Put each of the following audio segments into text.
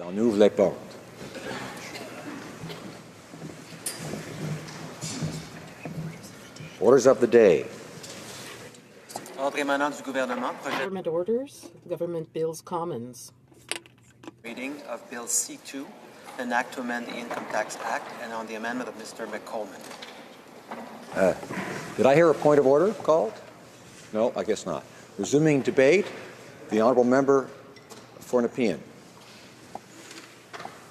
On ouvre les portes. Orders of the day. Ordre émanant du gouvernement, projet Government orders, government bills, commons. reading of Bill C2, an act to amend the Income Tax Act, and on the amendment of Mr. McColman. Did I hear a point of order called? No, I guess not. Resuming debate, the honourable member for Nepean.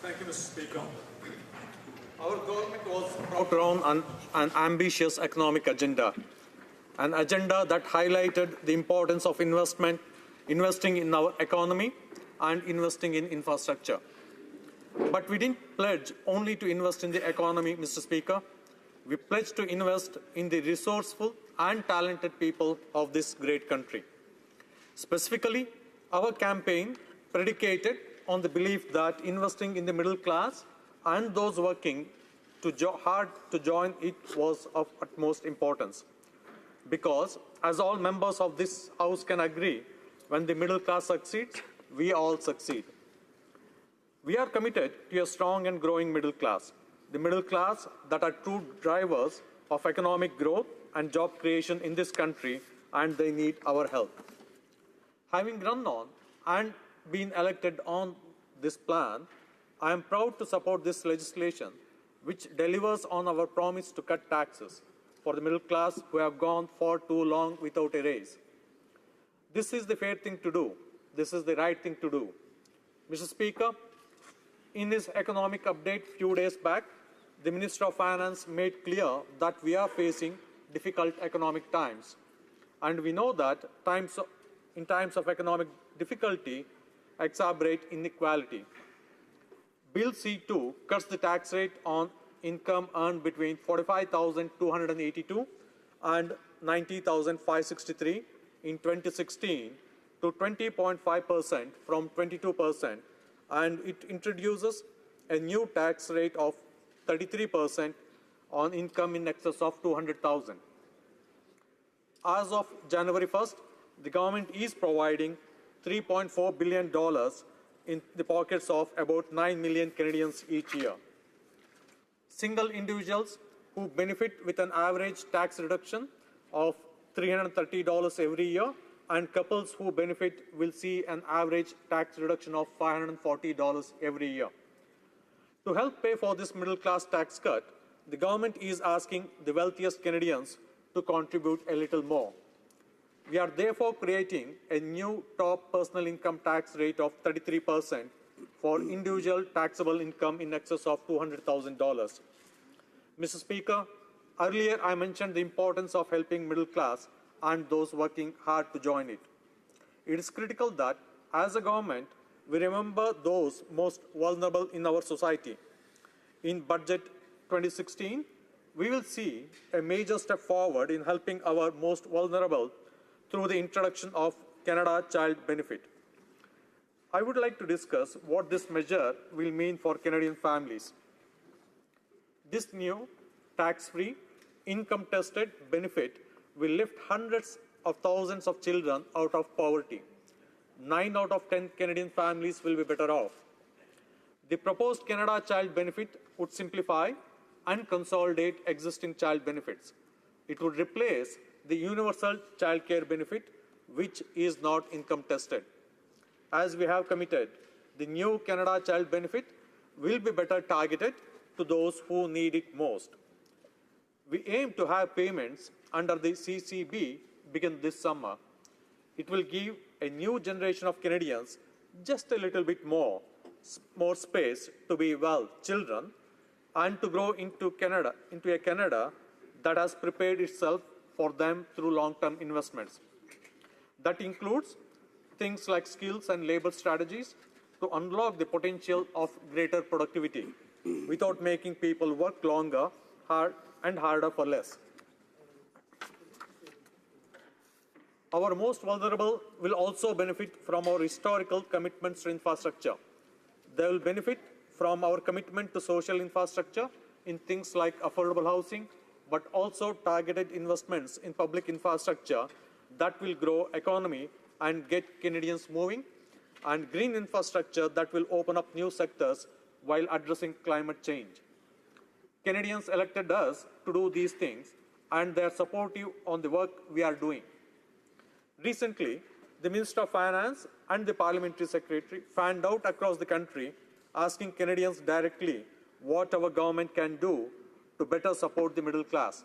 Thank you, Mr. Speaker. Our government was brought around an ambitious economic agenda, an agenda that highlighted the importance of investing in our economy and investing in infrastructure. But we didn't pledge only to invest in the economy, Mr. Speaker. We pledged to invest in the resourceful and talented people of this great country. Specifically, our campaign predicated on the belief that investing in the middle class and those working hard to join it was of utmost importance. Because, as all members of this House can agree, when the middle class succeeds, we all succeed. We are committed to a strong and growing middle class, the middle class that are true drivers of economic growth and job creation in this country, and they need our help. Having run on and been elected on this plan, I am proud to support this legislation, which delivers on our promise to cut taxes for the middle class who have gone for too long without a raise. This is the fair thing to do. This is the right thing to do. Mr. Speaker, in his economic update few days back, the Minister of Finance made clear that we are facing difficult economic times. And we know that in times of economic difficulty, exacerbate inequality. Bill C2 cuts the tax rate on income earned between $45,282 and $90,563 in 2016 to 20.5% from 22%, and it introduces a new tax rate of 33% on income in excess of $200,000. As of January 1st, the government is providing $3.4 billion in the pockets of about 9 million Canadians each year. Single individuals who benefit with an average tax reduction of $330 every year, and couples who benefit will see an average tax reduction of $540 every year. To help pay for this middle-class tax cut, the government is asking the wealthiest Canadians to contribute a little more. We are therefore creating a new top personal income tax rate of 33% for individual taxable income in excess of $200,000. Mr. Speaker, earlier I mentioned the importance of helping middle class and those working hard to join it. It is critical that, as a government, we remember those most vulnerable in our society. In Budget 2016, we will see a major step forward in helping our most vulnerable through the introduction of Canada Child Benefit. I would like to discuss what this measure will mean for Canadian families. This new tax-free, income-tested benefit will lift hundreds of thousands of children out of poverty. 9 out of 10 Canadian families will be better off. The proposed Canada Child Benefit would simplify and consolidate existing child benefits. It would replace the Universal Child Care Benefit, which is not income-tested. As we have committed, the new Canada Child Benefit will be better targeted to those who need it most. We aim to have payments under the CCB begin this summer. It will give a new generation of Canadians just a little bit more space to be, well, children, and to grow into a Canada that has prepared itself for them through long-term investments. That includes things like skills and labor strategies to unlock the potential of greater productivity without making people work longer, harder for less. Our most vulnerable will also benefit from our historical commitments to infrastructure. They will benefit from our commitment to social infrastructure in things like affordable housing, but also targeted investments in public infrastructure that will grow economy and get Canadians moving, and green infrastructure that will open up new sectors while addressing climate change. Canadians elected us to do these things, and they are supportive on the work we are doing. Recently, the Minister of Finance and the Parliamentary Secretary fanned out across the country asking Canadians directly what our government can do to better support the middle class.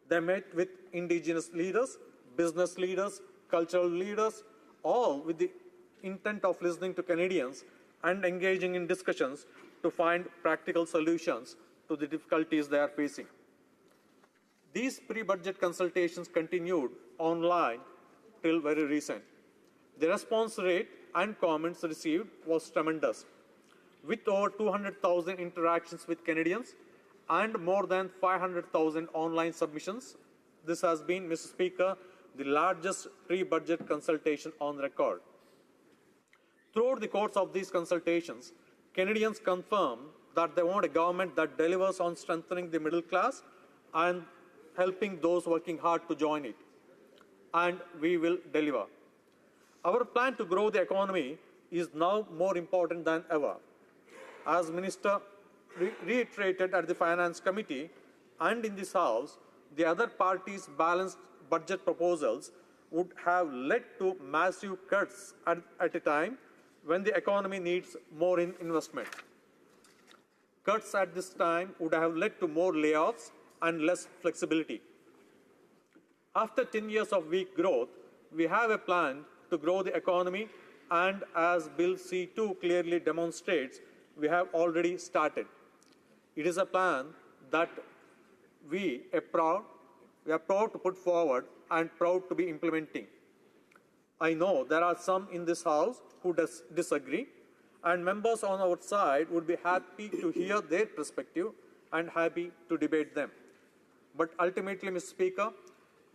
They met with Indigenous leaders, business leaders, cultural leaders, all with the intent of listening to Canadians and engaging in discussions to find practical solutions to the difficulties they are facing. These pre-budget consultations continued online till very recent. The response rate and comments received was tremendous. With over 200,000 interactions with Canadians and more than 500,000 online submissions, this has been, Mr. Speaker, the largest pre-budget consultation on record. Throughout the course of these consultations, Canadians confirm that they want a government that delivers on strengthening the middle class and helping those working hard to join it. And we will deliver. Our plan to grow the economy is now more important than ever. As Minister reiterated at the Finance Committee and in this House, the other parties' balanced budget proposals would have led to massive cuts at a time when the economy needs more investment. Cuts at this time would have led to more layoffs and less flexibility. After 10 years of weak growth, we have a plan to grow the economy, and as Bill C-2 clearly demonstrates, we have already started. It is a plan that we are proud to put forward and proud to be implementing. I know there are some in this House who disagree, and members on our side would be happy to hear their perspective and happy to debate them. But ultimately, Mr. Speaker,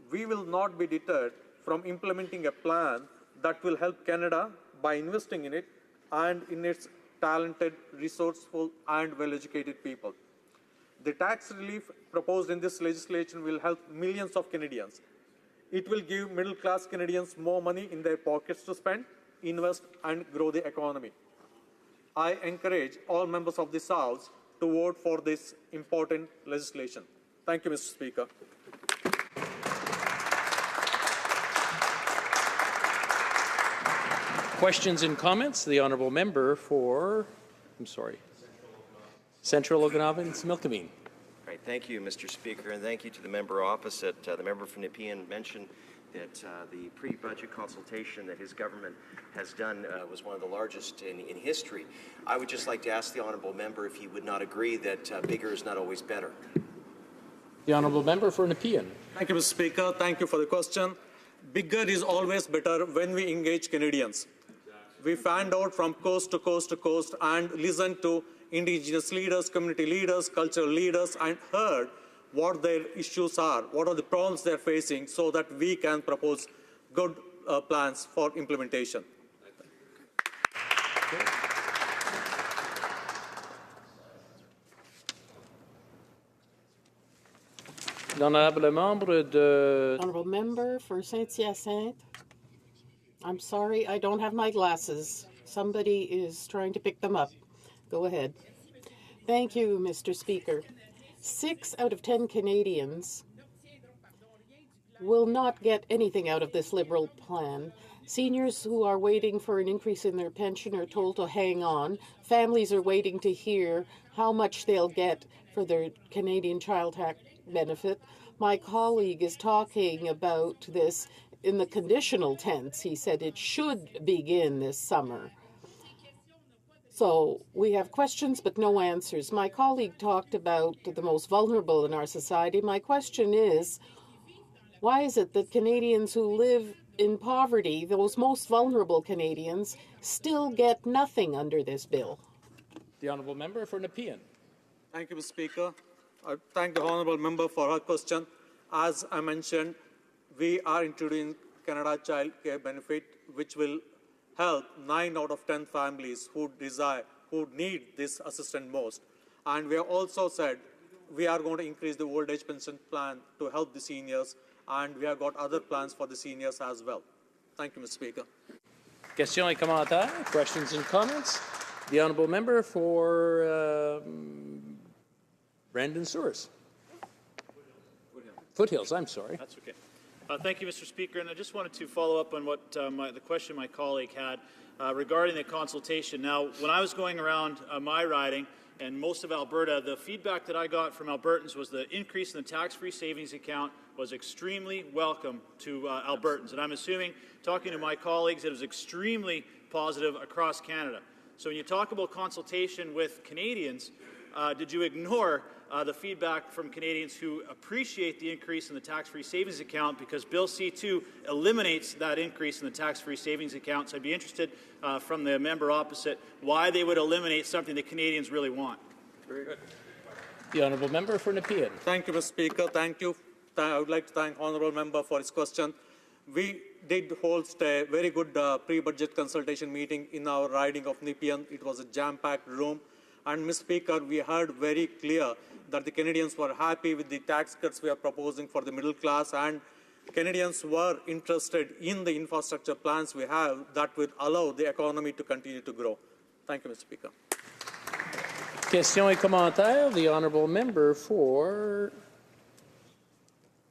we will not be deterred from implementing a plan that will help Canada by investing in it and in its talented, resourceful, and well-educated people. The tax relief proposed in this legislation will help millions of Canadians. It will give middle-class Canadians more money in their pockets to spend, invest, and grow the economy. I encourage all members of this House to vote for this important legislation. Thank you, Mr. Speaker. Questions and comments? The honourable member for, Central Okanagan, Similkameen. Right. Thank you, Mr. Speaker, and thank you to the member opposite. The member from Nepean mentioned that the pre-budget consultation that his government has done was one of the largest in history. I would just like to ask the honourable member if he would not agree that bigger is not always better. The honourable member for Nepean. Thank you, Mr. Speaker. Thank you for the question. Bigger is always better when we engage Canadians. We fanned out from coast to coast to coast and listened to Indigenous leaders, community leaders, cultural leaders, and heard what their issues are, what are the problems they're facing, so that we can propose good plans for implementation. L'honourable membre de... Honourable member for Saint-Hyacinthe. I'm sorry, I don't have my glasses. Somebody is trying to pick them up. Go ahead. Thank you, Mr. Speaker. 6 out of 10 Canadians will not get anything out of this Liberal plan. Seniors who are waiting for an increase in their pension are told to hang on. Families are waiting to hear how much they'll get for their Canadian Child Tax benefit. My colleague is talking about this in the conditional tense. He said it should begin this summer. So we have questions but no answers. My colleague talked about the most vulnerable in our society. My question is, why is it that Canadians who live in poverty, those most vulnerable Canadians, still get nothing under this bill? The honourable member for Nepean. Thank you, Mr. Speaker. I thank the honourable member for her question. As I mentioned, we are introducing Canada Child Care Benefit, which will help 9 out of 10 families who need this assistance most. And we have also said we are going to increase the old age pension plan to help the seniors, and we have got other plans for the seniors as well. Thank you, Mr. Speaker. Questions et commentaires? Questions and comments? The honourable member for Brandon Souris. Foothills, I'm sorry. That's okay. Thank you, Mr. Speaker. And I just wanted to follow up on what the question my colleague had regarding the consultation. Now, when I was going around my riding and most of Alberta, the feedback that I got from Albertans was the increase in the tax-free savings account was extremely welcome to Albertans. And I'm assuming, talking to my colleagues, it was extremely positive across Canada. So when you talk about consultation with Canadians, did you ignore the feedback from Canadians who appreciate the increase in the tax-free savings account, because Bill C-2 eliminates that increase in the tax-free savings account? So I'd be interested from the member opposite why they would eliminate something that Canadians really want. Very good. The honourable member for Nepean. Thank you, Mr. Speaker. Thank you. I would like to thank honourable member for his question. We did host a very good pre-budget consultation meeting in our riding of Nepean. It was a jam-packed room. And, Mr. Speaker, we heard very clear that the Canadians were happy with the tax cuts we are proposing for the middle class, and Canadians were interested in the infrastructure plans we have that would allow the economy to continue to grow. Thank you, Mr. Speaker. Questions et commentaires? The honourable member for,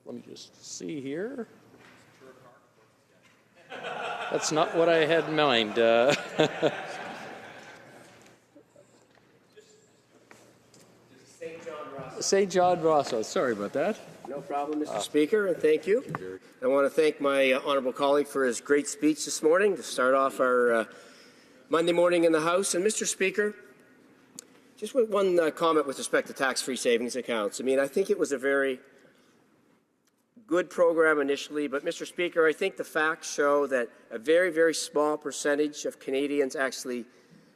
let me just see here. That's not what I had in mind. St. John Rosso. Sorry about that. No problem, Mr. Speaker, and thank you. I want to thank my honourable colleague for his great speech this morning to start off our Monday morning in the House. And, Mr. Speaker, just with one comment with respect to tax-free savings accounts. I mean, I think it was a very good program initially, but, Mr. Speaker, I think the facts show that a very, very small percentage of Canadians actually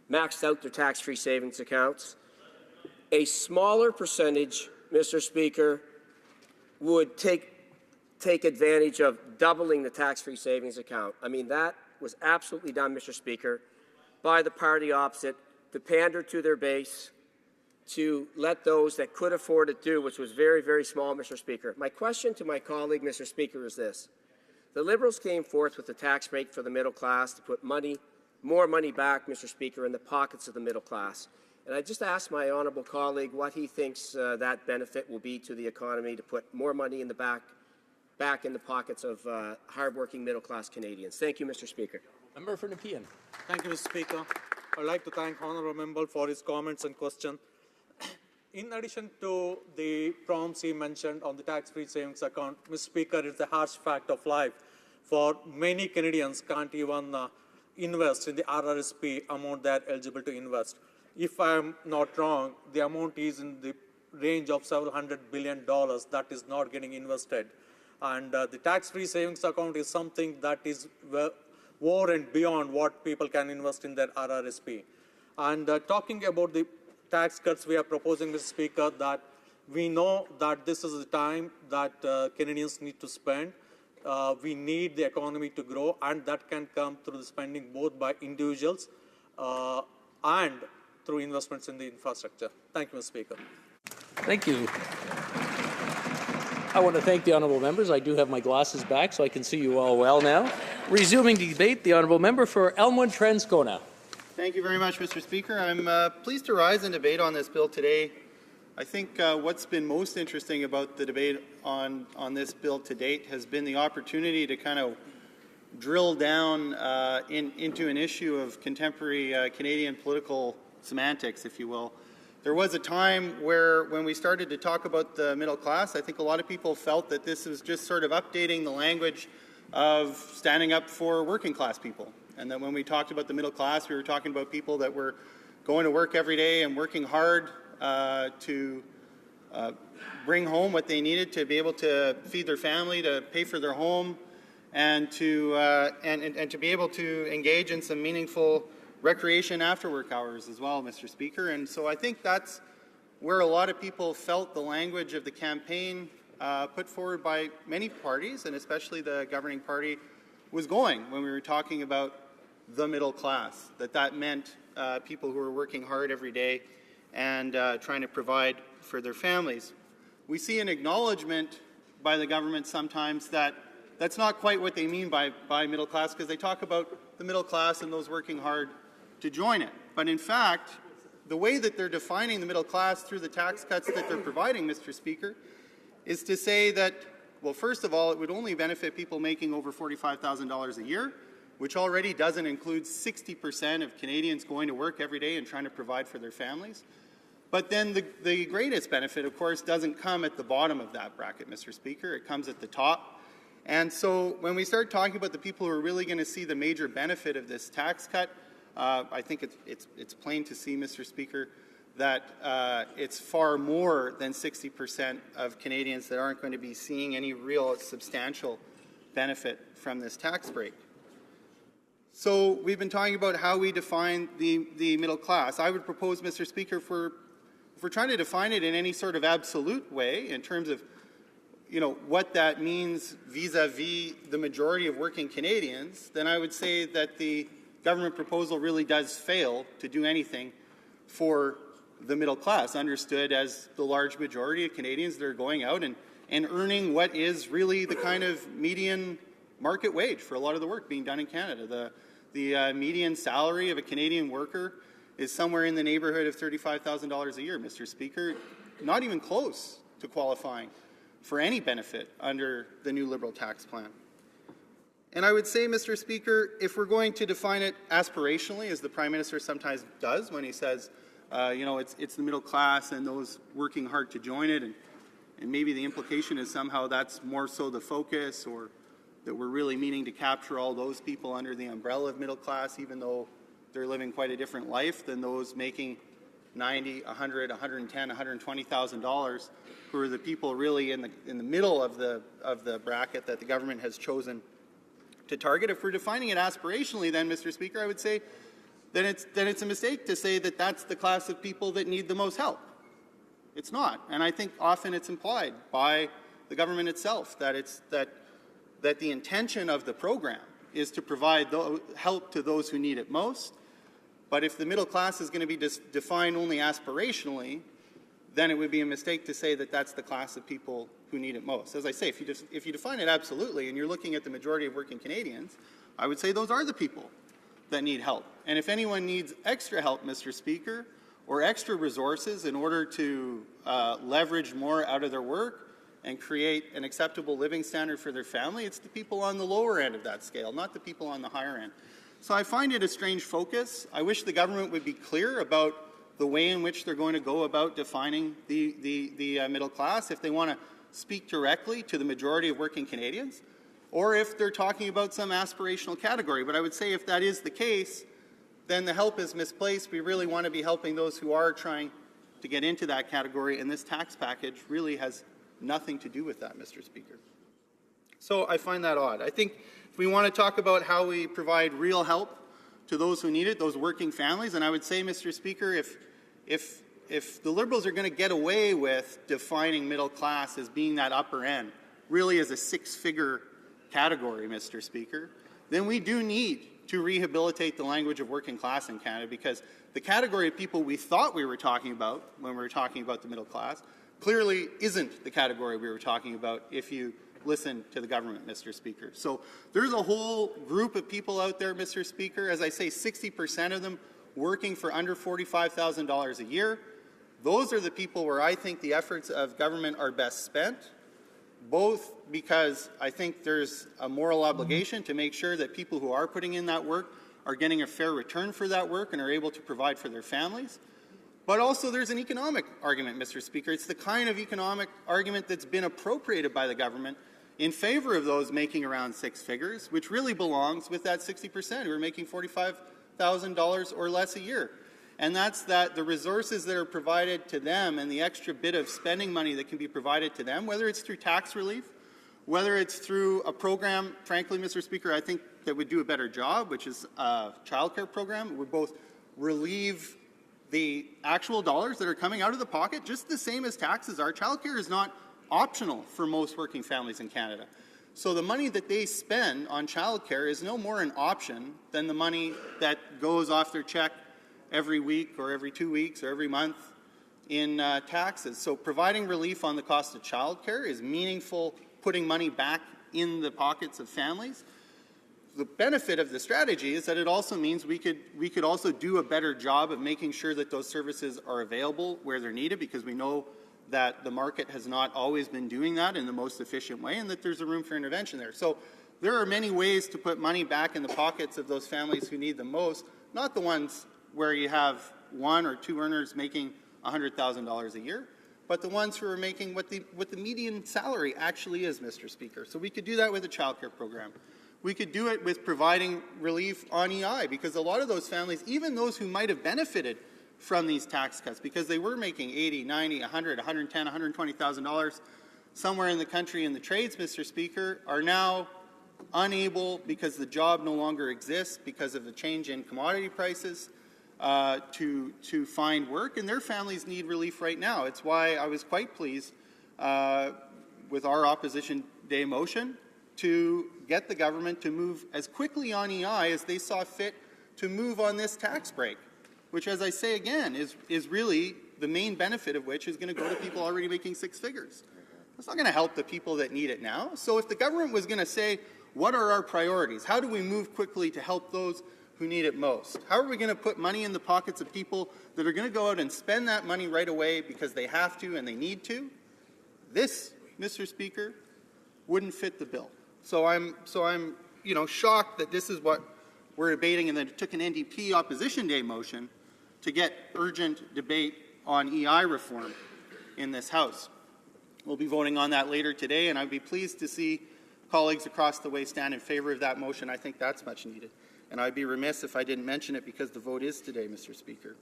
maxed out their tax-free savings accounts. A smaller percentage, Mr. Speaker, would take advantage of doubling the tax-free savings account. I mean, that was absolutely done, Mr. Speaker, by the party opposite to pander to their base, to let those that could afford it do, which was very, very small, Mr. Speaker. My question to my colleague, Mr. Speaker, is this. The Liberals came forth with the tax break for the middle class to put more money back, Mr. Speaker, in the pockets of the middle class. And I just asked my honourable colleague what he thinks that benefit will be to the economy to put more money in the back in the pockets of hard-working middle-class Canadians. Thank you, Mr. Speaker. Member for Nepean. Thank you, Mr. Speaker. I'd like to thank honourable member for his comments and question. In addition to the prompts he mentioned on the tax-free savings account, Mr. Speaker, it's a harsh fact of life. For many Canadians can't even invest in the RRSP amount they're eligible to invest. If I'm not wrong, the amount is in the range of several $100 billion that is not getting invested. And the tax-free savings account is something that is over and beyond what people can invest in their RRSP. And talking about the tax cuts we are proposing, Mr. Speaker, that we know that this is the time that Canadians need to spend. We need the economy to grow, and that can come through the spending both by individuals and through investments in the infrastructure. Thank you, Mr. Speaker. Thank you. I want to thank the honourable members. I do have my glasses back, so I can see you all well now. Resuming the debate, the honourable member for Elmwood-Transcona. Thank you very much, Mr. Speaker. I'm pleased to rise and debate on this bill today. I think what's been most interesting about the debate on this bill to date has been the opportunity to kind of drill down into an issue of contemporary Canadian political semantics, if you will. There was a time where, when we started to talk about the middle class, I think a lot of people felt that this was just sort of updating the language of standing up for working class people. And that when we talked about the middle class, we were talking about people that were going to work every day and working hard to bring home what they needed to be able to feed their family, to pay for their home, and to be able to engage in some meaningful recreation after work hours as well, Mr. Speaker. And so I think that's where a lot of people felt the language of the campaign put forward by many parties, and especially the governing party, was going when we were talking about the middle class, that meant people who are working hard every day and trying to provide for their families. We see an acknowledgement by the government sometimes that that's not quite what they mean by middle class, because they talk about the middle class and those working hard to join it. But in fact, the way that they're defining the middle class through the tax cuts that they're providing, Mr. Speaker, is to say that, well, first of all, it would only benefit people making over $45,000 a year, which already doesn't include 60% of Canadians going to work every day and trying to provide for their families. But then the greatest benefit, of course, doesn't come at the bottom of that bracket, Mr. Speaker. It comes at the top. And so when we start talking about the people who are really going to see the major benefit of this tax cut, I think it's plain to see, Mr. Speaker, that it's far more than 60% of Canadians that aren't going to be seeing any real substantial benefit from this tax break. So we've been talking about how we define the middle class. I would propose, Mr. Speaker, if we're trying to define it in any sort of absolute way in terms of what that means vis-a-vis the majority of working Canadians, then I would say that the government proposal really does fail to do anything for the middle class, understood as the large majority of Canadians that are going out and earning what is really the kind of median market wage for a lot of the work being done in Canada. The median salary of a Canadian worker is somewhere in the neighborhood of $35,000 a year, Mr. Speaker, not even close to qualifying for any benefit under the new Liberal tax plan. And I would say, Mr. Speaker, if we're going to define it aspirationally, as the Prime Minister sometimes does when he says, it's the middle class and those working hard to join it, and maybe the implication is somehow that's more so the focus, or that we're really meaning to capture all those people under the umbrella of middle class, even though they're living quite a different life than those making $90,000, $100,000, $110,000, $120,000, who are the people really in the middle of the bracket that the government has chosen to target. If we're defining it aspirationally, then, Mr. Speaker, I would say then it's a mistake to say that that's the class of people that need the most help. It's not, and I think often it's implied by the government itself that the intention of the program is to provide help to those who need it most. But if the middle class is going to be defined only aspirationally, then it would be a mistake to say that that's the class of people who need it most. As I say, if you define it absolutely and you're looking at the majority of working Canadians, I would say those are the people that need help. And if anyone needs extra help, Mr. Speaker, or extra resources in order to leverage more out of their work and create an acceptable living standard for their family, it's the people on the lower end of that scale, not the people on the higher end. So I find it a strange focus. I wish the government would be clear about the way in which they're going to go about defining the middle class, if they want to speak directly to the majority of working Canadians, or if they're talking about some aspirational category. But I would say if that is the case, then the help is misplaced. We really want to be helping those who are trying to get into that category, and this tax package really has nothing to do with that, Mr. Speaker. So I find that odd. I think if we want to talk about how we provide real help to those who need it, those working families, and I would say, Mr. Speaker, if the Liberals are going to get away with defining middle class as being that upper end, really as a six-figure category, Mr. Speaker, then we do need to rehabilitate the language of working class in Canada, because the category of people we thought we were talking about when we were talking about the middle class clearly isn't the category we were talking about if you listen to the government, Mr. Speaker. So there's a whole group of people out there, Mr. Speaker, as I say, 60% of them working for under $45,000 a year. Those are the people where I think the efforts of government are best spent, both because I think there's a moral obligation to make sure that people who are putting in that work are getting a fair return for that work and are able to provide for their families. But also there's an economic argument, Mr. Speaker. It's the kind of economic argument that's been appropriated by the government in favor of those making around six figures, which really belongs with that 60% who are making $45,000 or less a year. And that's that the resources that are provided to them and the extra bit of spending money that can be provided to them, whether it's through tax relief, whether it's through a program, frankly, Mr. Speaker, I think that would do a better job, which is a childcare program. It would both relieve the actual dollars that are coming out of the pocket, just the same as taxes are. Childcare is not optional for most working families in Canada. So the money that they spend on childcare is no more an option than the money that goes off their check every week or every 2 weeks or every month in taxes. So providing relief on the cost of childcare is meaningful, putting money back in the pockets of families. the benefit of the strategy is that it also means we could also do a better job of making sure that those services are available where they're needed, because we know that the market has not always been doing that in the most efficient way, and that there's a room for intervention there. So there are many ways to put money back in the pockets of those families who need the most, not the ones where you have one or two earners making $100,000 a year, but the ones who are making what the median salary actually is, Mr. Speaker. So we could do that with a childcare program. We could do it with providing relief on EI, because a lot of those families, even those who might have benefited from these tax cuts, because they were making $80, $90, $100, $110, $120,000 somewhere in the country in the trades, Mr. Speaker, are now unable, because the job no longer exists because of the change in commodity prices, to find work, and their families need relief right now. It's why I was quite pleased with our opposition day motion to get the government to move as quickly on EI as they saw fit to move on this tax break, which, as I say again, is really the main benefit of which is going to go to people already making six figures. It's not going to help the people that need it now. So if the government was going to say, what are our priorities? How do we move quickly to help those who need it most? How are we going to put money in the pockets of people that are going to go out and spend that money right away because they have to and they need to? This, Mr. Speaker, wouldn't fit the bill. So I'm shocked that this is what we're debating, and that it took an NDP opposition day motion to get urgent debate on EI reform in this House. We'll be voting on that later today, and I'd be pleased to see colleagues across the way stand in favor of that motion. I think that's much needed. And I'd be remiss if I didn't mention it, because the vote is today, Mr. Speaker.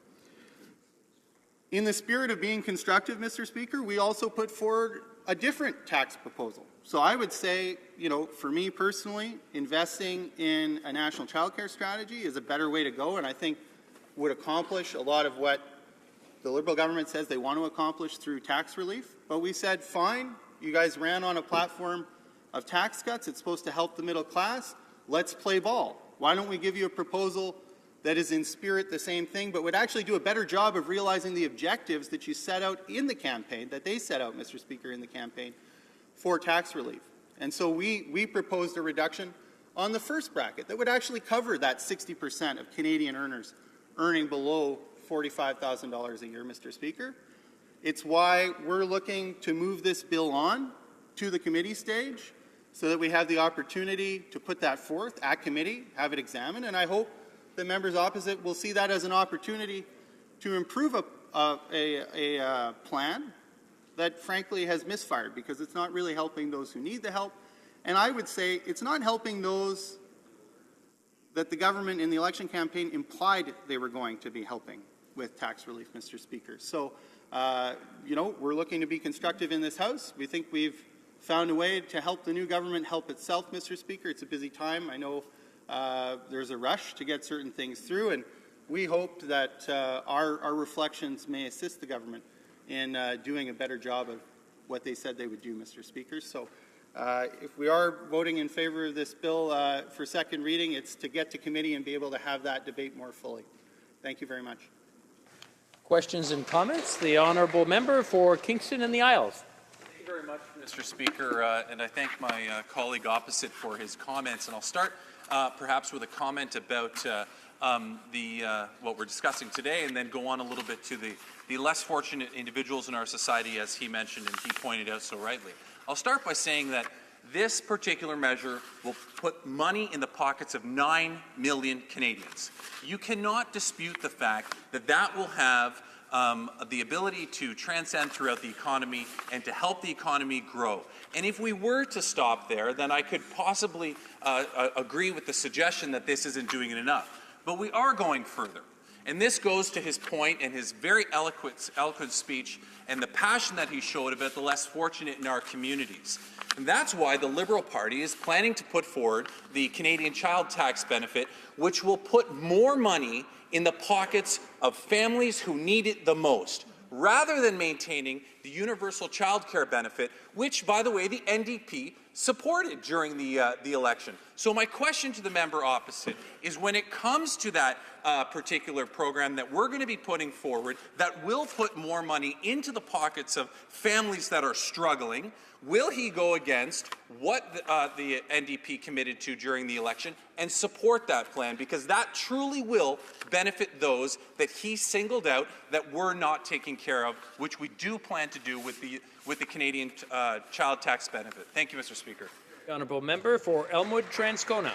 In the spirit of being constructive, Mr. Speaker, we also put forward a different tax proposal. So I would say, for me personally, investing in a national childcare strategy is a better way to go, and I think would accomplish a lot of what the Liberal government says they want to accomplish through tax relief. But we said, fine, you guys ran on a platform of tax cuts. It's supposed to help the middle class. Let's play ball. Why don't we give you a proposal that is in spirit the same thing, but would actually do a better job of realizing the objectives that you set out in the campaign, that they set out, Mr. Speaker, in the campaign for tax relief. And so we proposed a reduction on the first bracket that would actually cover that 60% of Canadian earners earning below $45,000 a year, Mr. Speaker. It's why we're looking to move this bill on to the committee stage so that we have the opportunity to put that forth at committee, have it examined, and I hope the members opposite will see that as an opportunity to improve a plan that frankly has misfired, because it's not really helping those who need the help. And I would say it's not helping those that the government in the election campaign implied they were going to be helping with tax relief, Mr. Speaker. So, we're looking to be constructive in this House. We think we've found a way to help the new government help itself, Mr. Speaker. It's a busy time. I know there's a rush to get certain things through, and we hope that our reflections may assist the government in doing a better job of what they said they would do, Mr. Speaker. So if we are voting in favor of this bill for second reading, it's to get to committee and be able to have that debate more fully. Thank you very much. Questions and comments? The honourable member for Kingston and the Isles. Thank you very much, Mr. Speaker, and I thank my colleague opposite for his comments. And I'll start perhaps with a comment about what we're discussing today, and then go on a little bit to the less fortunate individuals in our society, as he mentioned and he pointed out so rightly. I'll start by saying that this particular measure will put money in the pockets of 9 million Canadians. You cannot dispute the fact that that will have the ability to transcend throughout the economy and to help the economy grow. And if we were to stop there, then I could possibly agree with the suggestion that this isn't doing it enough. But we are going further. And this goes to his point and his very eloquent speech and the passion that he showed about the less fortunate in our communities. And that's why the Liberal Party is planning to put forward the Canadian Child Tax Benefit, which will put more money in the pockets of families who need it the most, rather than maintaining the universal child care benefit, which, by the way, the NDP supported during the election. So my question to the member opposite is, when it comes to that particular program that we're going to be putting forward that will put more money into the pockets of families that are struggling, will he go against what the NDP committed to during the election and support that plan? Because that truly will benefit those that he singled out that we're not taking care of, which we do plan to do with the Canadian child tax benefit. Thank you, Mr. Speaker. The honourable member for Elmwood-Transcona.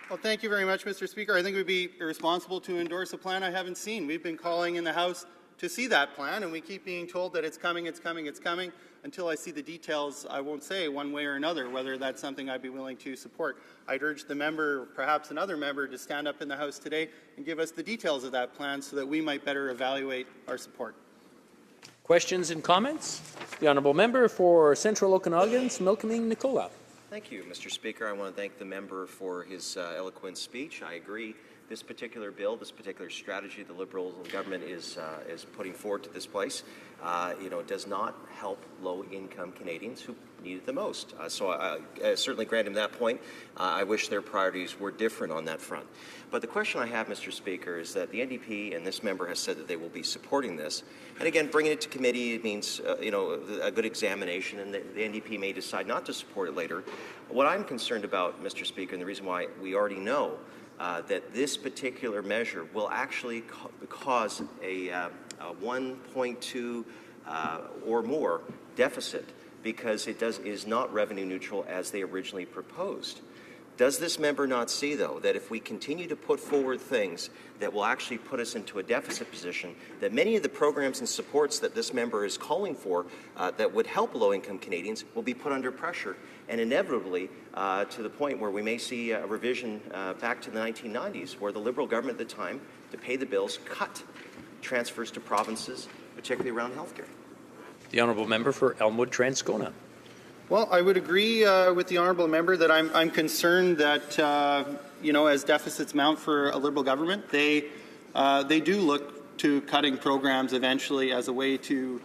Well, thank you very much, Mr. Speaker. I think it would be irresponsible to endorse a plan I haven't seen. We've been calling in the House to see that plan, and we keep being told that it's coming, it's coming, it's coming. Until I see the details, I won't say one way or another whether that's something I'd be willing to support. I'd urge the member, perhaps another member, to stand up in the House today and give us the details of that plan so that we might better evaluate our support. Questions and comments? The honourable member for Central Okanagan's Milkaming Nicola. Thank you, Mr. Speaker. I want to thank the member for his eloquent speech. I agree. This particular bill, this particular strategy the Liberal government is putting forward to this place, does not help low-income Canadians who need it the most. So I certainly grant him that point. I wish their priorities were different on that front. But the question I have, Mr. Speaker, is that the NDP and this member has said that they will be supporting this. And again, bringing it to committee means, a good examination, and the NDP may decide not to support it later. What I'm concerned about, Mr. Speaker, and the reason why we already know that this particular measure will actually cause a 1.2 or more deficit, because it is not revenue neutral as they originally proposed. Does this member not see, though, that if we continue to put forward things that will actually put us into a deficit position, that many of the programs and supports that this member is calling for that would help low-income Canadians will be put under pressure, and inevitably to the point where we may see a revision back to the 1990s, where the Liberal government at the time, to pay the bills, cut transfers to provinces, particularly around healthcare? The honourable member for Elmwood-Transcona. Well, I would agree with the honourable member that I'm concerned that as deficits mount for a Liberal government, they do look to cutting programs eventually as a way to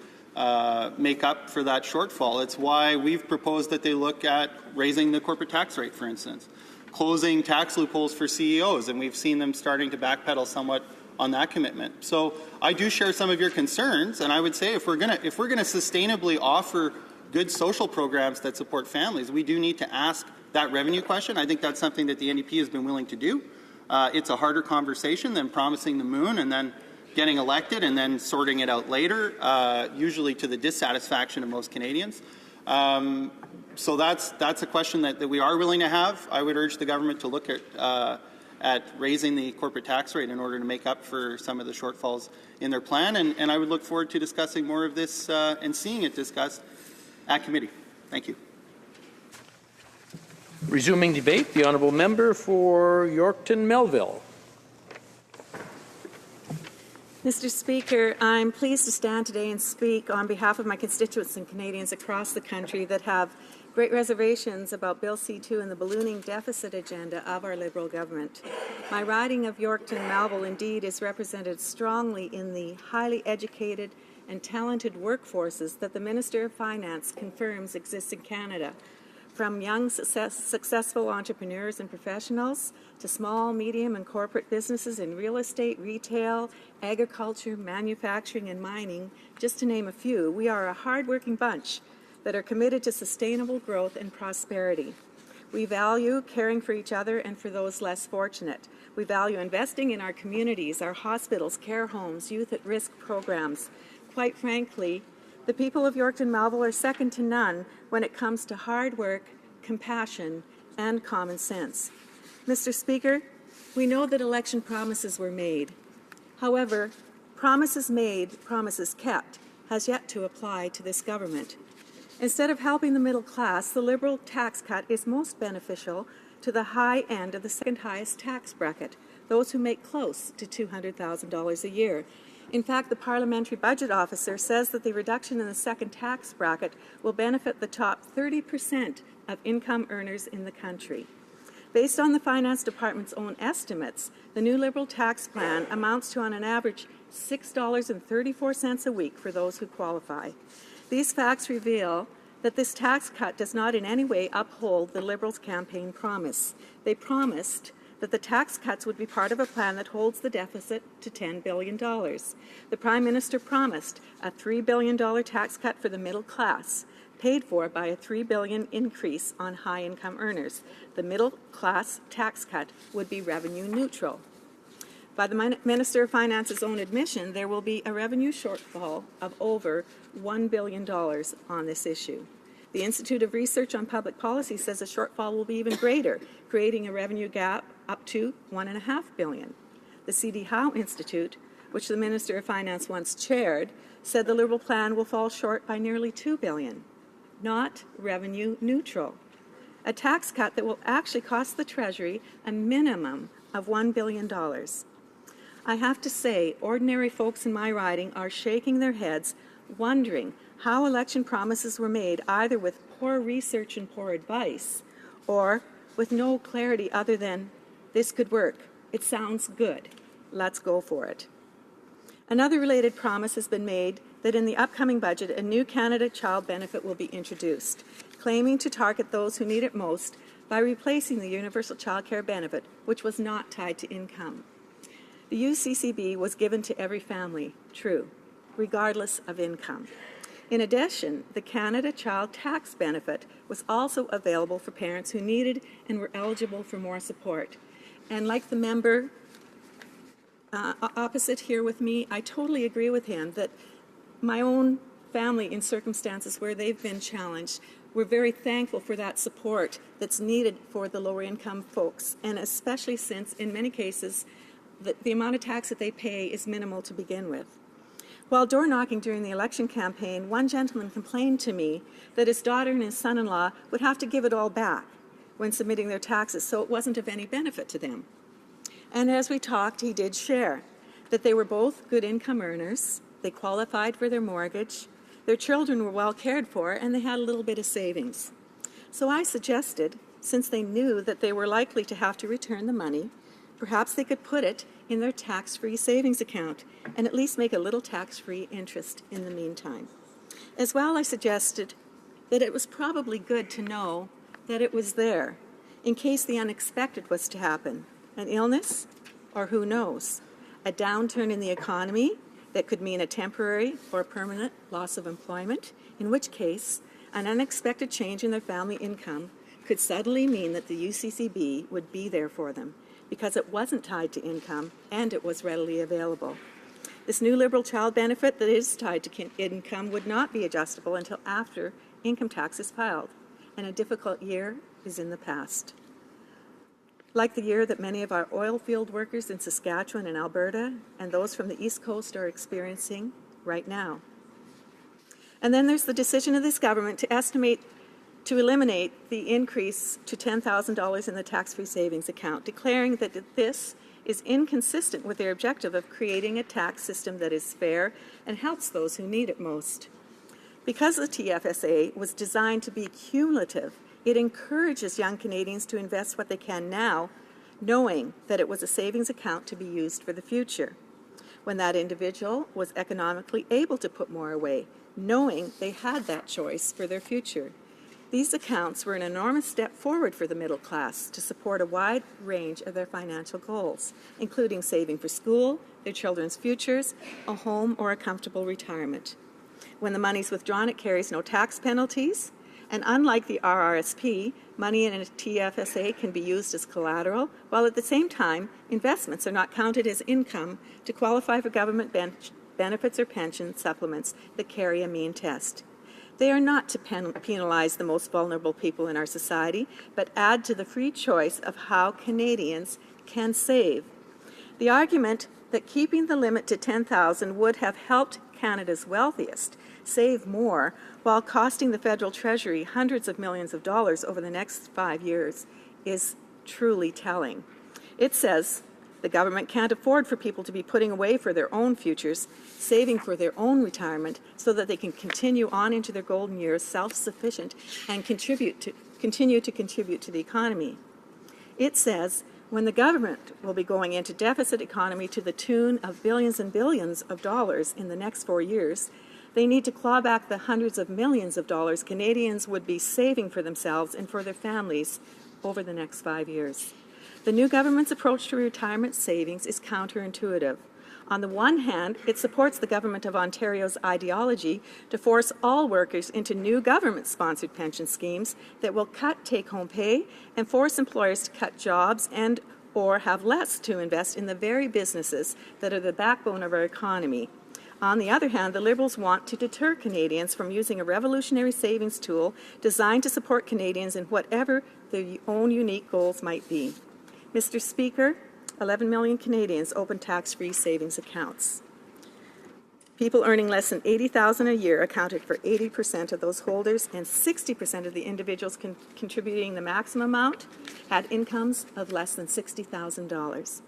make up for that shortfall. It's why we've proposed that they look at raising the corporate tax rate, for instance, closing tax loopholes for CEOs, and we've seen them starting to backpedal somewhat on that commitment. So I do share some of your concerns, and I would say if we're gonna sustainably offer good social programs that support families, we do need to ask that revenue question. I think that's something that the NDP has been willing to do. It's a harder conversation than promising the moon and then getting elected and then sorting it out later, usually to the dissatisfaction of most Canadians. So that's a question that we are willing to have. I would urge the government to look at raising the corporate tax rate in order to make up for some of the shortfalls in their plan. And I would look forward to discussing more of this and seeing it discussed at committee. Thank you. Resuming debate, the honourable member for Yorkton Melville. Mr. Speaker, I'm pleased to stand today and speak on behalf of my constituents and Canadians across the country that have great reservations about Bill C-2 and the ballooning deficit agenda of our Liberal government. My riding of Yorkton Melville indeed is represented strongly in the highly educated and talented workforces that the Minister of Finance confirms exist in Canada, from young successful entrepreneurs and professionals to small, medium and corporate businesses in real estate, retail, agriculture, manufacturing and mining, just to name a few. We are a hard-working bunch that are committed to sustainable growth and prosperity. We value caring for each other and for those less fortunate. We value investing in our communities, our hospitals, care homes, youth at risk programs. Quite frankly, the people of Yorkton Melville are second to none when it comes to hard work, compassion, and common sense. Mr. Speaker, we know that election promises were made. However, promises made, promises kept, has yet to apply to this government. Instead of helping the middle class, the Liberal tax cut is most beneficial to the high end of the second highest tax bracket, those who make close to $200,000 a year. In fact, the Parliamentary Budget Officer says that the reduction in the second tax bracket will benefit the top 30% of income earners in the country. Based on the Finance Department's own estimates, the new Liberal tax plan amounts to, on an average, $6.34 a week for those who qualify. These facts reveal that this tax cut does not in any way uphold the Liberals' campaign promise. They promised that the tax cuts would be part of a plan that holds the deficit to $10 billion. The Prime Minister promised a $3 billion tax cut for the middle class, paid for by a $3 billion increase on high-income earners. The middle class tax cut would be revenue neutral. By the Minister of Finance's own admission, there will be a revenue shortfall of over $1 billion on this issue. The Institute of Research on Public Policy says the shortfall will be even greater, creating a revenue gap up to $1.5 billion. The C.D. Howe Institute, which the Minister of Finance once chaired, said the Liberal plan will fall short by nearly $2 billion, not revenue neutral. A tax cut that will actually cost the Treasury a minimum of $1 billion. I have to say, ordinary folks in my riding are shaking their heads, wondering how election promises were made either with poor research and poor advice or with no clarity other than, this could work, it sounds good, let's go for it. Another related promise has been made that in the upcoming budget, a new Canada Child Benefit will be introduced, claiming to target those who need it most by replacing the Universal Child Care Benefit, which was not tied to income. The UCCB was given to every family, true, regardless of income. In addition, the Canada Child Tax Benefit was also available for parents who needed and were eligible for more support. And like the member opposite here with me, I totally agree with him that my own family in circumstances where they've been challenged, we're very thankful for that support that's needed for the lower income folks, and especially since in many cases the amount of tax that they pay is minimal to begin with. While door knocking during the election campaign, one gentleman complained to me that his daughter and his son-in-law would have to give it all back when submitting their taxes, so it wasn't of any benefit to them. And as we talked, he did share that they were both good income earners, they qualified for their mortgage, their children were well cared for, and they had a little bit of savings. So I suggested, since they knew that they were likely to have to return the money, perhaps they could put it in their tax-free savings account and at least make a little tax-free interest in the meantime. As well, I suggested that it was probably good to know that it was there in case the unexpected was to happen, an illness, or who knows, a downturn in the economy that could mean a temporary or permanent loss of employment, in which case an unexpected change in their family income could suddenly mean that the UCCB would be there for them, because it wasn't tied to income and it was readily available. This new Liberal child benefit that is tied to income would not be adjustable until after income tax is filed, and a difficult year is in the past. Like the year that many of our oil field workers in Saskatchewan and Alberta and those from the East Coast are experiencing right now. And then there's the decision of this government to eliminate the increase to $10,000 in the tax-free savings account, declaring that this is inconsistent with their objective of creating a tax system that is fair and helps those who need it most. Because the TFSA was designed to be cumulative, it encourages young Canadians to invest what they can now, knowing that it was a savings account to be used for the future, when that individual was economically able to put more away, knowing they had that choice for their future. These accounts were an enormous step forward for the middle class to support a wide range of their financial goals, including saving for school, their children's futures, a home, or a comfortable retirement. When the money is withdrawn, it carries no tax penalties, and unlike the RRSP, money in a TFSA can be used as collateral, while at the same time, investments are not counted as income to qualify for government benefits or pension supplements that carry a mean test. They are not to penalize the most vulnerable people in our society, but add to the free choice of how Canadians can save. The argument that keeping the limit to $10,000 would have helped Canada's wealthiest save more while costing the federal treasury hundreds of millions of dollars over the next 5 years is truly telling. It says the government can't afford for people to be putting away for their own futures, saving for their own retirement so that they can continue on into their golden years self-sufficient and continue to contribute to the economy. It says when the government will be going into deficit economy to the tune of billions and billions of dollars in the next 4 years, They need to claw back the hundreds of millions of dollars Canadians would be saving for themselves and for their families over the next 5 years. The new government's approach to retirement savings is counterintuitive. On the one hand, it supports the Government of Ontario's ideology to force all workers into new government-sponsored pension schemes that will cut take-home pay and force employers to cut jobs and or have less to invest in the very businesses that are the backbone of our economy. On the other hand, the Liberals want to deter Canadians from using a revolutionary savings tool designed to support Canadians in whatever their own unique goals might be. Mr. Speaker, 11 million Canadians open tax-free savings accounts. People earning less than $80,000 a year accounted for 80% of those holders, and 60% of the individuals contributing the maximum amount had incomes of less than $60,000.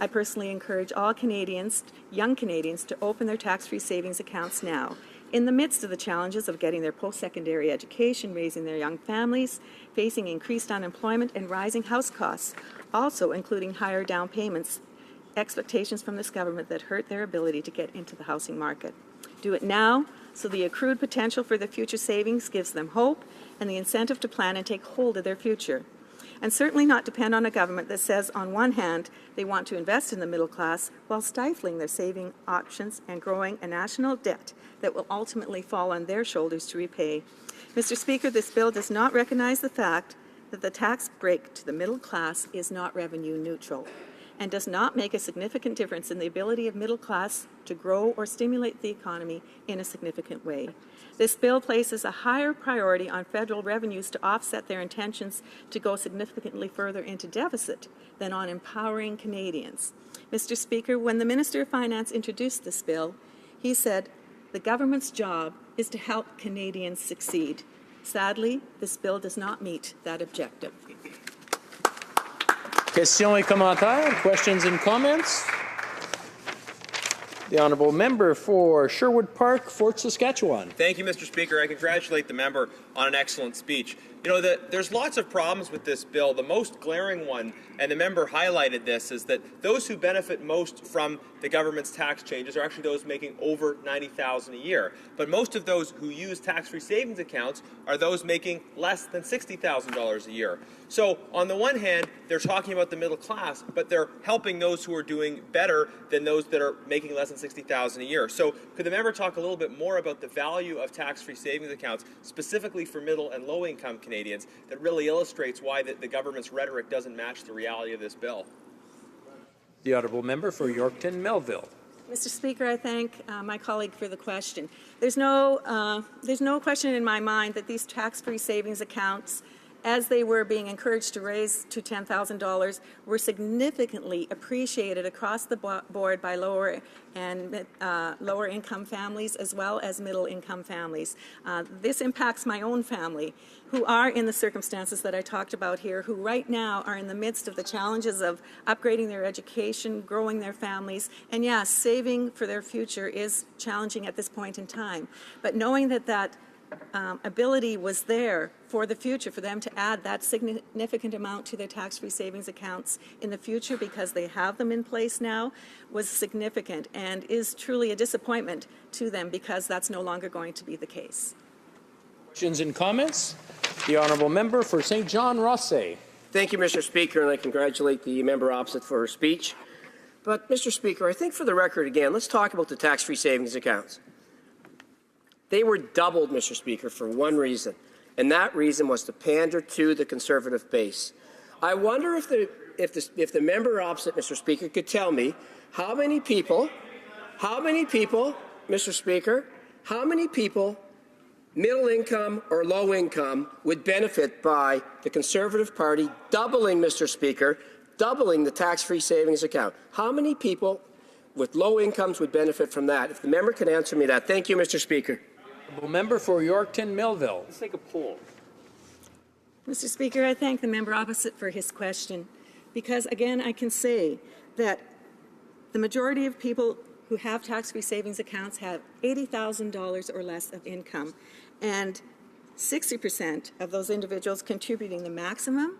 I personally encourage all Canadians, young Canadians, to open their tax-free savings accounts now, in the midst of the challenges of getting their post-secondary education, raising their young families, facing increased unemployment and rising house costs, also including higher down payments, expectations from this government that hurt their ability to get into the housing market. Do it now, so the accrued potential for the future savings gives them hope and the incentive to plan and take hold of their future. And certainly not depend on a government that says, on one hand, they want to invest in the middle class while stifling their saving options and growing a national debt that will ultimately fall on their shoulders to repay. Mr. Speaker, this bill does not recognize the fact that the tax break to the middle class is not revenue neutral and does not make a significant difference in the ability of middle class to grow or stimulate the economy in a significant way. This bill places a higher priority on federal revenues to offset their intentions to go significantly further into deficit than on empowering Canadians. Mr. Speaker, when the Minister of Finance introduced this bill, he said, "The government's job is to help Canadians succeed." Sadly, this bill does not meet that objective. Questions et commentaires, questions and comments? The honourable member for Sherwood Park, Fort Saskatchewan. Thank you, Mr. Speaker. I congratulate the member on an excellent speech. You know, there's lots of problems with this bill. The most glaring one, and the member highlighted this, is that those who benefit most from the government's tax changes are actually those making over $90,000 a year. But most of those who use tax-free savings accounts are those making less than $60,000 a year. So on the one hand, they're talking about the middle class, but they're helping those who are doing better than those that are making less than $60,000 a year. So could the member talk a little bit more about the value of tax-free savings accounts, specifically for middle and low-income Canadians, that really illustrates why the government's rhetoric doesn't match the reality of this bill? The honourable member for Yorkton Melville. Mr. Speaker, I thank my colleague for the question. There's no question in my mind that these tax-free savings accounts, as they were being encouraged to raise to $10,000, were significantly appreciated across the board by lower income families as well as middle income families. This impacts my own family, who are in the circumstances that I talked about here, who right now are in the midst of the challenges of upgrading their education, growing their families, and yes, saving for their future is challenging at this point in time. But knowing that ability was there for the future, for them to add that significant amount to their tax-free savings accounts in the future because they have them in place now, was significant and is truly a disappointment to them because that's no longer going to be the case. Questions and comments? The honourable member for St. John Rothesay. Thank you, Mr. Speaker, and I congratulate the member opposite for her speech. But, Mr. Speaker, I think for the record again, let's talk about the tax-free savings accounts. They were doubled, Mr. Speaker, for one reason, and that reason was to pander to the Conservative base. I wonder if the member opposite, Mr. Speaker, could tell me how many people, Mr. Speaker, how many people, middle income or low income, would benefit by the Conservative Party doubling, Mr. Speaker, doubling the tax-free savings account. How many people with low incomes would benefit from that? If the member could answer me that. Thank you, Mr. Speaker. Member for Yorkton Melville. Let's take a poll. Mr. Speaker, I thank the member opposite for his question because, again, I can say that the majority of people who have tax-free savings accounts have $80,000 or less of income, and 60% of those individuals contributing the maximum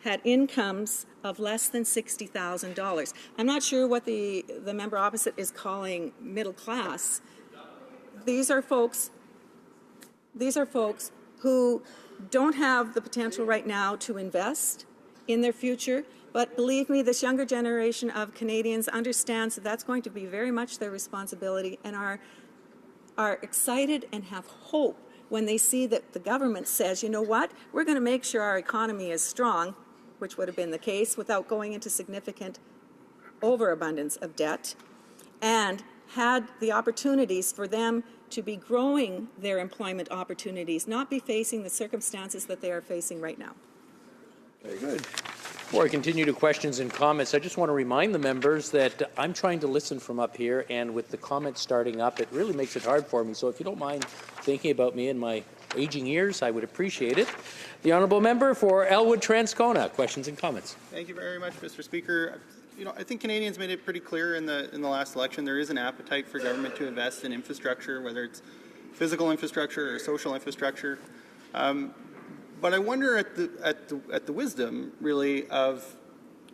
had incomes of less than $60,000. I'm not sure what the member opposite is calling middle class. these are folks who don't have the potential right now to invest in their future. But believe me, this younger generation of Canadians understands that that's going to be very much their responsibility, and are excited and have hope when they see that the government says, you know what, we're going to make sure our economy is strong, which would have been the case without going into significant overabundance of debt, and had the opportunities for them to be growing their employment opportunities, not be facing the circumstances that they are facing right now. Very good. Before I continue to questions and comments, I just want to remind the members that I'm trying to listen from up here, and with the comments starting up, it really makes it hard for me. So if you don't mind thinking about me in my aging years, I would appreciate it. The honourable member for Elwood Transcona. Questions and comments. Thank you very much, Mr. Speaker. You know, I think Canadians made it pretty clear in the last election there is an appetite for government to invest in infrastructure, whether it's physical infrastructure or social infrastructure. But I wonder at the wisdom, really, of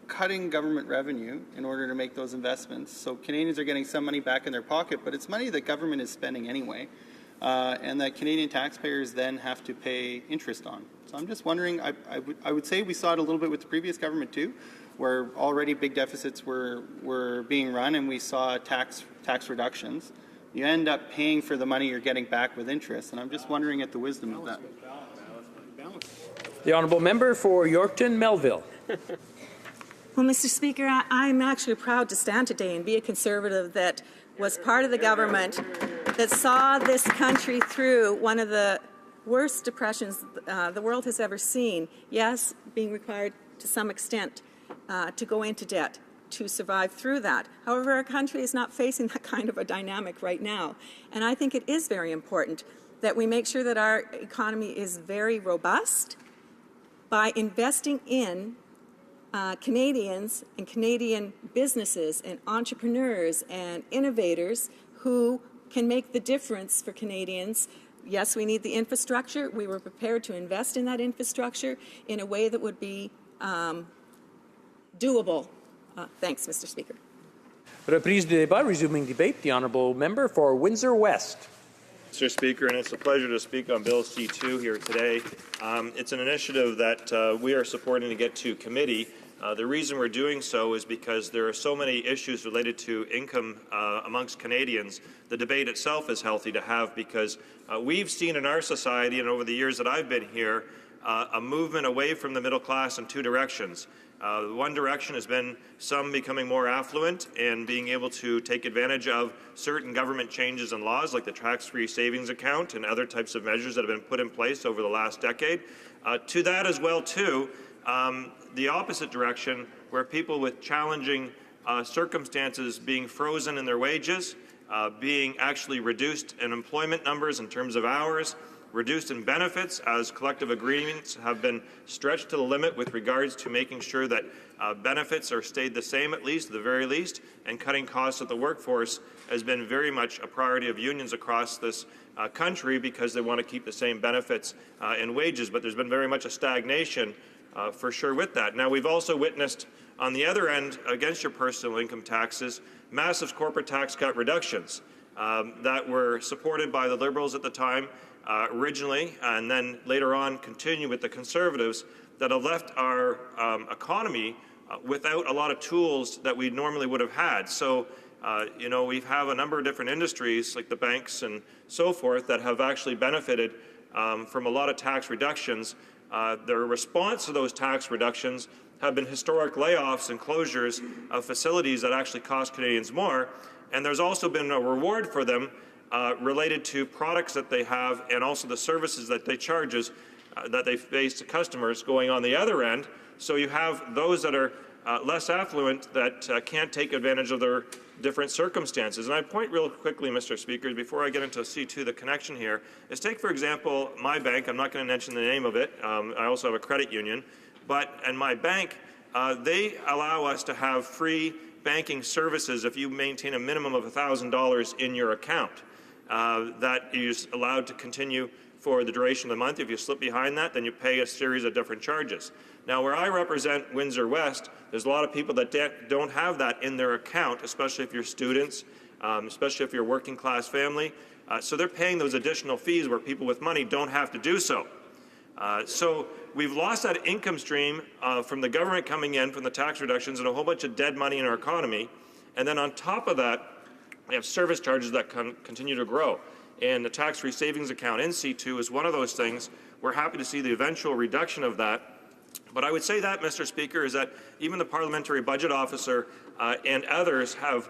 cutting government revenue in order to make those investments. So Canadians are getting some money back in their pocket, but it's money that government is spending anyway, and that Canadian taxpayers then have to pay interest on. So I'm just wondering, I would say we saw it a little bit with the previous government too, where already big deficits were being run, and we saw tax reductions. You end up paying for the money you're getting back with interest, and I'm just wondering at the wisdom of that. The honourable member for Yorkton Melville. Well, Mr. Speaker, I'm actually proud to stand today and be a Conservative that was part of the government that saw this country through one of the worst depressions the world has ever seen. Yes, being required to some extent to go into debt to survive through that. However, our country is not facing that kind of a dynamic right now. And I think it is very important that we make sure that our economy is very robust by investing in Canadians and Canadian businesses and entrepreneurs and innovators who can make the difference for Canadians. Yes, we need the infrastructure. We were prepared to invest in that infrastructure in a way that would be doable. Thanks, Mr. Speaker. Reprise du débat, resuming debate. The honourable member for Windsor West. Mr. Speaker, and it's a pleasure to speak on Bill C2 here today. It's an initiative that we are supporting to get to committee. The reason we're doing so is because there are so many issues related to income amongst Canadians. The debate itself is healthy to have because we've seen in our society and over the years that I've been here a movement away from the middle class in two directions. One direction has been some becoming more affluent and being able to take advantage of certain government changes and laws like the tax-free savings account and other types of measures that have been put in place over the last decade. To that as well, too, the opposite direction where people with challenging circumstances being frozen in their wages, being actually reduced in employment numbers in terms of hours, reduced in benefits as collective agreements have been stretched to the limit with regards to making sure that benefits are stayed the same at the very least, and cutting costs of the workforce has been very much a priority of unions across this country because they want to keep the same benefits and wages. But there's been very much a stagnation for sure with that. Now, we've also witnessed on the other end, against your personal income taxes, massive corporate tax cut reductions that were supported by the Liberals at the time, originally, and then later on continue with the Conservatives, that have left our economy without a lot of tools that we normally would have had. So, you know, we have a number of different industries, like the banks and so forth, that have actually benefited from a lot of tax reductions. Their response to those tax reductions have been historic layoffs and closures of facilities that actually cost Canadians more. And there's also been a reward for them related to products that they have and also the services that they charge that they face to customers going on the other end. So you have those that are less affluent that can't take advantage of their different circumstances. And I point real quickly, Mr. Speaker, before I get into C2, the connection here, is take, for example, my bank. I'm not going to mention the name of it. I also have a credit union. And my bank, they allow us to have free banking services if you maintain a minimum of $1,000 in your account. That you're allowed to continue for the duration of the month. If you slip behind that, then you pay a series of different charges. Now, where I represent Windsor West, there's a lot of people that don't have that in their account, especially if you're students, especially if you're a working class family. So they're paying those additional fees where people with money don't have to do so. So we've lost that income stream from the government coming in from the tax reductions and a whole bunch of dead money in our economy. And then on top of that, we have service charges that continue to grow. And the tax-free savings account in C2 is one of those things. We're happy to see the eventual reduction of that. But I would say that, Mr. Speaker, is that even the Parliamentary Budget Officer and others have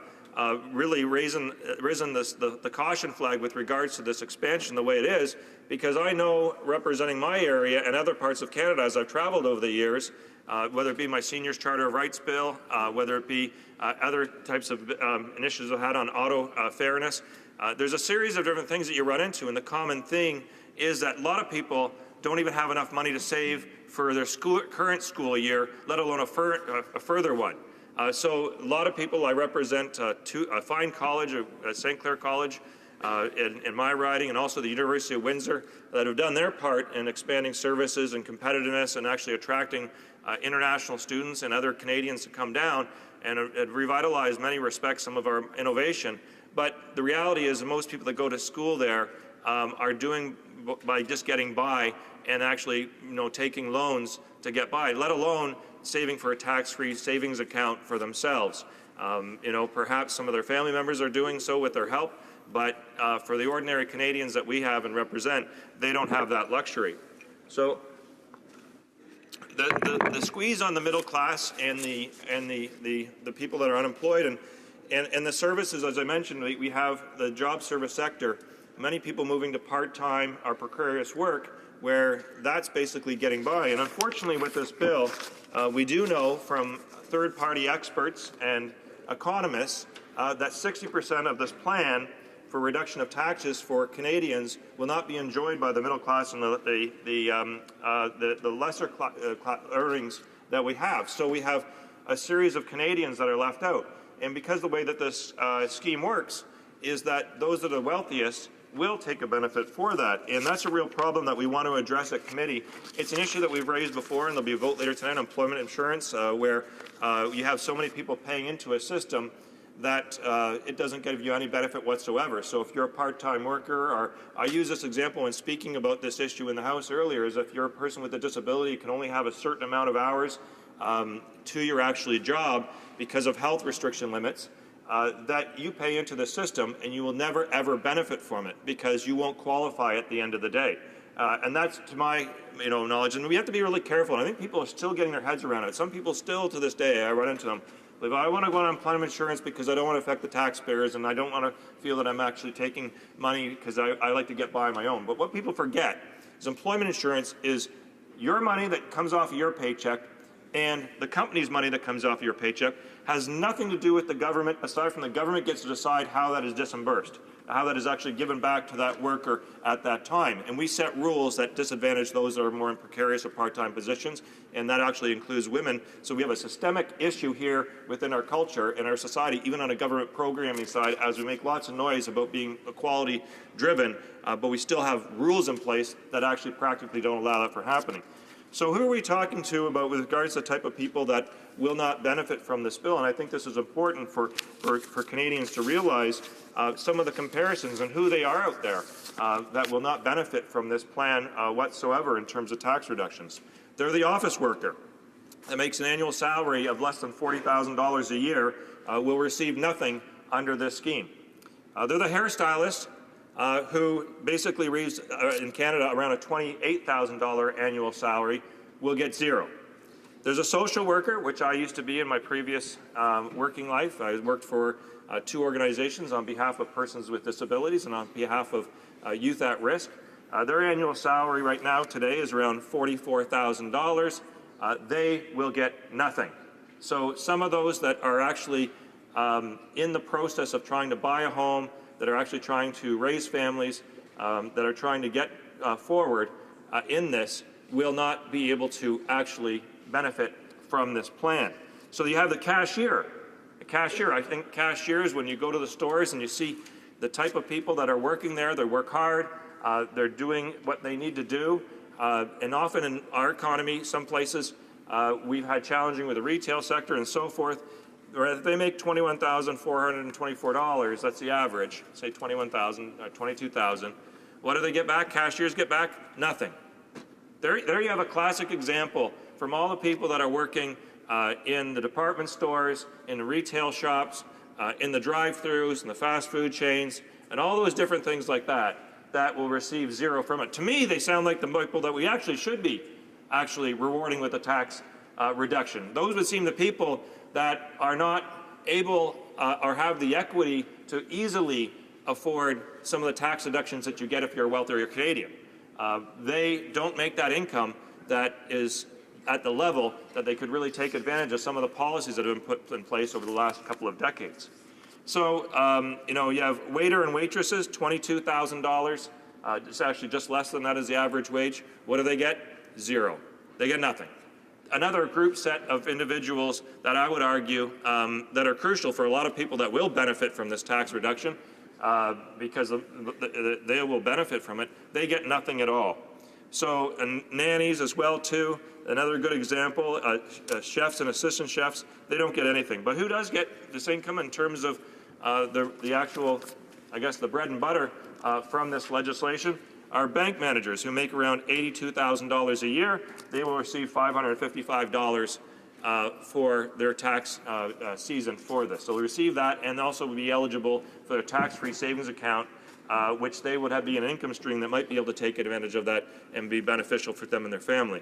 really risen the caution flag with regards to this expansion the way it is, because I know, representing my area and other parts of Canada as I've traveled over the years, whether it be my Seniors Charter of Rights bill, whether it be other types of initiatives I've had on auto fairness, there's a series of different things that you run into, and the common thing is that a lot of people don't even have enough money to save for their current school year, let alone a further one. So a lot of people, I represent a fine college, St. Clair College, in my riding, and also the University of Windsor, that have done their part in expanding services and competitiveness and actually attracting international students and other Canadians to come down and revitalize, in many respects, some of our innovation. But the reality is that most people that go to school there are doing by just getting by and actually, taking loans to get by, let alone saving for a tax-free savings account for themselves. Perhaps some of their family members are doing so with their help, but for the ordinary Canadians that we have and represent, they don't have that luxury. So the squeeze on the middle class and the people that are unemployed and the services, as I mentioned, we have the job service sector, many people moving to part-time or precarious work, where that's basically getting by. And unfortunately with this bill, we do know from third-party experts and economists that 60% of this plan for reduction of taxes for Canadians will not be enjoyed by the middle class and the lesser earnings that we have. So we have a series of Canadians that are left out. And because the way that this scheme works is that those that are wealthiest will take a benefit for that, and that's a real problem that we want to address at committee. It's an issue that we've raised before, and there'll be a vote later tonight on employment insurance, where you have so many people paying into a system that it doesn't give you any benefit whatsoever. So if you're a part-time worker, or I use this example when speaking about this issue in the House earlier, is if you're a person with a disability, you can only have a certain amount of hours to your actually job because of health restriction limits. That you pay into the system and you will never ever benefit from it because you won't qualify at the end of the day. And that's to my knowledge, and we have to be really careful. And I think people are still getting their heads around it. Some people still to this day, I run into them, I want to go on employment insurance because I don't want to affect the taxpayers and I don't want to feel that I'm actually taking money because I like to get by on my own. But what people forget is employment insurance is your money that comes off of your paycheck and the company's money that comes off of your paycheck has nothing to do with the government, aside from the government gets to decide how that is disbursed, how that is actually given back to that worker at that time. And we set rules that disadvantage those that are more in precarious or part-time positions, and that actually includes women. So we have a systemic issue here within our culture and our society, even on a government programming side, as we make lots of noise about being equality driven, but we still have rules in place that actually practically don't allow that from happening. So who are we talking to about with regards to the type of people that will not benefit from this bill? And I think this is important for Canadians to realize some of the comparisons and who they are out there that will not benefit from this plan whatsoever in terms of tax reductions. They're the office worker that makes an annual salary of less than $40,000 a year will receive nothing under this scheme. They're the hairstylist who basically receives in Canada around a $28,000 annual salary will get zero. There's a social worker, which I used to be in my previous working life. I worked for 2 organizations on behalf of persons with disabilities and on behalf of youth at risk. Their annual salary right now today is around $44,000. They will get nothing. So some of those that are actually in the process of trying to buy a home, that are actually trying to raise families, that are trying to get forward in this, will not be able to actually benefit from this plan. So you have the cashier. The cashier, I think cashiers, when you go to the stores and you see the type of people that are working there, they work hard, they're doing what they need to do, and often in our economy, some places we've had challenging with the retail sector and so forth. if they make $21,424, that's the average, say 21,000, 22,000, what do they get back? Cashiers get back nothing. There you have a classic example from all the people that are working in the department stores, in the retail shops, in the drive-thrus, in the fast food chains, and all those different things like that, that will receive zero from it. To me, they sound like the people that we actually should be rewarding with a tax reduction. Those would seem the people that are not able or have the equity to easily afford some of the tax deductions that you get if you're a wealthier Canadian. They don't make that income that is at the level that they could really take advantage of some of the policies that have been put in place over the last couple of decades. So, you have waiter and waitresses, $22,000. It's actually just less than that is the average wage. What do they get? Zero. They get nothing. Another group set of individuals that I would argue that are crucial for a lot of people that will benefit from this tax reduction because they will benefit from it, they get nothing at all. So, and nannies as well too, another good example, chefs and assistant chefs, they don't get anything. But who does get this income in terms of the actual, I guess, the bread and butter from this legislation? Are bank managers who make around $82,000 a year. They will receive $555 for their tax season for this. So they'll receive that and also be eligible for their tax-free savings account, which they would be an income stream that might be able to take advantage of that and be beneficial for them and their family.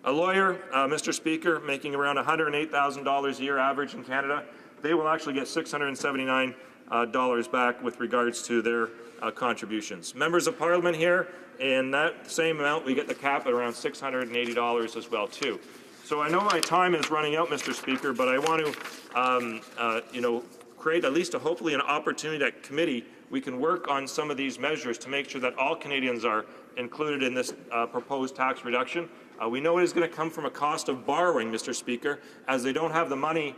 A lawyer, Mr. Speaker, making around $108,000 a year average in Canada, they will actually get $679 back with regards to their contributions. Members of Parliament here, in that same amount, we get the cap at around $680 as well too. So I know my time is running out, Mr. Speaker, but I want to, create at least hopefully an opportunity at committee we can work on some of these measures to make sure that all Canadians are included in this proposed tax reduction. We know it is going to come from a cost of borrowing, Mr. Speaker, as they don't have the money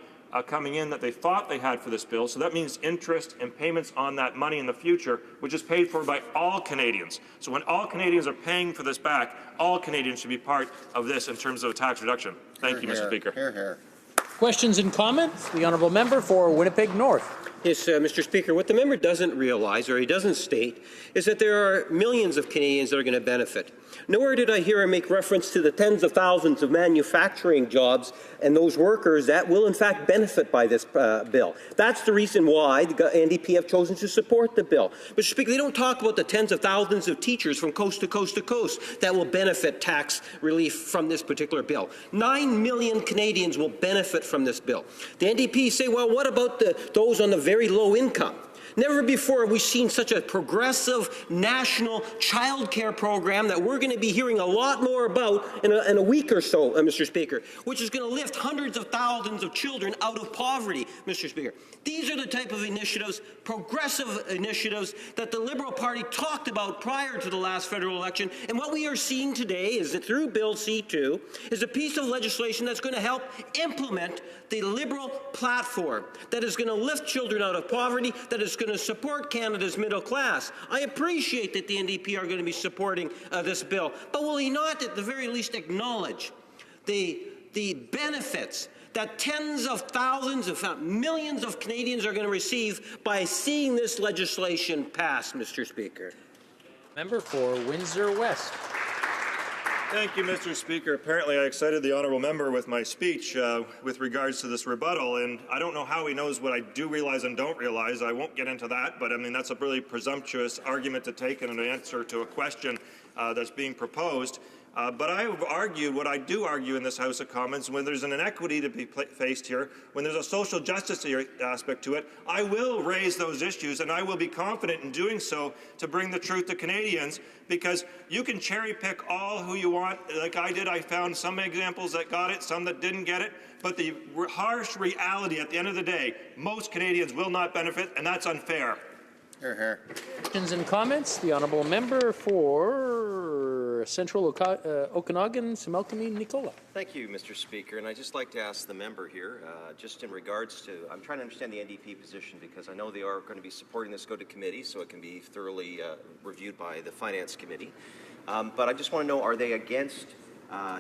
coming in that they thought they had for this bill. So that means interest and payments on that money in the future, which is paid for by all Canadians. So when all Canadians are paying for this back, all Canadians should be part of this in terms of a tax reduction. Thank you, Mr. Speaker. Hear, hear. Questions and comments? The honourable member for Winnipeg North. Yes, Mr. Speaker, what the member doesn't realize, or he doesn't state, is that there are millions of Canadians that are going to benefit. Nowhere did I hear him make reference to the tens of thousands of manufacturing jobs and those workers that will in fact benefit by this bill. That's the reason why the NDP have chosen to support the bill. Mr. Speaker, they don't talk about the tens of thousands of teachers from coast to coast to coast that will benefit tax relief from this particular bill. 9 million Canadians will benefit from this bill. The NDP say, well, what about those on the very low income? Never before have we seen such a progressive national child care program that we're going to be hearing a lot more about in a week or so, Mr. Speaker, which is going to lift hundreds of thousands of children out of poverty, Mr. Speaker. These are the type of initiatives, progressive initiatives, that the Liberal Party talked about prior to the last federal election. And what we are seeing today is that through Bill C2 is a piece of legislation that's going to help implement the Liberal platform that is going to lift children out of poverty, that is going to support Canada's middle class. I appreciate that the NDP are going to be supporting this bill, but will he not at the very least acknowledge the benefits that tens of thousands, if not millions of Canadians are going to receive by seeing this legislation pass, Mr. Speaker? Member for Windsor West. Thank you, Mr. Speaker. Apparently, I excited the honourable member with my speech with regards to this rebuttal, and I don't know how he knows what I do realize and don't realize. I won't get into that, but I mean, that's a really presumptuous argument to take in an answer to a question that's being proposed. But I have argued what I do argue in this House of Commons. When there's an inequity to be faced here, when there's a social justice aspect to it, I will raise those issues, and I will be confident in doing so to bring the truth to Canadians, because you can cherry pick all who you want. Like I did, I found some examples that got it, some that didn't get it, but the harsh reality at the end of the day, most Canadians will not benefit, and that's unfair. Hear, hear. Questions and comments? The honourable member for Central Okanagan, Similkameen Nicola. Thank you, Mr. Speaker. And I'd just like to ask the member here, just in regards to, I'm trying to understand the NDP position, because I know they are going to be supporting this go to committee so it can be thoroughly reviewed by the Finance Committee. But I just want to know, are they against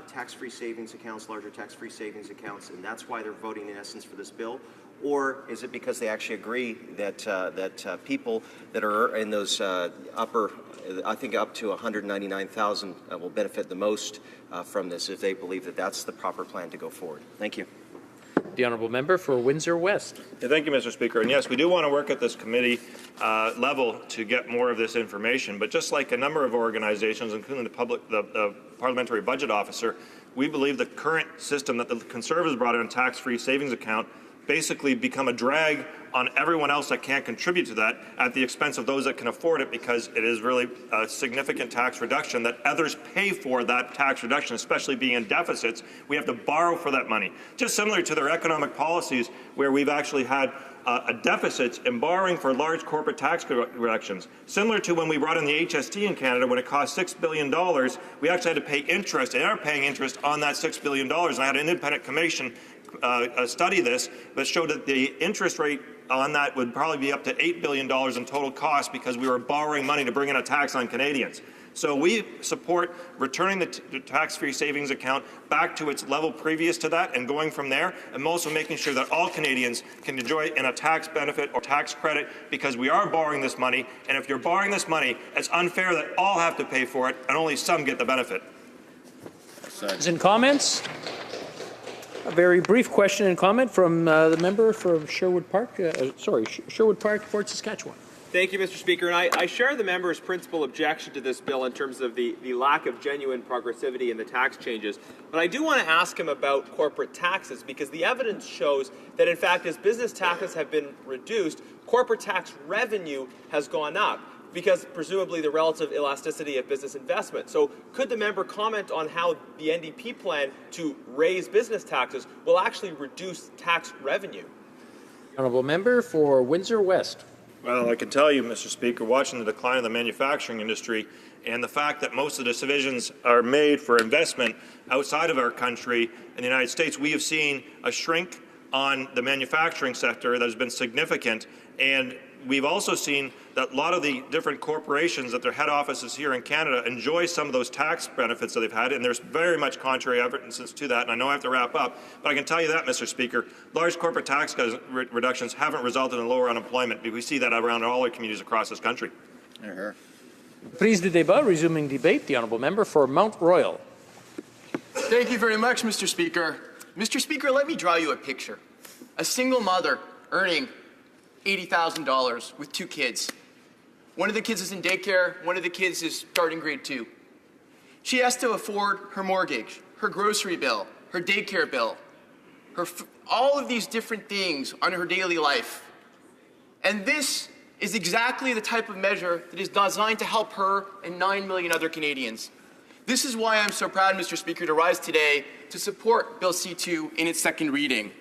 tax-free savings accounts, larger tax-free savings accounts, and that's why they're voting in essence for this bill? or is it because they actually agree that people that are in those upper, I think up to 199,000 will benefit the most from this if they believe that that's the proper plan to go forward? Thank you. The honourable member for Windsor West. Yeah, thank you, Mr. Speaker. And yes, we do want to work at this committee level to get more of this information. But just like a number of organizations, including the Parliamentary Budget Officer, we believe the current system that the Conservatives brought in, a tax-free savings account, basically become a drag on everyone else that can't contribute to that at the expense of those that can afford it, because it is really a significant tax reduction that others pay for that tax reduction, especially being in deficits. We have to borrow for that money. Just similar to their economic policies where we've actually had a deficit in borrowing for large corporate tax reductions. Similar to when we brought in the HST in Canada, when it cost $6 billion, we actually had to pay interest, and are paying interest on that $6 billion. And I had an independent commission study this, but showed that the interest rate on that would probably be up to $8 billion in total cost because we were borrowing money to bring in a tax on Canadians. So we support returning the tax-free savings account back to its level previous to that and going from there, and also making sure that all Canadians can enjoy in a tax benefit or tax credit, because we are borrowing this money, and if you're borrowing this money, it's unfair that all have to pay for it and only some get the benefit. Questions and comments? A very brief question and comment from the member from Sherwood Park. Sherwood Park, Fort Saskatchewan. Thank you, Mr. Speaker. And I share the member's principal objection to this bill in terms of the lack of genuine progressivity in the tax changes. But I do want to ask him about corporate taxes, because the evidence shows that, in fact, as business taxes have been reduced, corporate tax revenue has gone up, because presumably the relative elasticity of business investment. So could the member comment on how the NDP plan to raise business taxes will actually reduce tax revenue? Honourable member for Windsor West. Well, I can tell you, Mr. Speaker, watching the decline of the manufacturing industry and the fact that most of the decisions are made for investment outside of our country in the United States, we have seen a shrink on the manufacturing sector that has been significant. And we've also seen that a lot of the different corporations that their head offices here in Canada enjoy some of those tax benefits that they've had, and there's very much contrary evidence to that, and I know I have to wrap up, but I can tell you that, Mr. Speaker, large corporate tax reductions haven't resulted in lower unemployment. We see that around all our communities across this country. Prise de débat, resuming debate, the honourable member for Mount Royal. Thank you very much, Mr. Speaker. Mr. Speaker, let me draw you a picture. A single mother earning $80,000 with 2 kids. One of the kids is in daycare, one of the kids is starting grade 2. She has to afford her mortgage, her grocery bill, her daycare bill, all of these different things on her daily life. And this is exactly the type of measure that is designed to help her and 9 million other Canadians. This is why I'm so proud, Mr. Speaker, to rise today to support Bill C-2 in its second reading.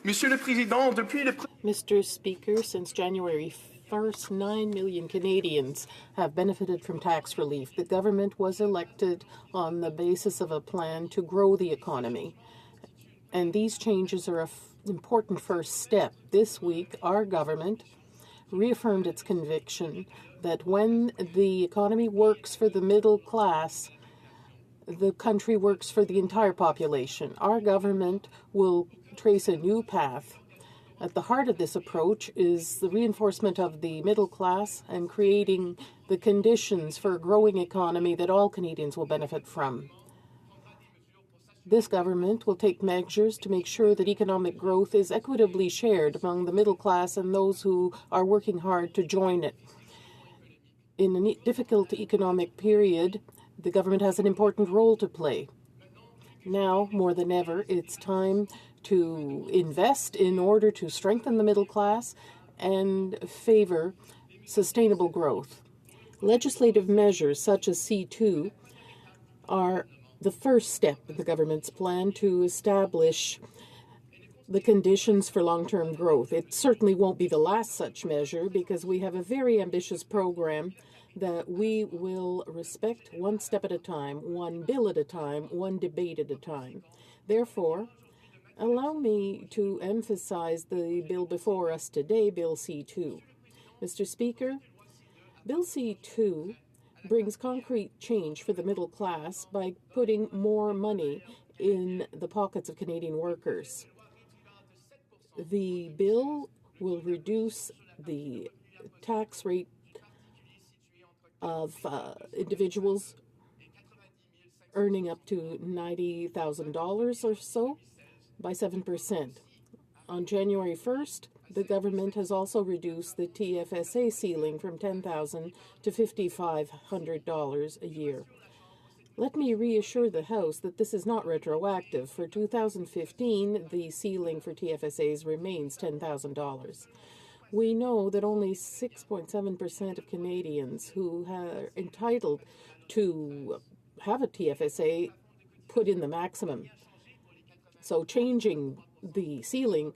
Mr. Speaker, since January 1st, 9 million Canadians have benefited from tax relief. The government was elected on the basis of a plan to grow the economy. And these changes are an important first step. This week, our government reaffirmed its conviction that when the economy works for the middle class, the country works for the entire population. Our government will trace a new path. At the heart of this approach is the reinforcement of the middle class and creating the conditions for a growing economy that all Canadians will benefit from. This government will take measures to make sure that economic growth is equitably shared among the middle class and those who are working hard to join it. In a difficult economic period, the government has an important role to play. Now, more than ever, it's time to invest in order to strengthen the middle class and favor sustainable growth. Legislative measures such as C2 are the first step in the government's plan to establish the conditions for long-term growth. It certainly won't be the last such measure, because we have a very ambitious program that we will respect one step at a time, one bill at a time, one debate at a time. Therefore, allow me to emphasize the bill before us today, Bill C-2. Mr. Speaker, Bill C-2 brings concrete change for the middle class by putting more money in the pockets of Canadian workers. The bill will reduce the tax rate of individuals earning up to $90,000 or so by 7%. On January 1st, the government has also reduced the TFSA ceiling from $10,000 to $5,500 a year. Let me reassure the House that this is not retroactive. For 2015, the ceiling for TFSAs remains $10,000. We know that only 6.7% of Canadians who are entitled to have a TFSA put in the maximum. So changing the ceiling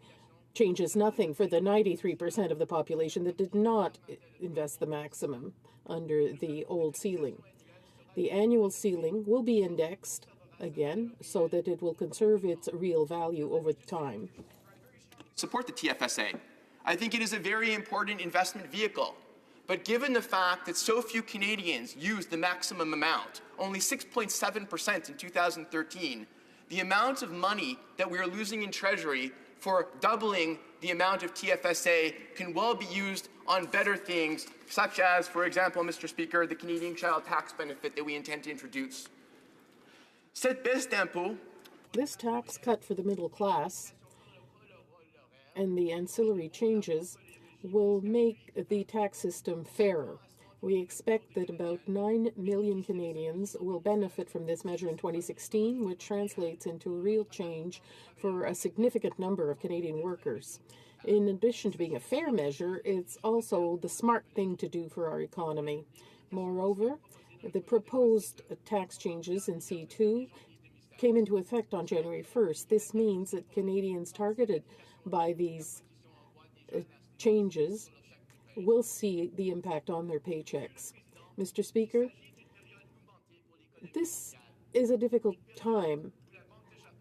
changes nothing for the 93% of the population that did not invest the maximum under the old ceiling. The annual ceiling will be indexed again so that it will conserve its real value over time. Support the TFSA. I think it is a very important investment vehicle. But given the fact that so few Canadians use the maximum amount, only 6.7% in 2013, the amount of money that we are losing in Treasury for doubling the amount of TFSA can well be used on better things, such as, for example, Mr. Speaker, the Canadian Child Tax Benefit that we intend to introduce. Cette baisse d'impôt. This tax cut for the middle class and the ancillary changes will make the tax system fairer. We expect that about 9 million Canadians will benefit from this measure in 2016, which translates into a real change for a significant number of Canadian workers. In addition to being a fair measure, it's also the smart thing to do for our economy. Moreover, the proposed tax changes in C2 came into effect on January 1st. This means that Canadians targeted by these changes will see the impact on their paychecks. Mr. Speaker, this is a difficult time,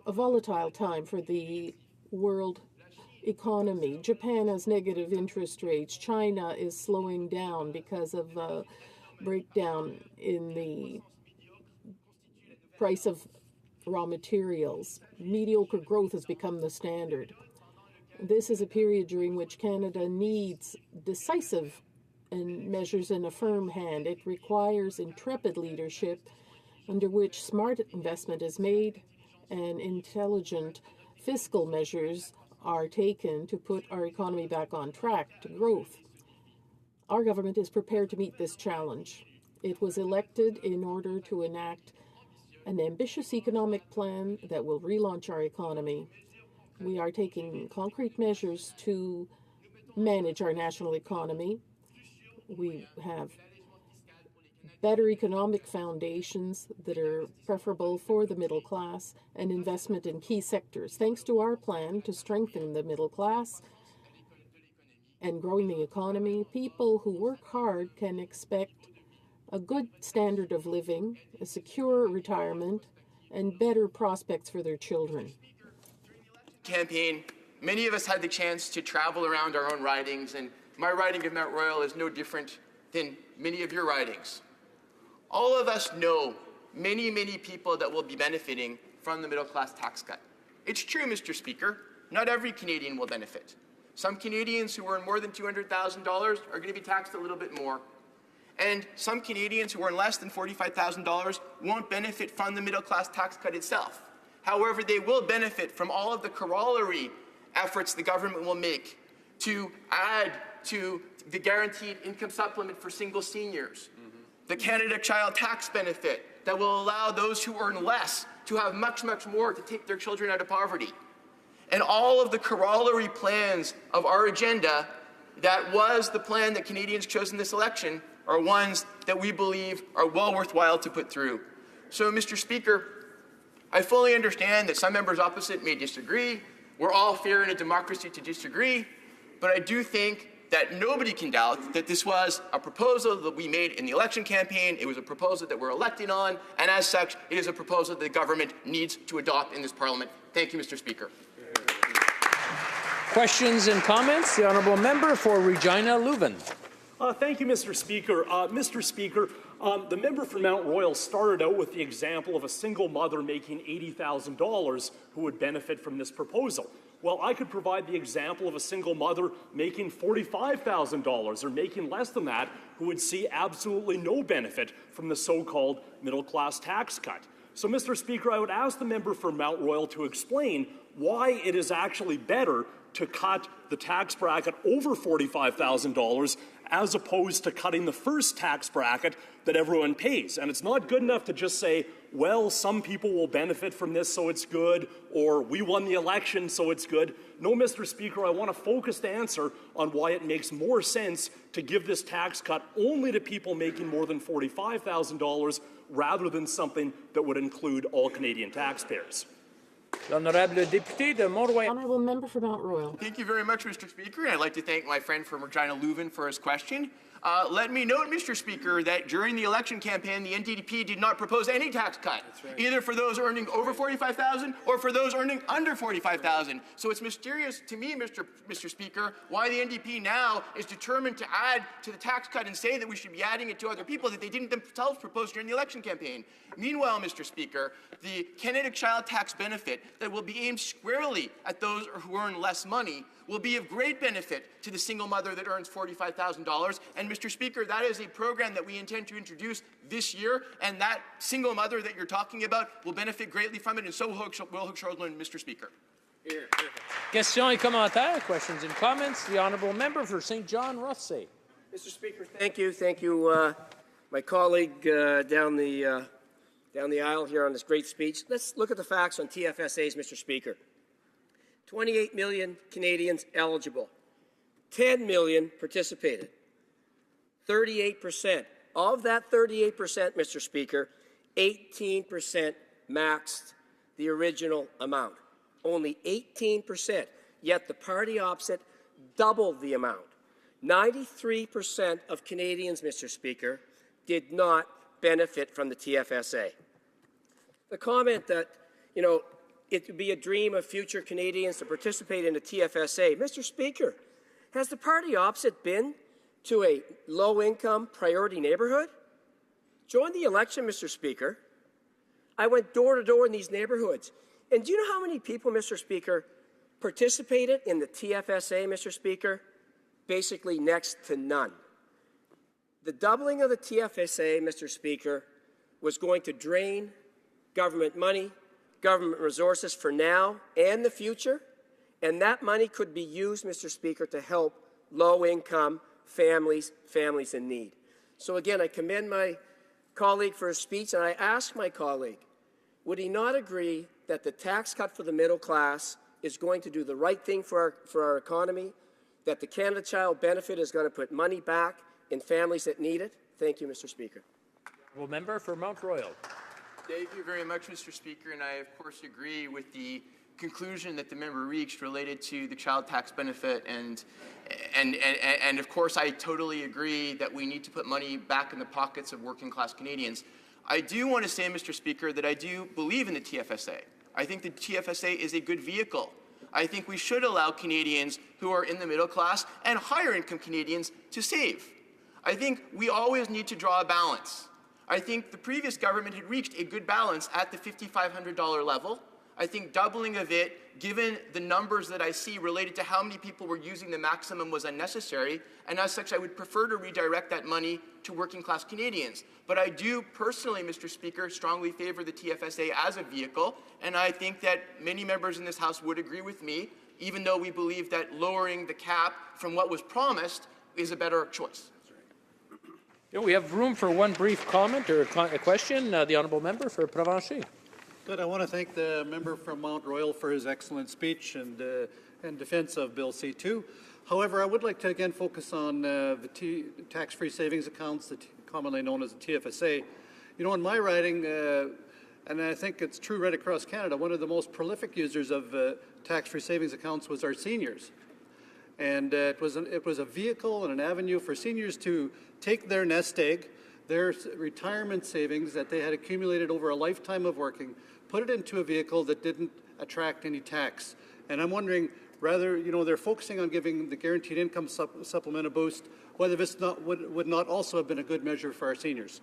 a volatile time for the world economy. Japan has negative interest rates. China is slowing down because of a breakdown in the price of raw materials. Mediocre growth has become the standard. This is a period during which Canada needs decisive measures and a firm hand. It requires intrepid leadership under which smart investment is made and intelligent fiscal measures are taken to put our economy back on track to growth. Our government is prepared to meet this challenge. It was elected in order to enact an ambitious economic plan that will relaunch our economy. We are taking concrete measures to manage our national economy. We have better economic foundations that are preferable for the middle class and investment in key sectors. Thanks to our plan to strengthen the middle class and growing the economy, people who work hard can expect a good standard of living, a secure retirement, and better prospects for their children. Campaign, many of us had the chance to travel around our own ridings, and my riding of Mount Royal is no different than many of your ridings. All of us know many, many people that will be benefiting from the middle class tax cut. It's true, Mr. Speaker, not every Canadian will benefit. Some Canadians who earn more than $200,000 are going to be taxed a little bit more. And some Canadians who earn less than $45,000 won't benefit from the middle class tax cut itself. However, they will benefit from all of the corollary efforts the government will make to add to the guaranteed income supplement for single seniors, the Canada Child Tax Benefit that will allow those who earn less to have much, much more to take their children out of poverty. And all of the corollary plans of our agenda that was the plan that Canadians chose in this election are ones that we believe are well worthwhile to put through. So, Mr. Speaker, I fully understand that some members opposite may disagree. We're all fair in a democracy to disagree. But I do think that nobody can doubt that this was a proposal that we made in the election campaign. It was a proposal that we're elected on. And as such, it is a proposal that the government needs to adopt in this Parliament. Thank you, Mr. Speaker. Questions and comments? The Honourable Member for Regina Leuven. Thank you, Mr. Speaker. Mr. Speaker, the member for Mount Royal started out with the example of a single mother making $80,000 who would benefit from this proposal. Well, I could provide the example of a single mother making $45,000 or making less than that who would see absolutely no benefit from the so-called middle-class tax cut. So, Mr. Speaker, I would ask the member for Mount Royal to explain why it is actually better to cut the tax bracket over $45,000 as opposed to cutting the first tax bracket that everyone pays. And it's not good enough to just say, well, some people will benefit from this, so it's good, or we won the election, so it's good. No, Mr. Speaker, I want a focused answer on why it makes more sense to give this tax cut only to people making more than $45,000 rather than something that would include all Canadian taxpayers. Honourable député de Mont-Royal. Honourable member for Mount Royal. Thank you very much, Mr. Speaker. I'd like to thank my friend from Regina Leuven for his question. Let me note, Mr. Speaker, that during the election campaign, the NDP did not propose any tax cut, either for those earning over $45,000 or for those earning under $45,000. So it's mysterious to me, Mr. Speaker, why the NDP now is determined to add to the tax cut and say that we should be adding it to other people that they didn't themselves propose during the election campaign. Meanwhile, Mr. Speaker, the Canada Child Tax benefit that will be aimed squarely at those who earn less money will be of great benefit to the single mother that earns $45,000. And, Mr. Speaker, that is a program that we intend to introduce this year, and that single mother that you're talking about will benefit greatly from it, and so will Hook Shortland, Mr. Speaker. Questions et commentaires, questions and comments. The honourable member for St. John Rothsay. Mr. Speaker, thank you. Thank you, my colleague down the aisle here on this great speech. Let's look at the facts on TFSAs, Mr. Speaker. 28 million Canadians eligible. 10 million participated. 38%. Of that 38%, Mr. Speaker, 18% maxed the original amount. Only 18%. Yet the party opposite doubled the amount. 93% of Canadians, Mr. Speaker, did not benefit from the TFSA. The comment that, it would be a dream of future Canadians to participate in the TFSA. Mr. Speaker, has the party opposite been to a low-income priority neighborhood? During the election, Mr. Speaker, I went door to door in these neighborhoods. And do you know how many people, Mr. Speaker, participated in the TFSA, Mr. Speaker? Basically next to none. The doubling of the TFSA, Mr. Speaker, was going to drain government money, government resources for now and the future, and that money could be used, Mr. Speaker, to help low-income families in need. So again, I commend my colleague for his speech, and I ask my colleague, would he not agree that the tax cut for the middle class is going to do the right thing for our economy, that the Canada Child benefit is going to put money back in families that need it? Thank you, Mr. Speaker. Honourable member for Mount Royal. Thank you very much, Mr. Speaker, and I, of course, agree with the conclusion that the member reached related to the child tax benefit, and of course, I totally agree that we need to put money back in the pockets of working-class Canadians. I do want to say, Mr. Speaker, that I do believe in the TFSA. I think the TFSA is a good vehicle. I think we should allow Canadians who are in the middle class and higher-income Canadians to save. I think we always need to draw a balance. I think the previous government had reached a good balance at the $5,500 level. I think doubling of it, given the numbers that I see related to how many people were using the maximum, was unnecessary, and as such I would prefer to redirect that money to working-class Canadians. But I do personally, Mr. Speaker, strongly favor the TFSA as a vehicle, and I think that many members in this House would agree with me, even though we believe that lowering the cap from what was promised is a better choice. We have room for one brief comment or a question. The honourable member for Provencher. Good. I want to thank the member from Mount Royal for his excellent speech and defense of Bill C-2. However, I would like to again focus on the tax-free savings accounts, commonly known as the TFSA. In my riding, and I think it's true right across Canada, one of the most prolific users of tax-free savings accounts was our seniors. And it was a vehicle and an avenue for seniors to take their nest egg, their retirement savings that they had accumulated over a lifetime of working, put it into a vehicle that didn't attract any tax. And I'm wondering, rather, they're focusing on giving the guaranteed income supplement a boost, whether this would not also have been a good measure for our seniors.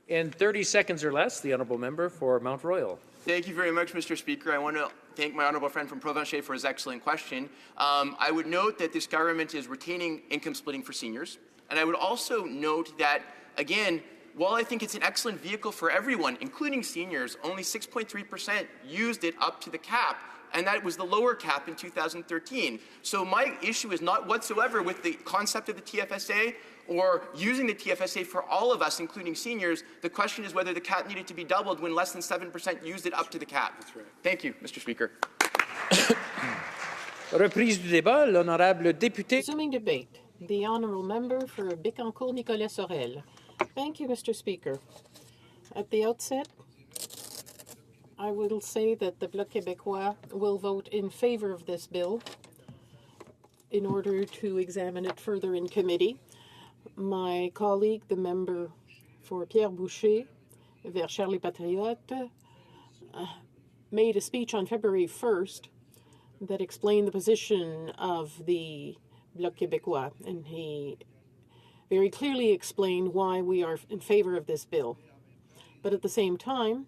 In 30 seconds or less, the honourable member for Mount Royal. Thank you very much, Mr. Speaker. I want to thank my honourable friend from Provencher for his excellent question. I would note that this government is retaining income splitting for seniors. And I would also note that, again, while I think it's an excellent vehicle for everyone, including seniors, only 6.3% used it up to the cap, and that was the lower cap in 2013. So my issue is not whatsoever with the concept of the TFSA or using the TFSA for all of us, including seniors. The question is whether the cap needed to be doubled when less than 7% used it up to the cap. That's right. Thank you, Mr. Speaker. Reprise du débat, l'honorable député. Resuming debate. The honourable member for Bécancour Nicolet Sorel. Thank you, Mr. Speaker. At the outset, I will say that the Bloc Québécois will vote in favour of this bill in order to examine it further in committee. My colleague, the member for Pierre Boucher, Verchères les Patriotes, made a speech on February 1st that explained the position of the Bloc Québécois, and he very clearly explained why we are in favor of this bill. But at the same time,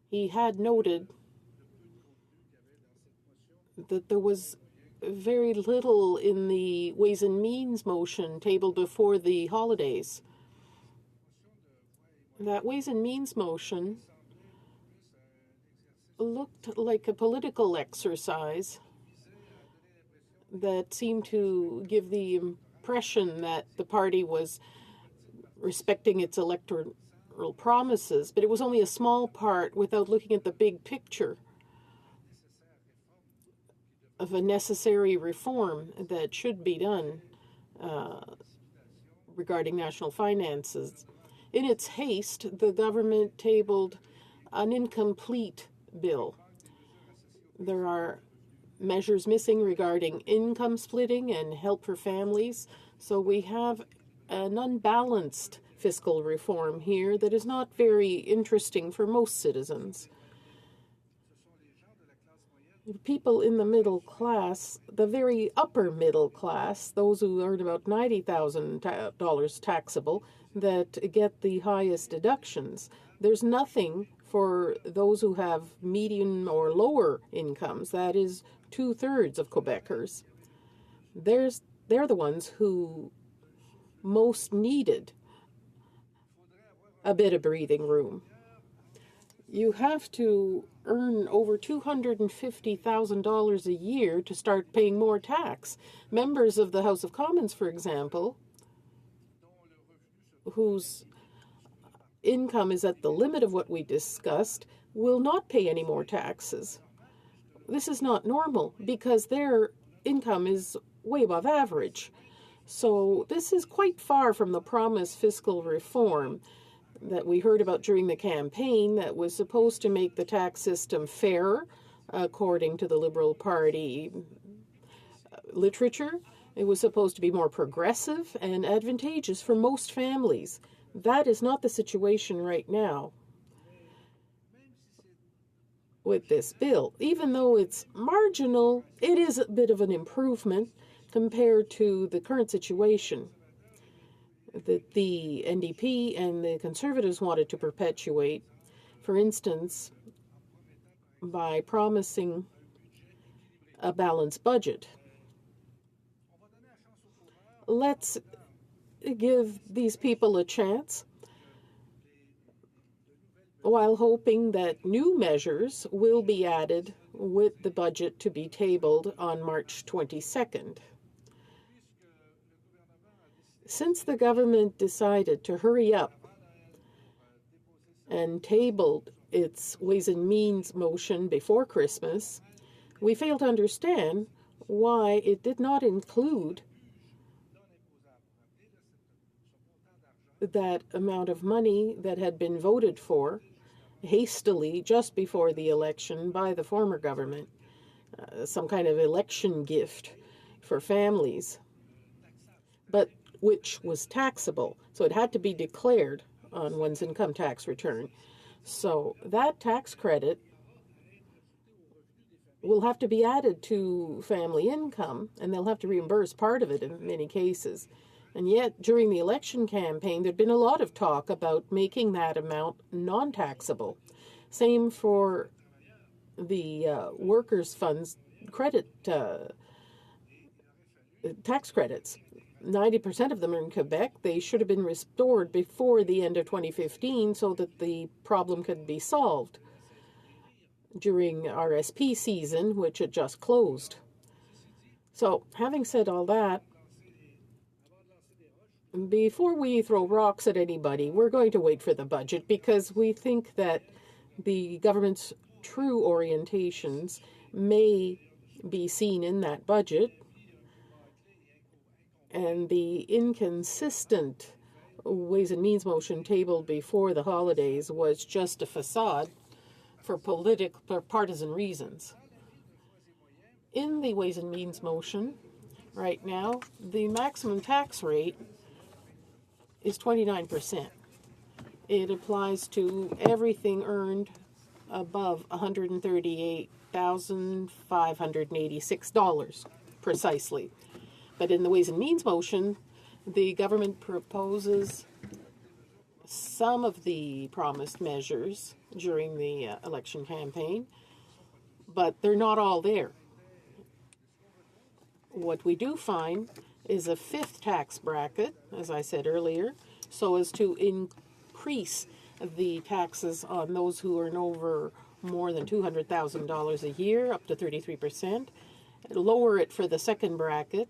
he had noted that there was very little in the Ways and Means motion tabled before the holidays. That Ways and Means motion looked like a political exercise that seemed to give the impression that the party was respecting its electoral promises, but it was only a small part without looking at the big picture of a necessary reform that should be done regarding national finances. In its haste, the government tabled an incomplete bill. There are measures missing regarding income splitting and help for families, so we have an unbalanced fiscal reform here that is not very interesting for most citizens. People in the middle class, the very upper middle class, those who earn about $90,000 taxable, that get the highest deductions. There's nothing for those who have median or lower incomes. That is 2/3 of Quebecers. They're the ones who most needed a bit of breathing room. You have to earn over $250,000 a year to start paying more tax. Members of the House of Commons, for example, whose income is at the limit of what we discussed, will not pay any more taxes. This is not normal because their income is way above average. So this is quite far from the promised fiscal reform that we heard about during the campaign that was supposed to make the tax system fairer, according to the Liberal Party literature. It was supposed to be more progressive and advantageous for most families. That is not the situation right now with this bill. Even though it's marginal, it is a bit of an improvement compared to the current situation that the NDP and the Conservatives wanted to perpetuate, for instance, by promising a balanced budget. Let's give these people a chance while hoping that new measures will be added with the budget to be tabled on March 22nd. Since the government decided to hurry up and tabled its Ways and Means motion before Christmas, we fail to understand why it did not include that amount of money that had been voted for hastily just before the election by the former government, some kind of election gift for families, but which was taxable. So it had to be declared on one's income tax return. So that tax credit will have to be added to family income, and they'll have to reimburse part of it in many cases. And yet, during the election campaign, there'd been a lot of talk about making that amount non-taxable. Same for the workers' funds credit tax credits. 90% of them are in Quebec. They should have been restored before the end of 2015 so that the problem could be solved during RSP season, which had just closed. So, having said all that, before we throw rocks at anybody, we're going to wait for the budget because we think that the government's true orientations may be seen in that budget. And the inconsistent Ways and Means motion tabled before the holidays was just a facade for partisan reasons. In the Ways and Means motion, right now, the maximum tax rate is 29%. It applies to everything earned above $138,586 precisely. But in the Ways and Means motion, the government proposes some of the promised measures during the election campaign, but they're not all there. What we do find is a fifth tax bracket, as I said earlier, so as to increase the taxes on those who earn over more than $200,000 a year, up to 33%, lower it for the second bracket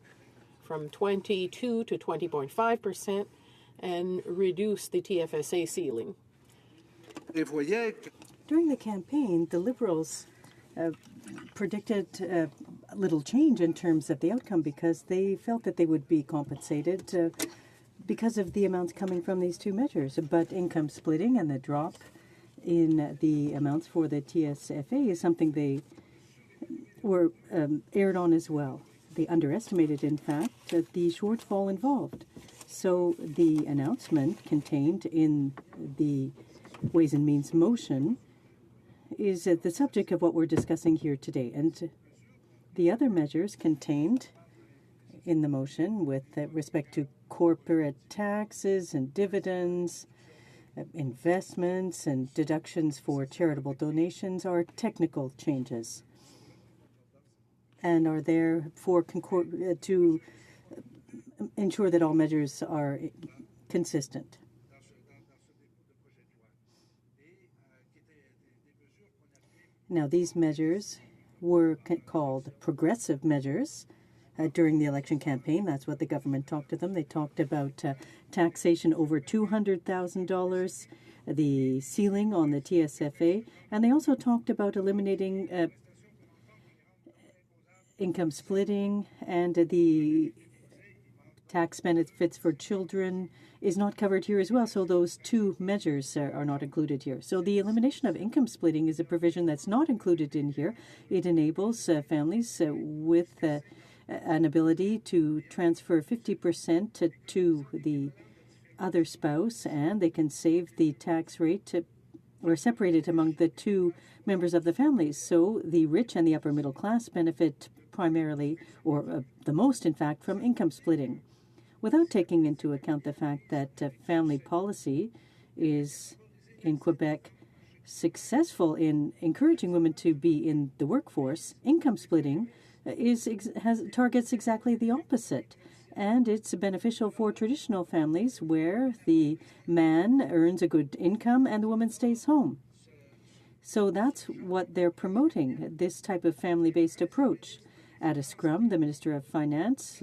from 22 to 20.5%, and reduce the TFSA ceiling. During the campaign, the Liberals predicted little change in terms of the outcome because they felt that they would be compensated because of the amounts coming from these two measures. But income splitting and the drop in the amounts for the TSFA is something they were aired on as well. They underestimated, in fact, the shortfall involved. So the announcement contained in the Ways and Means motion is the subject of what we're discussing here today. And the other measures contained in the motion with respect to corporate taxes and dividends, investments and deductions for charitable donations are technical changes and are there for to ensure that all measures are consistent. Now, these measures were called progressive measures during the election campaign. That's what the government talked to them. They talked about taxation over $200,000, the ceiling on the TSFA, and they also talked about eliminating income splitting, and the tax benefits for children is not covered here as well. So those two measures are not included here. So the elimination of income splitting is a provision that's not included in here. It enables families with an ability to transfer 50% to the other spouse, and they can save the tax rate or separate it among the two members of the family. So the rich and the upper middle class benefit primarily, or the most, in fact, from income splitting, without taking into account the fact that family policy is, in Quebec, successful in encouraging women to be in the workforce. Income splitting targets exactly the opposite. And it's beneficial for traditional families where the man earns a good income and the woman stays home. So that's what they're promoting, this type of family-based approach. At a scrum, the Minister of Finance,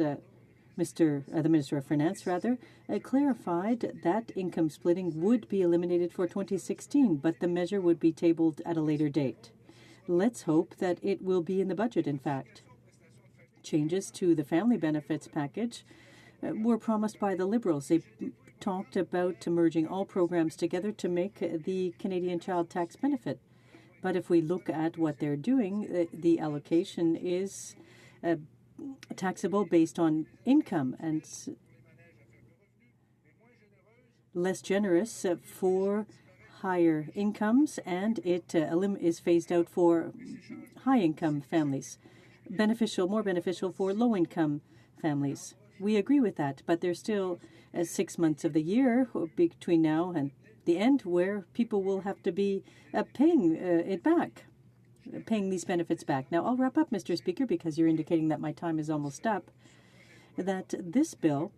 clarified that income splitting would be eliminated for 2016, but the measure would be tabled at a later date. Let's hope that it will be in the budget, in fact. Changes to the family benefits package were promised by the Liberals. They talked about merging all programs together to make the Canadian Child Tax Benefit. But if we look at what they're doing, the allocation is taxable based on income and less generous for higher incomes, and it is phased out for high-income families. More beneficial for low-income families. We agree with that, but there's still 6 months of the year between now and the end where people will have to be paying it back. paying these benefits back. Now, I'll wrap up, Mr. Speaker, because you're indicating that my time is almost up, that this bill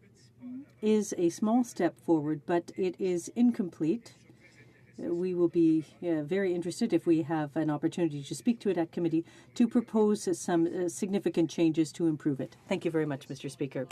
is a small step forward, but it is incomplete. We will be very interested if we have an opportunity to speak to it at committee to propose some significant changes to improve it. Thank you very much, Mr. Speaker.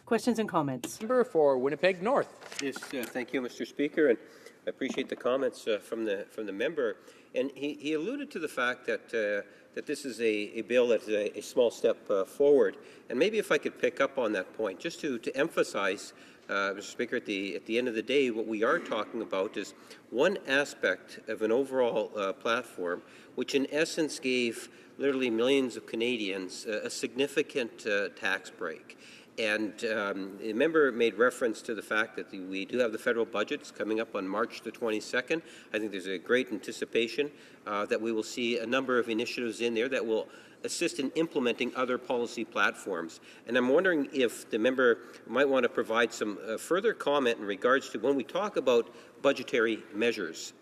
Questions and comments? Member for Winnipeg North. Yes, thank you, Mr. Speaker, and I appreciate the comments from the member. And he alluded to the fact that that this is a bill that's a small step forward. And maybe if I could pick up on that point, just to emphasize, Mr. Speaker, at the end of the day, what we are talking about is one aspect of an overall platform, which in essence gave literally millions of Canadians a significant tax break. And the member made reference to the fact that we do have the federal budgets coming up on March the 22nd. I think there's a great anticipation that we will see a number of initiatives in there that will assist in implementing other policy platforms. And I'm wondering if the member might want to provide some further comment in regards to when we talk about budgetary measures,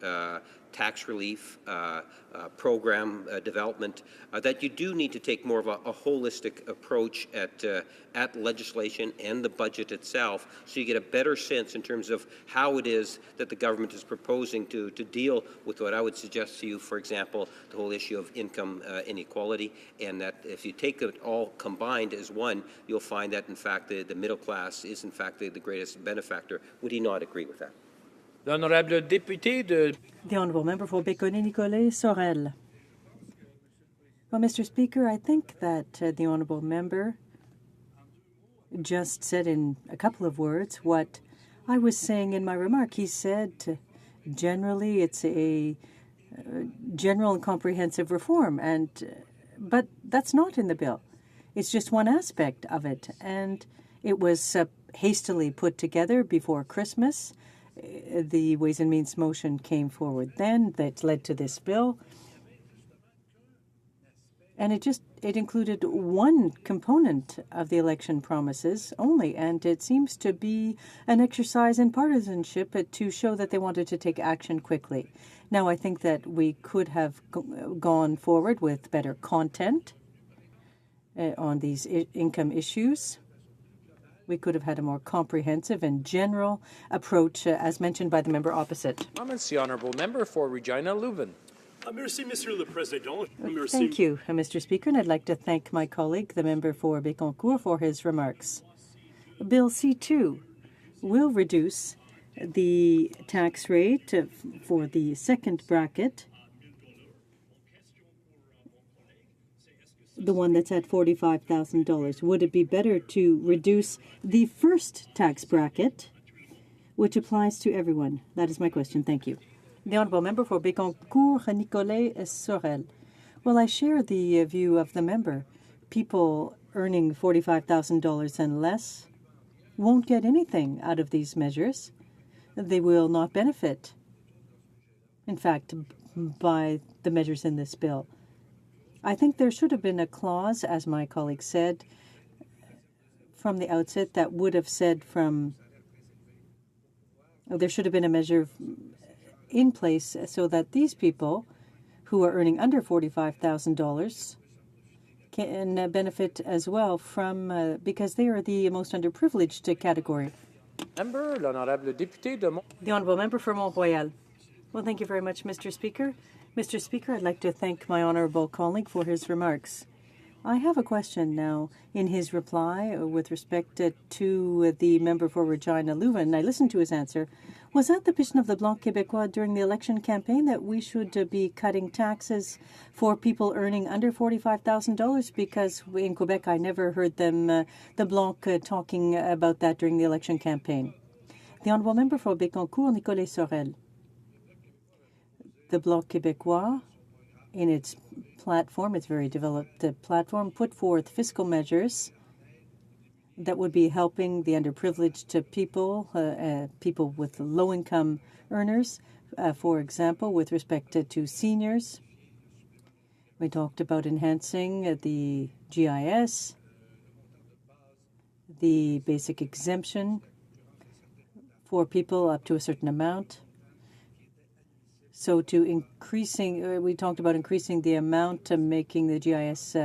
tax relief, program development, that you do need to take more of a holistic approach at legislation and the budget itself, so you get a better sense in terms of how it is that the government is proposing to deal with what I would suggest to you, for example, the whole issue of income inequality, and that if you take it all combined as one, you'll find that, in fact, the middle class is, in fact, the greatest benefactor. Would he not agree with that? L'honorable député de... The Honourable Member for Béconie-Nicolet Sorel. Well, Mr. Speaker, I think that the Honourable Member just said in a couple of words what I was saying in my remark. He said generally it's a general and comprehensive reform, but that's not in the bill. It's just one aspect of it, and it was hastily put together before Christmas. The Ways and Means motion came forward then that led to this bill. And it included one component of the election promises only, and it seems to be an exercise in partisanship to show that they wanted to take action quickly. Now, I think that we could have gone forward with better content on these income issues. We could have had a more comprehensive and general approach, as mentioned by the member opposite. Comments, the honourable member for Regina Leuven. Thank you, Mr. Speaker, and I'd like to thank my colleague, the member for Bécancour, for his remarks. Bill C2 will reduce the tax rate for the second bracket, the one that's at $45,000. Would it be better to reduce the first tax bracket, which applies to everyone? That is my question. Thank you. The Honourable Member for Bécancour-Nicolet Sorel. Well, I share the view of the member. People earning $45,000 and less won't get anything out of these measures. They will not benefit, in fact, by the measures in this bill. I think there should have been a clause, as my colleague said, from the outset that would have said there should have been a measure in place so that these people who are earning under $45,000 can benefit as well from, because they are the most underprivileged category. Member, l'honorable député de The Honourable Member for Mont-Royal. Well, thank you very much, Mr. Speaker. Mr. Speaker, I'd like to thank my honourable colleague for his remarks. I have a question now in his reply with respect to the member for Regina Leuven. I listened to his answer. Was that the position of the Bloc Québécois during the election campaign, that we should be cutting taxes for people earning under $45,000? Because in Quebec, I never heard them, the Bloc, talking about that during the election campaign. The Honourable Member for Bécancour-Nicolet Sorel. The Bloc Québécois, in its platform, its very developed platform, put forth fiscal measures that would be helping the underprivileged people, people with low-income earners, for example, with respect to seniors. We talked about enhancing the GIS, the basic exemption for people up to a certain amount, So to increasing, we talked about increasing the amount to making the GIS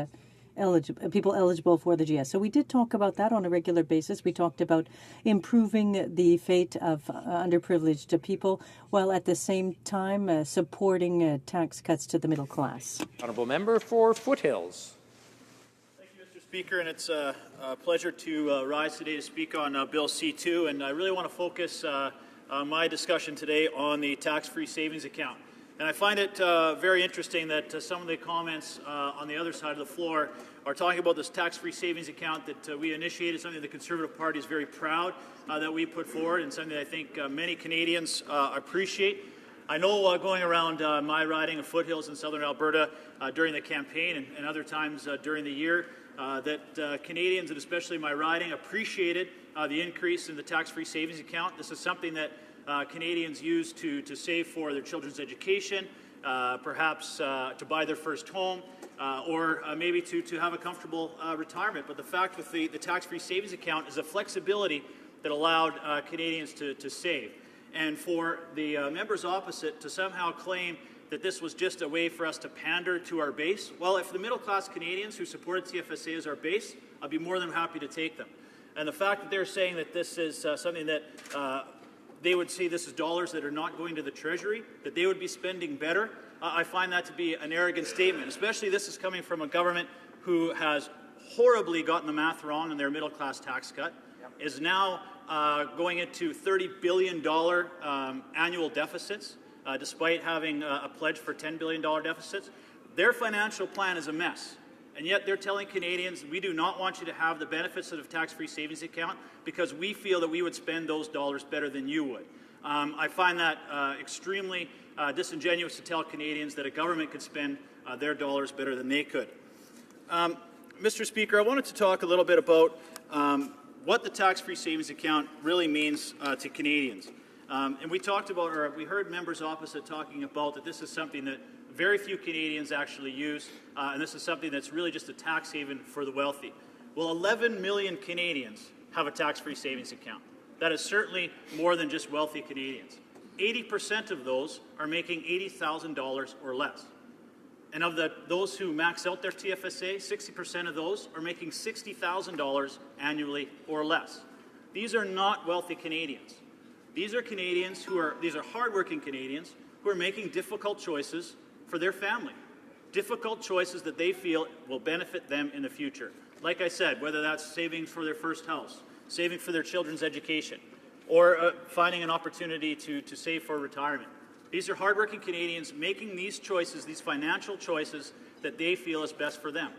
people eligible for the GIS. So we did talk about that on a regular basis. We talked about improving the fate of underprivileged people while at the same time supporting tax cuts to the middle class. Honourable member for Foothills. Thank you, Mr. Speaker, and it's a pleasure to rise today to speak on Bill C2, and I really want to focus my discussion today on the tax-free savings account. And I find it very interesting that some of the comments on the other side of the floor are talking about this tax-free savings account that we initiated, something the Conservative Party is very proud that we put forward, and something I think many Canadians appreciate. I know going around my riding of Foothills in southern Alberta during the campaign and other times during the year that Canadians, and especially my riding, appreciated the increase in the tax-free savings account. This is something that Canadians use to save for their children's education, perhaps to buy their first home, or maybe to have a comfortable retirement. But the fact with the tax-free savings account is a flexibility that allowed Canadians to save. And for the members opposite to somehow claim that this was just a way for us to pander to our base, well, if the middle-class Canadians who supported TFSA as our base, I'd be more than happy to take them. And the fact that they're saying that this is something that they would see this as dollars that are not going to the Treasury, that they would be spending better, I find that to be an arrogant statement, especially this is coming from a government who has horribly gotten the math wrong in their middle-class tax cut, is now going into $30 billion annual deficits, despite having a pledge for $10 billion deficits. Their financial plan is a mess. And yet they're telling Canadians, we do not want you to have the benefits of the tax-free savings account because we feel that we would spend those dollars better than you would. I find that extremely disingenuous to tell Canadians that a government could spend their dollars better than they could. Mr. Speaker, I wanted to talk a little bit about what the tax-free savings account really means to Canadians. And we talked about, or we heard members opposite talking about that this is something that very few Canadians actually use, and this is something that's really just a tax haven for the wealthy. Well, 11 million Canadians have a tax-free savings account. That is certainly more than just wealthy Canadians. 80% of those are making $80,000 or less. And of those who max out their TFSA, 60% of those are making $60,000 annually or less. These are not wealthy Canadians. These are Canadians these are hardworking Canadians who are making difficult choices for their family. Difficult choices that they feel will benefit them in the future. Like I said, whether that's saving for their first house, saving for their children's education, or finding an opportunity to save for retirement. These are hardworking Canadians making these choices, these financial choices that they feel is best for them.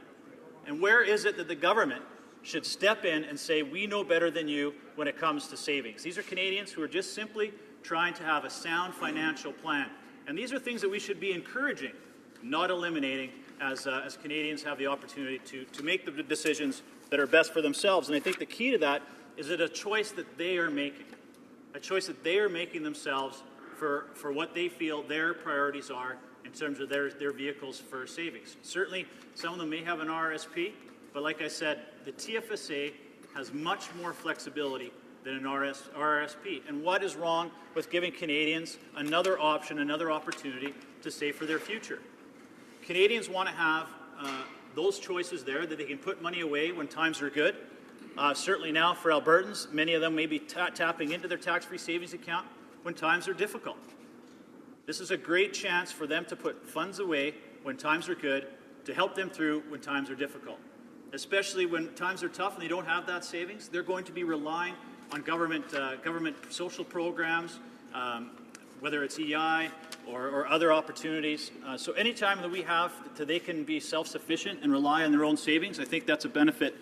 And where is it that the government should step in and say, we know better than you when it comes to savings? These are Canadians who are just simply trying to have a sound financial plan. And these are things that we should be encouraging, not eliminating, as Canadians have the opportunity to make the decisions that are best for themselves. And I think the key to that is that a choice that they are making, a choice that they are making themselves for what they feel their priorities are in terms of their vehicles for savings. Certainly, some of them may have an RRSP, but like I said, the TFSA has much more flexibility than an RRSP. And what is wrong with giving Canadians another option, another opportunity to save for their future? Canadians want to have those choices there, that they can put money away when times are good. Certainly now for Albertans, many of them may be tapping into their tax-free savings account when times are difficult. This is a great chance for them to put funds away when times are good, to help them through when times are difficult. Especially when times are tough and they don't have that savings, they're going to be relying on government social programs, whether it's EI or other opportunities. So anytime that we have that they can be self-sufficient and rely on their own savings, I think that's a benefit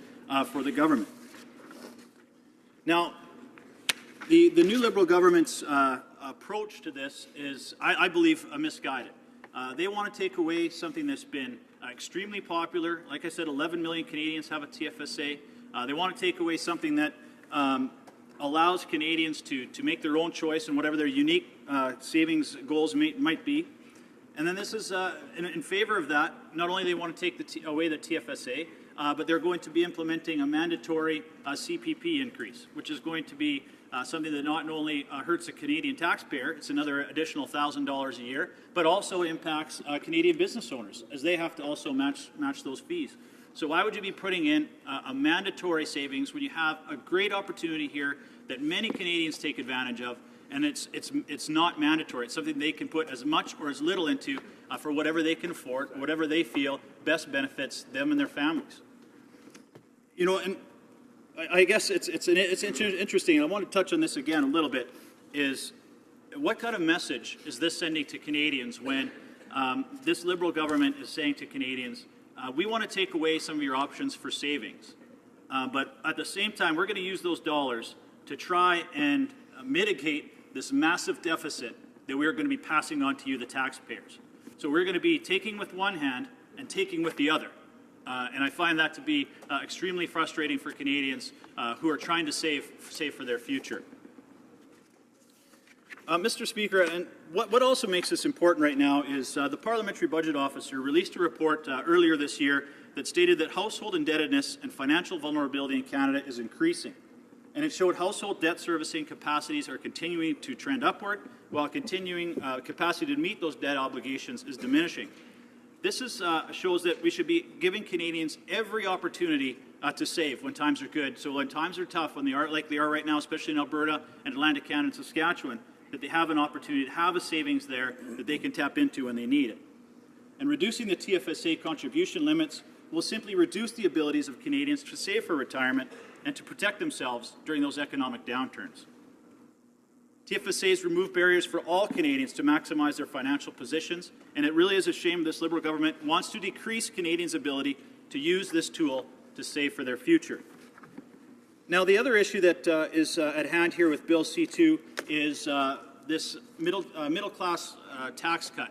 for the government. Now, the new Liberal government's approach to this is, I believe, misguided. They want to take away something that's been extremely popular. Like I said, 11 million Canadians have a TFSA. They want to take away something that allows Canadians to make their own choice in whatever their unique savings goals might be. And then this is in favor of that. Not only they want to take away the TFSA, but they're going to be implementing a mandatory CPP increase, which is going to be something that not only hurts the Canadian taxpayer, it's another additional $1,000 a year, but also impacts Canadian business owners as they have to also match those fees. So why would you be putting in a mandatory savings when you have a great opportunity here that many Canadians take advantage of, and it's not mandatory. It's something they can put as much or as little into for whatever they can afford, whatever they feel best benefits them and their families. You know, and I guess it's interesting, and I want to touch on this again a little bit, is what kind of message is this sending to Canadians when this Liberal government is saying to Canadians, we want to take away some of your options for savings, but at the same time, we're going to use those dollars to try and mitigate this massive deficit that we're going to be passing on to you, the taxpayers. So we're going to be taking with one hand and taking with the other. And I find that to be extremely frustrating for Canadians who are trying to save for their future. Mr. Speaker, and what also makes this important right now is the Parliamentary Budget Officer released a report earlier this year that stated that household indebtedness and financial vulnerability in Canada is increasing. And it showed household debt servicing capacities are continuing to trend upward, while continuing capacity to meet those debt obligations is diminishing. This shows that we should be giving Canadians every opportunity to save when times are good. So when times are tough, when they are like they are right now, especially in Alberta and Atlantic Canada and Saskatchewan, that they have an opportunity to have a savings there that they can tap into when they need it. And reducing the TFSA contribution limits will simply reduce the abilities of Canadians to save for retirement and to protect themselves during those economic downturns. TFSAs remove barriers for all Canadians to maximize their financial positions, and it really is a shame this Liberal government wants to decrease Canadians' ability to use this tool to save for their future. Now, the other issue that is at hand here with Bill C-2 is this middle-class tax cut.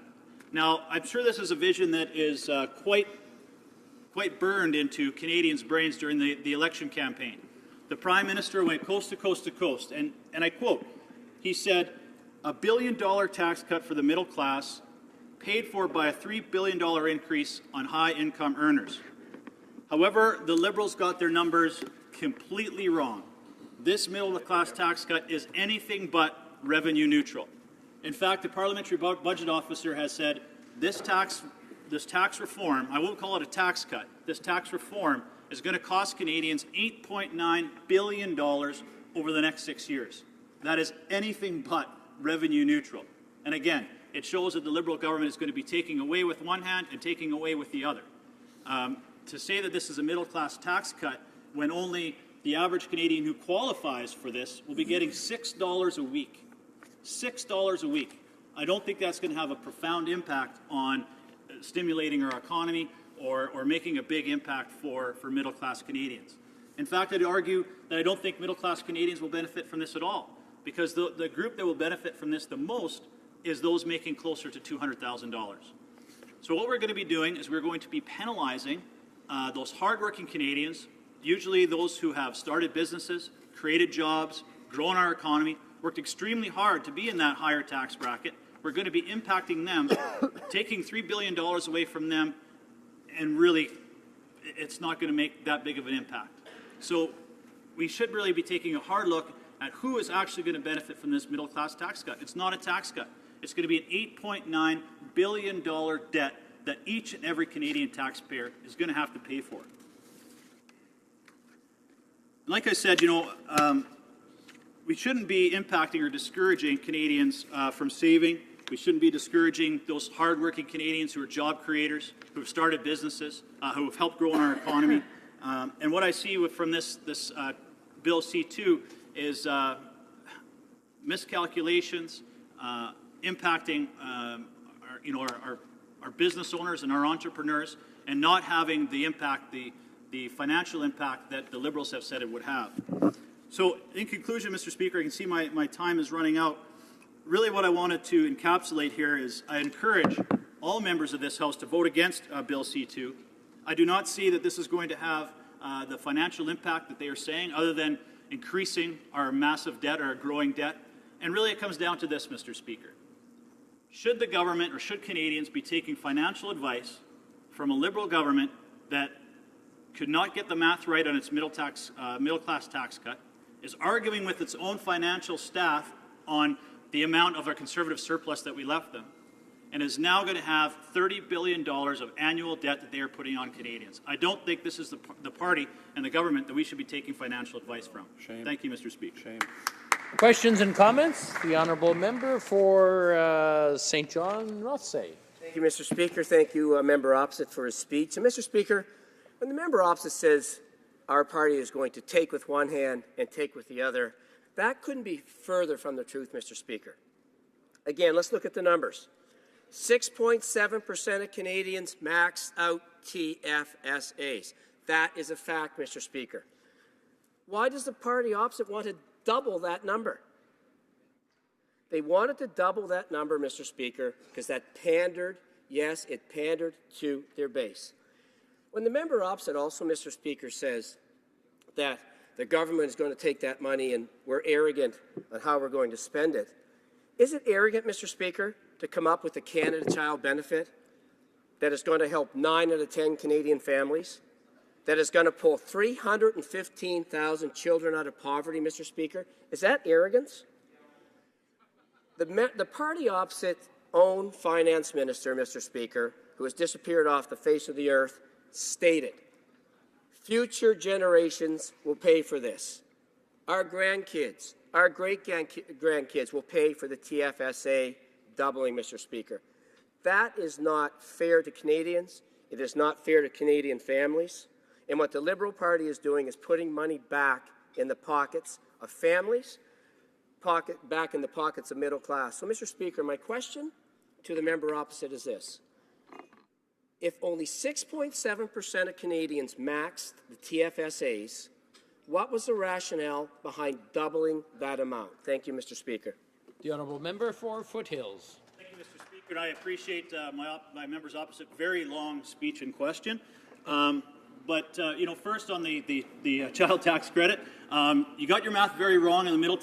Now, I'm sure this is a vision that is quite burned into Canadians' brains during the election campaign. The Prime Minister went coast to coast to coast, and I quote, he said, "A $1 billion tax cut for the middle class, paid for by a $3 billion increase on high-income earners." However, the Liberals got their numbers completely wrong. This middle-class tax cut is anything but revenue neutral. In fact, the Parliamentary Budget Officer has said this tax reform, I won't call it a tax cut, this tax reform is going to cost Canadians $8.9 billion over the next 6 years. That is anything but revenue neutral. And again, it shows that the Liberal government is going to be taking away with one hand and taking away with the other. To say that this is a middle-class tax cut when only the average Canadian who qualifies for this will be getting $6 a week. $6 a week. I don't think that's going to have a profound impact on stimulating our economy or making a big impact for middle-class Canadians. In fact, I'd argue that I don't think middle-class Canadians will benefit from this at all, because the group that will benefit from this the most is those making closer to $200,000. So what we're going to be doing is we're going to be penalizing those hardworking Canadians, usually those who have started businesses, created jobs, grown our economy, worked extremely hard to be in that higher tax bracket. We're going to be impacting them, taking $3 billion away from them, and really, it's not going to make that big of an impact. So we should really be taking a hard look at who is actually going to benefit from this middle-class tax cut. It's not a tax cut. It's going to be an $8.9 billion debt that each and every Canadian taxpayer is going to have to pay for. Like I said, we shouldn't be impacting or discouraging Canadians from saving. We shouldn't be discouraging those hardworking Canadians who are job creators, who have started businesses, who have helped grow our economy. And what I see from this Bill C-2 is miscalculations impacting our business owners and our entrepreneurs, and not having the impact, the financial impact that the Liberals have said it would have. So in conclusion, Mr. Speaker, I can see my time is running out. Really what I wanted to encapsulate here is I encourage all members of this House to vote against Bill C-2. I do not see that this is going to have the financial impact that they are saying, other than increasing our massive debt, our growing debt. And really it comes down to this, Mr. Speaker. Should the government, or should Canadians, be taking financial advice from a Liberal government that could not get the math right on its middle-class tax cut, is arguing with its own financial staff on the amount of our conservative surplus that we left them, and is now going to have $30 billion of annual debt that they are putting on Canadians. I don't think this is the party and the government that we should be taking financial advice from. Shame. Thank you, Mr. Speaker. Shame. Questions and comments? The honourable member for St. John Rothsay. Thank you, Mr. Speaker. Thank you, member opposite, for his speech. And Mr. Speaker, when the member opposite says our party is going to take with one hand and take with the other, that couldn't be further from the truth, Mr. Speaker. Again, let's look at the numbers. 6.7% of Canadians maxed out TFSAs. That is a fact, Mr. Speaker. Why does the party opposite want to double that number? They wanted to double that number, Mr. Speaker, because that pandered, yes, it pandered to their base. When the member opposite also, Mr. Speaker, says that the government is going to take that money and we're arrogant on how we're going to spend it, is it arrogant, Mr. Speaker, to come up with a Canada Child benefit that is going to help 9 out of 10 Canadian families, that is going to pull 315,000 children out of poverty, Mr. Speaker? Is that arrogance? The party opposite own finance minister, Mr. Speaker, who has disappeared off the face of the earth, stated, future generations will pay for this. Our grandkids, our great-grandkids will pay for the TFSA doubling, Mr. Speaker. That is not fair to Canadians. It is not fair to Canadian families. And what the Liberal Party is doing is putting money back in the pockets of families, back in the pockets of middle class. So, Mr. Speaker, my question to the member opposite is this. If only 6.7% of Canadians maxed the TFSAs, what was the rationale behind doubling that amount? Thank you, Mr. Speaker. The honourable member for Foothills. Thank you, Mr. Speaker. And I appreciate my member's opposite very long speech and question. First on the child tax credit, you got your math very wrong on the middle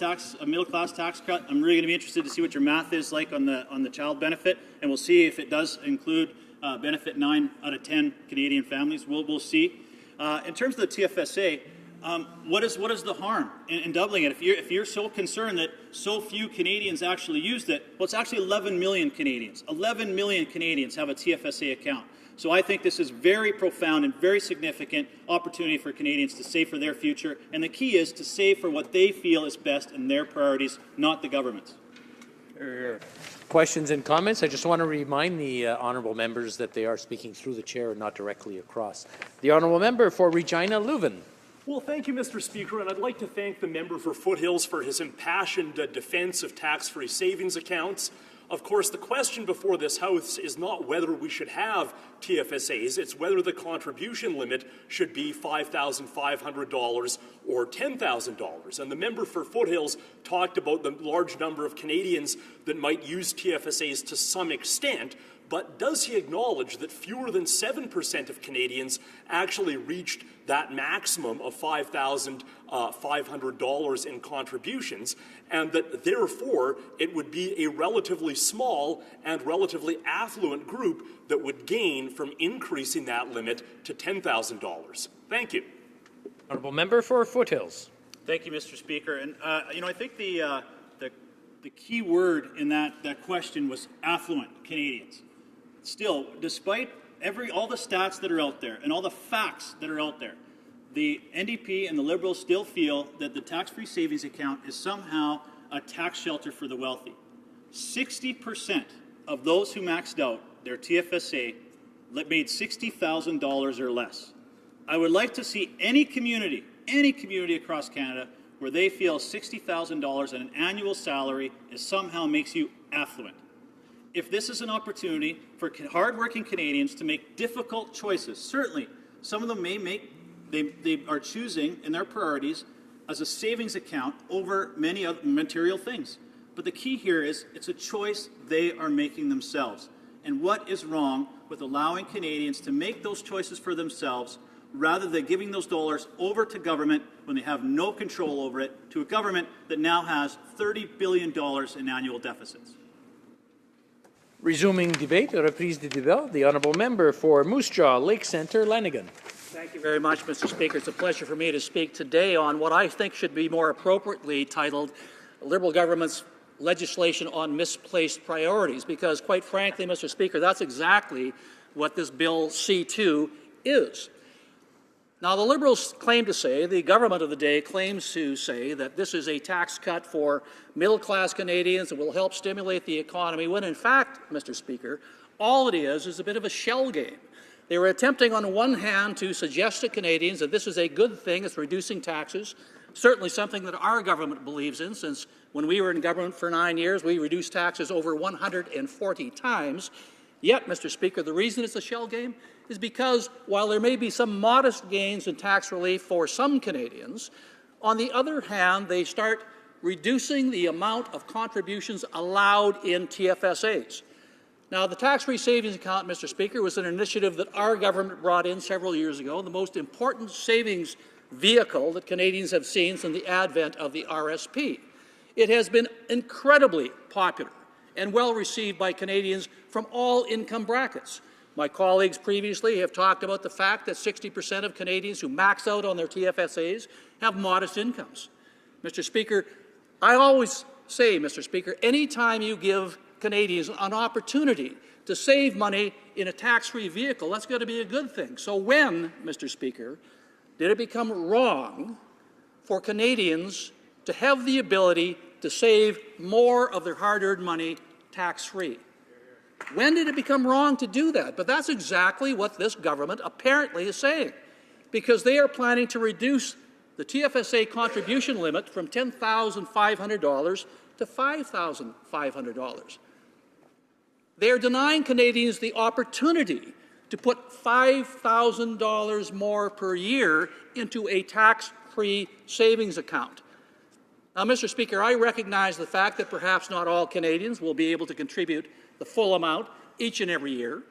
class tax cut. I'm really going to be interested to see what your math is like on the child benefit, and we'll see if it does include benefit 9 out of 10 Canadian families. We'll see. In terms of the TFSA, what is the harm in doubling it? If you're so concerned that so few Canadians actually used it, well, it's actually 11 million Canadians. 11 million Canadians have a TFSA account. So I think this is very profound and very significant opportunity for Canadians to save for their future. And the key is to save for what they feel is best in their priorities, not the government's. Questions and comments? I just want to remind the honourable members that they are speaking through the chair and not directly across. The honourable member for Regina Leuven. Well, thank you, Mr. Speaker, and I'd like to thank the member for Foothills for his impassioned defense of tax-free savings accounts. Of course, the question before this House is not whether we should have TFSAs, it's whether the contribution limit should be $5,500 or $10,000. And the member for Foothills talked about the large number of Canadians that might use TFSAs to some extent, but does he acknowledge that fewer than 7% of Canadians actually reached that maximum of $5,500 in contributions, and that therefore it would be a relatively small and relatively affluent group that would gain from increasing that limit to $10,000? Thank you. Honourable member for Foothills. Thank you, Mr. Speaker. And I think the key word in that question was affluent Canadians. Still, despite all the stats that are out there and all the facts that are out there, the NDP and the Liberals still feel that the tax-free savings account is somehow a tax shelter for the wealthy. 60% of those who maxed out their TFSA made $60,000 or less. I would like to see any community across Canada where they feel $60,000 in an annual salary somehow makes you affluent. If this is an opportunity for hardworking Canadians to make difficult choices, certainly some of them they are choosing in their priorities as a savings account over many other material things. But the key here is it's a choice they are making themselves. And what is wrong with allowing Canadians to make those choices for themselves rather than giving those dollars over to government when they have no control over it, to a government that now has $30 billion in annual deficits? Resuming debate, reprise du débat, the honourable member for Moose Jaw, Lake Centre, Lanigan. Thank you very much, Mr. Speaker. It's a pleasure for me to speak today on what I think should be more appropriately titled Liberal Government's Legislation on Misplaced Priorities, because quite frankly, Mr. Speaker, that's exactly what this Bill C2 is. Now, the Liberals claim to say, the government of the day claims to say that this is a tax cut for middle-class Canadians that will help stimulate the economy, when in fact, Mr. Speaker, all it is a bit of a shell game. They were attempting on one hand to suggest to Canadians that this is a good thing, it's reducing taxes, certainly something that our government believes in, since when we were in government for 9 years, we reduced taxes over 140 times. Yet, Mr. Speaker, the reason it's a shell game is because while there may be some modest gains in tax relief for some Canadians, on the other hand, they start reducing the amount of contributions allowed in TFSAs. Now, the tax-free savings account, Mr. Speaker, was an initiative that our government brought in several years ago, the most important savings vehicle that Canadians have seen since the advent of the RSP. It has been incredibly popular and well received by Canadians from all income brackets. My colleagues previously have talked about the fact that 60% of Canadians who max out on their TFSAs have modest incomes. Mr. Speaker, I always say, Mr. Speaker, any time you give Canadians an opportunity to save money in a tax-free vehicle, that's going to be a good thing. So when, Mr. Speaker, did it become wrong for Canadians to have the ability to save more of their hard-earned money tax-free? When did it become wrong to do that? But that's exactly what this government apparently is saying, because they are planning to reduce the TFSA contribution limit from $10,500 to $5,500. They are denying Canadians the opportunity to put $5,000 more per year into a tax-free savings account. Now, Mr. Speaker, I recognize the fact that perhaps not all Canadians will be able to contribute the full amount each and every year,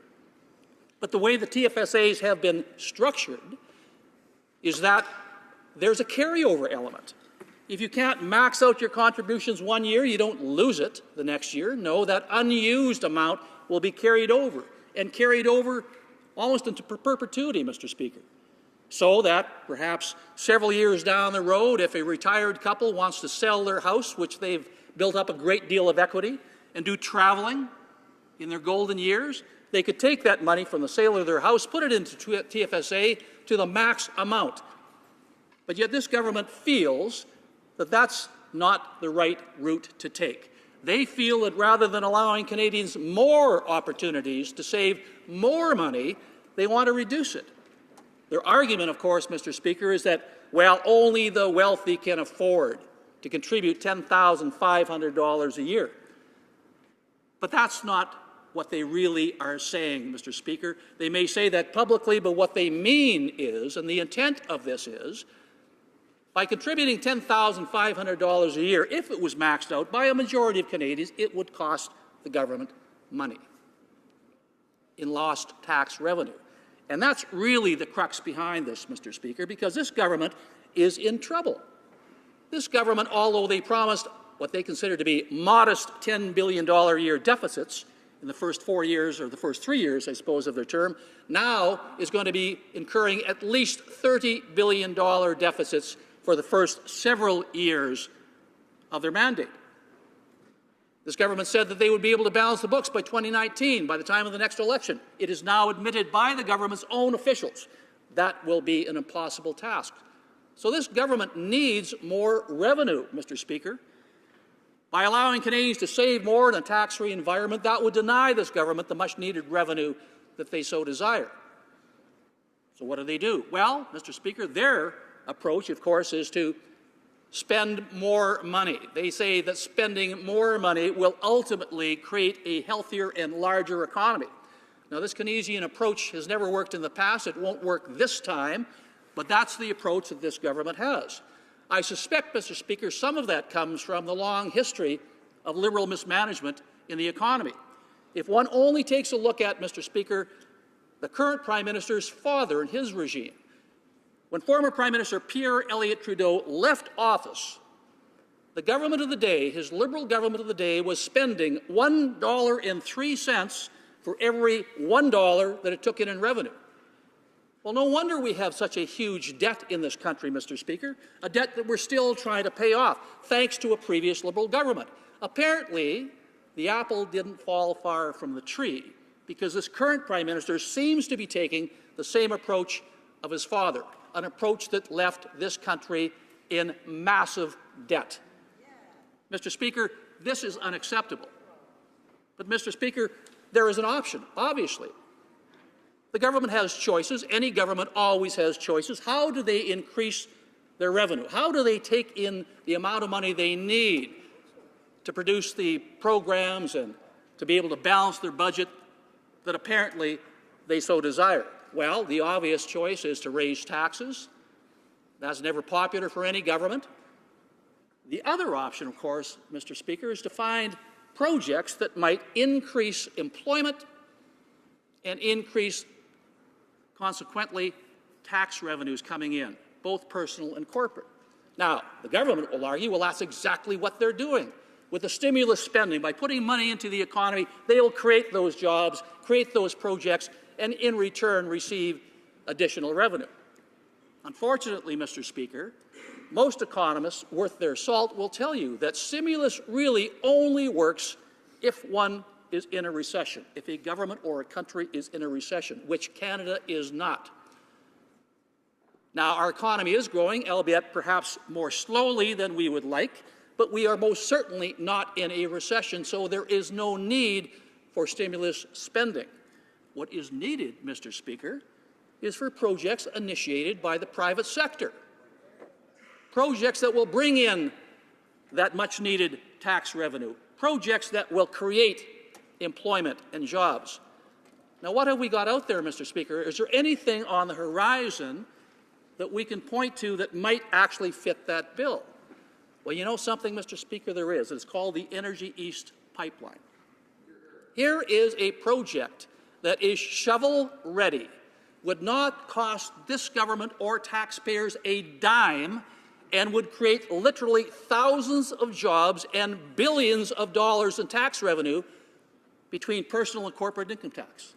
but the way the TFSAs have been structured is that there's a carryover element. If you can't max out your contributions one year, you don't lose it the next year. No, that unused amount will be carried over, and carried over almost into perpetuity, Mr. Speaker. So that perhaps several years down the road, if a retired couple wants to sell their house, which they've built up a great deal of equity, and do traveling in their golden years, they could take that money from the sale of their house, put it into TFSA to the max amount. But yet this government feels that that's not the right route to take. They feel that rather than allowing Canadians more opportunities to save more money, they want to reduce it. Their argument, of course, Mr. Speaker, is that, well, only the wealthy can afford to contribute $10,500 a year. But that's not what they really are saying, Mr. Speaker. They may say that publicly, but what they mean is, and the intent of this is, by contributing $10,500 a year, if it was maxed out by a majority of Canadians, it would cost the government money in lost tax revenue. And that's really the crux behind this, Mr. Speaker, because this government is in trouble. This government, although they promised what they consider to be modest $10 billion a year deficits in the first 4 years, or the first 3 years, I suppose, of their term, now is going to be incurring at least $30 billion deficits for the first several years of their mandate. This government said that they would be able to balance the books by 2019, by the time of the next election. It is now admitted by the government's own officials that will be an impossible task. So this government needs more revenue, Mr. Speaker. By allowing Canadians to save more in a tax-free environment, that would deny this government the much-needed revenue that they so desire. So what do? Well, Mr. Speaker, their approach, of course, is to spend more money. They say that spending more money will ultimately create a healthier and larger economy. Now, this Keynesian approach has never worked in the past. It won't work this time, but that's the approach that this government has. I suspect, Mr. Speaker, some of that comes from the long history of Liberal mismanagement in the economy. If one only takes a look at, Mr. Speaker, the current Prime Minister's father and his regime, when former Prime Minister Pierre Elliott Trudeau left office, the government of the day, his Liberal government of the day, was spending $1.03 for every $1 that it took in revenue. Well, no wonder we have such a huge debt in this country, Mr. Speaker, a debt that we're still trying to pay off, thanks to a previous Liberal government. Apparently, the apple didn't fall far from the tree, because this current Prime Minister seems to be taking the same approach of his father, an approach that left this country in massive debt. Mr. Speaker, this is unacceptable. But, Mr. Speaker, there is an option, obviously. The government has choices. Any government always has choices. How do they increase their revenue? How do they take in the amount of money they need to produce the programs and to be able to balance their budget that apparently they so desire? Well, the obvious choice is to raise taxes. That's never popular for any government. The other option, of course, Mr. Speaker, is to find projects that might increase employment and increase, consequently, tax revenues coming in, both personal and corporate. Now, the government will argue, well, that's exactly what they're doing. With the stimulus spending, by putting money into the economy, they will create those jobs, create those projects, and in return receive additional revenue. Unfortunately, Mr. Speaker, most economists worth their salt will tell you that stimulus really only works if one is in a recession, if a government or a country is in a recession, which Canada is not. Now, our economy is growing, albeit perhaps more slowly than we would like, but we are most certainly not in a recession, so there is no need for stimulus spending. What is needed, Mr. Speaker, is for projects initiated by the private sector. Projects that will bring in that much-needed tax revenue. Projects that will create employment and jobs. Now, what have we got out there, Mr. Speaker? Is there anything on the horizon that we can point to that might actually fit that bill? Well, you know something, Mr. Speaker, there is. It's called the Energy East Pipeline. Here is a project that is shovel-ready, would not cost this government or taxpayers a dime, and would create literally thousands of jobs and billions of dollars in tax revenue between personal and corporate income tax.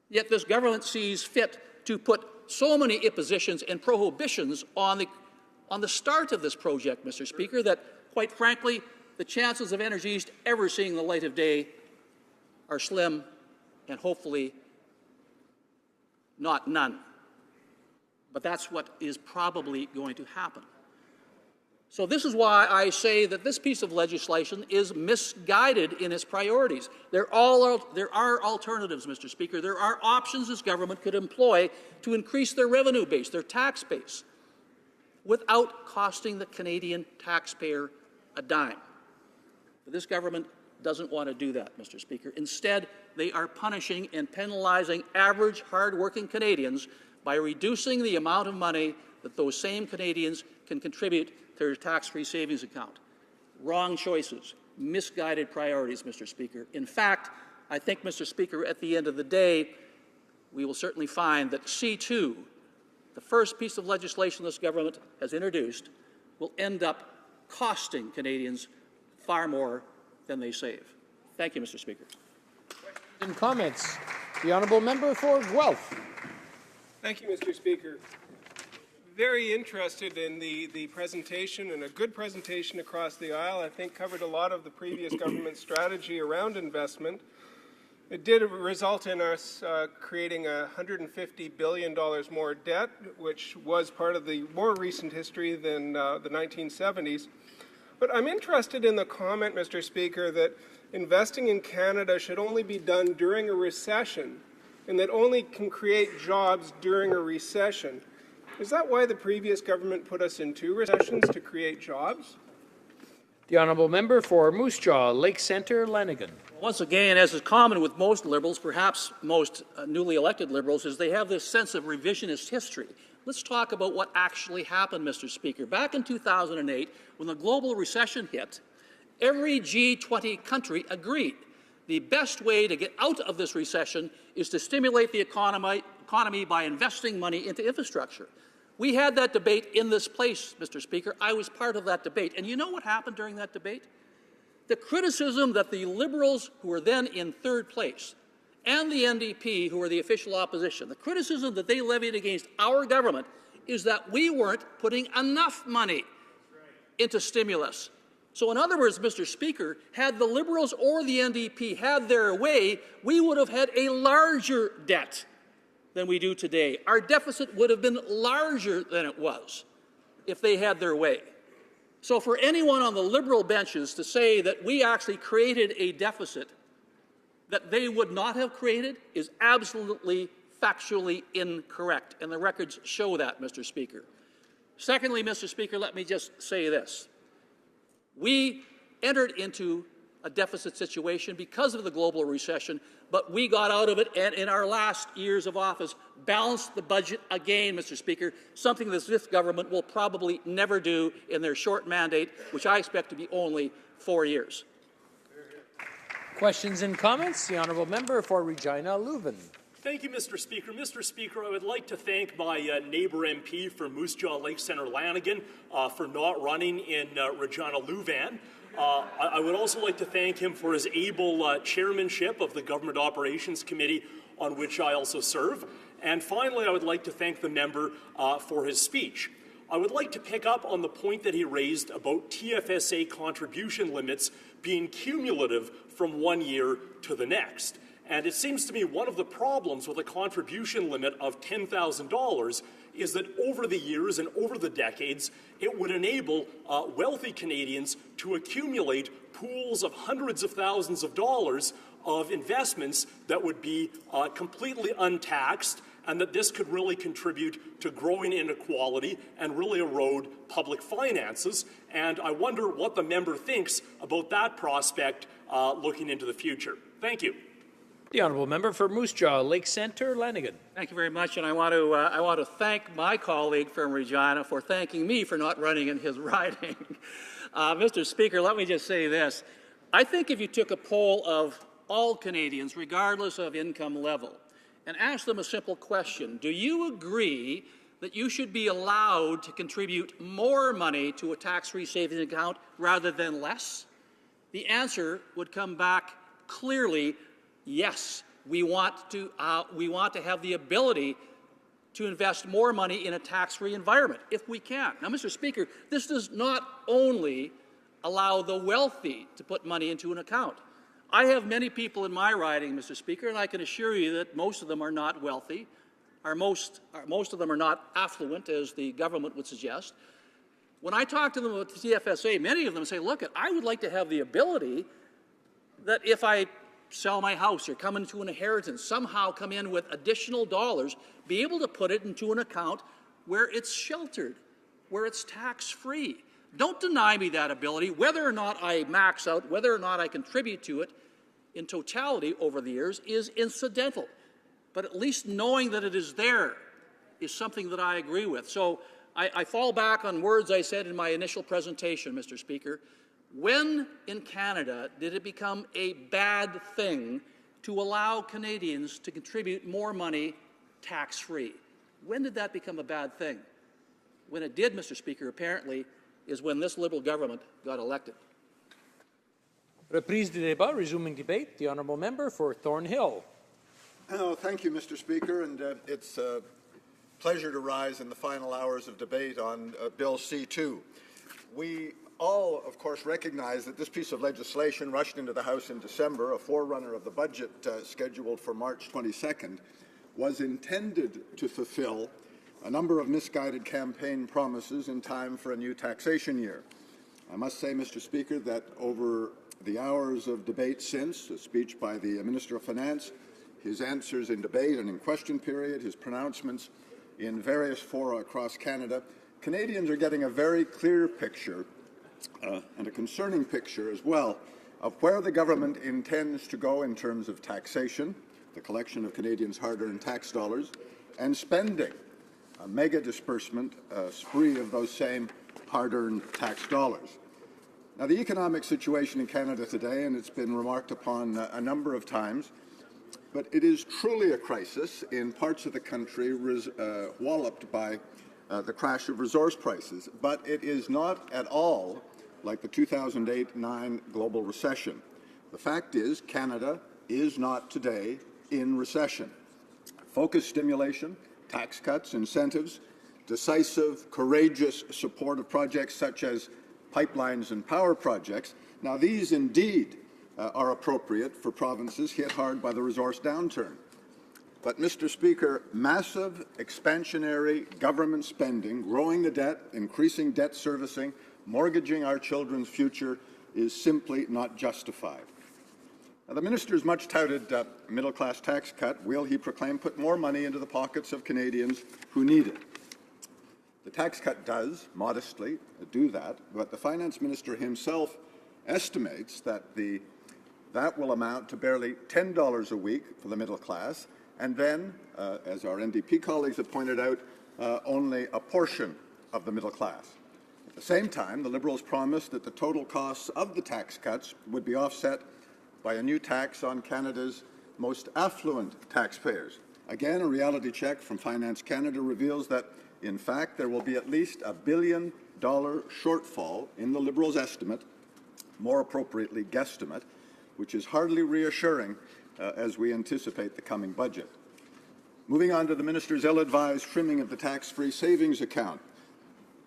Yet this government sees fit to put so many impositions and prohibitions on the start of this project, Mr. Speaker, that, quite frankly, the chances of Energy East ever seeing the light of day are slim and hopefully not none. But that's what is probably going to happen. So this is why I say that this piece of legislation is misguided in its priorities. There are alternatives, Mr. Speaker. There are options this government could employ to increase their revenue base, their tax base, without costing the Canadian taxpayer a dime. But this government doesn't want to do that, Mr. Speaker. Instead, they are punishing and penalizing average, hard-working Canadians by reducing the amount of money that those same Canadians can contribute to their tax-free savings account. Wrong choices, misguided priorities, Mr. Speaker. In fact, I think, Mr. Speaker, at the end of the day, we will certainly find that C2, the first piece of legislation this government has introduced, will end up costing Canadians far more than they save. Thank you, Mr. Speaker. In comments, the honourable member for Guelph. Thank you, Mr. Speaker. Very interested in the presentation, and a good presentation across the aisle. I think covered a lot of the previous government strategy around investment. It did result in us creating $150 billion more debt, which was part of the more recent history than the 1970s. But I'm interested in the comment, Mr. Speaker, that investing in Canada should only be done during a recession, and that only can create jobs during a recession. Is that why the previous government put us in 2 recessions, to create jobs? The honourable member for Moose Jaw, Lake Centre, Lanigan. Once again, as is common with most Liberals, perhaps most newly elected Liberals, is they have this sense of revisionist history. Let's talk about what actually happened, Mr. Speaker. Back in 2008, when the global recession hit, every G20 country agreed the best way to get out of this recession is to stimulate the economy by investing money into infrastructure. We had that debate in this place, Mr. Speaker. I was part of that debate. And you know what happened during that debate? The criticism that the Liberals, who were then in 3rd place, and the NDP, who are the official opposition, the criticism that they levied against our government is that we weren't putting enough money into stimulus. So in other words, Mr. Speaker, had the Liberals or the NDP had their way, we would have had a larger debt than we do today. Our deficit would have been larger than it was if they had their way. So for anyone on the Liberal benches to say that we actually created a deficit that they would not have created is absolutely factually incorrect, and the records show that, Mr. Speaker. Secondly, Mr. Speaker, let me just say this. We entered into a deficit situation because of the global recession, but we got out of it and in our last years of office balanced the budget again, Mr. Speaker, something that this government will probably never do in their short mandate, which I expect to be only 4 years. Questions and comments? The honourable member for Regina Leuven. Thank you, Mr. Speaker. Mr. Speaker, I would like to thank my neighbour MP for Moose Jaw Lake Centre Lanigan for not running in Regina Leuven. I would also like to thank him for his able chairmanship of the Government Operations Committee, on which I also serve. And finally, I would like to thank the member for his speech. I would like to pick up on the point that he raised about TFSA contribution limits being cumulative from one year to the next. And it seems to me one of the problems with a contribution limit of $10,000 is that over the years and over the decades, it would enable wealthy Canadians to accumulate pools of hundreds of thousands of dollars of investments that would be completely untaxed, and that this could really contribute to growing inequality and really erode public finances. And I wonder what the member thinks about that prospect looking into the future. Thank you. The honourable member for Moose Jaw Lake Centre Lanigan. Thank you very much, and I want to thank my colleague from Regina for thanking me for not running in his riding. Mr. Speaker, let me just say this. I think if you took a poll of all Canadians, regardless of income level, and asked them a simple question, do you agree that you should be allowed to contribute more money to a tax-free savings account rather than less? The answer would come back clearly, yes. We want to have the ability to invest more money in a tax-free environment, if we can. Now, Mr. Speaker, this does not only allow the wealthy to put money into an account. I have many people in my riding, Mr. Speaker, and I can assure you that most of them are not wealthy, most of them are not affluent, as the government would suggest. When I talk to them about the TFSA, many of them say, look, I would like to have the ability that if I sell my house or come into an inheritance, somehow come in with additional dollars, be able to put it into an account where it's sheltered, where it's tax-free. Don't deny me that ability. Whether or not I max out, whether or not I contribute to it in totality over the years is incidental. But at least knowing that it is there is something that I agree with. So I fall back on words I said in my initial presentation, Mr. Speaker. When in Canada did it become a bad thing to allow Canadians to contribute more money tax-free? When did that become a bad thing? When it did, Mr. Speaker, apparently, is when this Liberal government got elected. Reprise du débat, resuming debate. The honourable member for Thornhill. Oh, thank you, Mr. Speaker, and it's a pleasure to rise in the final hours of debate on Bill C-2. We all, of course, recognize that this piece of legislation rushed into the House in December, a forerunner of the budget scheduled for March 22nd, was intended to fulfill a number of misguided campaign promises in time for a new taxation year. I must say, Mr. Speaker, that over the hours of debate since, a speech by the Minister of Finance, his answers in debate and in question period, his pronouncements in various fora across Canada, Canadians are getting a very clear picture, and a concerning picture as well, of where the government intends to go in terms of taxation, the collection of Canadians' hard-earned tax dollars, and spending, a mega disbursement spree of those same hard-earned tax dollars. Now, the economic situation in Canada today, and it's been remarked upon a number of times, but it is truly a crisis in parts of the country walloped by the crash of resource prices. But it is not at all like the 2008-9 global recession. The fact is, Canada is not today in recession. Focused stimulation, tax cuts, incentives, decisive, courageous support of projects such as pipelines and power projects. Now, these indeed are appropriate for provinces hit hard by the resource downturn. But, Mr. Speaker, massive expansionary government spending, growing the debt, increasing debt servicing, mortgaging our children's future is simply not justified. Now, the minister's much touted middle-class tax cut will, he proclaimed, put more money into the pockets of Canadians who need it. The tax cut does, modestly, do that, but the finance minister himself estimates that that will amount to barely $10 a week for the middle class, and then, as our NDP colleagues have pointed out, only a portion of the middle class. At the same time, the Liberals promised that the total costs of the tax cuts would be offset by a new tax on Canada's most affluent taxpayers. Again, a reality check from Finance Canada reveals that, in fact, there will be at least $1 billion shortfall in the Liberals' estimate, more appropriately guesstimate, which is hardly reassuring as we anticipate the coming budget. Moving on to the minister's ill-advised trimming of the tax-free savings account.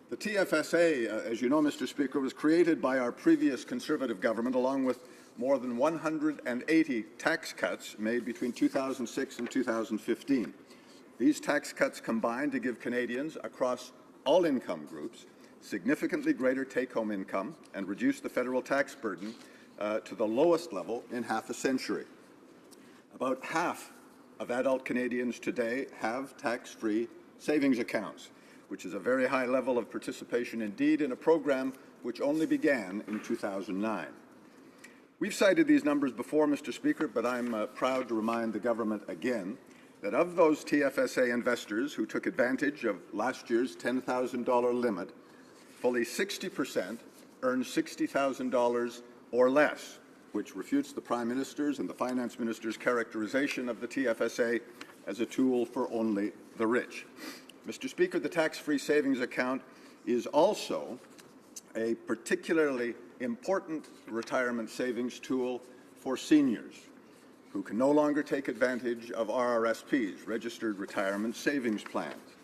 The TFSA, as you know, Mr. Speaker, was created by our previous Conservative government along with more than 180 tax cuts made between 2006 and 2015. These tax cuts combined to give Canadians across all income groups significantly greater take-home income and reduce the federal tax burden to the lowest level in half a century. About half of adult Canadians today have tax-free savings accounts, which is a very high level of participation indeed in a program which only began in 2009. We've cited these numbers before, Mr. Speaker, but I'm proud to remind the government again that of those TFSA investors who took advantage of last year's $10,000 limit, fully 60% earned $60,000 or less, which refutes the Prime Minister's and the Finance Minister's characterization of the TFSA as a tool for only the rich. Mr. Speaker, the tax-free savings account is also a particularly important retirement savings tool for seniors who can no longer take advantage of RRSPs, Registered Retirement Savings Plans.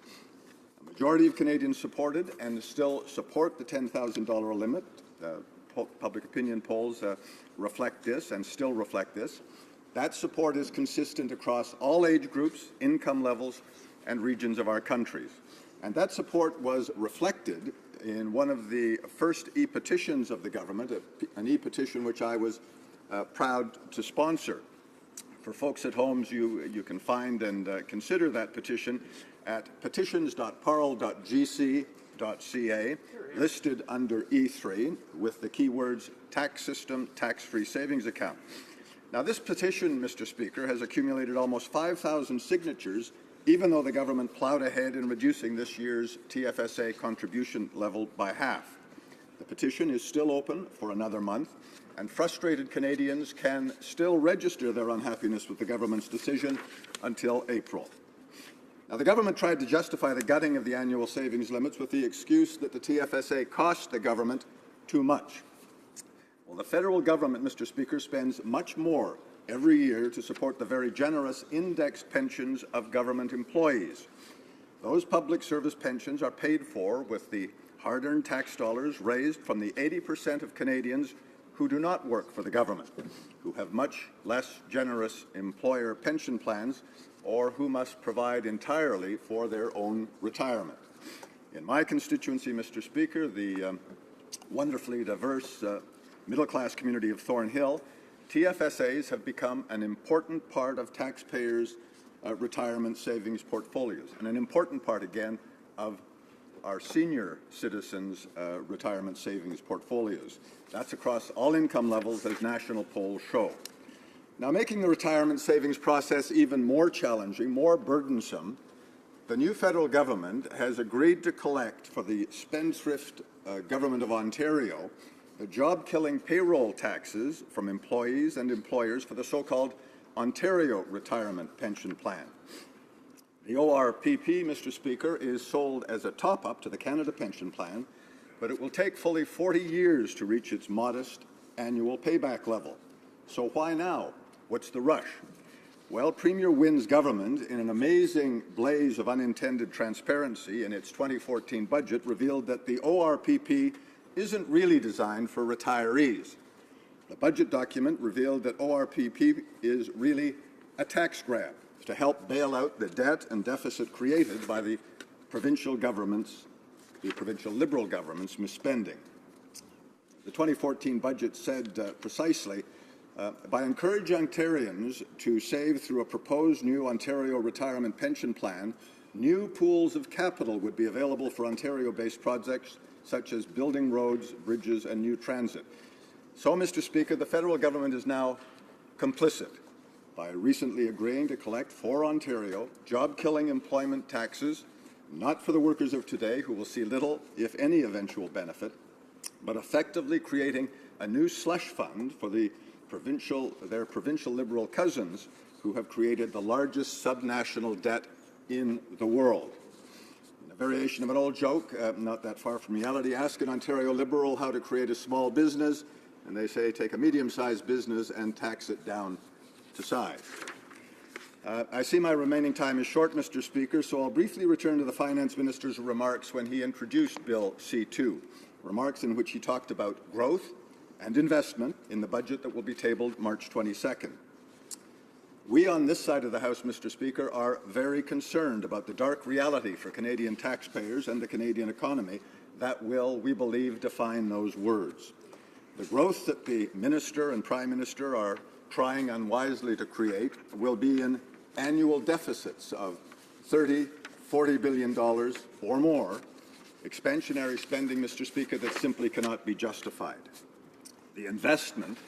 A majority of Canadians supported and still support the $10,000 limit. Public opinion polls reflect this and still reflect this. That support is consistent across all age groups, income levels, and regions of our countries. And that support was reflected in one of the first e-petitions of the government, an e-petition which I was proud to sponsor. For folks at home, you can find and consider that petition at petitions.parle.gc.ca, listed under E3 with the keywords tax system, tax-free savings account. Now, this petition, Mr. Speaker, has accumulated almost 5,000 signatures, even though the government plowed ahead in reducing this year's TFSA contribution level by half. The petition is still open for another month, and frustrated Canadians can still register their unhappiness with the government's decision until April. Now, the government tried to justify the gutting of the annual savings limits with the excuse that the TFSA cost the government too much. Well, the federal government, Mr. Speaker, spends much more every year to support the very generous indexed pensions of government employees. Those public service pensions are paid for with the hard-earned tax dollars raised from the 80% of Canadians who do not work for the government, who have much less generous employer pension plans, or who must provide entirely for their own retirement. In my constituency, Mr. Speaker, the wonderfully diverse middle-class community of Thornhill, TFSAs have become an important part of taxpayers' retirement savings portfolios, and an important part, again, of our senior citizens' retirement savings portfolios. That's across all income levels, as national polls show. Now, making the retirement savings process even more challenging, more burdensome, the new federal government has agreed to collect for the spendthrift government of Ontario the job-killing payroll taxes from employees and employers for the so-called Ontario Retirement Pension Plan. The ORPP, Mr. Speaker, is sold as a top-up to the Canada Pension Plan, but it will take fully 40 years to reach its modest annual payback level. So why now? What's the rush? Well, Premier Wynn's government, in an amazing blaze of unintended transparency in its 2014 budget, revealed that the ORPP isn't really designed for retirees. The budget document revealed that ORPP is really a tax grab to help bail out the debt and deficit created by the provincial Liberal government's misspending. The 2014 budget said precisely, by encouraging Ontarians to save through a proposed new Ontario retirement pension plan, new pools of capital would be available for Ontario-based projects such as building roads, bridges, and new transit. So, Mr. Speaker, the federal government is now complicit by recently agreeing to collect for Ontario job-killing employment taxes, not for the workers of today who will see little, if any, eventual benefit, but effectively creating a new slush fund for their provincial Liberal cousins who have created the largest subnational debt in the world. In a variation of an old joke, not that far from reality, ask an Ontario Liberal how to create a small business, and they say take a medium-sized business and tax it down to size. I see my remaining time is short, Mr. Speaker, so I'll briefly return to the Finance Minister's remarks when he introduced Bill C-2, remarks in which he talked about growth and investment in the budget that will be tabled March 22nd. We on this side of the House, Mr. Speaker, are very concerned about the dark reality for Canadian taxpayers and the Canadian economy that will, we believe, define those words. The growth that the Minister and Prime Minister are trying unwisely to create will be in annual deficits of $30, $40 billion or more, expansionary spending, Mr. Speaker, that simply cannot be justified. The investment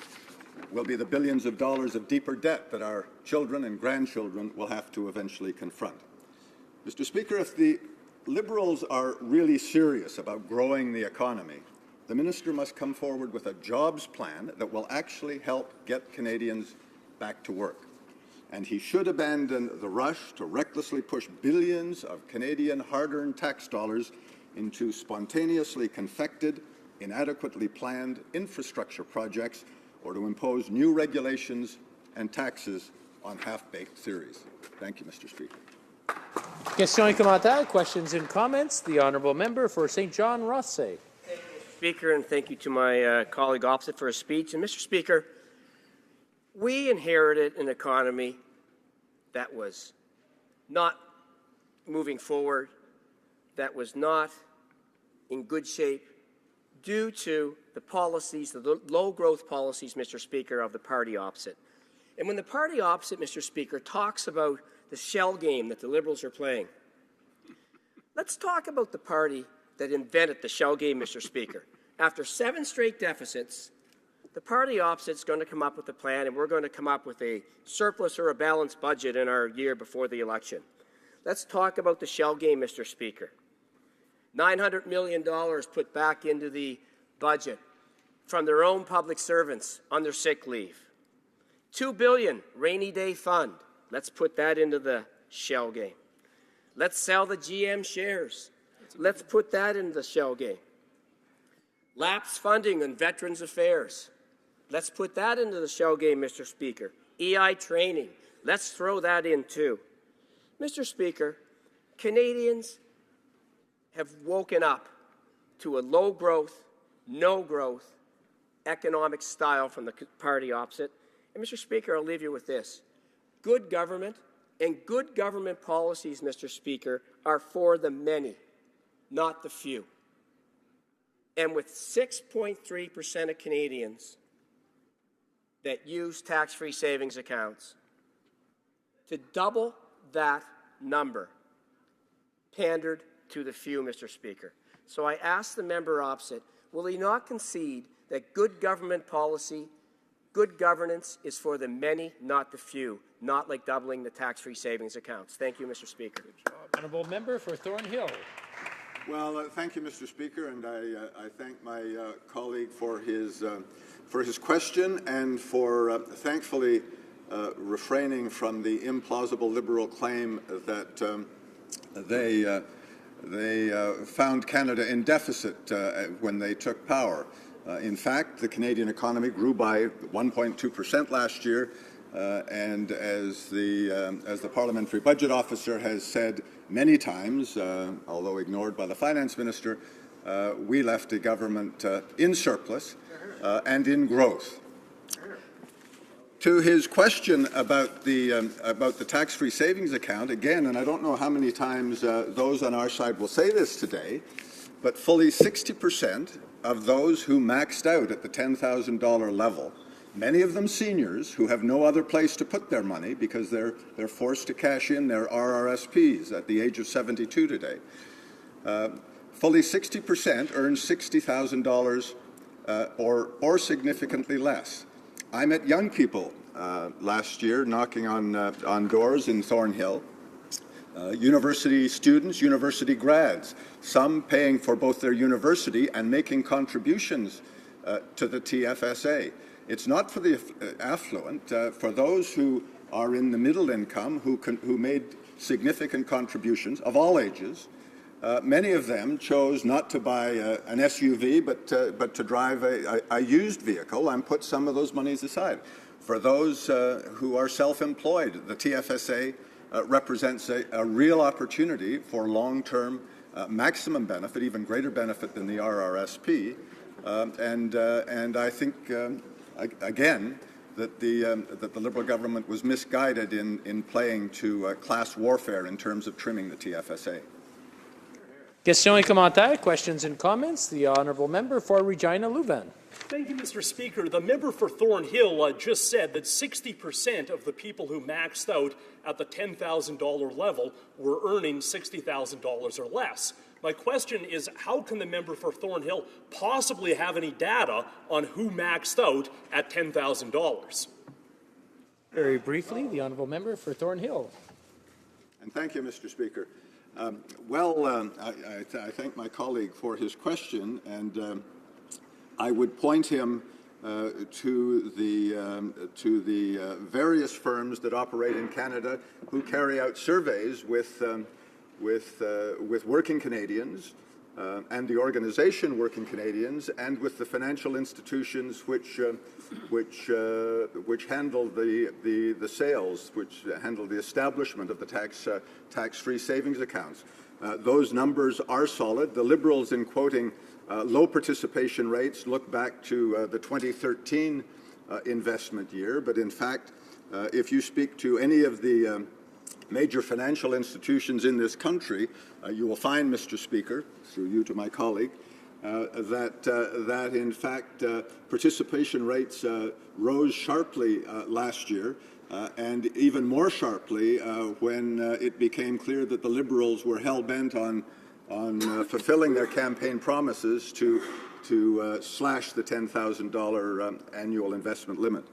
will be the billions of dollars of deeper debt that our children and grandchildren will have to eventually confront. Mr. Speaker, if the Liberals are really serious about growing the economy, the Minister must come forward with a jobs plan that will actually help get Canadians back to work. And he should abandon the rush to recklessly push billions of Canadian hard-earned tax dollars into spontaneously confected, inadequately planned infrastructure projects or to impose new regulations and taxes on half-baked theories. Thank you, Mr. Speaker. Question commentaire, questions and comments. The honourable member for St. John Rothsay. Thank you, Mr. Speaker, and thank you to my colleague opposite for his speech. And Mr. Speaker, we inherited an economy that was not moving forward, that was not in good shape due to the policies, the low-growth policies, Mr. Speaker, of the party opposite. And when the party opposite, Mr. Speaker, talks about the shell game that the Liberals are playing, let's talk about the party that invented the shell game, Mr. Speaker. After 7 straight deficits, the party opposite is going to come up with a plan, and we're going to come up with a surplus or a balanced budget in our year before the election. Let's talk about the shell game, Mr. Speaker. $900 million put back into the budget from their own public servants on their sick leave. $2 billion rainy day fund. Let's put that into the shell game. Let's sell the GM shares. Let's put that into the shell game. Lapse funding on Veterans Affairs. Let's put that into the shell game, Mr. Speaker. EI training. Let's throw that in too. Mr. Speaker, Canadians have woken up to a low-growth, no-growth economic style from the party opposite. And, Mr. Speaker, I'll leave you with this. Good government and good government policies, Mr. Speaker, are for the many, not the few. And with 6.3% of Canadians that use tax-free savings accounts, to double that number pandered to the few, Mr. Speaker. So I ask the member opposite, will he not concede that good government policy, good governance is for the many, not the few, not like doubling the tax-free savings accounts? Thank you, Mr. Speaker. Honourable member for Thornhill. Well, thank you, Mr. Speaker, and I thank my colleague for his question and for thankfully refraining from the implausible Liberal claim that they found Canada in deficit when they took power. In fact, the Canadian economy grew by 1.2% last year. And as the Parliamentary Budget Officer has said many times, although ignored by the Finance Minister, we left a government in surplus and in growth. To his question about the tax-free savings account, again, and I don't know how many times those on our side will say this today, but fully 60% of those who maxed out at the $10,000 level, many of them seniors who have no other place to put their money because they're forced to cash in their RRSPs at the age of 72 today. Fully 60% earn $60,000 or significantly less. I met young people last year knocking on doors in Thornhill, university students, university grads, some paying for both their university and making contributions to the TFSA. It's not for the affluent. For those who are in the middle income, who made significant contributions of all ages, many of them chose not to buy an SUV, but to drive a used vehicle and put some of those monies aside. For those who are self-employed, the TFSA represents a real opportunity for long-term maximum benefit, even greater benefit than the RRSP. And I think, again, that the Liberal government was misguided in playing to class warfare in terms of trimming the TFSA. Questions et commentaires, questions and comments. The honourable member for Regina Leuven. Thank you, Mr. Speaker. The member for Thornhill just said that 60% of the people who maxed out at the $10,000 level were earning $60,000 or less. My question is, how can the member for Thornhill possibly have any data on who maxed out at $10,000? Very briefly, the honourable member for Thornhill. And thank you, Mr. Speaker. I thank my colleague for his question, and I would point him to the various firms that operate in Canada who carry out surveys with working Canadians and the organization Working Canadians, and with the financial institutions which handle the sales, which handle the establishment of the tax-free savings accounts. Those numbers are solid. The Liberals, in quoting low participation rates, look back to the 2013 investment year, but in fact, if you speak to any of the major financial institutions in this country, you will find, Mr. Speaker, through you to my colleague, that in fact participation rates rose sharply last year, and even more sharply when it became clear that the Liberals were hell-bent on fulfilling their campaign promises to slash the $10,000 annual investment limit.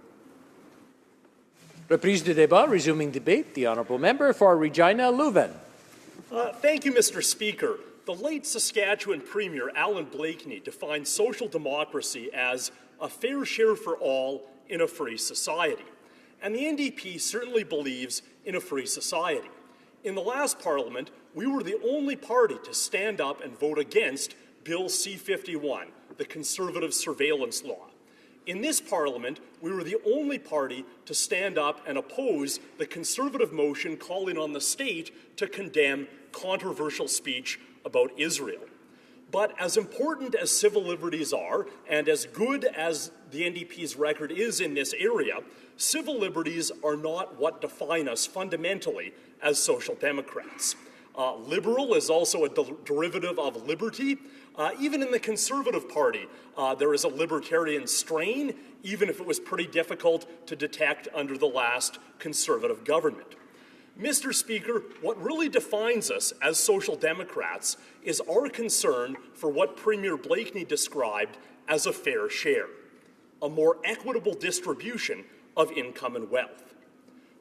Reprise du débat, resuming debate. The honourable member for Regina Leuven. Thank you, Mr. Speaker. The late Saskatchewan Premier Alan Blakeney defined social democracy as a fair share for all in a free society. And the NDP certainly believes in a free society. In the last Parliament, we were the only party to stand up and vote against Bill C-51, the Conservative Surveillance Law. In this Parliament, we were the only party to stand up and oppose the Conservative motion calling on the state to condemn controversial speech about Israel. But as important as civil liberties are, and as good as the NDP's record is in this area, civil liberties are not what define us fundamentally as Social Democrats. Liberal is also a derivative of liberty. Even in the Conservative Party, there is a libertarian strain, even if it was pretty difficult to detect under the last Conservative government. Mr. Speaker, what really defines us as Social Democrats is our concern for what Premier Blakeney described as a fair share, a more equitable distribution of income and wealth.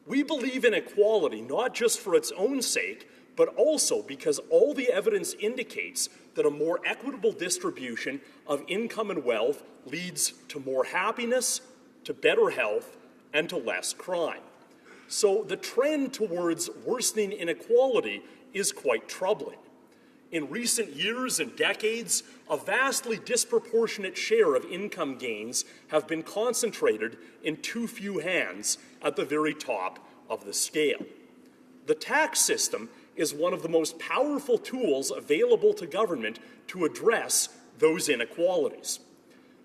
We believe in equality not just for its own sake, but also because all the evidence indicates that a more equitable distribution of income and wealth leads to more happiness, to better health, and to less crime. So the trend towards worsening inequality is quite troubling. In recent years and decades, a vastly disproportionate share of income gains have been concentrated in too few hands at the very top of the scale. The tax system is one of the most powerful tools available to government to address those inequalities.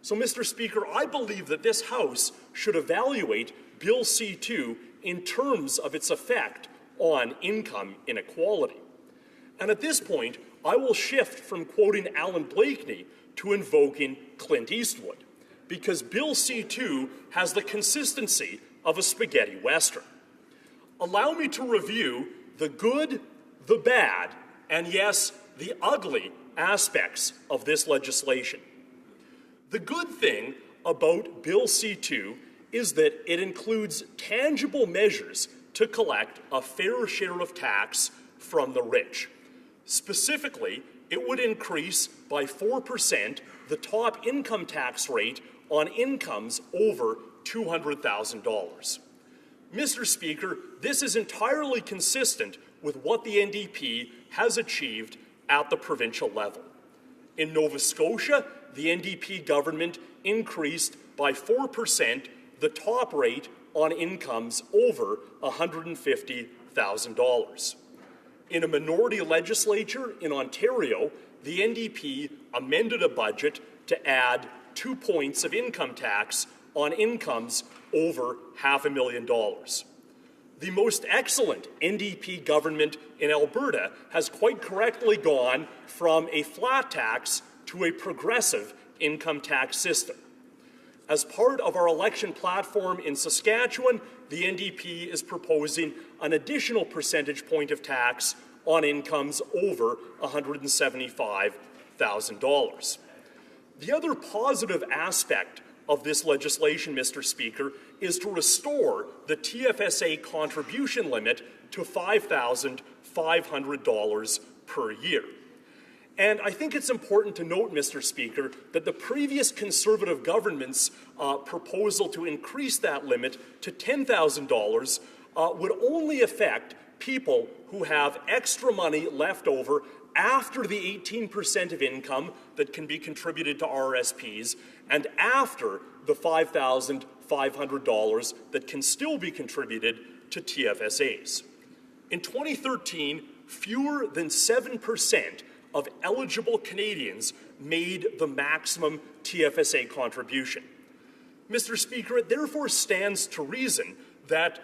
So, Mr. Speaker, I believe that this House should evaluate Bill C-2 in terms of its effect on income inequality. And at this point, I will shift from quoting Alan Blakeney to invoking Clint Eastwood, because Bill C-2 has the consistency of a spaghetti western. Allow me to review the good, the bad, and yes, the ugly aspects of this legislation. The good thing about Bill C-2 is that it includes tangible measures to collect a fair share of tax from the rich. Specifically, it would increase by 4% the top income tax rate on incomes over $200,000. Mr. Speaker, this is entirely consistent with what the NDP has achieved at the provincial level. In Nova Scotia, the NDP government increased by 4% the top rate on incomes over $150,000. In a minority legislature in Ontario, the NDP amended a budget to add 2 points of income tax on incomes over $500,000. The most excellent NDP government in Alberta has quite correctly gone from a flat tax to a progressive income tax system. As part of our election platform in Saskatchewan, the NDP is proposing an additional percentage point of tax on incomes over $175,000. The other positive aspect of this legislation, Mr. Speaker, is to restore the TFSA contribution limit to $5,500 per year. And I think it's important to note, Mr. Speaker, that the previous Conservative government's proposal to increase that limit to $10,000 would only affect people who have extra money left over after the 18% of income that can be contributed to RSPs and after the $5,500 that can still be contributed to TFSAs. In 2013, fewer than 7% of eligible Canadians made the maximum TFSA contribution. Mr. Speaker, it therefore stands to reason that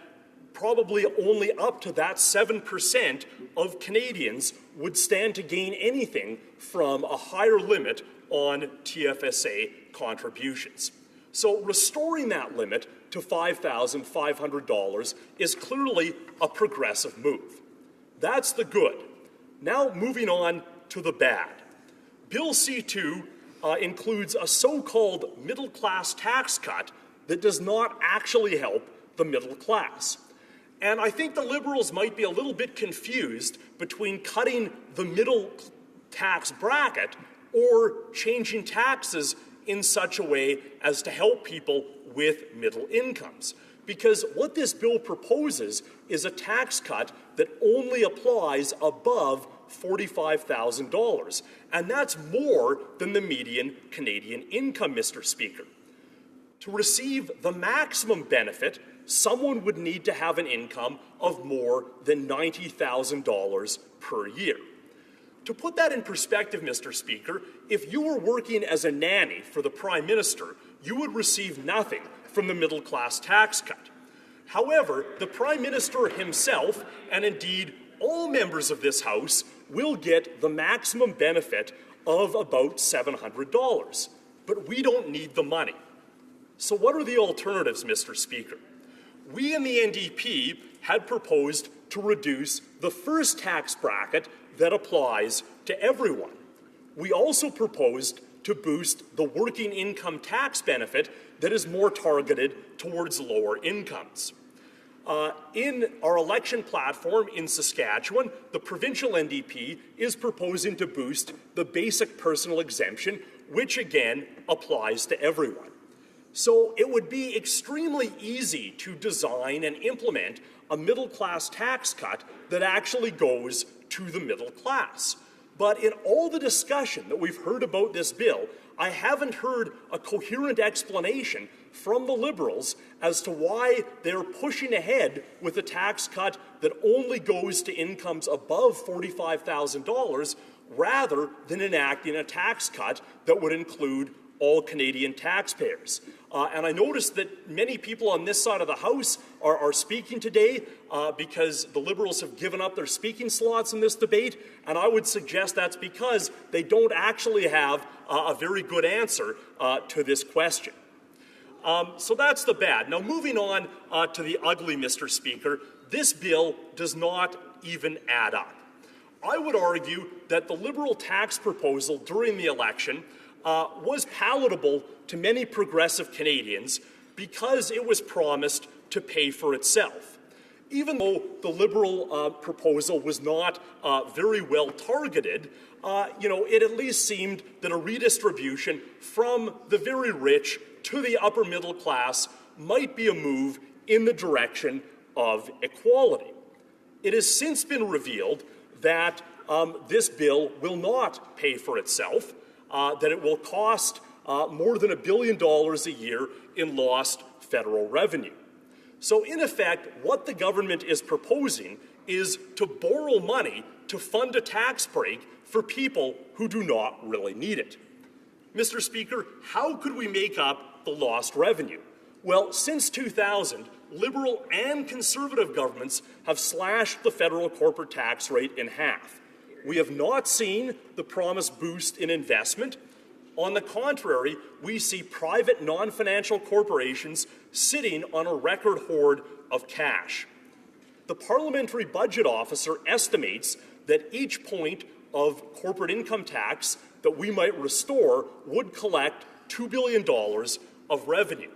probably only up to that 7% of Canadians would stand to gain anything from a higher limit on TFSA contributions. So restoring that limit to $5,500 is clearly a progressive move. That's the good. Now moving on to the bad. Bill C-2 includes a so-called middle-class tax cut that does not actually help the middle class. And I think the Liberals might be a little bit confused between cutting the middle tax bracket or changing taxes in such a way as to help people with middle incomes. Because what this bill proposes is a tax cut that only applies above $45,000, and that's more than the median Canadian income, Mr. Speaker. To receive the maximum benefit, someone would need to have an income of more than $90,000 per year. To put that in perspective, Mr. Speaker, if you were working as a nanny for the Prime Minister, you would receive nothing from the middle-class tax cut. However, the Prime Minister himself, and indeed all members of this House, will get the maximum benefit of about $700. But we don't need the money. So what are the alternatives, Mr. Speaker? We in the NDP had proposed to reduce the first tax bracket that applies to everyone. We also proposed to boost the working income tax benefit that is more targeted towards lower incomes. In our election platform in Saskatchewan, the provincial NDP is proposing to boost the basic personal exemption, which again applies to everyone. So it would be extremely easy to design and implement a middle-class tax cut that actually goes to the middle class. But in all the discussion that we've heard about this bill, I haven't heard a coherent explanation from the Liberals as to why they're pushing ahead with a tax cut that only goes to incomes above $45,000 rather than enacting a tax cut that would include all Canadian taxpayers. And I noticed that many people on this side of the House are speaking today because the Liberals have given up their speaking slots in this debate, and I would suggest that's because they don't actually have a very good answer to this question. So that's the bad. Now, moving on to the ugly, Mr. Speaker, this bill does not even add up. I would argue that the Liberal tax proposal during the election was palatable to many progressive Canadians because it was promised to pay for itself. Even though the Liberal proposal was not very well targeted, it at least seemed that a redistribution from the very rich to the upper middle class might be a move in the direction of equality. It has since been revealed that this bill will not pay for itself, that it will cost more than $1 billion a year in lost federal revenue. So in effect, what the government is proposing is to borrow money to fund a tax break for people who do not really need it. Mr. Speaker, how could we make up the lost revenue? Well, since 2000, Liberal and Conservative governments have slashed the federal corporate tax rate in half. We have not seen the promised boost in investment. On the contrary, we see private non-financial corporations sitting on a record hoard of cash. The Parliamentary Budget Officer estimates that each point of corporate income tax that we might restore would collect $2 billion of revenue.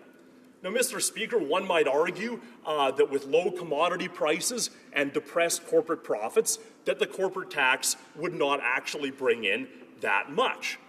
Now, Mr. Speaker, one might argue that with low commodity prices and depressed corporate profits, that the corporate tax would not actually bring in that much.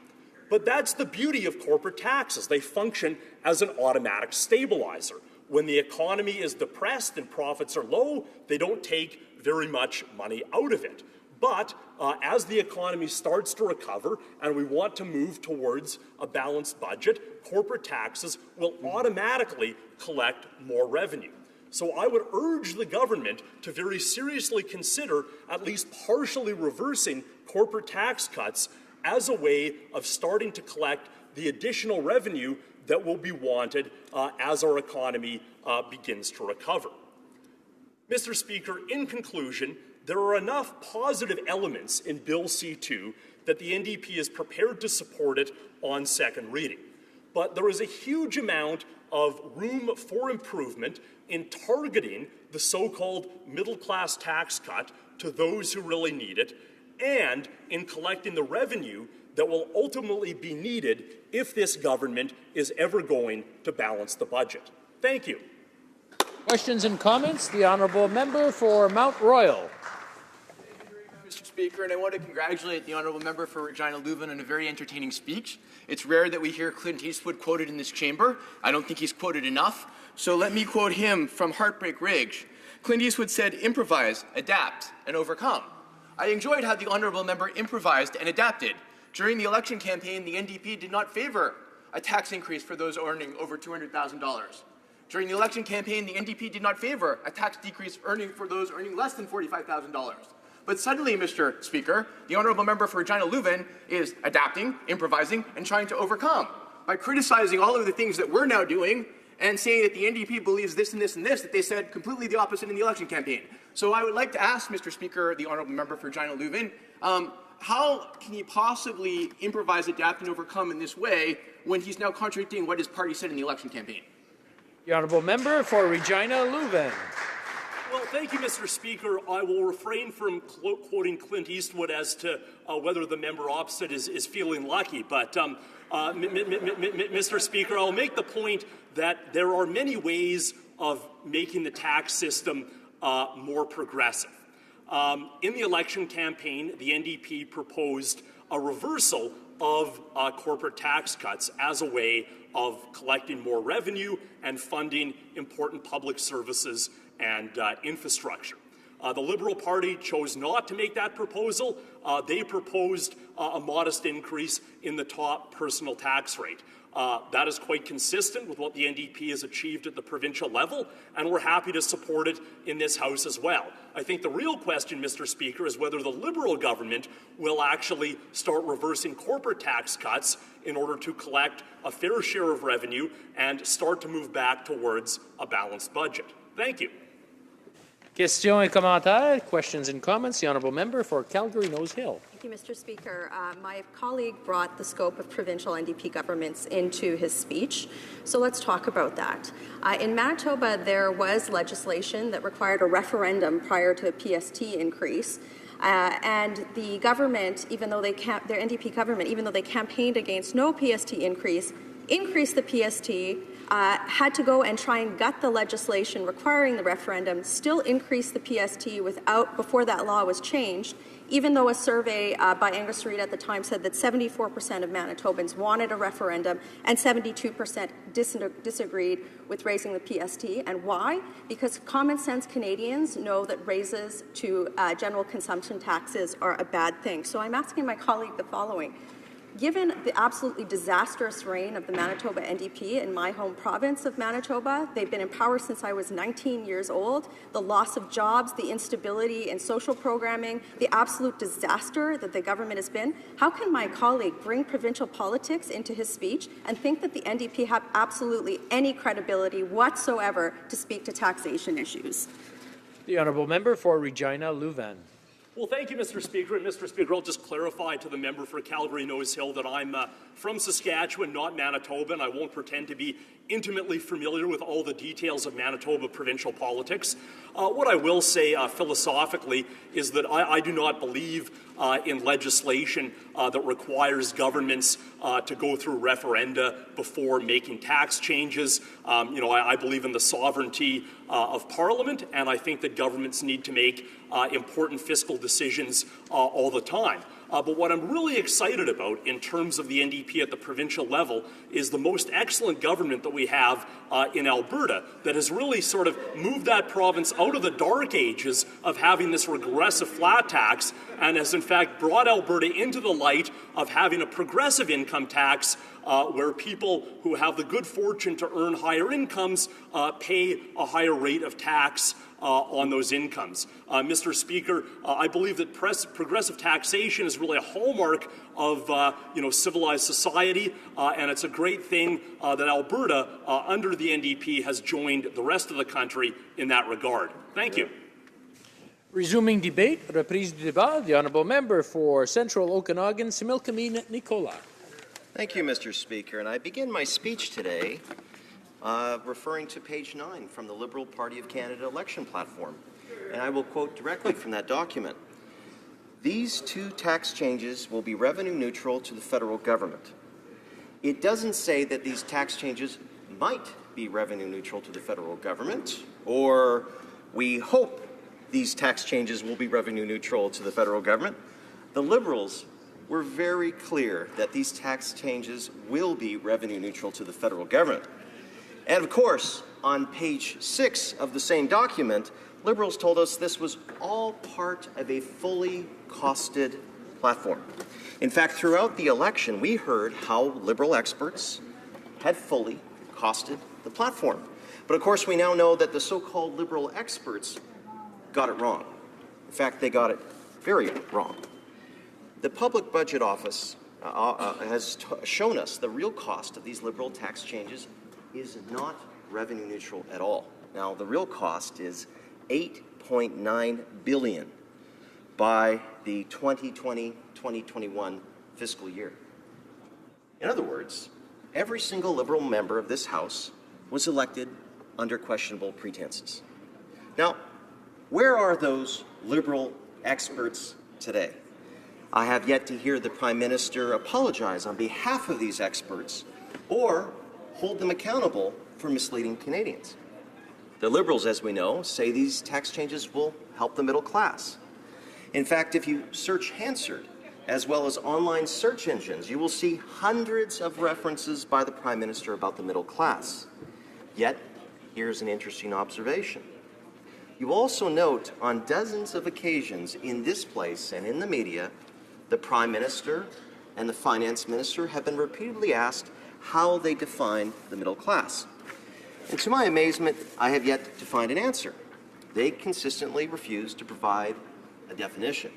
But that's the beauty of corporate taxes. They function as an automatic stabilizer. When the economy is depressed and profits are low, they don't take very much money out of it. But as the economy starts to recover and we want to move towards a balanced budget, corporate taxes will automatically collect more revenue. So I would urge the government to very seriously consider at least partially reversing corporate tax cuts as a way of starting to collect the additional revenue that will be wanted as our economy begins to recover. Mr. Speaker, in conclusion, there are enough positive elements in Bill C-2 that the NDP is prepared to support it on second reading. But there is a huge amount of room for improvement in targeting the so-called middle-class tax cut to those who really need it, and in collecting the revenue that will ultimately be needed if this government is ever going to balance the budget. Thank you. Questions and comments? The honourable member for Mount Royal. Mr. Speaker, and I want to congratulate the honourable member for Regina Leuven on a very entertaining speech. It's rare that we hear Clint Eastwood quoted in this chamber. I don't think he's quoted enough. So let me quote him from Heartbreak Ridge. Clint Eastwood said, "Improvise, adapt, and overcome." I enjoyed how the honourable member improvised and adapted. During the election campaign, the NDP did not favour a tax increase for those earning over $200,000. During the election campaign, the NDP did not favour a tax decrease for those earning less than $45,000. But suddenly, Mr. Speaker, the honourable member for Regina Leuven is adapting, improvising, and trying to overcome by criticising all of the things that we're now doing and saying that the NDP believes this and this and this, that they said completely the opposite in the election campaign. So I would like to ask, Mr. Speaker, the honourable member for Regina Leuven, how can he possibly improvise, adapt, and overcome in this way when he's now contradicting what his party said in the election campaign? The honourable member for Regina Leuven. Well, thank you, Mr. Speaker. I will refrain from quoting Clint Eastwood as to whether the member opposite is feeling lucky. But, Mr. Speaker, I'll make the point that there are many ways of making the tax system more progressive. In the election campaign, the NDP proposed a reversal of corporate tax cuts as a way of collecting more revenue and funding important public services and infrastructure. The Liberal Party chose not to make that proposal. They proposed a modest increase in the top personal tax rate. That is quite consistent with what the NDP has achieved at the provincial level, and we're happy to support it in this House as well. I think the real question, Mr. Speaker, is whether the Liberal government will actually start reversing corporate tax cuts in order to collect a fair share of revenue and start to move back towards a balanced budget. Thank you. Questions et commentaires, questions and comments. The honourable member for Calgary-Nose Hill. Thank you, Mr. Speaker. My colleague brought the scope of provincial NDP governments into his speech, so let's talk about that. In Manitoba, there was legislation that required a referendum prior to a PST increase. And the government, even though their NDP government, even though they campaigned against no PST increase, increased the PST, had to go and try and gut the legislation requiring the referendum, still increased the PST before that law was changed, even though a survey by Angus Reid at the time said that 74% of Manitobans wanted a referendum and 72% disagreed with raising the PST. And why? Because common sense Canadians know that raises to general consumption taxes are a bad thing. So I'm asking my colleague the following. Given the absolutely disastrous reign of the Manitoba NDP in my home province of Manitoba, they've been in power since I was 19 years old, the loss of jobs, the instability in social programming, the absolute disaster that the government has been, how can my colleague bring provincial politics into his speech and think that the NDP have absolutely any credibility whatsoever to speak to taxation issues? The honourable member for Regina Leuven. Well, thank you, Mr. Speaker. And Mr. Speaker, I'll just clarify to the member for Calgary-Nose Hill that I'm from Saskatchewan, not Manitoba, and I won't pretend to be intimately familiar with all the details of Manitoba provincial politics. What I will say philosophically is that I do not believe in legislation that requires governments to go through referenda before making tax changes. I believe in the sovereignty of Parliament, and I think that governments need to make important fiscal decisions all the time. But what I'm really excited about in terms of the NDP at the provincial level is the most excellent government that we have in Alberta that has really sort of moved that province out of the dark ages of having this regressive flat tax and has in fact brought Alberta into the light of having a progressive income tax where people who have the good fortune to earn higher incomes pay a higher rate of tax on those incomes. Mr. Speaker, I believe that progressive taxation is really a hallmark of civilized society, and it's a great thing that Alberta, under the NDP, has joined the rest of the country in that regard. Thank you. Resuming debate, reprise du débat, the honourable member for Central Okanagan, Similkameen Nicola. Thank you, Mr. Speaker. And I begin my speech today referring to page 9 from the Liberal Party of Canada election platform. And I will quote directly from that document. These two tax changes will be revenue neutral to the federal government. It doesn't say that these tax changes might be revenue neutral to the federal government, or we hope these tax changes will be revenue neutral to the federal government. The Liberals were very clear that these tax changes will be revenue neutral to the federal government. And of course, on page 6 of the same document, Liberals told us this was all part of a fully costed platform. In fact, throughout the election, we heard how Liberal experts had fully costed the platform. But of course, we now know that the so-called Liberal experts got it wrong. In fact, they got it very wrong. The Public Budget Office has shown us the real cost of these Liberal tax changes is not revenue neutral at all. Now, the real cost is $8.9 billion by the 2020-2021 fiscal year. In other words, every single Liberal member of this House was elected under questionable pretenses. Now, where are those Liberal experts today? I have yet to hear the Prime Minister apologize on behalf of these experts or hold them accountable for misleading Canadians. The Liberals, as we know, say these tax changes will help the middle class. In fact, if you search Hansard, as well as online search engines, you will see hundreds of references by the Prime Minister about the middle class. Yet, here's an interesting observation. You also note on dozens of occasions in this place and in the media, the Prime Minister and the Finance Minister have been repeatedly asked how they define the middle class. And to my amazement, I have yet to find an answer. They consistently refuse to provide a definition.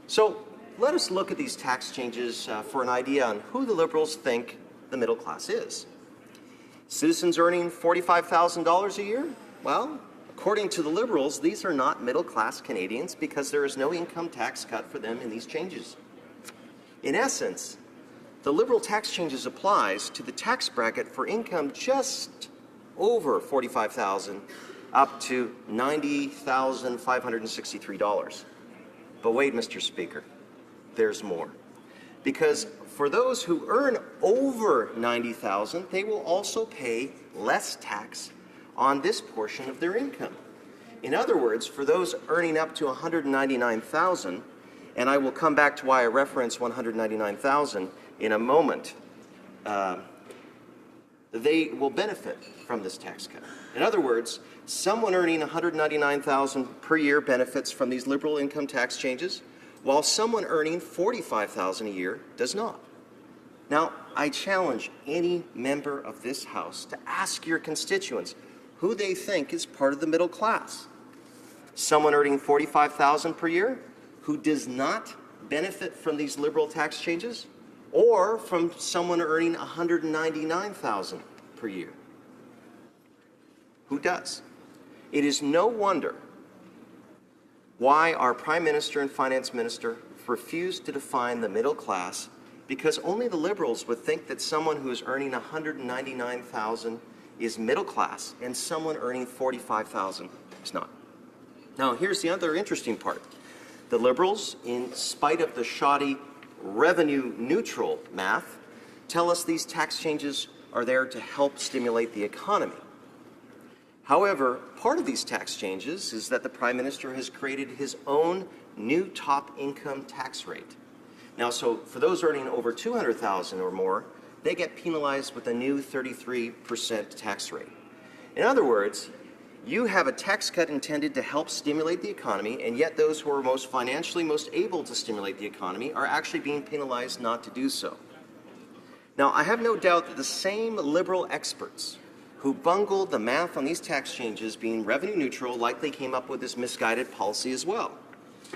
So let us look at these tax changes for an idea on who the Liberals think the middle class is. Citizens earning $45,000 a year? Well, according to the Liberals, these are not middle-class Canadians because there is no income tax cut for them in these changes. In essence, the Liberal tax changes applies to the tax bracket for income just over $45,000 up to $90,563. But wait, Mr. Speaker, there's more. Because for those who earn over $90,000, they will also pay less tax on this portion of their income. In other words, for those earning up to $199,000, and I will come back to why I reference $199,000 in a moment, they will benefit from this tax cut. In other words, someone earning $199,000 per year benefits from these Liberal income tax changes, while someone earning $45,000 a year does not. Now, I challenge any member of this House to ask your constituents who they think is part of the middle class. Someone earning $45,000 per year who does not benefit from these Liberal tax changes, or from someone earning $199,000 per year. Who does? It is no wonder why our Prime Minister and Finance Minister refused to define the middle class, because only the Liberals would think that someone who is earning $199,000 is middle class and someone earning $45,000 is not. Now, here's the other interesting part. The Liberals, in spite of the shoddy revenue-neutral math, tell us these tax changes are there to help stimulate the economy. However, part of these tax changes is that the Prime Minister has created his own new top income tax rate. Now, so for those earning over $200,000 or more, they get penalized with a new 33% tax rate. In other words, you have a tax cut intended to help stimulate the economy, and yet those who are financially most able to stimulate the economy are actually being penalized not to do so. Now, I have no doubt that the same Liberal experts who bungled the math on these tax changes being revenue neutral likely came up with this misguided policy as well.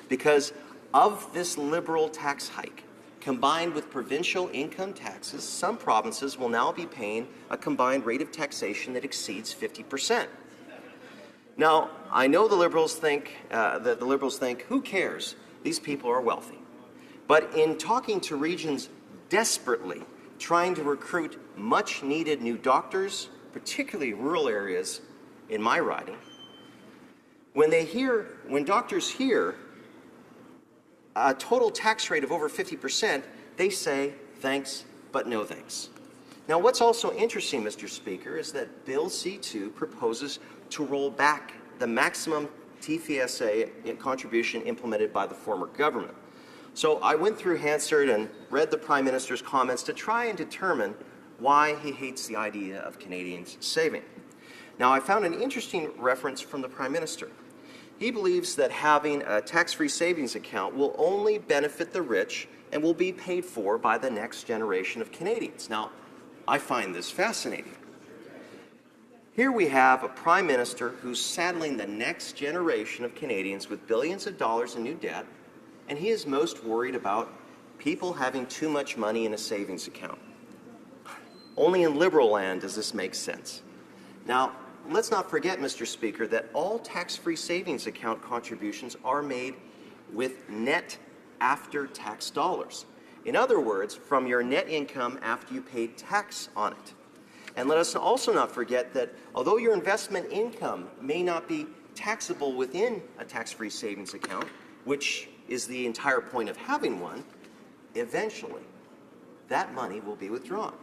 Because of this Liberal tax hike, combined with provincial income taxes, some provinces will now be paying a combined rate of taxation that exceeds 50%. Now, I know the Liberals think, who cares? These people are wealthy. But in talking to regions desperately trying to recruit much-needed new doctors, particularly rural areas in my riding, when doctors hear a total tax rate of over 50%, they say, thanks, but no thanks. Now, what's also interesting, Mr. Speaker, is that Bill C-2 proposes to roll back the maximum TFSA contribution implemented by the former government. So I went through Hansard and read the Prime Minister's comments to try and determine why he hates the idea of Canadians saving. Now, I found an interesting reference from the Prime Minister. He believes that having a tax-free savings account will only benefit the rich and will be paid for by the next generation of Canadians. Now, I find this fascinating. Here we have a Prime Minister who's saddling the next generation of Canadians with billions of dollars in new debt, and he is most worried about people having too much money in a savings account. Only in Liberal land does this make sense. Now, let's not forget, Mr. Speaker, that all tax-free savings account contributions are made with net after-tax dollars. In other words, from your net income after you paid tax on it. And let us also not forget that although your investment income may not be taxable within a tax-free savings account, which is the entire point of having one, eventually that money will be withdrawn.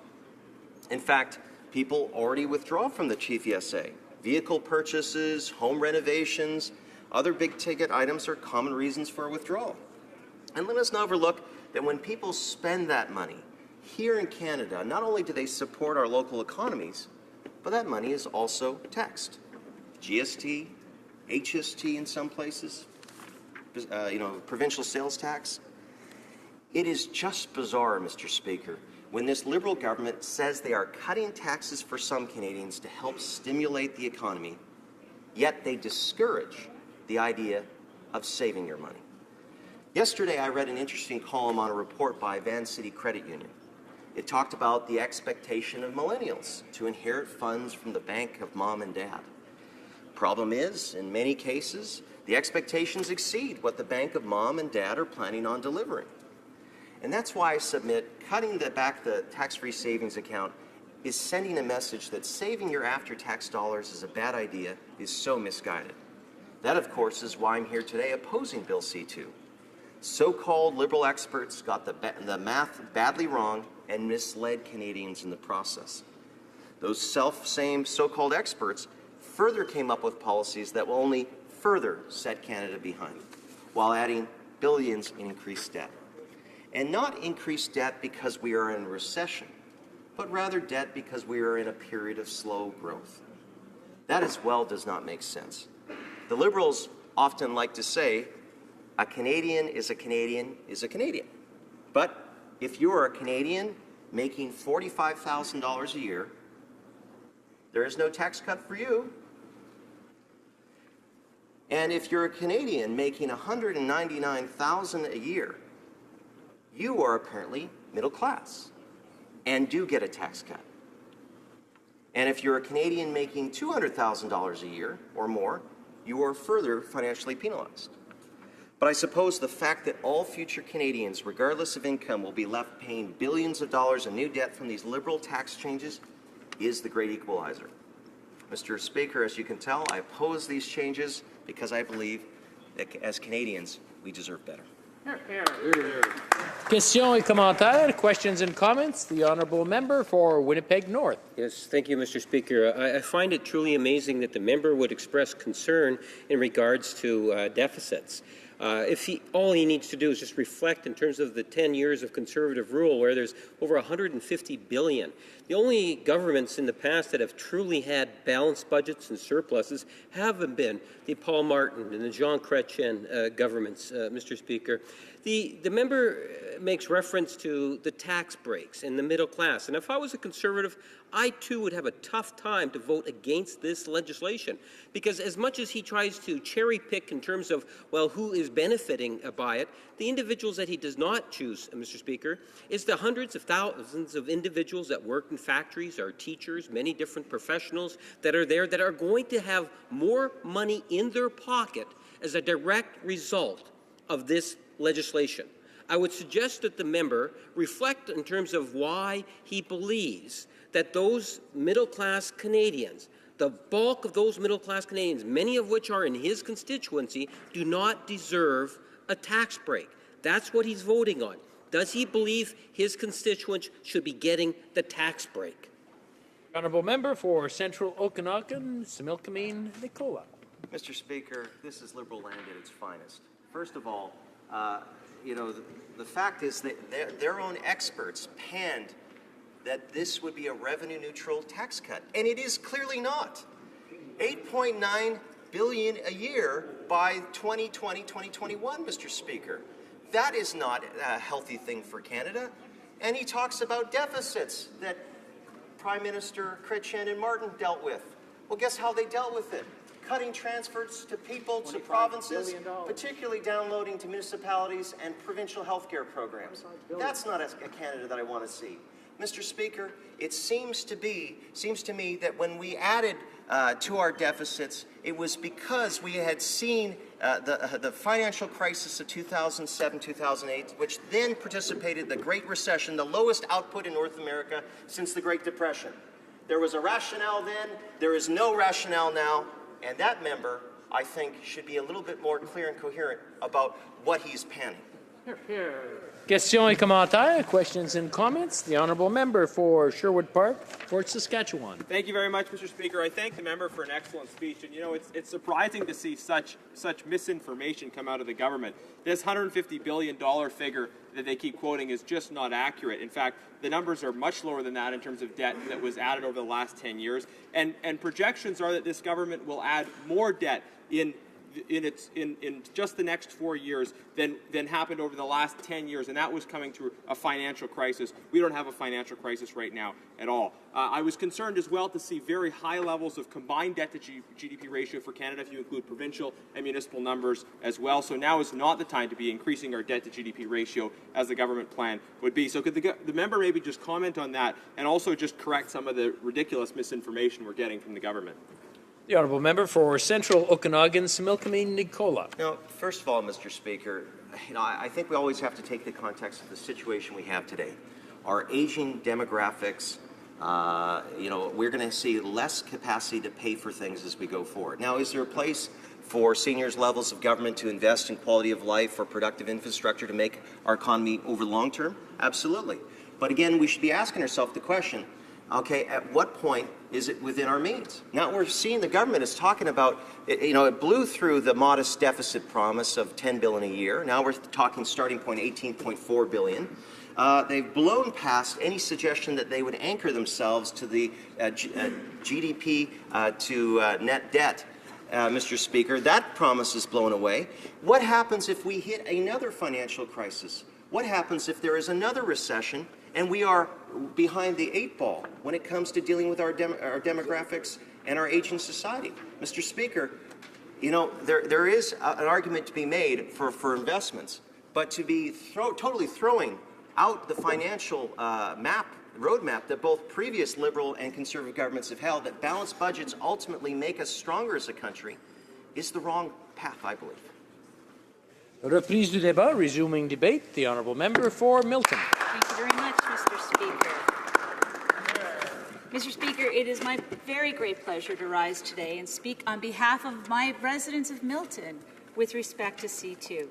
In fact, people already withdraw from the TFSA. Vehicle purchases, home renovations, other big-ticket items are common reasons for withdrawal. And let us not overlook that when people spend that money here in Canada, not only do they support our local economies, but that money is also taxed. GST, HST in some places, provincial sales tax. It is just bizarre, Mr. Speaker, when this Liberal government says they are cutting taxes for some Canadians to help stimulate the economy, yet they discourage the idea of saving your money. Yesterday, I read an interesting column on a report by Vancity Credit Union. It talked about the expectation of millennials to inherit funds from the bank of mom and dad. Problem is, in many cases, the expectations exceed what the bank of mom and dad are planning on delivering. And that's why I submit cutting back the tax-free savings account is sending a message that saving your after-tax dollars is a bad idea is so misguided. That, of course, is why I'm here today opposing Bill C-2. So-called Liberal experts got the math badly wrong and misled Canadians in the process. Those same so-called experts further came up with policies that will only further set Canada behind, while adding billions in increased debt. And not increased debt because we are in a recession, but rather debt because we are in a period of slow growth. That as well does not make sense. The Liberals often like to say, a Canadian is a Canadian is a Canadian. But if you are a Canadian making $45,000 a year, there is no tax cut for you. And if you're a Canadian making $199,000 a year, you are apparently middle class and do get a tax cut. And if you're a Canadian making $200,000 a year or more, you are further financially penalized. But I suppose the fact that all future Canadians, regardless of income, will be left paying billions of dollars in new debt from these Liberal tax changes is the great equalizer. Mr. Speaker, as you can tell, I oppose these changes because I believe that as Canadians, we deserve better. Questions et commentaires, questions and comments. The honourable member for Winnipeg North. Yes, thank you, Mr. Speaker. I find it truly amazing that the member would express concern in regards to deficits. All he needs to do is just reflect in terms of the 10 years of Conservative rule where there's over $150 billion. The only governments in the past that have truly had balanced budgets and surpluses haven't been the Paul Martin and the Jean Chrétien governments, Mr. Speaker. The member makes reference to the tax breaks and the middle class. And if I was a Conservative, I too would have a tough time to vote against this legislation. Because as much as he tries to cherry pick in terms of, well, who is benefiting by it, the individuals that he does not choose, Mr. Speaker, is the hundreds of thousands of individuals that work in factories, are teachers, many different professionals that are there that are going to have more money in their pocket as a direct result of this legislation. I would suggest that the member reflect in terms of why he believes that those middle-class Canadians, the bulk of those middle-class Canadians, many of which are in his constituency, do not deserve a tax break. That's what he's voting on. Does he believe his constituents should be getting the tax break? Honourable member for Central Okanagan, Similkameen, Nicola. Mr. Speaker, this is Liberal land at its finest. First of all, the fact is that their own experts panned that this would be a revenue-neutral tax cut, and it is clearly not. $8.9 billion a year by 2020, 2021, Mr. Speaker. That is not a healthy thing for Canada. And he talks about deficits that Prime Minister Chrétien and Martin dealt with. Well, guess how they dealt with it? Cutting transfers to people, to provinces, particularly downloading to municipalities and provincial health care programs. That's not a Canada that I want to see. Mr. Speaker, it seems to me that when we added to our deficits, it was because we had seen the financial crisis of 2007, 2008, which then precipitated the Great Recession, the lowest output in North America since the Great Depression. There was a rationale then, there is no rationale now, and that member, I think, should be a little bit more clear and coherent about what he's panning. Questions et commentaires, questions and comments. The honourable member for Sherwood Park, Fort Saskatchewan. Thank you very much, Mr. Speaker. I thank the member for an excellent speech. And, you know, it's surprising to see such misinformation come out of the government. This $150 billion figure that they keep quoting is just not accurate. In fact, the numbers are much lower than that in terms of debt that was added over the last 10 years. And projections are that this government will add more debt in just the next 4 years than happened over the last 10 years, and that was coming through a financial crisis. We don't have a financial crisis right now at all. I was concerned as well to see very high levels of combined debt to GDP ratio for Canada if you include provincial and municipal numbers as well. So now is not the time to be increasing our debt to GDP ratio as the government plan would be. So could the member maybe just comment on that and also just correct some of the ridiculous misinformation we're getting from the government? The honourable member for Central Okanagan, Similkameen Nicola. First of all, Mr. Speaker, I think we always have to take the context of the situation we have today. Our aging demographics, we're going to see less capacity to pay for things as we go forward. Now, is there a place for seniors' levels of government to invest in quality of life or productive infrastructure to make our economy over the long term? Absolutely. But again, we should be asking ourselves the question, okay, at what point is it within our means? Now we're seeing the government is talking about, it blew through the modest deficit promise of $10 billion a year. Now we're talking starting point $18.4 billion. They've blown past any suggestion that they would anchor themselves to the GDP to net debt. Mr. Speaker, that promise is blown away. What happens if we hit another financial crisis? What happens if there is another recession and we are behind the 8 ball when it comes to dealing with our demographics and our aging society? Mr. Speaker, there is an argument to be made for investments, but to be totally throwing out the financial roadmap that both previous Liberal and Conservative governments have held, that balanced budgets ultimately make us stronger as a country, is the wrong path, I believe. Reprise du débat, resuming debate. The honourable member for Milton. Thank you very much, Mr. Speaker. Mr. Speaker, it is my very great pleasure to rise today and speak on behalf of my residents of Milton with respect to C2.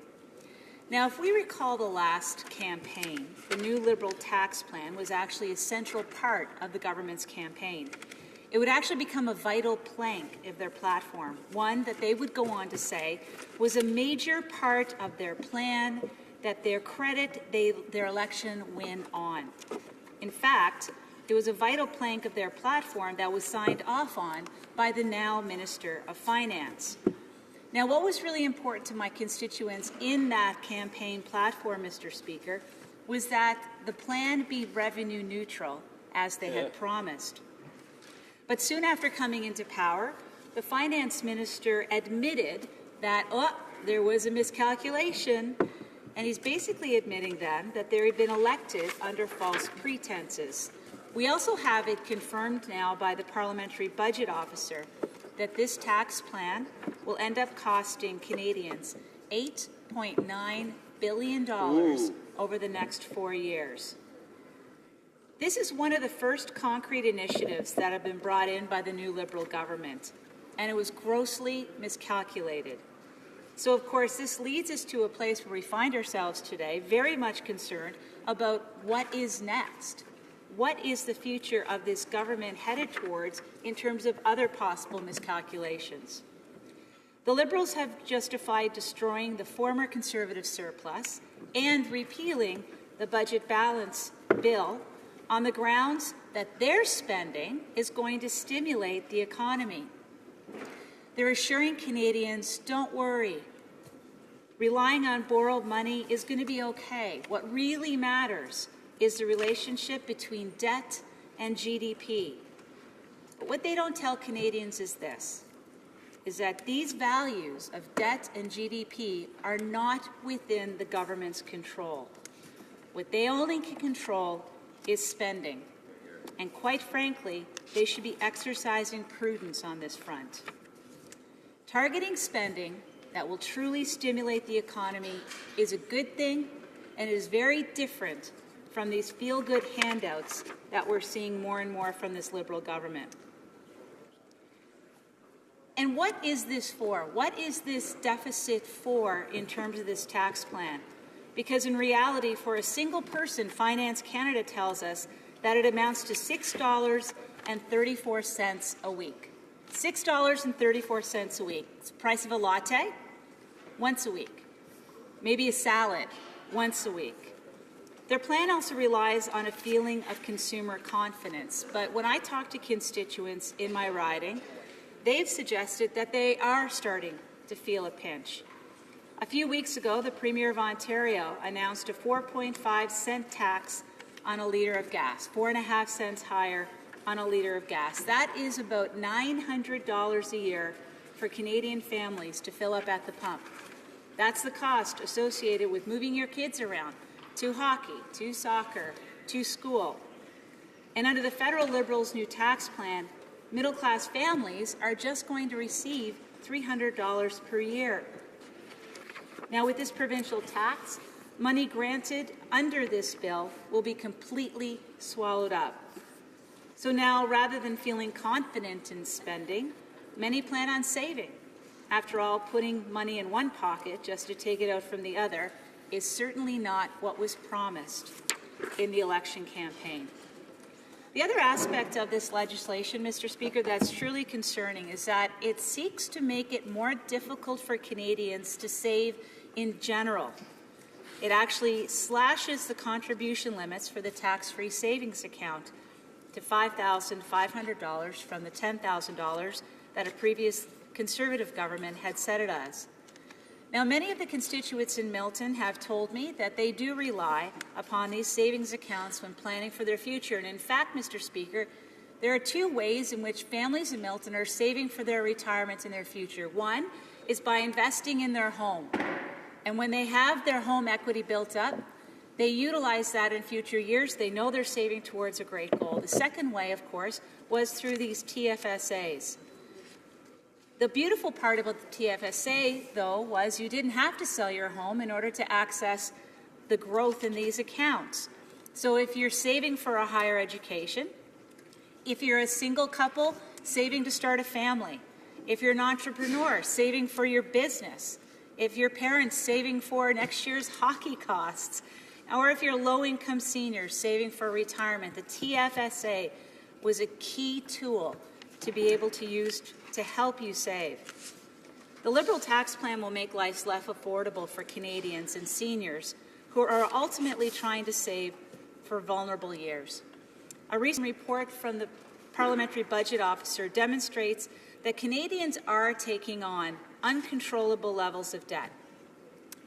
Now, if we recall the last campaign, the new Liberal tax plan was actually a central part of the government's campaign. It would actually become a vital plank of their platform, one that they would go on to say was a major part of their plan that their credit their election win on. In fact, it was a vital plank of their platform that was signed off on by the now Minister of Finance. Now, what was really important to my constituents in that campaign platform, Mr. Speaker, was that the plan be revenue neutral, as they had promised. But soon after coming into power, the finance minister admitted that, there was a miscalculation, and he's basically admitting then that they had been elected under false pretenses. We also have it confirmed now by the Parliamentary Budget Officer that this tax plan will end up costing Canadians $8.9 billion over the next 4 years. This is one of the first concrete initiatives that have been brought in by the new Liberal government, and it was grossly miscalculated. So, of course, this leads us to a place where we find ourselves today very much concerned about what is next. What is the future of this government headed towards in terms of other possible miscalculations? The Liberals have justified destroying the former Conservative surplus and repealing the budget balance bill on the grounds that their spending is going to stimulate the economy. They're assuring Canadians, don't worry, relying on borrowed money is going to be okay. What really matters is the relationship between debt and GDP. But what they don't tell Canadians is this, is that these values of debt and GDP are not within the government's control. What they only can control is spending. And quite frankly, they should be exercising prudence on this front. Targeting spending that will truly stimulate the economy is a good thing, and it is very different from these feel-good handouts that we're seeing more and more from this Liberal government. And what is this for? What is this deficit for in terms of this tax plan? because in reality, for a single person, Finance Canada tells us that it amounts to $6.34 a week. $6.34 a week. It's the price of a latte once a week. Maybe a salad once a week. Their plan also relies on a feeling of consumer confidence. But when I talk to constituents in my riding, they've suggested that they are starting to feel a pinch. A few weeks ago, the Premier of Ontario announced a 4.5-cent tax on a litre of gas, 4.5 cents higher on a litre of gas. That is about $900 a year for Canadian families to fill up at the pump. That's the cost associated with moving your kids around to hockey, to soccer, to school. And under the federal Liberals' new tax plan, middle-class families are just going to receive $300 per year. Now, with this provincial tax, money granted under this bill will be completely swallowed up. So now, rather than feeling confident in spending, many plan on saving. After all, putting money in one pocket just to take it out from the other is certainly not what was promised in the election campaign. The other aspect of this legislation, Mr. Speaker, that's truly concerning is that it seeks to make it more difficult for Canadians to save in general. It actually slashes the contribution limits for the tax-free savings account to $5,500 from the $10,000 that a previous Conservative government had set it as. Now, many of the constituents in Milton have told me that they do rely upon these savings accounts when planning for their future. And in fact, Mr. Speaker, there are two ways in which families in Milton are saving for their retirement and their future. One is by investing in their home. And when they have their home equity built up, they utilize that in future years. They know they're saving towards a great goal. The second way, of course, was through these TFSAs. The beautiful part about the TFSA, though, was you didn't have to sell your home in order to access the growth in these accounts. So if you're saving for a higher education, if you're a single couple saving to start a family, if you're an entrepreneur saving for your business, if your parents saving for next year's hockey costs, or if you're low-income seniors saving for retirement, the TFSA was a key tool to be able to use to help you save. The Liberal tax plan will make life less affordable for Canadians and seniors who are ultimately trying to save for vulnerable years. A recent report from the Parliamentary Budget Officer demonstrates that Canadians are taking on uncontrollable levels of debt.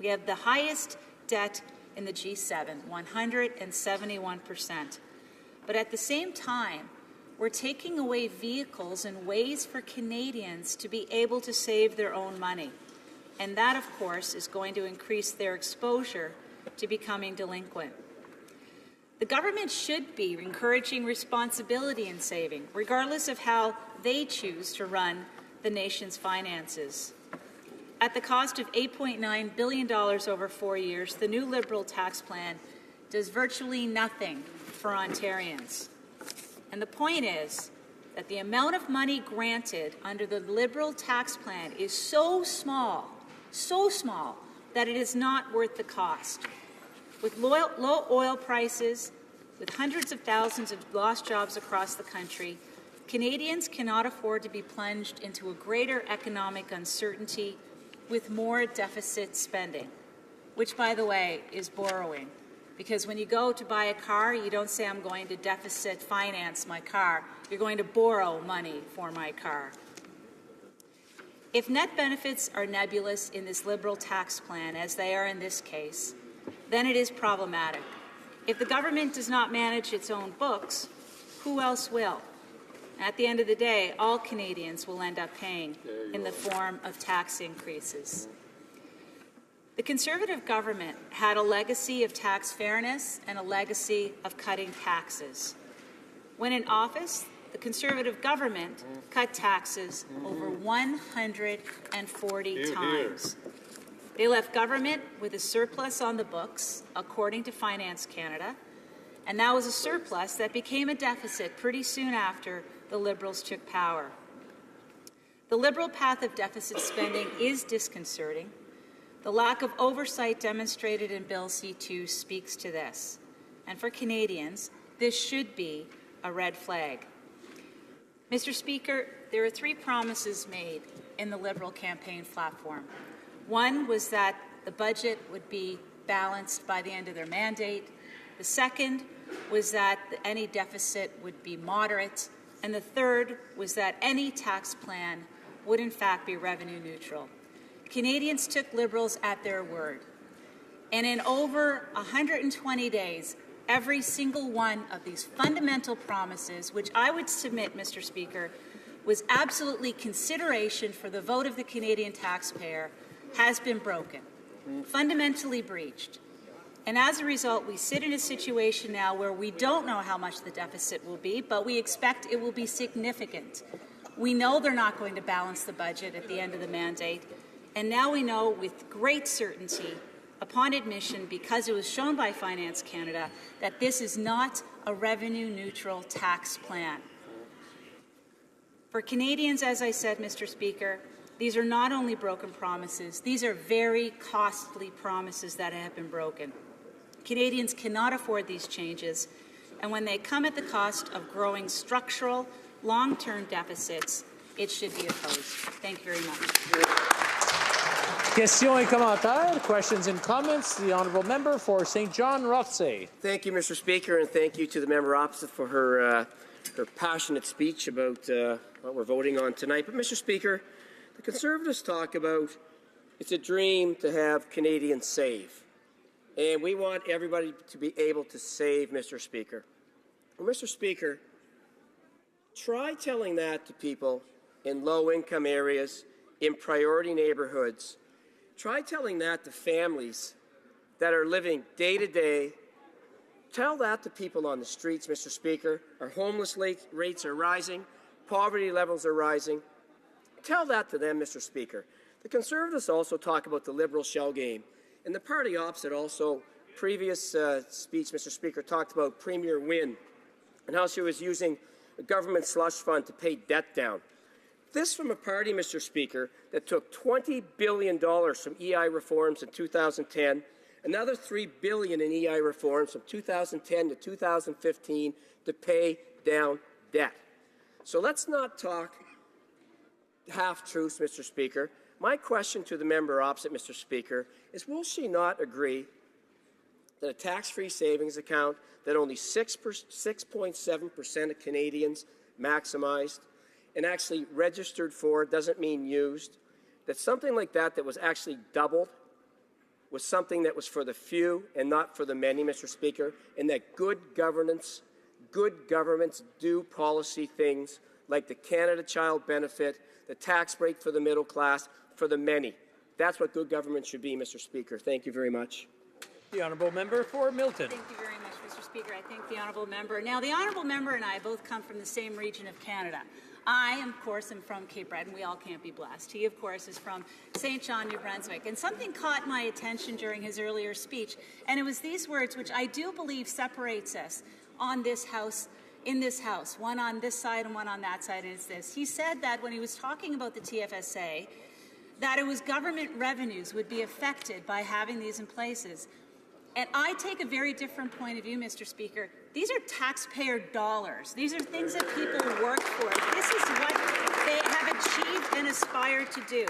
We have the highest debt in the G7, 171%. But at the same time, we're taking away vehicles and ways for Canadians to be able to save their own money. And that, of course, is going to increase their exposure to becoming delinquent. The government should be encouraging responsibility in saving, regardless of how they choose to run the nation's finances. At the cost of $8.9 billion over 4 years, the new Liberal tax plan does virtually nothing for Ontarians. And the point is that the amount of money granted under the Liberal tax plan is so small, that it is not worth the cost. With low oil prices, with hundreds of thousands of lost jobs across the country, Canadians cannot afford to be plunged into a greater economic uncertainty with more deficit spending, which, by the way, is borrowing. Because when you go to buy a car, you don't say, I'm going to deficit finance my car. You're going to borrow money for my car. If net benefits are nebulous in this Liberal tax plan, as they are in this case, then it is problematic. If the government does not manage its own books, who else will? At the end of the day, all Canadians will end up paying in the form of tax increases. The Conservative government had a legacy of tax fairness and a legacy of cutting taxes. When in office, the Conservative government cut taxes over 140 times. They left government with a surplus on the books, according to Finance Canada, and that was a surplus that became a deficit pretty soon after the Liberals took power. The Liberal path of deficit spending is disconcerting. The lack of oversight demonstrated in Bill C-2 speaks to this. And for Canadians, this should be a red flag. Mr. Speaker, there are 3 promises made in the Liberal campaign platform. One was that the budget would be balanced by the end of their mandate. The second was that any deficit would be moderate. And the third was that any tax plan would in fact be revenue neutral. Canadians took Liberals at their word. And in over 120 days, every single one of these fundamental promises, which I would submit, Mr. Speaker, was absolutely consideration for the vote of the Canadian taxpayer, has been broken, fundamentally breached. And as a result, we sit in a situation now where we don't know how much the deficit will be, but we expect it will be significant. We know they're not going to balance the budget at the end of the mandate, and now we know with great certainty, upon admission, because it was shown by Finance Canada, that this is not a revenue-neutral tax plan. For Canadians, as I said, Mr. Speaker, these are not only broken promises, these are very costly promises that have been broken. Canadians cannot afford these changes, and when they come at the cost of growing structural, long-term deficits, it should be opposed. Thank you very much. Questions et commentaires, questions and comments. The honourable member for St. John Rothsay. Thank you, Mr. Speaker, and thank you to the member opposite for her passionate speech about what we're voting on tonight. But, Mr. Speaker, the Conservatives talk about it's a dream to have Canadians save. And we want everybody to be able to save, Mr. Speaker. Well, Mr. Speaker, try telling that to people in low-income areas, in priority neighbourhoods. Try telling that to families that are living day to day. Tell that to people on the streets, Mr. Speaker. Our homeless rates are rising. Poverty levels are rising. Tell that to them, Mr. Speaker. The Conservatives also talk about the Liberal shell game. And the party opposite also, previous speech, Mr. Speaker, talked about Premier Wynne and how she was using a government slush fund to pay debt down. This from a party, Mr. Speaker, that took $20 billion from EI reforms in 2010, another $3 billion in EI reforms from 2010 to 2015 to pay down debt. So let's not talk half-truths, Mr. Speaker. My question to the member opposite, Mr. Speaker, is will she not agree that a tax-free savings account that only 6.7% of Canadians maximized and actually registered for doesn't mean used, that something like that was actually doubled was something that was for the few and not for the many, Mr. Speaker, and that good governments do policy things like the Canada Child Benefit, the tax break for the middle class, for the many. That's what good government should be, Mr. Speaker. Thank you very much. The honourable member for Milton. Thank you very much, Mr. Speaker. I thank the honourable member. Now, the honourable member and I both come from the same region of Canada. I, of course, am from Cape Breton. We all can't be blessed. He, of course, is from St. John, New Brunswick. And something caught my attention during his earlier speech, and it was these words, which I do believe separates us on this House, in this House, one on this side and one on that side, and it's this. He said that when he was talking about the TFSA, that it was government revenues would be affected by having these in places. And I take a very different point of view, Mr. Speaker. These are taxpayer dollars. These are things that people work for. This is what they have achieved and aspire to do.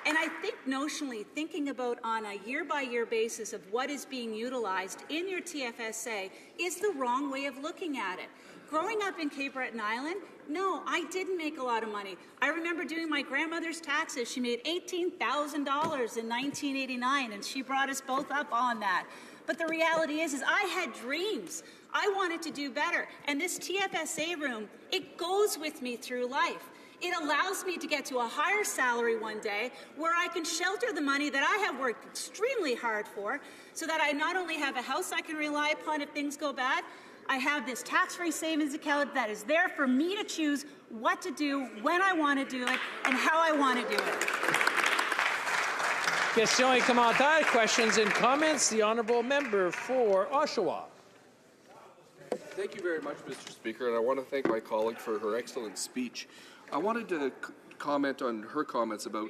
And I think notionally, thinking about on a year-by-year basis of what is being utilized in your TFSA is the wrong way of looking at it. Growing up in Cape Breton Island, no, I didn't make a lot of money. I remember doing my grandmother's taxes. She made $18,000 in 1989, and she brought us both up on that. But the reality is I had dreams. I wanted to do better. And this TFSA room, it goes with me through life. It allows me to get to a higher salary one day where I can shelter the money that I have worked extremely hard for so that I not only have a house I can rely upon if things go bad, I have this tax-free savings account that is there for me to choose what to do, when I want to do it, and how I want to do it. Questions et commentaires, questions and comments. The honourable member for Oshawa. Thank you very much, Mr. Speaker, and I want to thank my colleague for her excellent speech. I wanted to comment on her comments about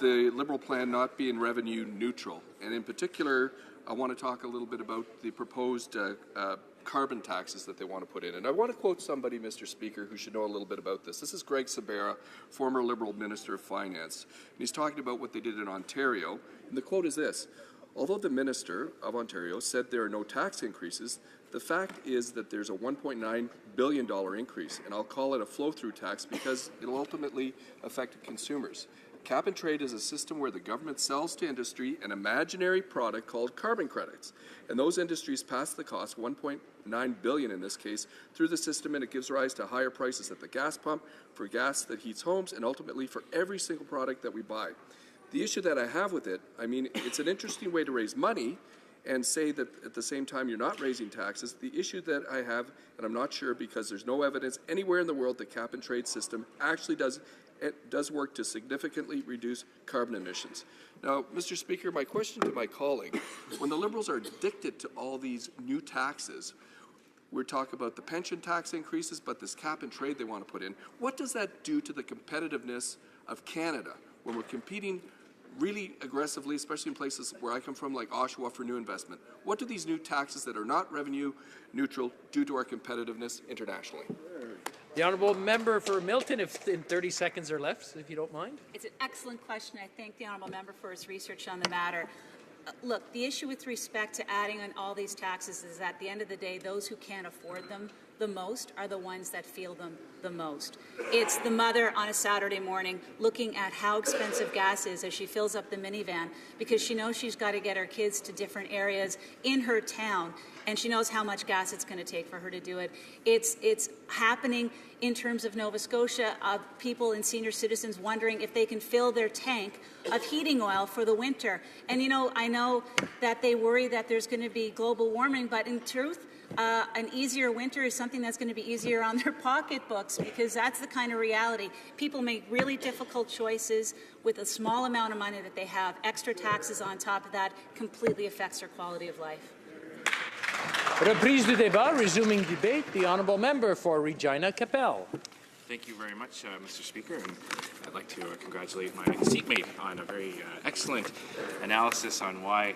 the Liberal plan not being revenue neutral. And in particular, I want to talk a little bit about the proposed carbon taxes that they want to put in. And I want to quote somebody, Mr. Speaker, who should know a little bit about this. This is Greg Sabera, former Liberal Minister of Finance. And he's talking about what they did in Ontario. And the quote is this: although the Minister of Ontario said there are no tax increases, the fact is that there's a $1.9 billion increase, and I'll call it a flow-through tax because it'll ultimately affect consumers. Cap and trade is a system where the government sells to industry an imaginary product called carbon credits, and those industries pass the cost, $1.9 billion in this case, through the system, and it gives rise to higher prices at the gas pump, for gas that heats homes, and ultimately for every single product that we buy. The issue that I have with it, I mean, it's an interesting way to raise money and say that at the same time you're not raising taxes. The issue that I have, and I'm not sure because there's no evidence anywhere in the world the cap and trade system actually does work to significantly reduce carbon emissions. Now, Mr. Speaker, my question to my colleague, when the Liberals are addicted to all these new taxes, we're talking about the pension tax increases, but this cap and trade they want to put in, what does that do to the competitiveness of Canada when we're competing really aggressively, especially in places where I come from, like Oshawa, for new investment? What do these new taxes that are not revenue neutral do to our competitiveness internationally? The honourable member for Milton, if in 30 seconds or less, if you don't mind. It's an excellent question. I thank the honourable member for his research on the matter. Look, the issue with respect to adding on all these taxes is at the end of the day, those who can't afford them the most are the ones that feel them the most. It's the mother on a Saturday morning looking at how expensive gas is as she fills up the minivan because she knows she's got to get her kids to different areas in her town, and she knows how much gas it's going to take for her to do it. It's happening in terms of Nova Scotia, of people and senior citizens wondering if they can fill their tank of heating oil for the winter. And, you know, I know that they worry that there's going to be global warming, but in truth, an easier winter is something that's going to be easier on their pocketbooks because that's the kind of reality. People make really difficult choices with a small amount of money that they have. Extra taxes on top of that completely affects their quality of life. Reprise du débat, resuming debate. The honourable member for Regina Capel. Thank you very much, Mr. Speaker, and I'd like to congratulate my seatmate on a very excellent analysis on why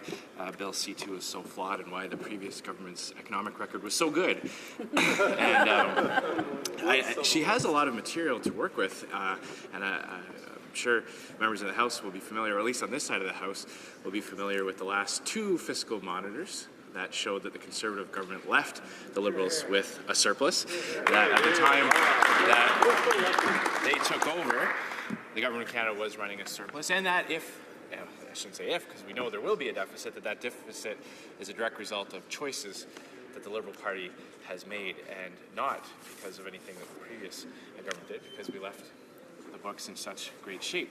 Bill C-2 is so flawed and why the previous government's economic record was so good. And she has a lot of material to work with, and I'm sure members of the House will be familiar, or at least on this side of the House, will be familiar with the last two fiscal monitors that showed that the Conservative government left the Liberals with a surplus. That at the time that they took over, the government of Canada was running a surplus, and that if, I shouldn't say if, because we know there will be a deficit, that deficit is a direct result of choices that the Liberal Party has made, and not because of anything that the previous government did, because we left the books in such great shape.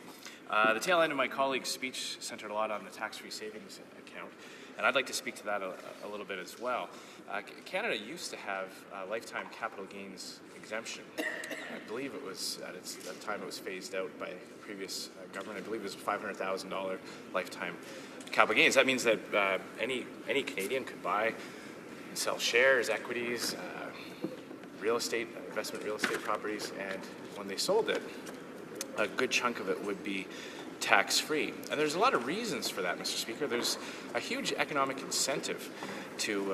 The tail end of my colleague's speech centered a lot on the tax-free savings account, and I'd like to speak to that a little bit as well. Canada used to have lifetime capital gains exemption. I believe it was, at the time it was phased out by the previous government, I believe it was $500,000 lifetime capital gains. That means that any Canadian could buy and sell shares, equities, real estate, investment real estate properties, and when they sold it, a good chunk of it would be tax-free. And there's a lot of reasons for that, Mr. Speaker. There's a huge economic incentive to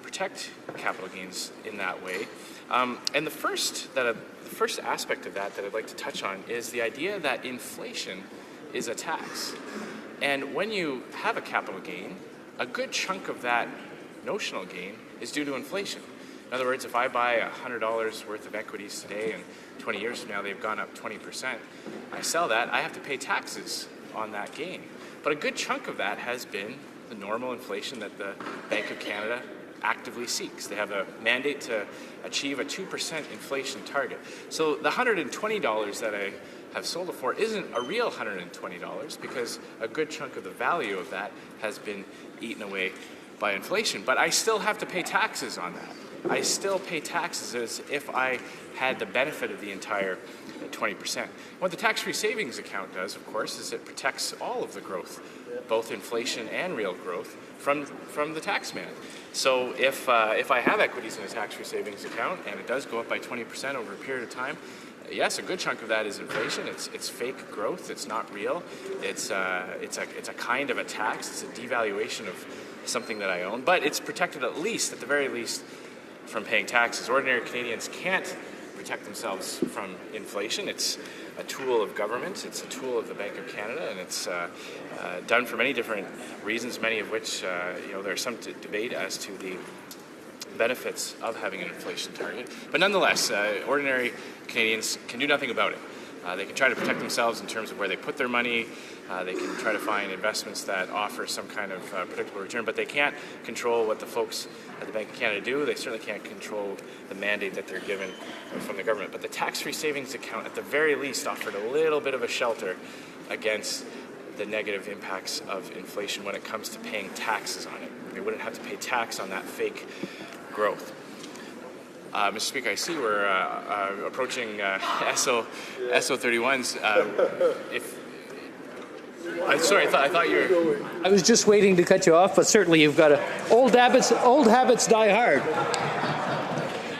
protect capital gains in that way. And the first aspect of that I'd like to touch on is the idea that inflation is a tax. And when you have a capital gain, a good chunk of that notional gain is due to inflation. In other words, if I buy $100 worth of equities today and 20 years from now they've gone up 20%, I sell that, I have to pay taxes on that gain. But a good chunk of that has been the normal inflation that the Bank of Canada actively seeks. They have a mandate to achieve a 2% inflation target. So the $120 that I have sold it for isn't a real $120 because a good chunk of the value of that has been eaten away by inflation. But I still have to pay taxes on that. I still pay taxes as if I had the benefit of the entire 20%. What the tax-free savings account does, of course, is it protects all of the growth, both inflation and real growth, from the tax man. So if I have equities in a tax-free savings account and it does go up by 20% over a period of time, yes, a good chunk of that is inflation. It's fake growth. It's not real. It's a kind of a tax. It's a devaluation of something that I own. But it's protected at the very least, from paying taxes. Ordinary Canadians can't protect themselves from inflation. It's a tool of government. It's a tool of the Bank of Canada, and it's done for many different reasons, many of which, there's some debate as to the benefits of having an inflation target. But nonetheless, ordinary Canadians can do nothing about it. They can try to protect themselves in terms of where they put their money. They can try to find investments that offer some kind of predictable return, but they can't control what the folks at the Bank of Canada do. They certainly can't control the mandate that they're given from the government. But the tax-free savings account, at the very least, offered a little bit of a shelter against the negative impacts of inflation when it comes to paying taxes on it. They wouldn't have to pay tax on that fake growth. Mr. Speaker, I see we're approaching SO31s. I'm sorry, I thought you were... I was just waiting to cut you off, but certainly you've got old habits die hard.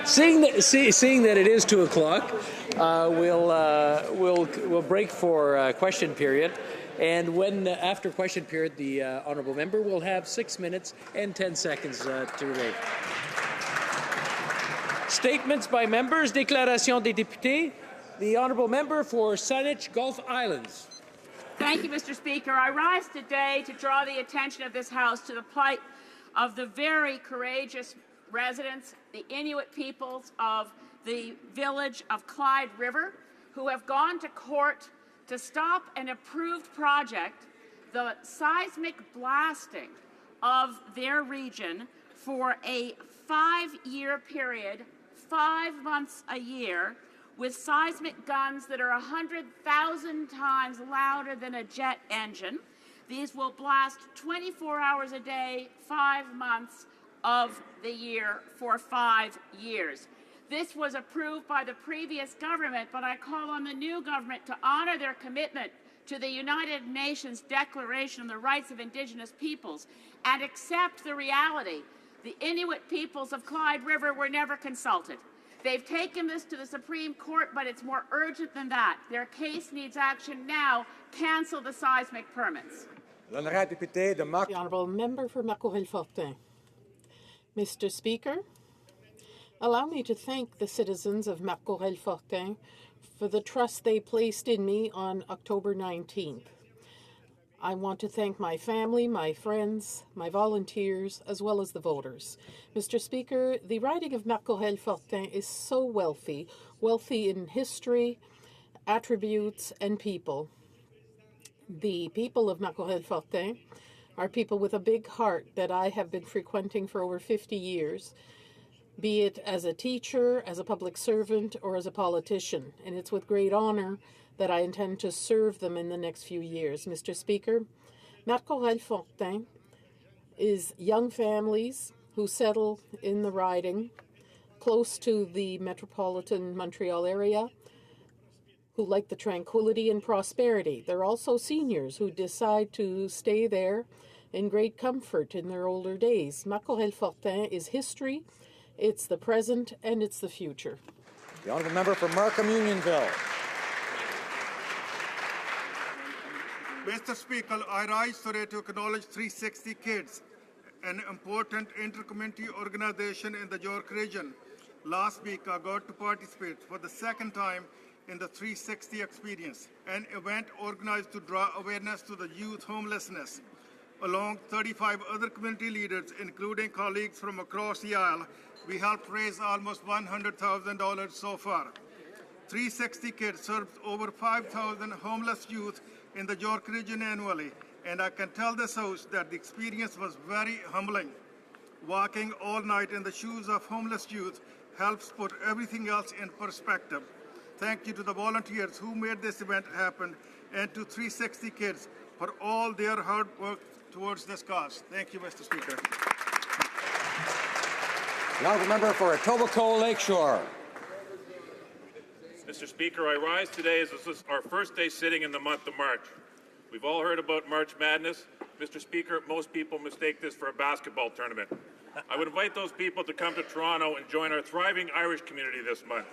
Seeing that it is 2 o'clock, we'll break for question period. And after question period, the honourable member will have 6 minutes and 10 seconds to remain. Statements by members, déclaration des députés. The honourable member for Saanich Gulf Islands. Thank you, Mr. Speaker. I rise today to draw the attention of this House to the plight of the very courageous residents, the Inuit peoples of the village of Clyde River, who have gone to court to stop an approved project, the seismic blasting of their region for a 5-year period, 5 months a year, with seismic guns that are 100,000 times louder than a jet engine. These will blast 24 hours a day, 5 months of the year for 5 years. This was approved by the previous government, but I call on the new government to honor their commitment to the United Nations Declaration on the Rights of Indigenous Peoples and accept the reality. The Inuit peoples of Clyde River were never consulted. They've taken this to the Supreme Court, but it's more urgent than that. Their case needs action now. Cancel the seismic permits. The honourable member for Marcouville-Fortin. Mr. Speaker, allow me to thank the citizens of Marcouville-Fortin for the trust they placed in me on October 19th. I want to thank my family, my friends, my volunteers, as well as the voters. Mr. Speaker, the riding of Marcouville-Fortin is so wealthy in history, attributes, and people. The people of Marcouville-Fortin are people with a big heart that I have been frequenting for over 50 years, be it as a teacher, as a public servant, or as a politician. And it's with great honor that I intend to serve them in the next few years. Mr. Speaker, Marcouville-Fortin is young families who settle in the riding close to the metropolitan Montreal area, who like the tranquility and prosperity. They're also seniors who decide to stay there in great comfort in their older days. Marcouville-Fortin is history, it's the present, and it's the future. The honourable member for Markham-Unionville. Mr. Speaker, I rise today to acknowledge 360 Kids, an important inter-community organization in the York region. Last week, I got to participate for the second time in the 360 experience, an event organized to draw awareness to the youth homelessness. Along 35 other community leaders, including colleagues from across the aisle, we helped raise almost $100,000 so far. 360 Kids serves over 5,000 homeless youth in the York region annually, and I can tell this House that the experience was very humbling. Walking all night in the shoes of homeless youth helps put everything else in perspective. Thank you to the volunteers who made this event happen, and to 360 Kids for all their hard work towards this cause. Thank you, Mr. Speaker. The honourable member for Etobicoke Lakeshore. Mr. Speaker, I rise today as this is our first day sitting in the month of March. We've all heard about March Madness. Mr. Speaker, most people mistake this for a basketball tournament. I would invite those people to come to Toronto and join our thriving Irish community this month.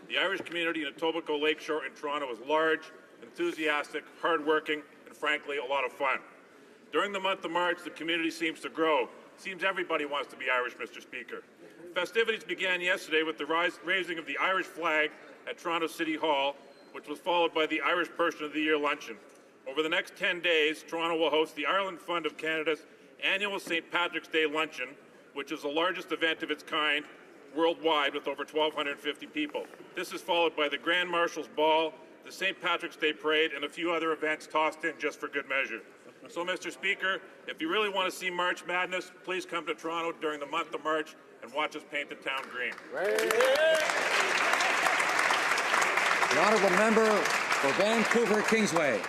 The Irish community in Etobicoke Lakeshore in Toronto is large, enthusiastic, hardworking, and frankly, a lot of fun. During the month of March, the community seems to grow. Seems everybody wants to be Irish, Mr. Speaker. Festivities began yesterday with the raising of the Irish flag at Toronto City Hall, which was followed by the Irish Person of the Year luncheon. Over the next 10 days, Toronto will host the Ireland Fund of Canada's annual St. Patrick's Day luncheon, which is the largest event of its kind worldwide with over 1,250 people. This is followed by the Grand Marshal's Ball, the St. Patrick's Day Parade, and a few other events tossed in just for good measure. So, Mr. Speaker, if you really want to see March Madness, please come to Toronto during the month of March and watch us paint the town green. The honourable member for Vancouver Kingsway.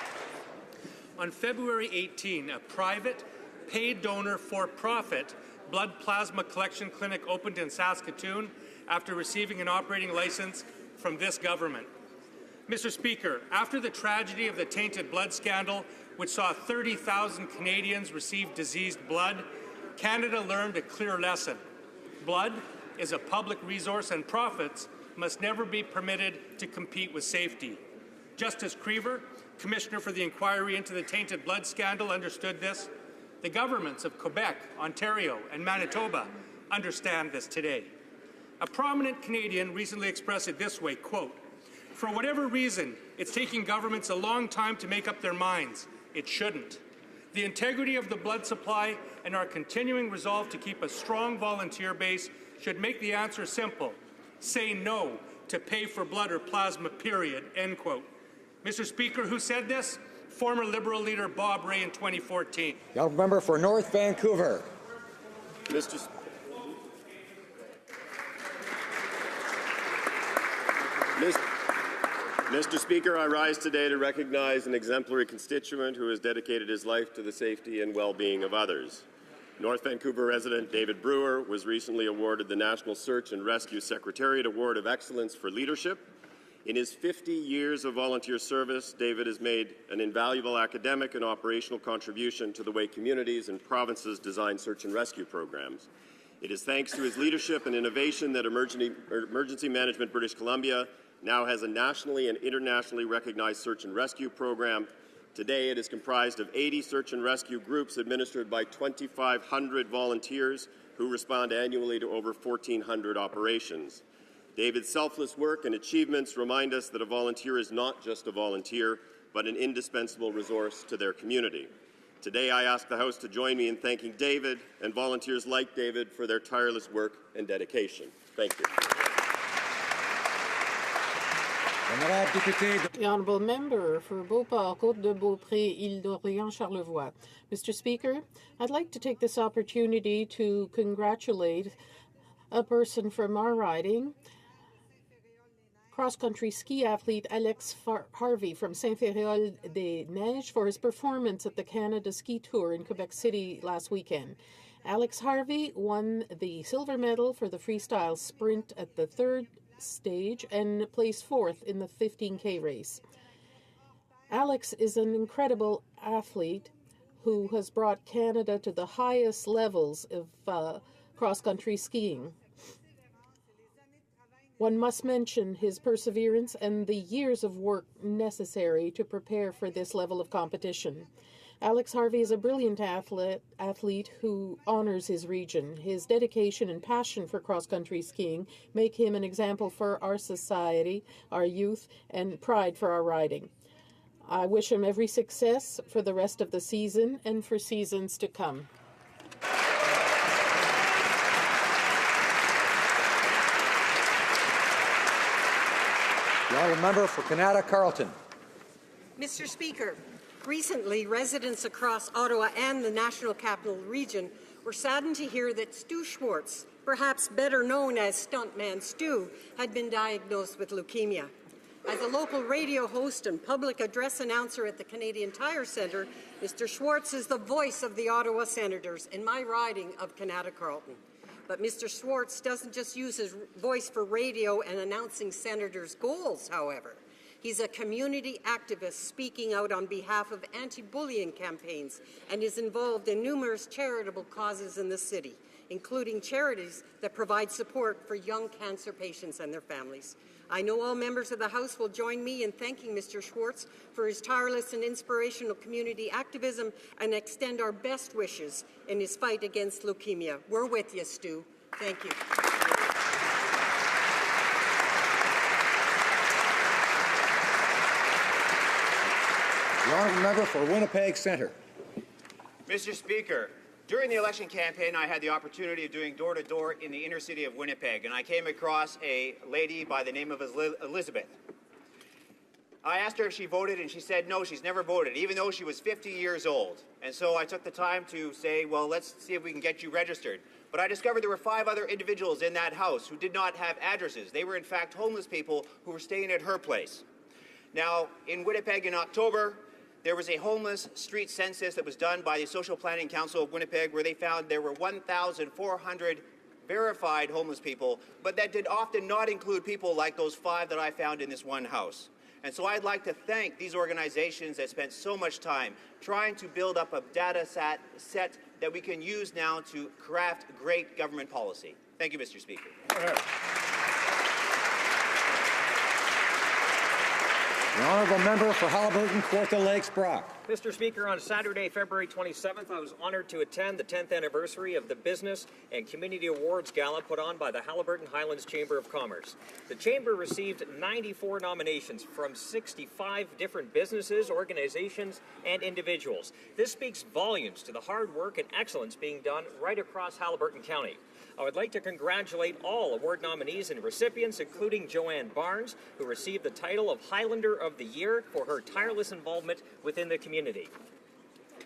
On February 18, a private, paid donor for-profit blood plasma collection clinic opened in Saskatoon after receiving an operating license from this government. Mr. Speaker, after the tragedy of the tainted blood scandal, which saw 30,000 Canadians receive diseased blood, Canada learned a clear lesson. Blood is a public resource and profits must never be permitted to compete with safety. Justice Creever, Commissioner for the Inquiry into the Tainted Blood Scandal, understood this. The governments of Quebec, Ontario, and Manitoba understand this today. A prominent Canadian recently expressed it this way, quote, "For whatever reason, it's taking governments a long time to make up their minds. It shouldn't. The integrity of the blood supply and our continuing resolve to keep a strong volunteer base should make the answer simple. Say no to pay for blood or plasma, period," end quote. Mr. Speaker, who said this? Former Liberal leader Bob Rae in 2014. The honourable member for North Vancouver. Mr. Speaker, I rise today to recognize an exemplary constituent who has dedicated his life to the safety and well-being of others. North Vancouver resident David Brewer was recently awarded the National Search and Rescue Secretariat Award of Excellence for Leadership. In his 50 years of volunteer service, David has made an invaluable academic and operational contribution to the way communities and provinces design search and rescue programs. It is thanks to his leadership and innovation that Emergency Management British Columbia now has a nationally and internationally recognized search and rescue program. Today, it is comprised of 80 search and rescue groups administered by 2,500 volunteers who respond annually to over 1,400 operations. David's selfless work and achievements remind us that a volunteer is not just a volunteer, but an indispensable resource to their community. Today, I ask the House to join me in thanking David and volunteers like David for their tireless work and dedication. Thank you. The honourable member for Beauport, Côte-de-Beaupré, Île-d'Orléans, Charlevoix. Mr. Speaker, I'd like to take this opportunity to congratulate a person from our riding, cross-country ski athlete Alex Harvey from Saint-Féréol-des-Neiges for his performance at the Canada Ski Tour in Quebec City last weekend. Alex Harvey won the silver medal for the freestyle sprint at the third stage and placed fourth in the 15K race. Alex is an incredible athlete who has brought Canada to the highest levels of cross-country skiing. One must mention his perseverance and the years of work necessary to prepare for this level of competition. Alex Harvey is a brilliant athlete who honors his region. His dedication and passion for cross-country skiing make him an example for our society, our youth, and pride for our riding. I wish him every success for the rest of the season and for seasons to come. The honourable member for Canada Carleton. Mr. Speaker, recently residents across Ottawa and the National Capital Region were saddened to hear that Stu Schwartz, perhaps better known as Stuntman Stu, had been diagnosed with leukemia. As a local radio host and public address announcer at the Canadian Tire Centre, Mr. Schwartz is the voice of the Ottawa Senators in my riding of Canada Carleton. But Mr. Schwartz doesn't just use his voice for radio and announcing Senators' goals, however. He's a community activist speaking out on behalf of anti-bullying campaigns and is involved in numerous charitable causes in the city, including charities that provide support for young cancer patients and their families. I know all members of the House will join me in thanking Mr. Schwartz for his tireless and inspirational community activism and extend our best wishes in his fight against leukemia. We're with you, Stu. Thank you. The honourable member for Winnipeg Centre. Mr. Speaker, during the election campaign, I had the opportunity of doing door-to-door in the inner city of Winnipeg, and I came across a lady by the name of Elizabeth. I asked her if she voted, and she said no, she's never voted, even though she was 50 years old. And so I took the time to say, well, let's see if we can get you registered. But I discovered there were 5 other individuals in that house who did not have addresses. They were, in fact, homeless people who were staying at her place. Now, in Winnipeg in October, there was a homeless street census that was done by the Social Planning Council of Winnipeg, where they found there were 1,400 verified homeless people, but that did often not include people like those 5 that I found in this one house. And so I'd like to thank these organizations that spent so much time trying to build up a data set that we can use now to craft great government policy. Thank you, Mr. Speaker. The honourable member for Haliburton, Kawartha Lakes, Brock. Mr. Speaker, on Saturday, February 27th, I was honored to attend the 10th anniversary of the Business and Community Awards Gala put on by the Haliburton Highlands Chamber of Commerce. The Chamber received 94 nominations from 65 different businesses, organizations, and individuals. This speaks volumes to the hard work and excellence being done right across Haliburton County. I would like to congratulate all award nominees and recipients, including Joanne Barnes, who received the title of Highlander of the Year for her tireless involvement within the community.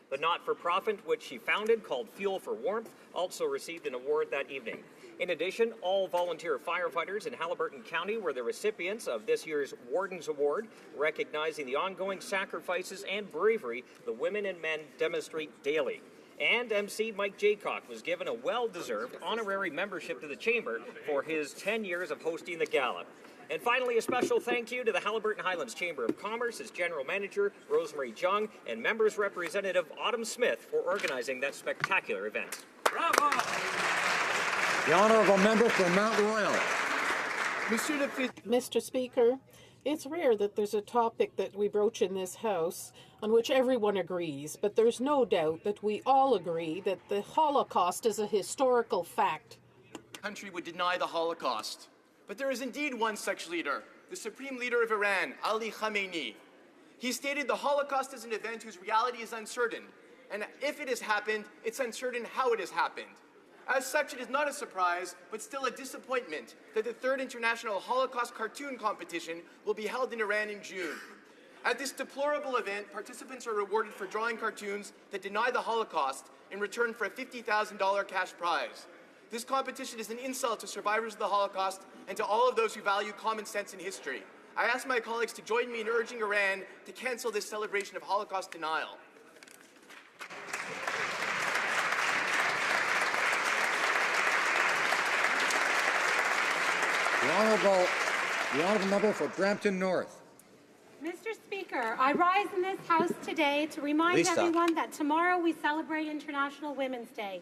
The not-for-profit, which she founded, called Fuel for Warmth, also received an award that evening. In addition, all volunteer firefighters in Haliburton County were the recipients of this year's Warden's Award, recognizing the ongoing sacrifices and bravery the women and men demonstrate daily. And MC Mike Jaycock was given a well-deserved honorary membership to the Chamber for his 10 years of hosting the gala. And finally, a special thank you to the Haliburton Highlands Chamber of Commerce, its General Manager, Rosemary Jung, and Members Representative Autumn Smith for organizing that spectacular event. Bravo! The honourable member for Mount Royal. Mr. Speaker, it's rare that there's a topic that we broach in this House on which everyone agrees, but there's no doubt that we all agree that the Holocaust is a historical fact. Country would deny the Holocaust. But there is indeed one such leader, the Supreme Leader of Iran, Ali Khamenei. He stated the Holocaust is an event whose reality is uncertain, and if it has happened, it's uncertain how it has happened. As such, it is not a surprise, but still a disappointment that the 3rd International Holocaust Cartoon Competition will be held in Iran in June. At this deplorable event, participants are rewarded for drawing cartoons that deny the Holocaust in return for a $50,000 cash prize. This competition is an insult to survivors of the Holocaust and to all of those who value common sense in history. I ask my colleagues to join me in urging Iran to cancel this celebration of Holocaust denial. The honourable member for Brampton North. Mr. Speaker, I rise in this House today to remind everyone that tomorrow we celebrate International Women's Day.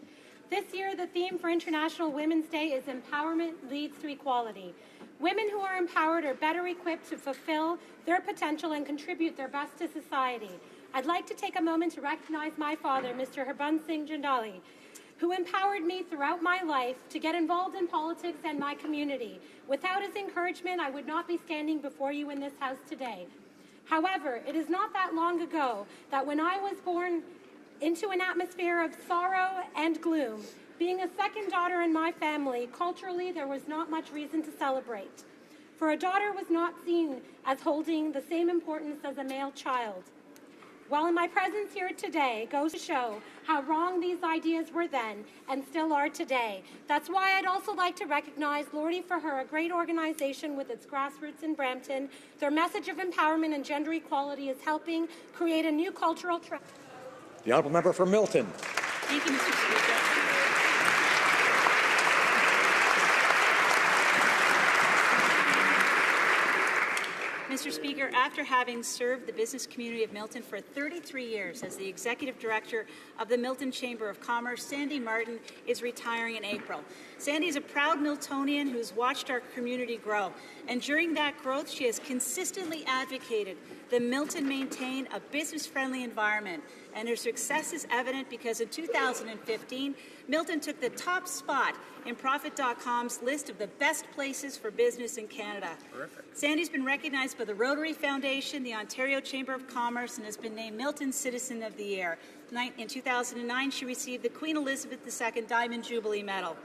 This year, the theme for International Women's Day is Empowerment Leads to Equality. Women who are empowered are better equipped to fulfill their potential and contribute their best to society. I'd like to take a moment to recognize my father, Mr. Harbans Singh Jindali, who empowered me throughout my life to get involved in politics and my community. Without his encouragement, I would not be standing before you in this House today. However, it is not that long ago that when I was born into an atmosphere of sorrow and gloom, being a second daughter in my family, culturally there was not much reason to celebrate. For a daughter was not seen as holding the same importance as a male child. Well, in my presence here today goes to show how wrong these ideas were then and still are today. That's why I'd also like to recognize Lordy for Her, a great organization with its grassroots in Brampton. Their message of empowerment and gender equality is helping create a new cultural trend. The honourable member for Milton. Thank you, Mr. Speaker. Mr. Speaker, after having served the business community of Milton for 33 years as the Executive Director of the Milton Chamber of Commerce, Sandy Martin is retiring in April. Sandy is a proud Miltonian who's watched our community grow, and during that growth, she has consistently advocated that Milton maintain a business-friendly environment, and her success is evident because in 2015, Milton took the top spot in Profit.com's list of the best places for business in Canada. Terrific. Sandy's been recognized by the Rotary Foundation, the Ontario Chamber of Commerce, and has been named Milton Citizen of the Year. In 2009, she received the Queen Elizabeth II Diamond Jubilee Medal.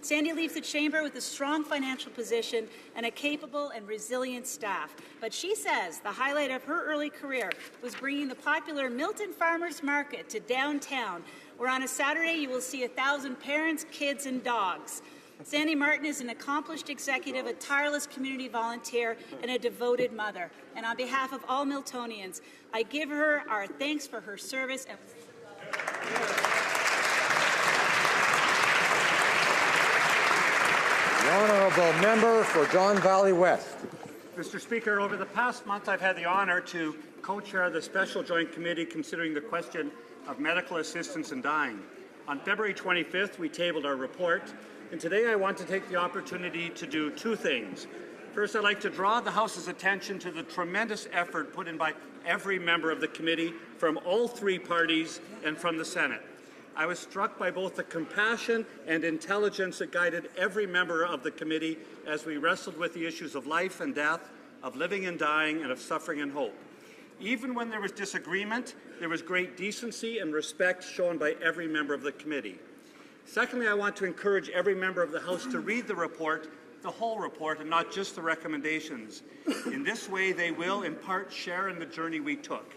Sandy leaves the Chamber with a strong financial position and a capable and resilient staff. But she says the highlight of her early career was bringing the popular Milton Farmers Market to downtown, where on a Saturday you will see 1,000 parents, kids, and dogs. Sandy Martin is an accomplished executive, a tireless community volunteer, and a devoted mother. And on behalf of all Miltonians, I give her our thanks for her service. The honourable member for Don Valley West. Mr. Speaker, over the past month I've had the honour to co-chair the Special Joint Committee considering the question of medical assistance in dying. On February 25th, we tabled our report, and today I want to take the opportunity to do two things. First, I'd like to draw the House's attention to the tremendous effort put in by every member of the committee from all three parties and from the Senate. I was struck by both the compassion and intelligence that guided every member of the committee as we wrestled with the issues of life and death, of living and dying, and of suffering and hope. Even when there was disagreement, there was great decency and respect shown by every member of the committee. Secondly, I want to encourage every member of the House to read the report, the whole report, and not just the recommendations. In this way, they will, in part, share in the journey we took.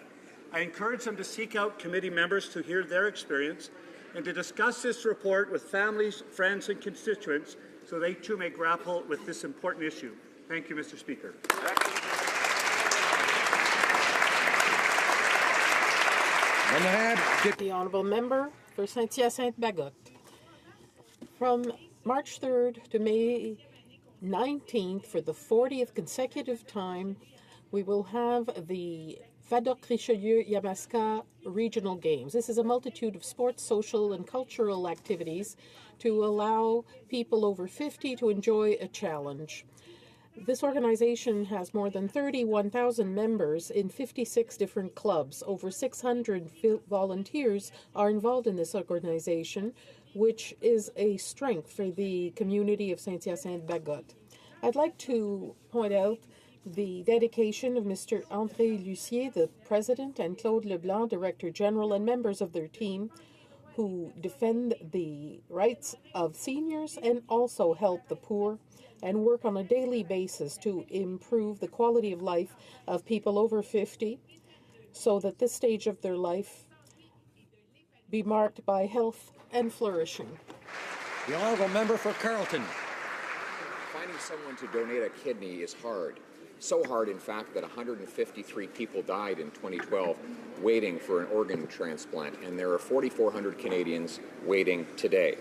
I encourage them to seek out committee members to hear their experience and to discuss this report with families, friends, and constituents so they too may grapple with this important issue. Thank you, Mr. Speaker. The honourable member for Saint-Hyacinthe-Bagotte. From March 3rd to May 19th, for the 40th consecutive time, we will have the Fadok-Richelieu-Yamaska Regional Games. This is a multitude of sports, social, and cultural activities to allow people over 50 to enjoy a challenge. This organization has more than 31,000 members in 56 different clubs. Over 600 volunteers are involved in this organization, which is a strength for the community of Saint-Hyacinthe-Bagotte. I'd like to point out the dedication of Mr. André Lucier, the President, and Claude Leblanc, Director General, and members of their team who defend the rights of seniors and also help the poor and work on a daily basis to improve the quality of life of people over 50 so that this stage of their life be marked by health and flourishing. The honourable member for Carleton. Finding someone to donate a kidney is hard. So hard, in fact, that 153 people died in 2012 waiting for an organ transplant, and there are 4,400 Canadians waiting today.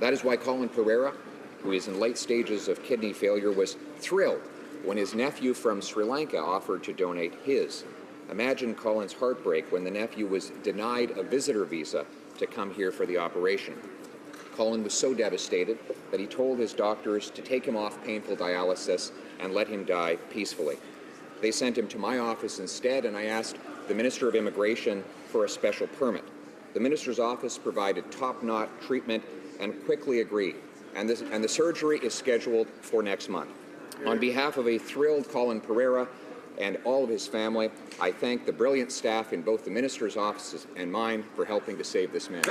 That is why Colin Pereira, who is in late stages of kidney failure, was thrilled when his nephew from Sri Lanka offered to donate his. Imagine Colin's heartbreak when the nephew was denied a visitor visa to come here for the operation. Colin was so devastated that he told his doctors to take him off painful dialysis and let him die peacefully. They sent him to my office instead, and I asked the Minister of Immigration for a special permit. The Minister's office provided top-notch treatment and quickly agreed, and the surgery is scheduled for next month. On behalf of a thrilled Colin Pereira and all of his family, I thank the brilliant staff in both the Minister's offices and mine for helping to save this man.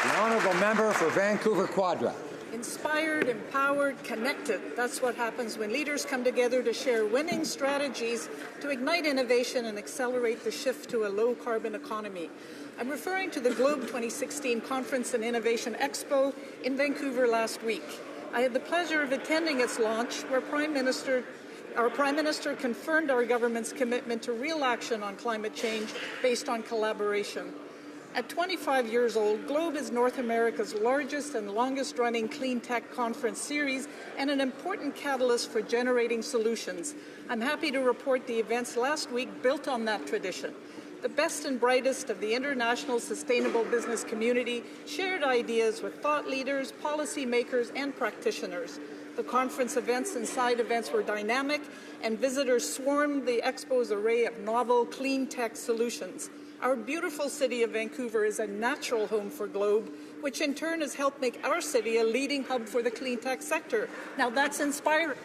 The honourable member for Vancouver Quadra. Inspired, empowered, connected. That's what happens when leaders come together to share winning strategies to ignite innovation and accelerate the shift to a low-carbon economy. I'm referring to the Globe 2016 Conference and Innovation Expo in Vancouver last week. I had the pleasure of attending its launch, where our Prime Minister confirmed our government's commitment to real action on climate change based on collaboration. At 25 years old, Globe is North America's largest and longest-running clean tech conference series and an important catalyst for generating solutions. I'm happy to report the events last week built on that tradition. The best and brightest of the international sustainable business community shared ideas with thought leaders, policymakers, and practitioners. The conference events and side events were dynamic, and visitors swarmed the expo's array of novel, clean tech solutions. Our beautiful city of Vancouver is a natural home for Globe, which in turn has helped make our city a leading hub for the clean tech sector. Now that's inspiring.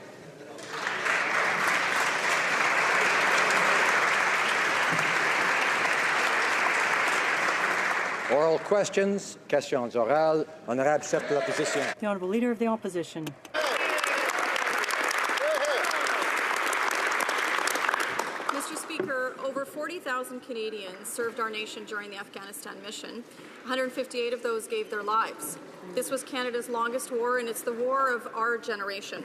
Oral questions, questions orales. Honorable chef de l'opposition. The Honourable Leader of the Opposition. Mr. Speaker, over 40,000 Canadians served our nation during the Afghanistan mission. 158 of those gave their lives. This was Canada's longest war, and it's the war of our generation.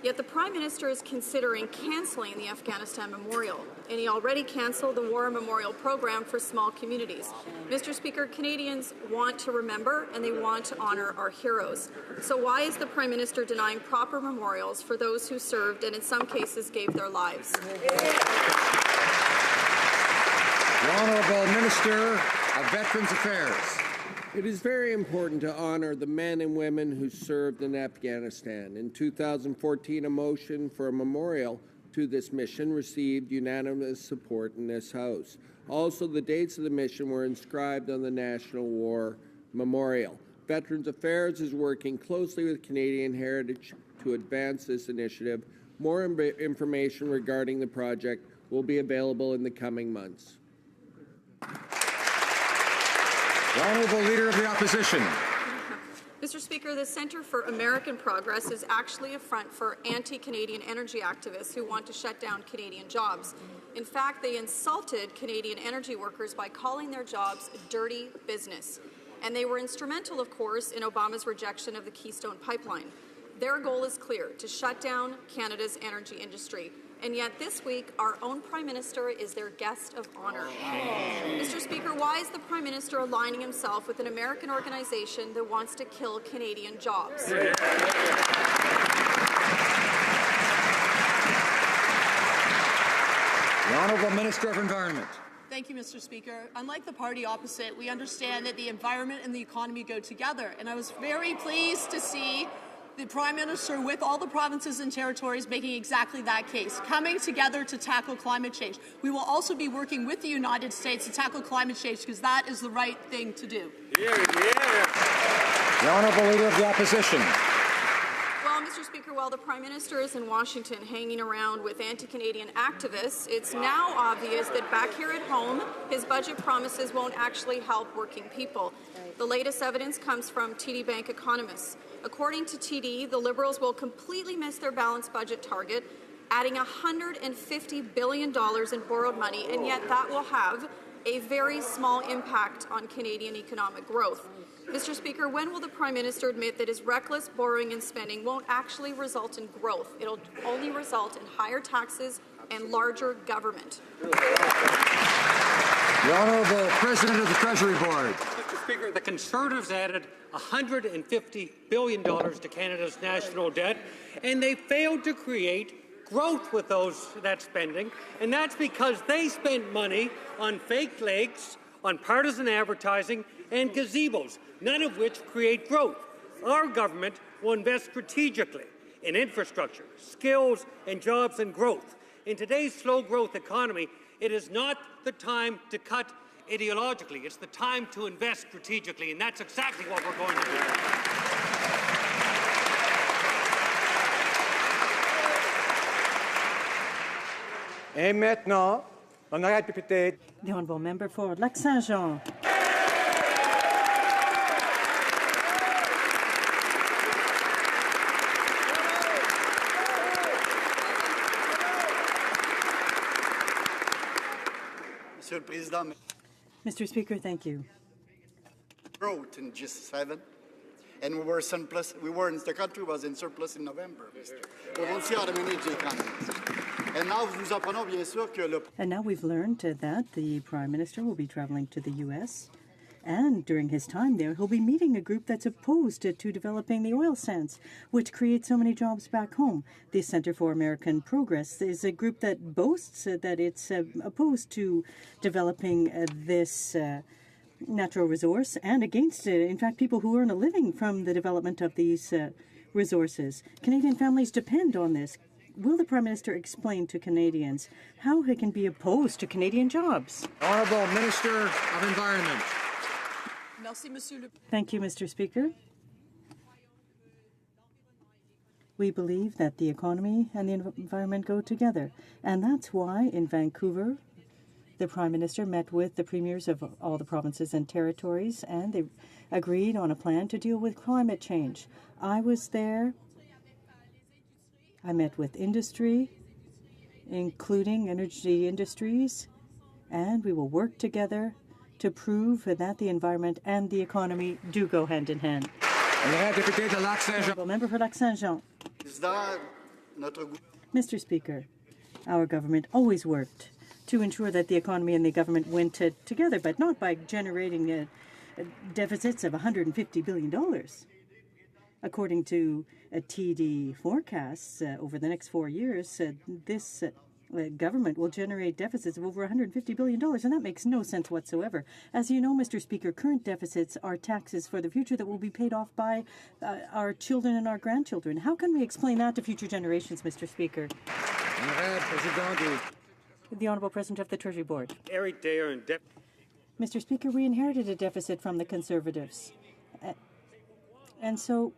Yet the Prime Minister is considering cancelling the Afghanistan Memorial, and he already cancelled the War Memorial program for small communities. Mr. Speaker, Canadians want to remember and they want to honour our heroes. So why is the Prime Minister denying proper memorials for those who served and in some cases gave their lives? The Honourable Minister of Veterans Affairs. It is very important to honor the men and women who served in Afghanistan. In 2014, a motion for a memorial to this mission received unanimous support in this House. Also, the dates of the mission were inscribed on the National War Memorial. Veterans Affairs is working closely with Canadian Heritage to advance this initiative. More information regarding the project will be available in the coming months. The Honourable Leader of the Opposition. Mr. Speaker, the Centre for American Progress is actually a front for anti-Canadian energy activists who want to shut down Canadian jobs. In fact, they insulted Canadian energy workers by calling their jobs dirty business. And they were instrumental, of course, in Obama's rejection of the Keystone Pipeline. Their goal is clear: to shut down Canada's energy industry. And yet this week, our own Prime Minister is their guest of honour. Mr. Speaker, why is the Prime Minister aligning himself with an American organization that wants to kill Canadian jobs? The Honourable Minister of Environment. Thank you, Mr. Speaker. Unlike the party opposite, we understand that the environment and the economy go together, and I was very pleased to see the Prime Minister with all the provinces and territories making exactly that case, coming together to tackle climate change. We will also be working with the United States to tackle climate change because that is the right thing to do. The Honourable Leader of the Opposition. Well, Mr. Speaker, while the Prime Minister is in Washington hanging around with anti-Canadian activists, it's now obvious that back here at home, his budget promises won't actually help working people. The latest evidence comes from TD Bank economists. According to TD, the Liberals will completely miss their balanced budget target, adding $150 billion in borrowed money, and yet that will have a very small impact on Canadian economic growth. Mr. Speaker, when will the Prime Minister admit that his reckless borrowing and spending won't actually result in growth? It'll only result in higher taxes and larger government. The Honourable President of the Treasury Board. Mr. Speaker, the Conservatives added $150 billion to Canada's national debt, and they failed to create growth with that spending, and that's because they spent money on fake lakes, on partisan advertising, and gazebos, none of which create growth. Our government will invest strategically in infrastructure, skills, and jobs and growth. In today's slow-growth economy, it is not the time to cut ideologically. It's the time to invest strategically, and that's exactly what we're going to do. Et maintenant, honorable député. The Honourable Member for Lac-Saint-Jean. Mr. Speaker, thank you. Growth in G7, and the country was in surplus in November. And now we've learned that the Prime Minister will be traveling to the U.S. And during his time there, he'll be meeting a group that's opposed to developing the oil sands, which creates so many jobs back home. The Center for American Progress is a group that boasts that it's opposed to developing this natural resource and against, in fact, people who earn a living from the development of these resources. Canadian families depend on this. Will the Prime Minister explain to Canadians how he can be opposed to Canadian jobs? Honourable Minister of Environment. Thank you, Mr. Speaker. We believe that the economy and the environment go together, and that's why in Vancouver, the Prime Minister met with the premiers of all the provinces and territories, and they agreed on a plan to deal with climate change. I was there. I met with industry, including energy industries, and we will work together to prove that the environment and the economy do go hand in hand. Member for Lac-Saint-Jean. Mr. Speaker, our government always worked to ensure that the economy and the government went together, but not by generating deficits of $150 billion. According to TD forecasts, over the next 4 years, this government will generate deficits of over $150 billion, and that makes no sense whatsoever. As you know, Mr. Speaker, current deficits are taxes for the future that will be paid off by our children and our grandchildren. How can we explain that to future generations, Mr. Speaker? The Honourable President of the Treasury Board. Eric Dayer and Mr. Speaker, we inherited a deficit from the Conservatives. And so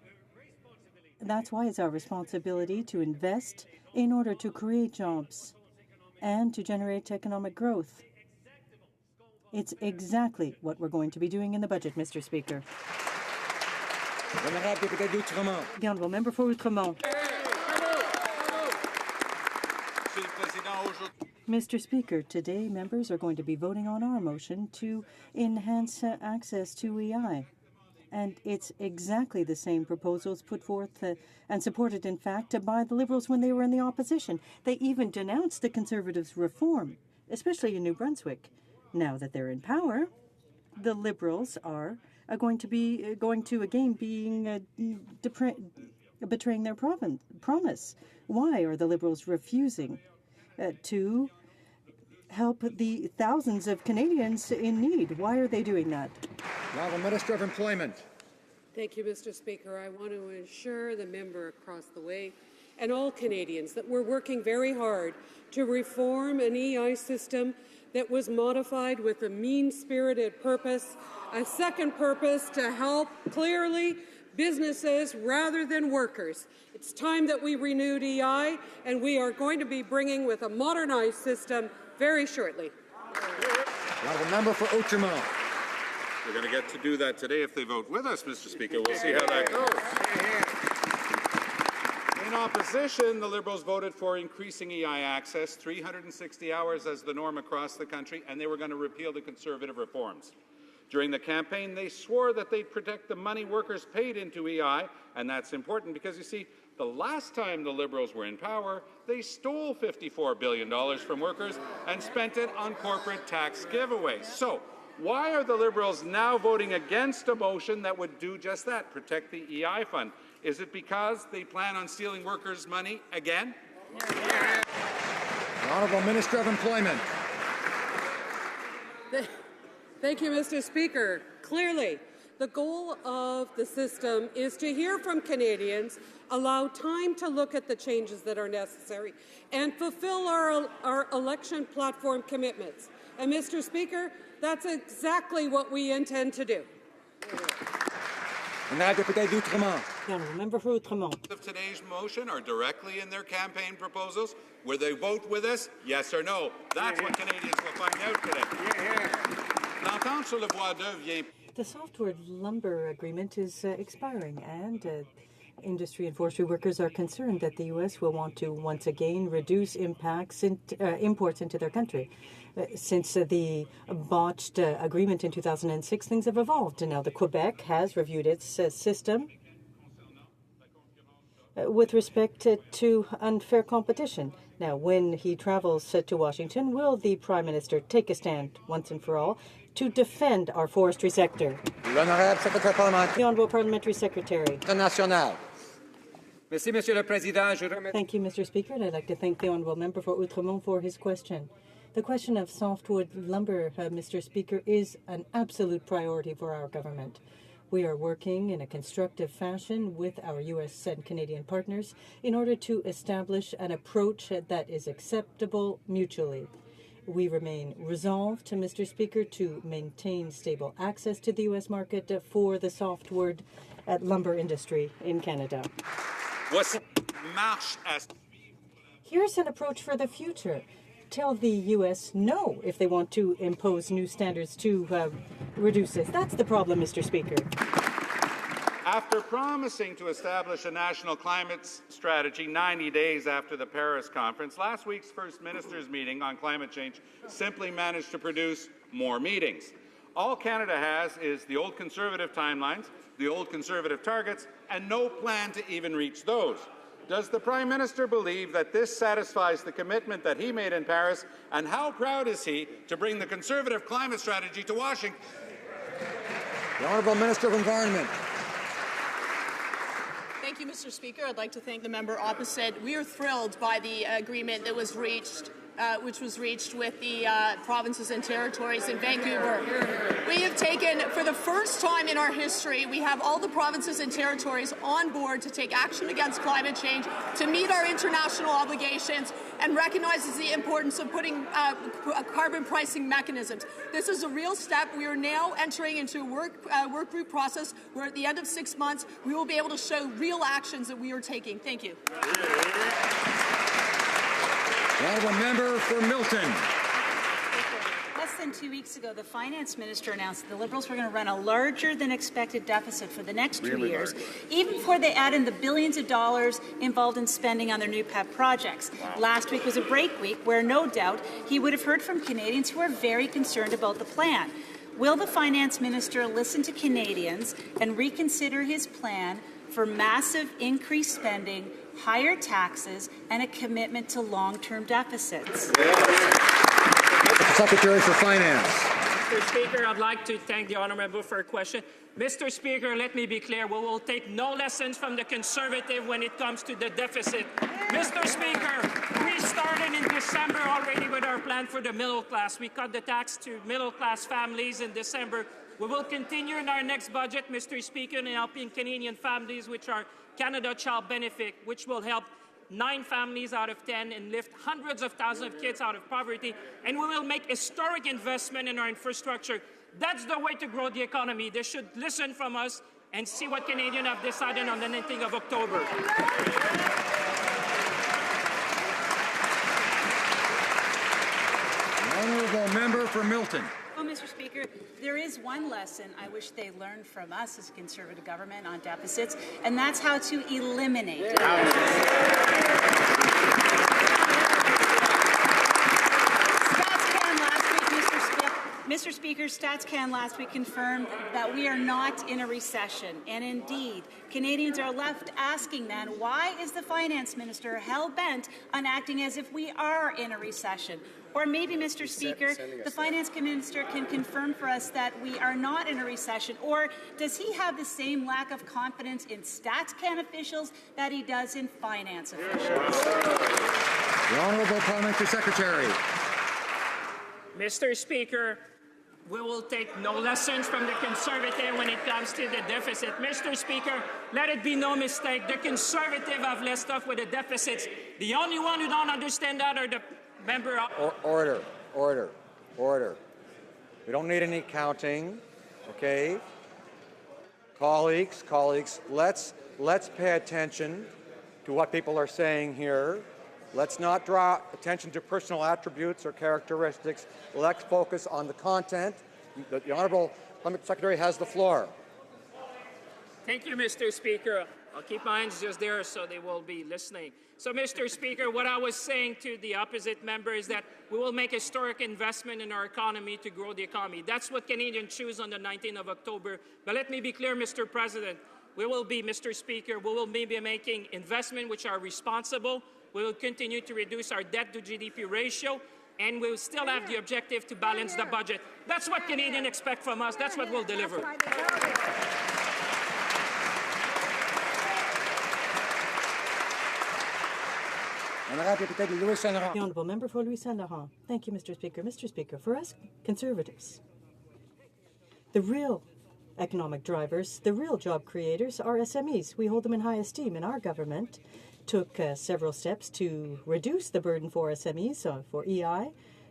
that's why it's our responsibility to invest in order to create jobs and to generate economic growth. It's exactly what we're going to be doing in the budget, Mr. Speaker. The Honourable Member for Outremont. Mr. Speaker, today members are going to be voting on our motion to enhance access to EI. And it's exactly the same proposals put forth and supported, in fact, by the Liberals when they were in the opposition. They even denounced the Conservatives' reform, especially in New Brunswick. Now that they're in power, the Liberals are going to again being betraying their promise. Why are the Liberals refusing to help the thousands of Canadians in need? Why are they doing that? Now the Minister of Employment. Thank you, Mr. Speaker. I want to assure the member across the way and all Canadians that we're working very hard to reform an EI system that was modified with a mean-spirited purpose, a second purpose to help clearly businesses rather than workers. It's time that we renewed EI, and we are going to be bringing with a modernized system very shortly. Now the member for Outremont. We're going to get to do that today if they vote with us, Mr. Speaker. We'll see how that goes. In opposition, the Liberals voted for increasing EI access, 360 hours as the norm across the country, and they were going to repeal the Conservative reforms. During the campaign, they swore that they'd protect the money workers paid into EI, and that's important because, you see, the last time the Liberals were in power, they stole $54 billion from workers and spent it on corporate tax giveaways. So, why are the Liberals now voting against a motion that would do just that, protect the EI fund? Is it because they plan on stealing workers' money again? The Honourable Minister of Employment. Thank you, Mr. Speaker. Clearly, the goal of the system is to hear from Canadians, allow time to look at the changes that are necessary, and fulfill our election platform commitments. And, Mr. Speaker, that's exactly what we intend to do. And now, Deputy d'Outremont. Member for Outremont. Of today's motion are directly in their campaign proposals. Will they vote with us? Yes or no? That's what Canadians will find out today. L'entente sur le bois d'œuvre vient. The softwood lumber agreement is expiring, and industry and forestry workers are concerned that the U.S. will want to once again reduce imports into their country. Since the botched agreement in 2006, things have evolved, and now the Quebec has reviewed its system with respect to unfair competition. Now, when he travels to Washington, will the Prime Minister take a stand once and for all to defend our forestry sector. L'honorable secrétaire parlementaire. The Honourable Parliamentary Secretary. International. Merci, Monsieur le Président. Thank you, Mr. Speaker, and I'd like to thank the Honourable Member for Outremont for his question. The question of softwood lumber, Mr. Speaker, is an absolute priority for our government. We are working in a constructive fashion with our U.S. and Canadian partners in order to establish an approach that is acceptable mutually. We remain resolved, Mr. Speaker, to maintain stable access to the U.S. market for the softwood lumber industry in Canada. Here's an approach for the future. Tell the U.S. no if they want to impose new standards to reduce this. That's the problem, Mr. Speaker. After promising to establish a national climate strategy 90 days after the Paris conference, last week's First Ministers' meeting on climate change simply managed to produce more meetings. All Canada has is the old Conservative timelines, the old Conservative targets, and no plan to even reach those. Does the Prime Minister believe that this satisfies the commitment that he made in Paris, and how proud is he to bring the Conservative climate strategy to Washington? The Honourable Minister of Environment. Thank you, Mr. Speaker. I'd like to thank the member opposite. We are thrilled by the agreement that was reached which was reached with the provinces and territories in Vancouver. We have taken, for the first time in our history, we have all the provinces and territories on board to take action against climate change, to meet our international obligations, and recognizes the importance of putting carbon pricing mechanisms. This is a real step. We are now entering into a work group process where at the end of 6 months, we will be able to show real actions that we are taking. Thank you. The Honourable Member for Milton. Less than 2 weeks ago, the Finance Minister announced that the Liberals were going to run a larger than expected deficit for the next 2 years, even before they add in the billions of dollars involved in spending on their new PEP projects. Wow. Last week was a break week where no doubt he would have heard from Canadians who are very concerned about the plan. Will the Finance Minister listen to Canadians and reconsider his plan for massive increased spending, higher taxes, and a commitment to long-term deficits? Secretary for Finance. Mr. Speaker, I'd like to thank the honourable member for a question. Mr. Speaker, let me be clear. We will take no lessons from the Conservative when it comes to the deficit. Mr. Speaker, we started in December already with our plan for the middle class. We cut the tax to middle-class families in December. We will continue in our next budget, Mr. Speaker, in helping Canadian families, which are Canada Child Benefit, which will help 9 families out of 10 and lift hundreds of thousands of kids out of poverty. And we will make historic investment in our infrastructure. That's the way to grow the economy. They should listen from us and see what Canadians have decided on the 19th of October. The Honourable Member for Milton. Well, Mr. Speaker, there is one lesson I wish they learned from us as a Conservative government on deficits, and that's how to eliminate Mr. Speaker, StatsCan last week confirmed that we are not in a recession. And indeed, Canadians are left asking then, why is the Finance Minister hell-bent on acting as if we are in a recession? Or maybe, Mr. Speaker, the Finance Minister can confirm for us that we are not in a recession. Or does he have the same lack of confidence in StatsCan officials that he does in finance officials? The Honourable Parliamentary Secretary. Mr. Speaker, we will take no lessons from the Conservative when it comes to the deficit. Mr. Speaker, let it be no mistake, the Conservative have less off with the deficits. The only one who don't understand that are the member of... Order. We don't need any counting, okay? Colleagues, let's pay attention to what people are saying here. Let's not draw attention to personal attributes or characteristics. Let's focus on the content. The Honourable Parliamentary Secretary has the floor. Thank you, Mr. Speaker. I'll keep my hands just there so they will be listening. So, Mr. Speaker, what I was saying to the opposite member is that we will make historic investment in our economy to grow the economy. That's what Canadians choose on the 19th of October. But let me be clear, Mr. President, Mr. Speaker, we will be making investment which are responsible. We will continue to reduce our debt to GDP ratio. and we still have the objective to balance the budget. That's what Canadians expect from us. That's what we'll deliver. The honourable member for Louis Saint Laurent. Thank you, Mr. Speaker. Mr. Speaker, for us Conservatives, the real economic drivers, the real job creators are SMEs. We hold them in high esteem, and our government took several steps to reduce the burden for SMEs, for EI,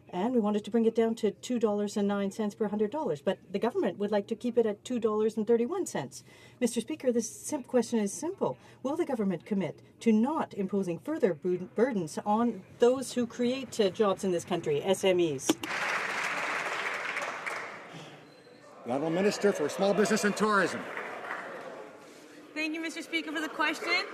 and we wanted to bring it down to $2.09 per $100. But the government would like to keep it at $2.31. Mr. Speaker, this question is simple. Will the government commit to not imposing further burdens on those who create jobs in this country, SMEs? The Honourable Minister for Small Business and Tourism. Thank you, Mr. Speaker, for the question.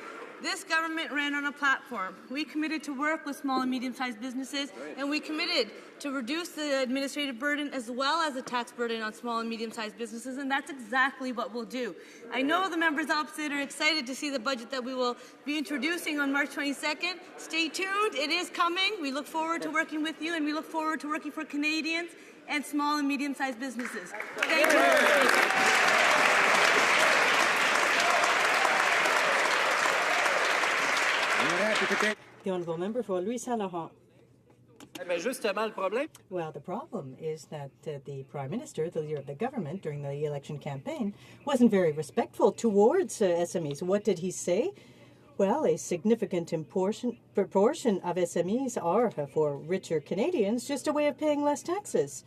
This government ran on a platform. We committed to work with small and medium-sized businesses, and we committed to reduce the administrative burden as well as the tax burden on small and medium-sized businesses, and that's exactly what we'll do. I know the members opposite are excited to see the budget that we will be introducing on March 22nd. Stay tuned. It is coming. We look forward to working with you, and we look forward to working for Canadians and small and medium-sized businesses. Thank you, Mr. Speaker. The honourable member for Louis Saint Laurent. Well, the problem is that the Prime Minister, the leader of the government during the election campaign, wasn't very respectful towards SMEs. What did he say? Well, a significant proportion of SMEs are, for richer Canadians, just a way of paying less taxes.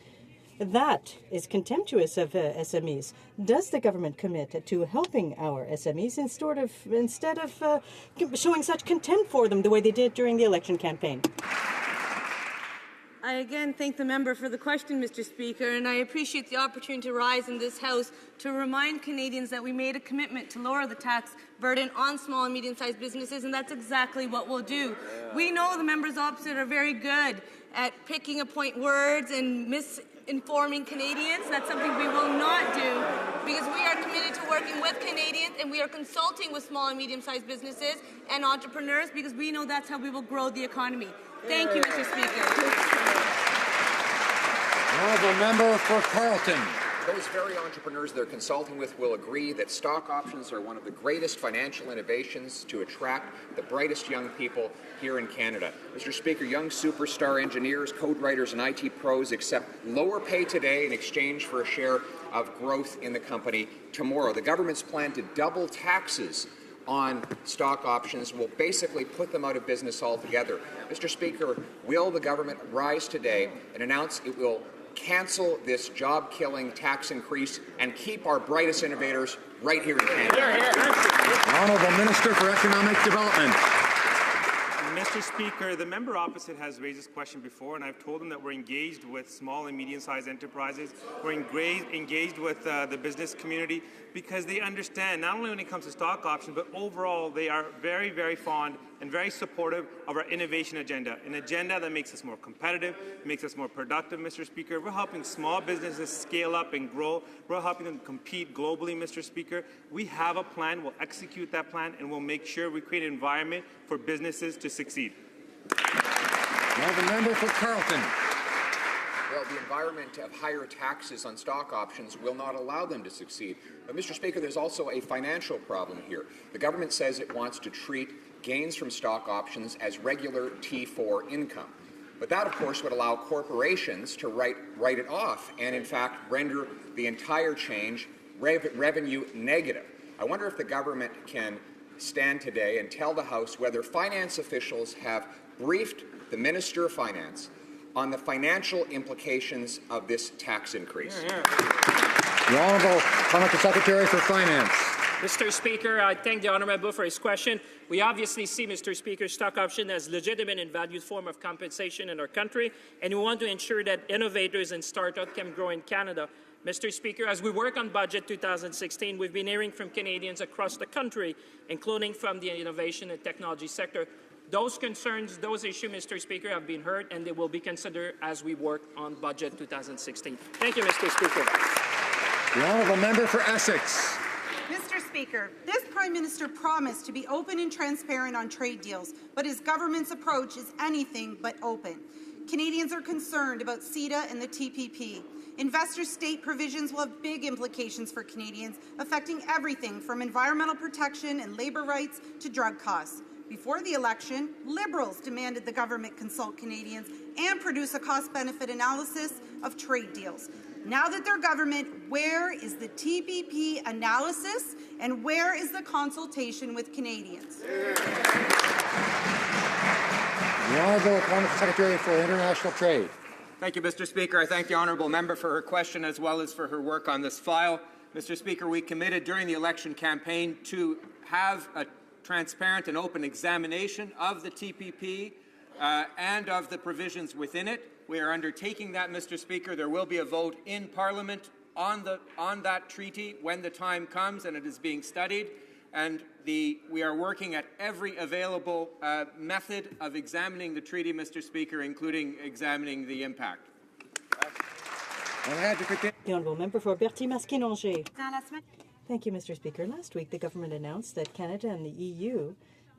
That is contemptuous of SMEs. Does the government commit to helping our SMEs instead of showing such contempt for them the way they did during the election campaign? I again thank the member for the question, Mr. Speaker, and I appreciate the opportunity to rise in this House to remind Canadians that we made a commitment to lower the tax burden on small and medium-sized businesses, and that's exactly what we'll do. We know the members opposite are very good at picking appoint words and misinforming Canadians. That's something we will not do, because we are committed to working with Canadians, and we are consulting with small and medium-sized businesses and entrepreneurs, because we know that's how we will grow the economy. Thank you, Mr. Speaker. Honourable member for Carleton. Those very entrepreneurs they're consulting with will agree that stock options are one of the greatest financial innovations to attract the brightest young people here in Canada. Mr. Speaker, young superstar engineers, code writers, and IT pros accept lower pay today in exchange for a share of growth in the company tomorrow. The government's plan to double taxes on stock options will basically put them out of business altogether. Mr. Speaker, will the government rise today and announce it will cancel this job-killing tax increase and keep our brightest innovators right here in Canada? The Honourable Minister for Economic Development. Mr. Speaker, the member opposite has raised this question before, and I've told him that we're engaged with small and medium-sized enterprises. We're engaged with the business community, because they understand, not only when it comes to stock options, but overall they are very, very fond and very supportive of our innovation agenda, an agenda that makes us more competitive, makes us more productive, Mr. Speaker. We're helping small businesses scale up and grow. We're helping them compete globally, Mr. Speaker. We have a plan. We'll execute that plan, and we'll make sure we create an environment for businesses to succeed. Now the member for Carleton. Well, the environment of higher taxes on stock options will not allow them to succeed. But, Mr. Speaker, there's also a financial problem here. The government says it wants to treat gains from stock options as regular T4 income. But that, of course, would allow corporations to write it off and, in fact, render the entire change revenue negative. I wonder if the government can stand today and tell the House whether finance officials have briefed the Minister of Finance on the financial implications of this tax increase. The Honourable Parliamentary Secretary for Finance. Mr. Speaker, I thank the honourable for his question. We obviously see, Mr. Speaker, stock option as legitimate and valued form of compensation in our country, and we want to ensure that innovators and startups can grow in Canada. Mr. Speaker, as we work on Budget 2016, we've been hearing from Canadians across the country, including from the innovation and technology sector. Those concerns, those issues, Mr. Speaker, have been heard, and they will be considered as we work on Budget 2016. Thank you, Mr. Speaker. The honourable member for Essex. Mr. Speaker, this Prime Minister promised to be open and transparent on trade deals, but his government's approach is anything but open. Canadians are concerned about CETA and the TPP. Investor state provisions will have big implications for Canadians, affecting everything from environmental protection and labour rights to drug costs. Before the election, Liberals demanded the government consult Canadians and produce a cost-benefit analysis of trade deals. Now that they're government, where is the TPP analysis and where is the consultation with Canadians? The Honourable Parliamentary Secretary for International Trade. Thank you, Mr. Speaker. I thank the honourable member for her question as well as for her work on this file. Mr. Speaker, we committed during the election campaign to have a transparent and open examination of the TPP and of the provisions within it. We are undertaking that, Mr. Speaker. There will be a vote in Parliament on that treaty when the time comes, and it is being studied. And we are working at every available method of examining the treaty, Mr. Speaker, including examining the impact. The Honourable Member for Berthier-Masquin-Angers. Thank you, Mr. Speaker. Last week, the government announced that Canada and the EU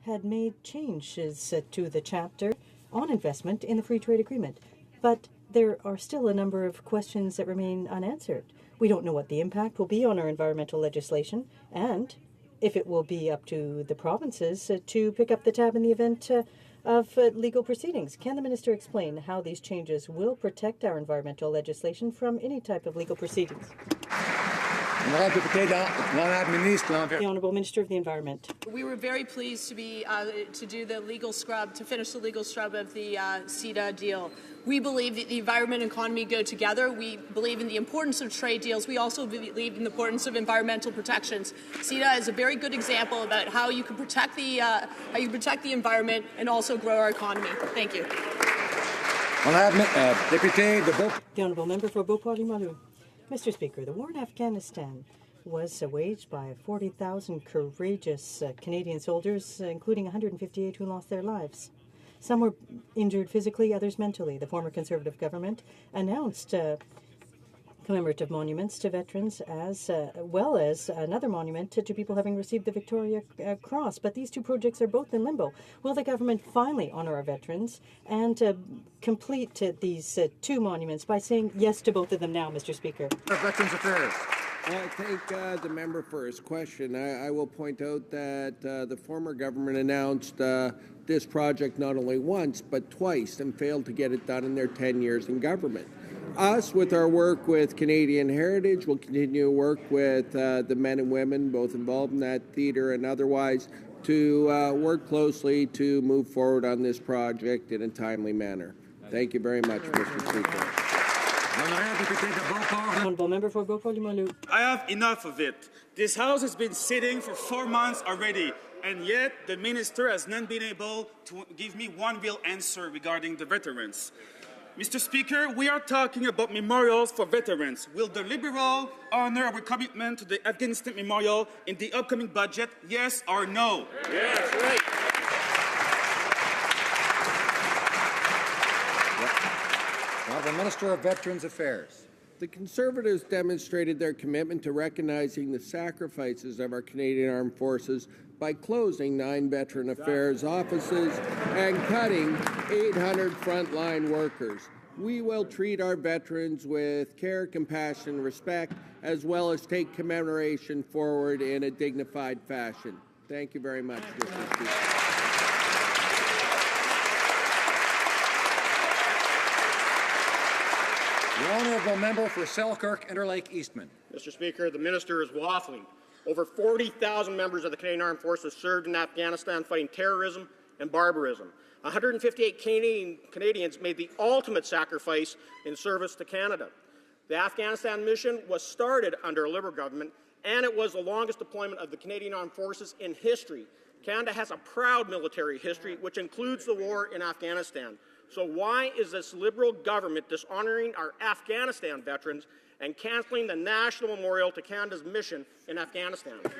had made changes to the chapter on investment in the Free Trade Agreement. But there are still a number of questions that remain unanswered. We don't know what the impact will be on our environmental legislation and if it will be up to the provinces to pick up the tab in the event of legal proceedings. Can the Minister explain how these changes will protect our environmental legislation from any type of legal proceedings? The Honourable Minister of the Environment. We were very pleased to do the legal scrub, to finish the legal scrub of the CETA deal. We believe that the environment and economy go together. We believe in the importance of trade deals. We also believe in the importance of environmental protections. CETA is a very good example about how you can protect the environment and also grow our economy. Thank you. The Honourable Member for Beauport-Limoilou. Mr. Speaker, the war in Afghanistan was waged by 40,000 courageous Canadian soldiers, including 158 who lost their lives. Some were injured physically, others mentally. The former Conservative government announced commemorative monuments to veterans as well as another monument to people having received the Victoria Cross. But these two projects are both in limbo. Will the government finally honour our veterans and complete these two monuments by saying yes to both of them now, Mr. Speaker? Veterans Affairs. I thank the member for his question. I will point out that the former government announced this project not only once but twice and failed to get it done in their 10 years in government. Us, with our work with Canadian Heritage, will continue to work with the men and women, both involved in that theatre and otherwise, to work closely to move forward on this project in a timely manner. Thank you very much, Mr. Speaker. Honourable Member for Beauport-Limoilou. I have enough of it. This House has been sitting for 4 months already, and yet the Minister has not been able to give me one real answer regarding the veterans. Mr. Speaker, we are talking about memorials for veterans. Will the Liberal honour our commitment to the Afghanistan Memorial in the upcoming budget, yes or no? Yes, right. The Minister of Veterans Affairs. The Conservatives demonstrated their commitment to recognizing the sacrifices of our Canadian Armed Forces by closing 9 Veteran Affairs offices and cutting 800 frontline workers. We will treat our veterans with care, compassion, respect, as well as take commemoration forward in a dignified fashion. Thank you very much, Mr. Speaker. The Honourable Member for Selkirk Interlake Eastman. Mr. Speaker, the Minister is waffling. Over 40,000 members of the Canadian Armed Forces served in Afghanistan fighting terrorism and barbarism. 158 Canadians made the ultimate sacrifice in service to Canada. The Afghanistan mission was started under a Liberal government, and it was the longest deployment of the Canadian Armed Forces in history. Canada has a proud military history, which includes the war in Afghanistan. So why is this Liberal government dishonouring our Afghanistan veterans and cancelling the national memorial to Canada's mission in Afghanistan? The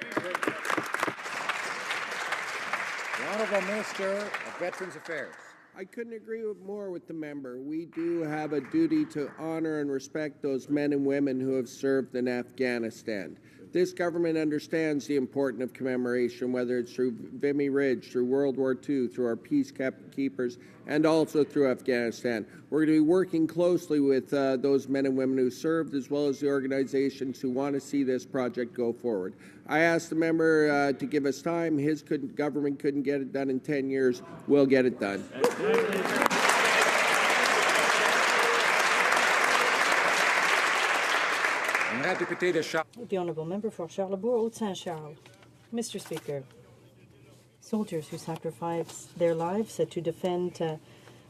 Honourable Minister of Veterans Affairs. I couldn't agree more with the member. We do have a duty to honour and respect those men and women who have served in Afghanistan. This government understands the importance of commemoration, whether it's through Vimy Ridge, through World War II, through our peacekeepers, and also through Afghanistan. We're going to be working closely with those men and women who served, as well as the organizations who want to see this project go forward. I asked the member to give us time. His government couldn't get it done in 10 years. We'll get it done. The Honourable Member for Charlebourg-Haute-Saint-Charles. Mr. Speaker, soldiers who sacrifice their lives to defend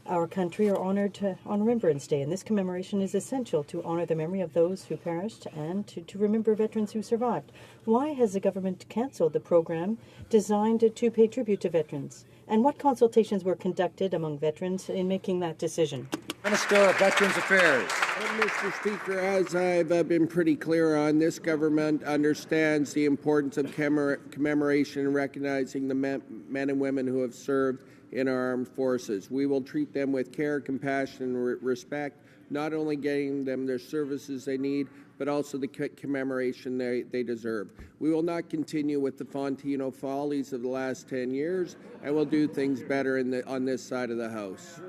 our country are honoured on Remembrance Day, and this commemoration is essential to honour the memory of those who perished and to remember veterans who survived. Why has the government cancelled the program designed to pay tribute to veterans? And what consultations were conducted among veterans in making that decision? Minister of Veterans Affairs. Mr. Speaker, as I've been pretty clear on, this government understands the importance of commemoration and recognizing the men and women who have served in our armed forces. We will treat them with care, compassion, and respect, not only getting them their services they need, but also the commemoration they deserve. We will not continue with the Fontino follies of the last 10 years, and we'll do things better on this side of the House.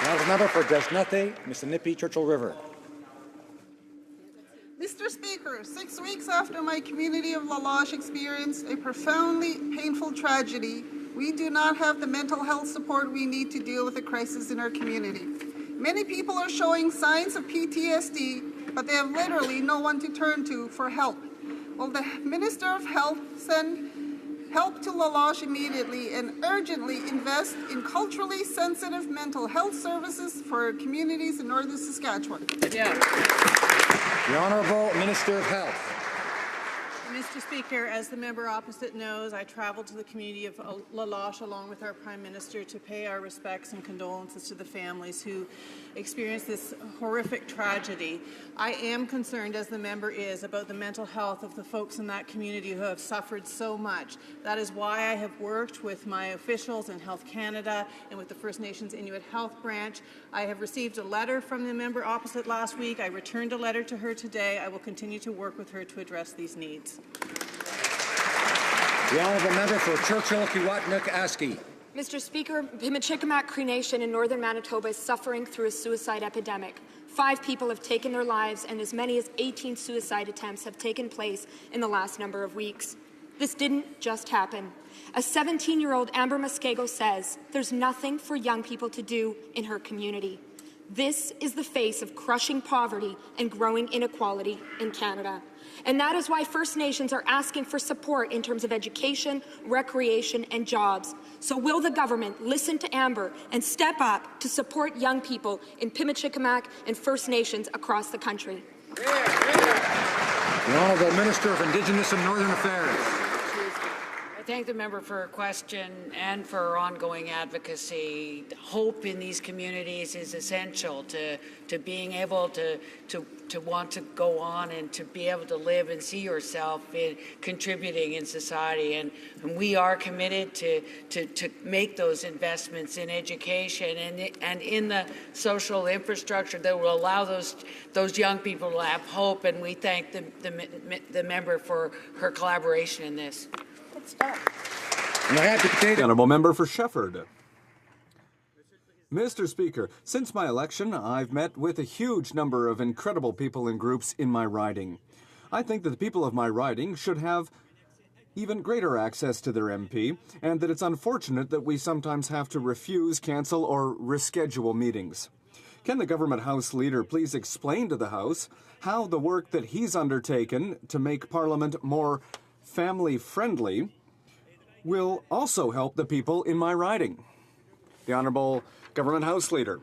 Now the member for Desnethé, Mississippi, Churchill River. Mr. Speaker, 6 weeks after my community of La Loche experienced a profoundly painful tragedy, we do not have the mental health support we need to deal with the crisis in our community. Many people are showing signs of PTSD, but they have literally no one to turn to for help. Will the Minister of Health send help to La Loche immediately and urgently invest in culturally sensitive mental health services for our communities in northern Saskatchewan? The Honourable Minister of Health. Mr. Speaker, as the member opposite knows, I traveled to the community of La Loche along with our Prime Minister to pay our respects and condolences to the families who experienced this horrific tragedy. I am concerned, as the member is, about the mental health of the folks in that community who have suffered so much. That is why I have worked with my officials in Health Canada and with the First Nations Inuit Health Branch. I have received a letter from the member opposite last week. I returned a letter to her today. I will continue to work with her to address these needs. The Honourable Member for Churchill-Kiwatnook-Aski. Mr. Speaker, Pimicikamak Cree Nation in northern Manitoba is suffering through a suicide epidemic. 5 people have taken their lives, and as many as 18 suicide attempts have taken place in the last number of weeks. This didn't just happen. A 17-year-old Amber Muskego says there's nothing for young people to do in her community. This is the face of crushing poverty and growing inequality in Canada. And that is why First Nations are asking for support in terms of education, recreation, and jobs. So will the government listen to Amber and step up to support young people in Pimicikamak and First Nations across the country? The Honourable Minister of Indigenous and Northern Affairs. I thank the member for her question and for her ongoing advocacy. Hope in these communities is essential to being able to want to go on and to be able to live and see yourself in contributing in society. And we are committed to make those investments in education and in the social infrastructure that will allow those young people to have hope. And we thank the member for her collaboration in this. The Honourable Member for Shefford. Mr. Speaker, since my election, I've met with a huge number of incredible people and groups in my riding. I think that the people of my riding should have even greater access to their MP, and that it's unfortunate that we sometimes have to refuse, cancel, or reschedule meetings. Can the Government House Leader please explain to the House how the work that he's undertaken to make Parliament more family-friendly will also help the people in my riding? The Honourable Government House Leader.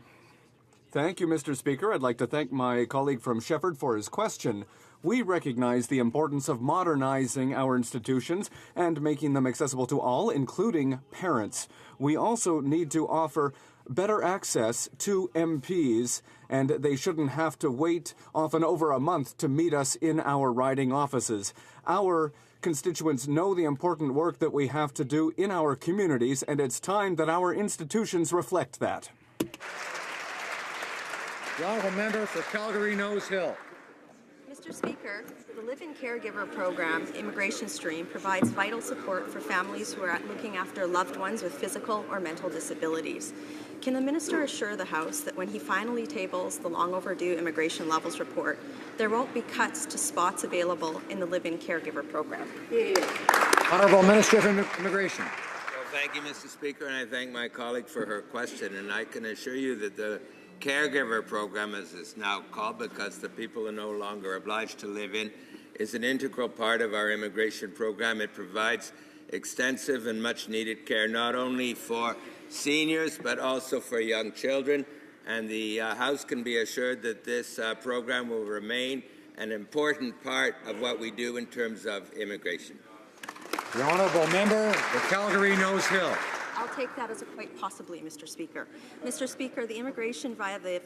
Thank you, Mr. Speaker. I'd like to thank my colleague from Shefford for his question. We recognize the importance of modernizing our institutions and making them accessible to all, including parents. We also need to offer better access to MPs, and they shouldn't have to wait often over a month to meet us in our riding offices. Our constituents know the important work that we have to do in our communities, and it's time that our institutions reflect that. The honourable member for Calgary Nose Hill. Mr. Speaker, the Live-In Caregiver Program Immigration Stream provides vital support for families who are looking after loved ones with physical or mental disabilities. Can the Minister assure the House that when he finally tables the long overdue immigration levels report, there won't be cuts to spots available in the Live-In Caregiver Program? Honourable Minister of Immigration. Well, thank you, Mr. Speaker, and I thank my colleague for her question. And I can assure you that the Caregiver Program, as it's now called, because the people are no longer obliged to live in, is an integral part of our immigration program. It provides extensive and much-needed care, not only for seniors, but also for young children. And the House can be assured that this program will remain an important part of what we do in terms of immigration. The honourable member for Calgary Nose Hill. I'll take that as a quite possibly, Mr. Speaker. Mr. Speaker, the immigration via the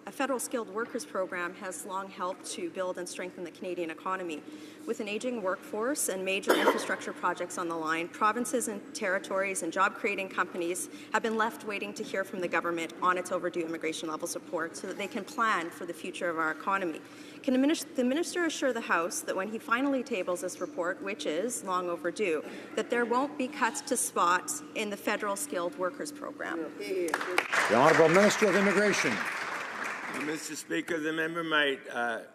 Federal Skilled Workers Program has long helped to build and strengthen the Canadian economy. With an aging workforce and major infrastructure projects on the line, provinces and territories and job-creating companies have been left waiting to hear from the government on its overdue immigration level support so that they can plan for the future of our economy. Can the Minister assure the House that when he finally tables this report, which is long overdue, that there won't be cuts to spots in the Federal Skilled Workers Program? The Honourable Minister of Immigration. Well, Mr. Speaker, the member might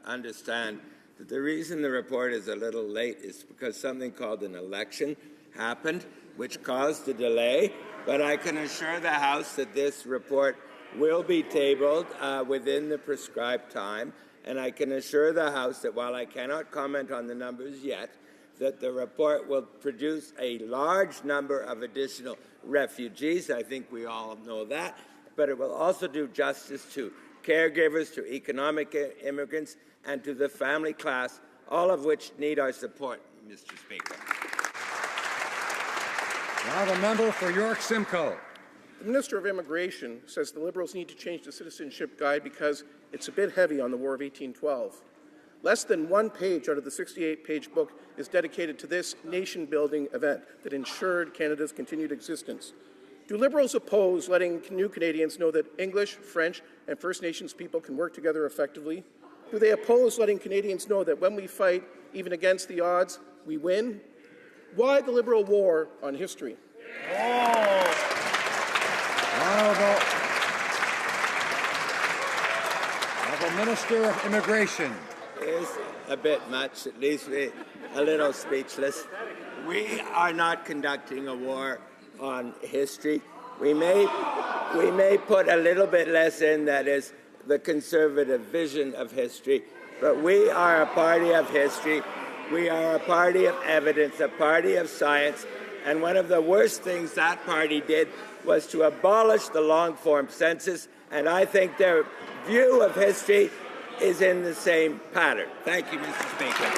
understand that the reason the report is a little late is because something called an election happened, which caused a delay. But I can assure the House that this report will be tabled within the prescribed time. And I can assure the House that while I cannot comment on the numbers yet, that the report will produce a large number of additional refugees. I think we all know that. But it will also do justice to caregivers, to economic immigrants, and to the family class, all of which need our support, Mr. Speaker. The honourable member for York Simcoe. The Minister of Immigration says the Liberals need to change the Citizenship Guide because it's a bit heavy on the War of 1812. Less than one page out of the 68-page book is dedicated to this nation-building event that ensured Canada's continued existence. Do Liberals oppose letting new Canadians know that English, French, and First Nations people can work together effectively? Do they oppose letting Canadians know that when we fight, even against the odds, we win? Why the Liberal war on history? Honourable Minister of Immigration. Is a bit much, at least a little speechless. We are not conducting a war on history. We may put a little bit less in, that is the conservative vision of history, but we are a party of history. We are a party of evidence, a party of science, and one of the worst things that party did was to abolish the long-form census, and I think their view of history is in the same pattern. Thank you, Mr. Speaker.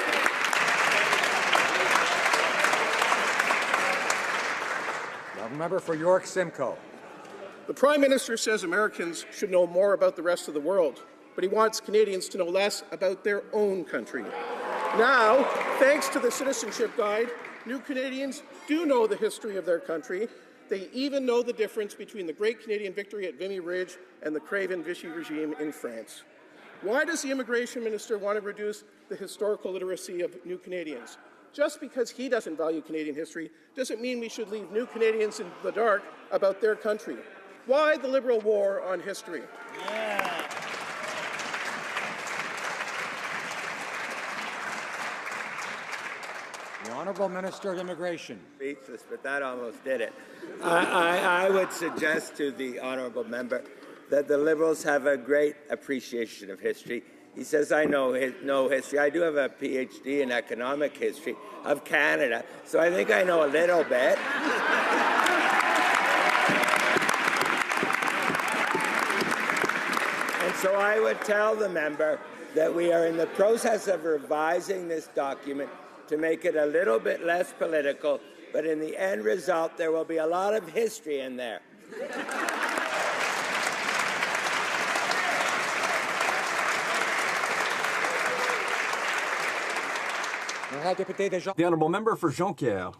The member for York Simcoe. The Prime Minister says Americans should know more about the rest of the world, but he wants Canadians to know less about their own country. Now, thanks to the Citizenship Guide, new Canadians do know the history of their country. They even know the difference between the Great Canadian Victory at Vimy Ridge and the Craven Vichy regime in France. Why does the Immigration Minister want to reduce the historical literacy of new Canadians? Just because he doesn't value Canadian history doesn't mean we should leave new Canadians in the dark about their country. Why the Liberal war on history? The Honourable Minister of Immigration. Speechless, but that almost did it. I would suggest to the honourable member that the Liberals have a great appreciation of history. He says, I know history. I do have a PhD in economic history of Canada, so I think I know a little bit. And so I would tell the member that we are in the process of revising this document to make it a little bit less political, but in the end result, there will be a lot of history in there. The honourable member for Jonquière.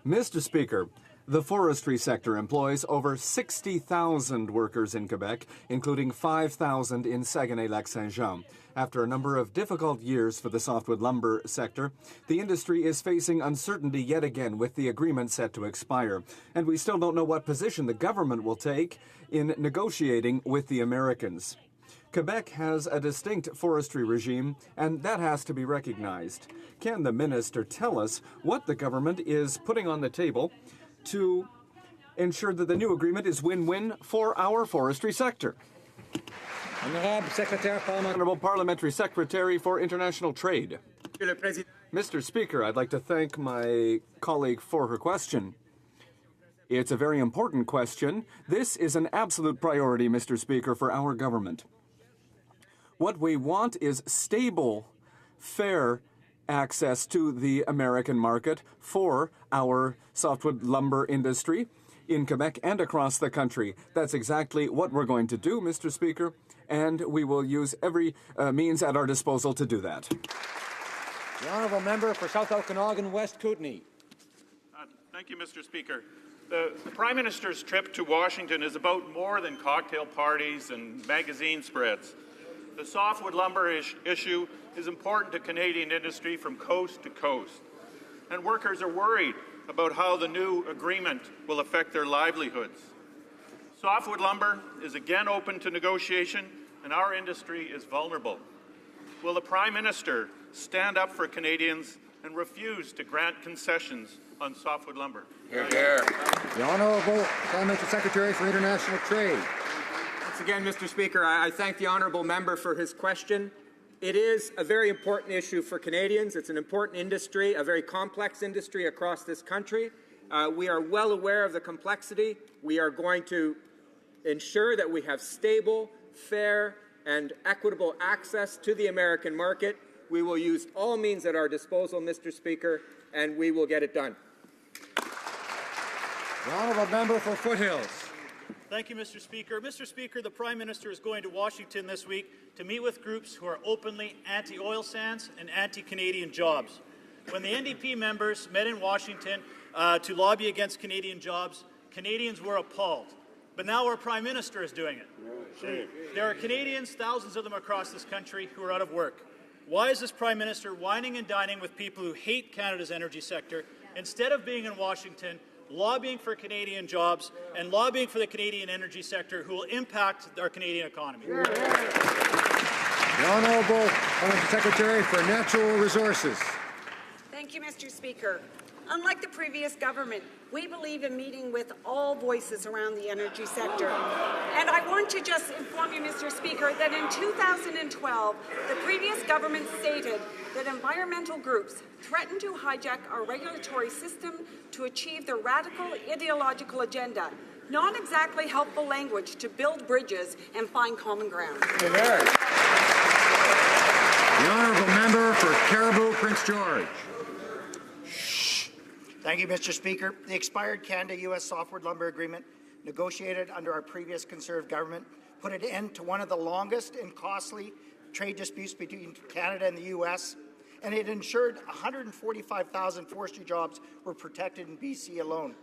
Mr. Speaker, The forestry sector employs over 60,000 workers in Quebec, including 5,000 in Saguenay-Lac-Saint-Jean. After a number of difficult years for the softwood lumber sector, the industry is facing uncertainty yet again with the agreement set to expire. And we still don't know what position the government will take in negotiating with the Americans. Quebec has a distinct forestry regime, and that has to be recognized. Can the minister tell us what the government is putting on the table to ensure that the new agreement is win-win for our forestry sector? Honourable Parliamentary Secretary for International Trade. Mr. Speaker, I'd like to thank my colleague for her question. It's a very important question. This is an absolute priority, Mr. Speaker, for our government. What we want is stable, fair access to the American market for our softwood lumber industry in Quebec and across the country. That's exactly what we're going to do, Mr. Speaker, and we will use every means at our disposal to do that. The honourable member for South Okanagan West Kootenay. Thank you, Mr. Speaker. The Prime Minister's trip to Washington is about more than cocktail parties and magazine spreads. The softwood lumber issue is important to Canadian industry from coast to coast, and workers are worried about how the new agreement will affect their livelihoods. Softwood lumber is again open to negotiation, and our industry is vulnerable. Will the Prime Minister stand up for Canadians and refuse to grant concessions on softwood lumber? Hear, hear. The Honourable Parliamentary Secretary for International Trade. Once again, Mr. Speaker, I thank the honourable member for his question. It is a very important issue for Canadians. It's an important industry, a very complex industry across this country. We are well aware of the complexity. We are going to ensure that we have stable, fair, and equitable access to the American market. We will use all means at our disposal, Mr. Speaker, and we will get it done. The honourable member for Foothills. Thank you, Mr. Speaker. Mr. Speaker, the Prime Minister is going to Washington this week to meet with groups who are openly anti-oil sands and anti-Canadian jobs. When the NDP members met in Washington to lobby against Canadian jobs, Canadians were appalled. But now our Prime Minister is doing it. There are Canadians, thousands of them across this country, who are out of work. Why is this Prime Minister whining and dining with people who hate Canada's energy sector instead of being in Washington lobbying for Canadian jobs and lobbying for the Canadian energy sector who will impact our Canadian economy? The Honourable Parliamentary Secretary for Natural Resources. Thank you, Mr. Speaker. Unlike the previous government, we believe in meeting with all voices around the energy sector. And I want to just inform you, Mr. Speaker, that in 2012, the previous government stated that environmental groups threatened to hijack our regulatory system to achieve their radical ideological agenda. Not exactly helpful language to build bridges and find common ground. The honourable member for Caribou Prince George. Thank you, Mr. Speaker. The expired Canada-U.S. softwood lumber agreement, negotiated under our previous Conservative government, put an end to one of the longest and costly trade disputes between Canada and the U.S., and it ensured 145,000 forestry jobs were protected in BC alone.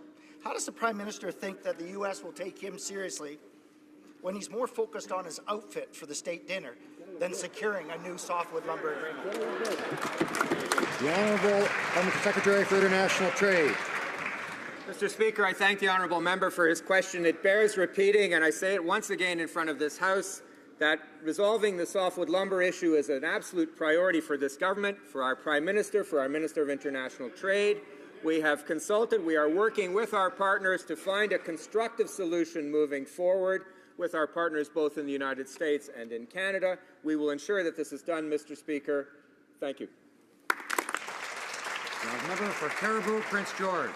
How does the Prime Minister think that the U.S. will take him seriously when he's more focused on his outfit for the state dinner than securing a new softwood lumber agreement? The Honourable Parliamentary Secretary for International Trade. Mr. Speaker, I thank the honourable member for his question. It bears repeating, and I say it once again in front of this House, that resolving the softwood lumber issue is an absolute priority for this government, for our Prime Minister, for our Minister of International Trade. We have consulted. We are working with our partners to find a constructive solution moving forward with our partners both in the United States and in Canada. We will ensure that this is done, Mr. Speaker. Thank you. Member for Caribou Prince George.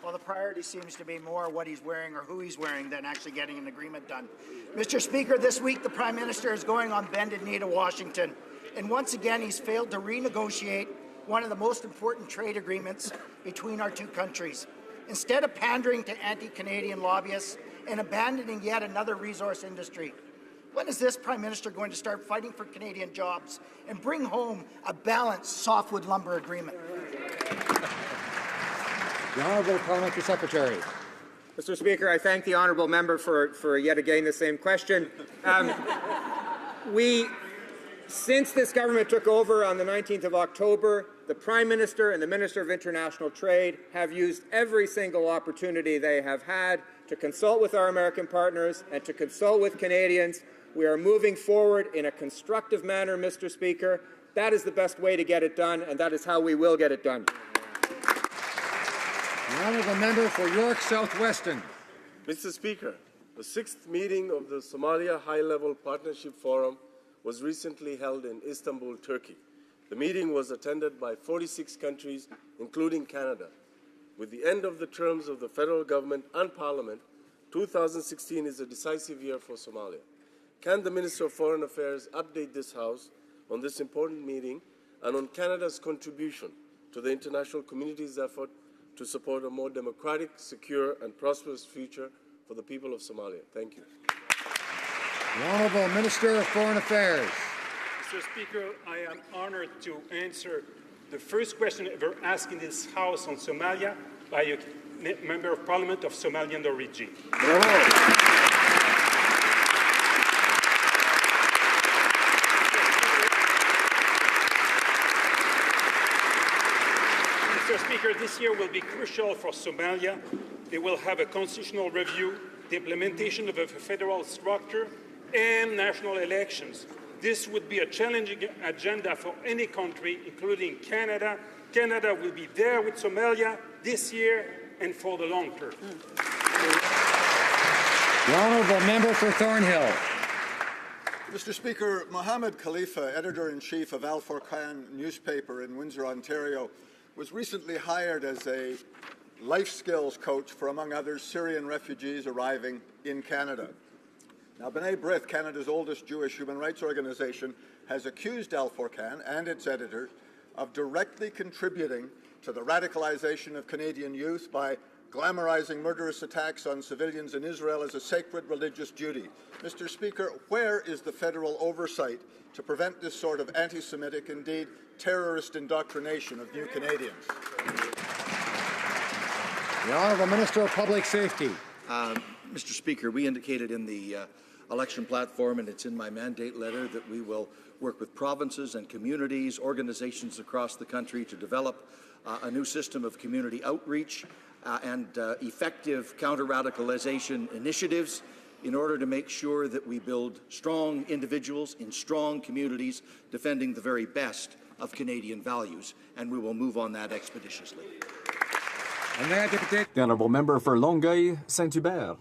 Well, the priority seems to be more what he's wearing or who he's wearing than actually getting an agreement done. Mr. Speaker, this week the Prime Minister is going on bended knee to Washington, and once again he's failed to renegotiate one of the most important trade agreements between our two countries. Instead of pandering to anti-Canadian lobbyists and abandoning yet another resource industry, when is this Prime Minister going to start fighting for Canadian jobs and bring home a balanced softwood lumber agreement? The Honourable Parliamentary Secretary. Mr. Speaker, I thank the honourable member for yet again the same question. Since this government took over on the 19th of October, the Prime Minister and the Minister of International Trade have used every single opportunity they have had to consult with our American partners and to consult with Canadians. We are moving forward in a constructive manner, Mr. Speaker. That is the best way to get it done, and that is how we will get it done. The honourable member for York South-Weston. Mr. Speaker, the 6th meeting of the Somalia High-Level Partnership Forum was recently held in Istanbul, Turkey. The meeting was attended by 46 countries, including Canada. With the end of the terms of the federal government and Parliament, 2016 is a decisive year for Somalia. Can the Minister of Foreign Affairs update this House on this important meeting and on Canada's contribution to the international community's effort to support a more democratic, secure and prosperous future for the people of Somalia? Thank you. The Honourable Minister of Foreign Affairs. Mr. Speaker, I am honoured to answer the first question ever asked in this House on Somalia by a Member of Parliament of Somalian origin. Mr. Speaker, this year will be crucial for Somalia. They will have a constitutional review, the implementation of a federal structure, and national elections. This would be a challenging agenda for any country, including Canada. Canada will be there with Somalia this year and for the long term. The honourable member for Thornhill. Mr. Speaker, Mohammed Khalifa, editor-in-chief of Al Furqan newspaper in Windsor, Ontario, was recently hired as a life skills coach for, among others, Syrian refugees arriving in Canada. Now, B'nai B'rith, Canada's oldest Jewish human rights organization, has accused Al Furqan and its editors of directly contributing to the radicalization of Canadian youth by glamorizing murderous attacks on civilians in Israel as a sacred religious duty. Mr. Speaker, where is the federal oversight to prevent this sort of anti-Semitic, indeed terrorist indoctrination of new Canadians? The Honourable Minister of Public Safety. Mr. Speaker, we indicated in the election platform, and it's in my mandate letter, that we will work with provinces and communities, organizations across the country to develop a new system of community outreach and effective counter-radicalization initiatives in order to make sure that we build strong individuals in strong communities defending the very best of Canadian values, and we will move on that expeditiously. The honourable member for Longueuil, Saint-Hubert.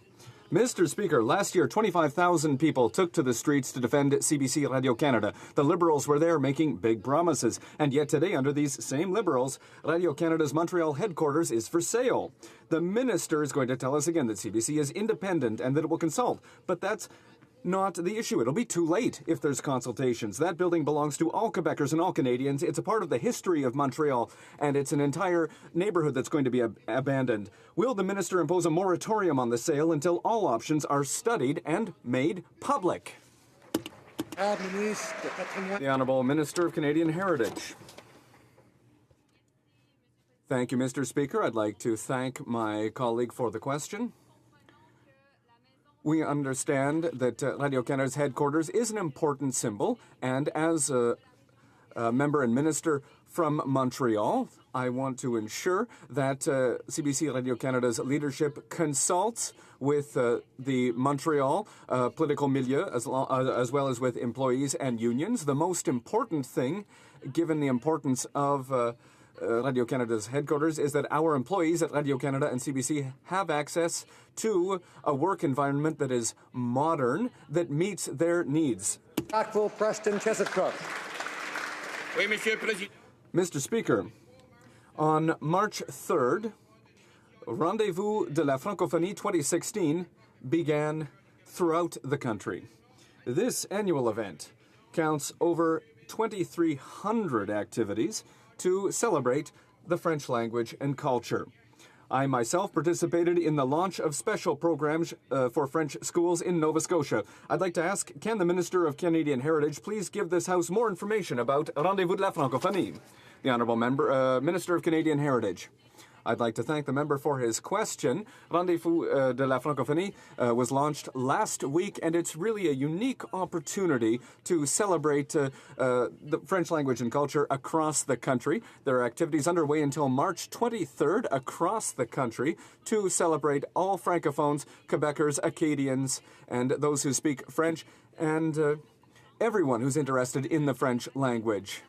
Mr. Speaker, last year 25,000 people took to the streets to defend CBC Radio-Canada. The Liberals were there making big promises. And yet today, under these same Liberals, Radio-Canada's Montreal headquarters is for sale. The minister is going to tell us again that CBC is independent and that it will consult. But that's not the issue. It'll be too late if there's consultations. That building belongs to all Quebecers and all Canadians. It's a part of the history of Montreal, and it's an entire neighborhood that's going to be abandoned. Will the minister impose a moratorium on the sale until all options are studied and made public? The Honourable Minister of Canadian Heritage. Thank you, Mr. Speaker. I'd like to thank my colleague for the question. We understand that Radio-Canada's headquarters is an important symbol, and as a member and minister from Montreal, I want to ensure that CBC Radio-Canada's leadership consults with the Montreal political milieu as well as with employees and unions. The most important thing, given the importance of Radio-Canada's headquarters, is that our employees at Radio-Canada and CBC have access to a work environment that is modern, that meets their needs. Preston Chesapeake. Mr. Speaker, on March 3rd, Rendezvous de la Francophonie 2016 began throughout the country. This annual event counts over 2,300 activities to celebrate the French language and culture. I myself participated in the launch of special programs for French schools in Nova Scotia. I'd like to ask, can the Minister of Canadian Heritage please give this House more information about Rendezvous de la Francophonie? The Honourable Minister of Canadian Heritage. I'd like to thank the member for his question. Rendez-vous de la Francophonie was launched last week, and it's really a unique opportunity to celebrate the French language and culture across the country. There are activities underway until March 23rd across the country to celebrate all Francophones, Quebecers, Acadians, and those who speak French, and everyone who's interested in the French language.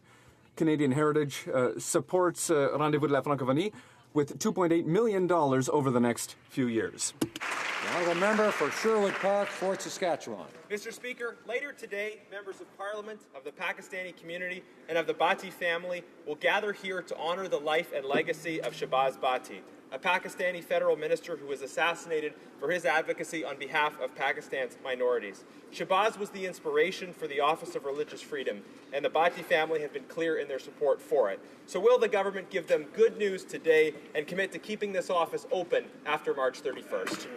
Canadian Heritage supports Rendez-vous de la Francophonie with $2.8 million over the next few years. The honourable member for Sherwood Park, Fort Saskatchewan. Mr. Speaker, later today, members of Parliament, of the Pakistani community, and of the Bhatti family will gather here to honour the life and legacy of Shahbaz Bhatti, a Pakistani federal minister who was assassinated for his advocacy on behalf of Pakistan's minorities. Shahbaz was the inspiration for the Office of Religious Freedom, and the Bhatti family have been clear in their support for it. So will the government give them good news today and commit to keeping this office open after March 31st?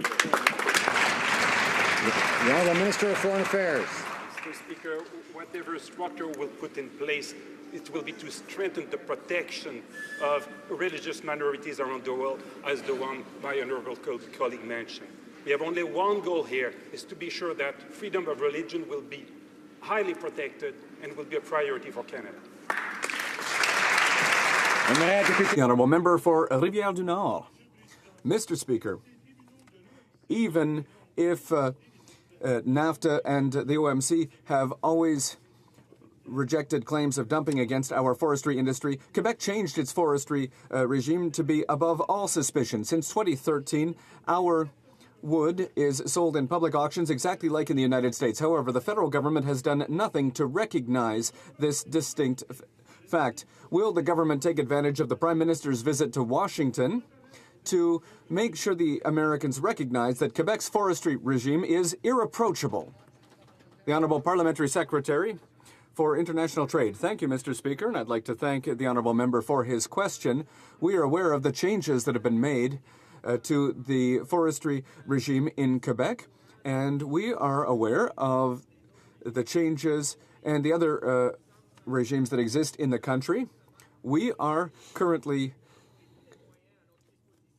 The Honourable Minister of Foreign Affairs. Mr. Speaker, whatever structure we'll put in place, it will be to strengthen the protection of religious minorities around the world, as the one my honourable colleague mentioned. We have only one goal here, is to be sure that freedom of religion will be highly protected and will be a priority for Canada. The honourable member for Rivière-du-Nord. Mr. Speaker, even if NAFTA and the OMC have always rejected claims of dumping against our forestry industry, Quebec changed its forestry regime to be above all suspicion. Since 2013, our wood is sold in public auctions exactly like in the United States. However, the federal government has done nothing to recognize this distinct fact. Will the government take advantage of the Prime Minister's visit to Washington to make sure the Americans recognize that Quebec's forestry regime is irreproachable? The Honourable Parliamentary Secretary for International Trade. Thank you, Mr. Speaker, and I'd like to thank the honourable member for his question. We are aware of the changes that have been made to the forestry regime in Quebec, and we are aware of the changes and the other regimes that exist in the country. We are currently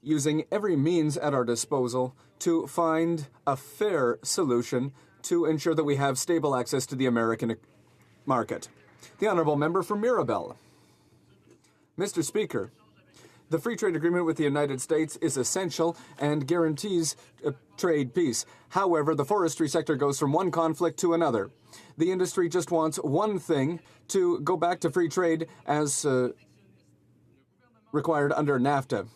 using every means at our disposal to find a fair solution to ensure that we have stable access to the American market. The honourable member for Mirabel. Mr. Speaker, the free trade agreement with the United States is essential and guarantees trade peace. However, the forestry sector goes from one conflict to another. The industry just wants one thing: to go back to free trade as required under NAFTA.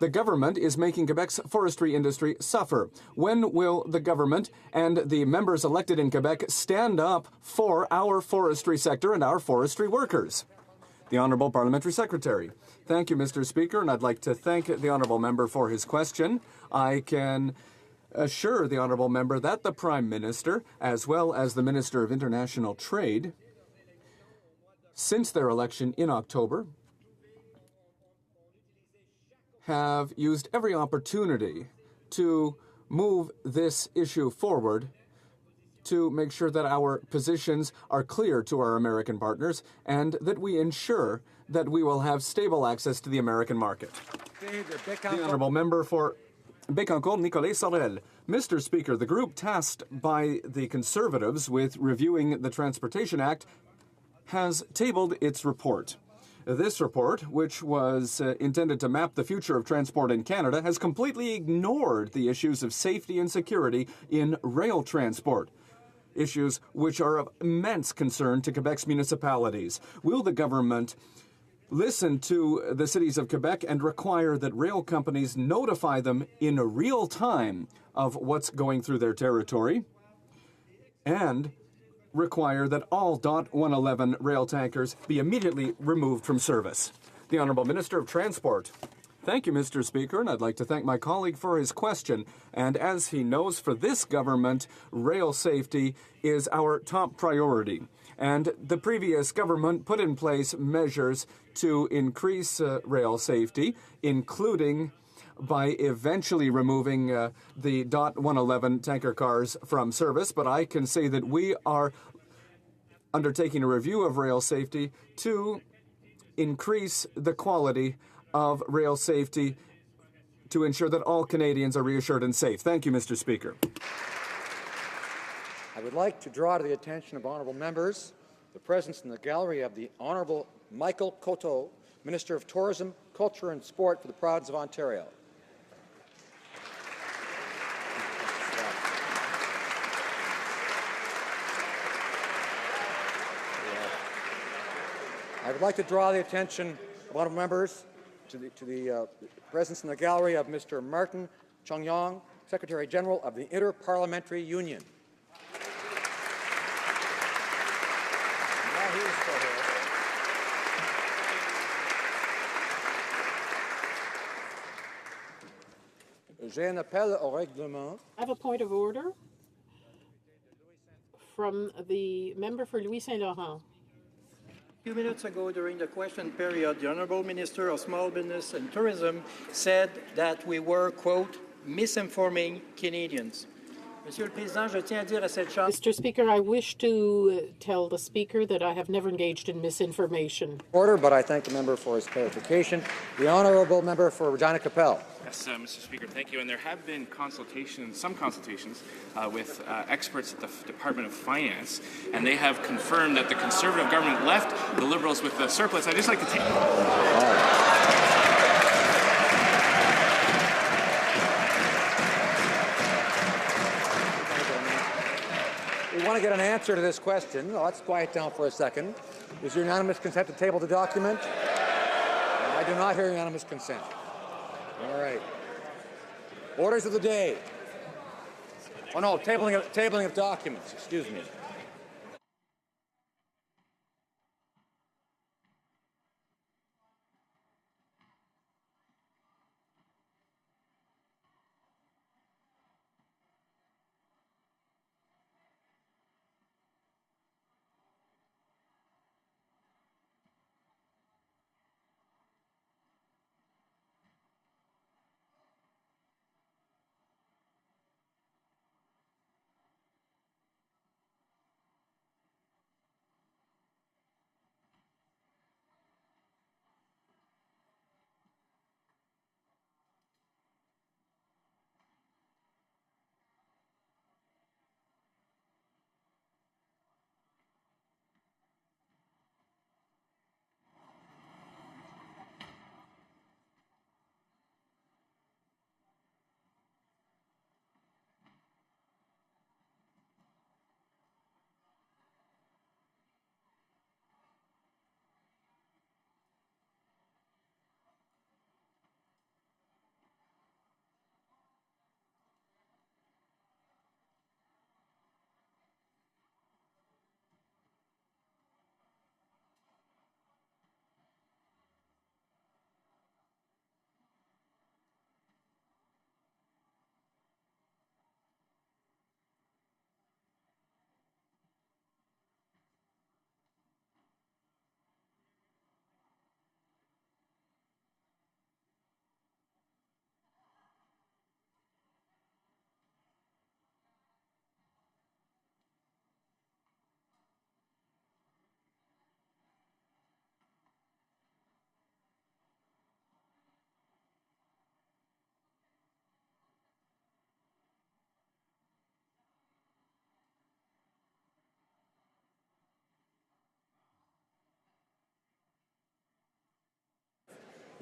The government is making Quebec's forestry industry suffer. When will the government and the members elected in Quebec stand up for our forestry sector and our forestry workers? The Honourable Parliamentary Secretary. Thank you, Mr. Speaker, and I'd like to thank the honourable member for his question. I can assure the honourable member that the Prime Minister, as well as the Minister of International Trade, since their election in October, have used every opportunity to move this issue forward to make sure that our positions are clear to our American partners and that we ensure that we will have stable access to the American market. The honourable member for Bécancour, Nicolas Sorel. Mr. Speaker, the group tasked by the Conservatives with reviewing the Transportation Act has tabled its report. This report, which was intended to map the future of transport in Canada, has completely ignored the issues of safety and security in rail transport, issues which are of immense concern to Quebec's municipalities. Will the government listen to the cities of Quebec and require that rail companies notify them in real time of what's going through their territory, and require that all DOT 111 rail tankers be immediately removed from service? The Honourable Minister of Transport. Thank you, Mr. Speaker, and I'd like to thank my colleague for his question. And as he knows, for this government, rail safety is our top priority. And the previous government put in place measures to increase rail safety, including by eventually removing the DOT 111 tanker cars from service. But I can say that we are undertaking a review of rail safety to increase the quality of rail safety to ensure that all Canadians are reassured and safe. Thank you, Mr. Speaker. I would like to draw to the attention of honourable members the presence in the gallery of the Honourable Michael Coteau, Minister of Tourism, Culture and Sport for the province of Ontario. I would like to draw the attention of honourable members to the presence in the gallery of Mr. Martin Chongyong, Secretary General of the Inter-Parliamentary Union. J'ai un appel au règlement. I have a point of order from the member for Louis Saint Laurent. A few minutes ago, during the question period, the Honourable Minister of Small Business and Tourism said that we were, quote, misinforming Canadians. Monsieur le Président, je tiens à dire à cette Chambre. Mr. Speaker, I wish to tell the Speaker that I have never engaged in misinformation. Order, but I thank the member for his clarification. The Honourable Member for Regina Capel. Yes, Mr. Speaker, thank you. And there have been some consultations with experts at the Department of Finance, and they have confirmed that the Conservative government left the Liberals with the surplus. I'd just like to take... We want to get an answer to this question. Let's quiet down for a second. Is there unanimous consent to table the document? I do not hear unanimous consent. All right. Orders of the day. Oh no, tabling of documents. Excuse me.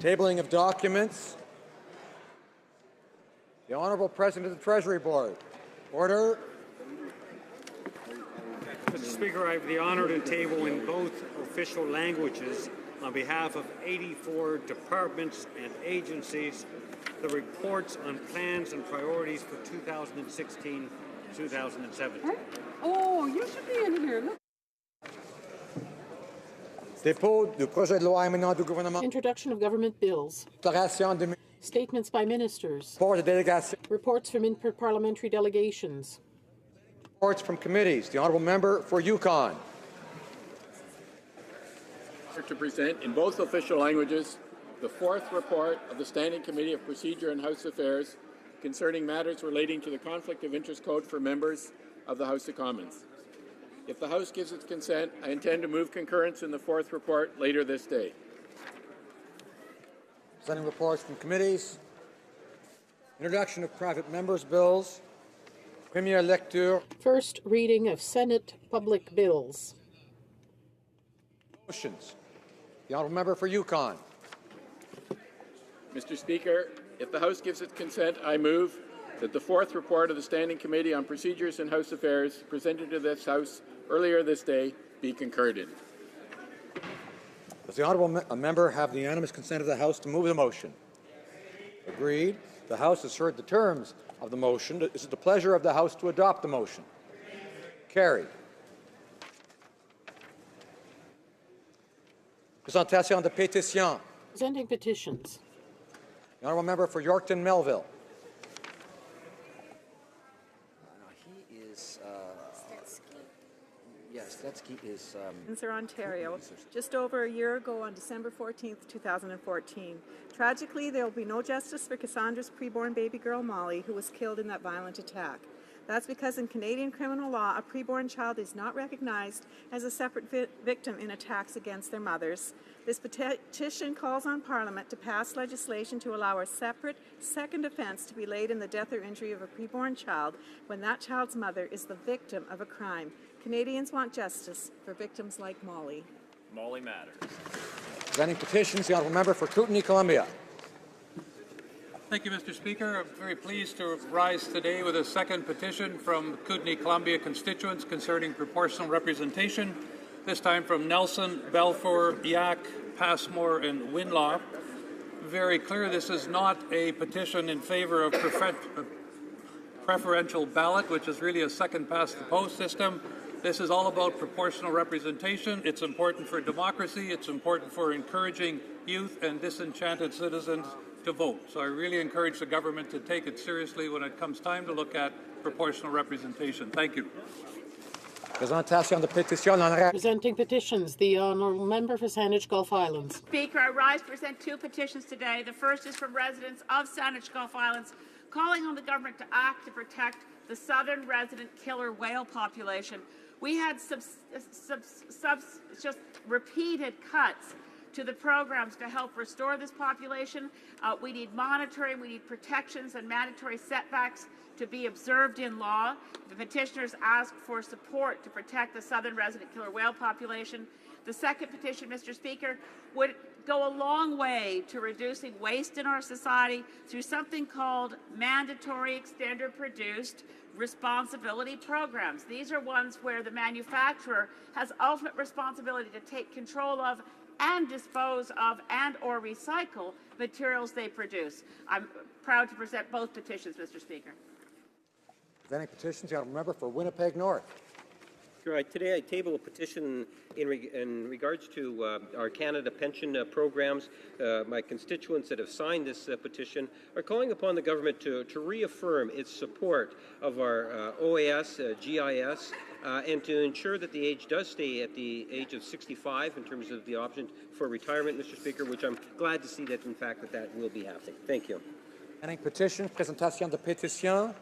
Tabling of documents. The Honourable President of the Treasury Board. Order. Mr. Speaker, I have the honour to table in both official languages, on behalf of 84 departments and agencies, the reports on plans and priorities for 2016-2017. Oh, you should be in here. Look. Dépôt du projet de loi émanant du gouvernement. Introduction of government bills. Statements by ministers. Reports from inter-parliamentary delegations. Reports from committees. The Honourable Member for Yukon. To present in both official languages the fourth report of the Standing Committee of Procedure and House Affairs concerning matters relating to the Conflict of Interest Code for members of the House of Commons. If the House gives its consent, I intend to move concurrence in the fourth report later this day. Presenting reports from committees. Introduction of private members' bills. Première lecture. First reading of Senate public bills. Motions. The honourable member for Yukon. Mr. Speaker, if the House gives its consent, I move that the fourth report of the Standing Committee on Procedures and House Affairs presented to this House earlier this day be concurred. Does the honourable member have the unanimous consent of the House to move the motion? Agreed. The House has heard the terms of the motion. Is it the pleasure of the House to adopt the motion? Carried. Présentation de pétitions. Presenting petitions. The honourable member for Yorkton Melville. Stetsky is Windsor, Ontario, just over a year ago on December 14th, 2014. Tragically, there will be no justice for Cassandra's preborn baby girl Molly, who was killed in that violent attack. That's because in Canadian criminal law, a preborn child is not recognized as a separate victim in attacks against their mothers. This petition calls on Parliament to pass legislation to allow a separate second offence to be laid in the death or injury of a preborn child when that child's mother is the victim of a crime. Canadians want justice for victims like Molly. Molly matters. Presenting petitions, the honourable member for Kootenay, Columbia. Thank you, Mr. Speaker. I'm very pleased to rise today with a second petition from Kootenay, Columbia constituents concerning proportional representation, this time from Nelson, Balfour, Yack, Passmore, and Winlaw. Very clear, this is not a petition in favour of preferential ballot, which is really a second-past-the-post system. This is all about proportional representation. It's important for democracy. It's important for encouraging youth and disenchanted citizens to vote. So I really encourage the government to take it seriously when it comes time to look at proportional representation. Thank you. Présentation de pétitions. Presenting petitions. The honourable member for Saanich Gulf Islands. Speaker, I rise to present two petitions today. The first is from residents of Saanich Gulf Islands calling on the government to act to protect the southern resident killer whale population. We had just repeated cuts to the programs to help restore this population. We need monitoring, we need protections and mandatory setbacks to be observed in law. The petitioners ask for support to protect the southern resident killer whale population. The second petition, Mr. Speaker, would go a long way to reducing waste in our society through something called mandatory standard-produced responsibility programs. These are ones where the manufacturer has ultimate responsibility to take control of and dispose of and or recycle materials they produce. I'm proud to present both petitions, Mr. Speaker. Presenting petitions, the honourable member for Winnipeg North. Today I table a petition in regards to our Canada pension programs. My constituents that have signed this petition are calling upon the government to reaffirm its support of our OAS, GIS, and to ensure that the age does stay at the age of 65 in terms of the option for retirement, Mr. Speaker, which I'm glad to see that, in fact, that will be happening. Thank you. Presenting petition, présentation de pétitions.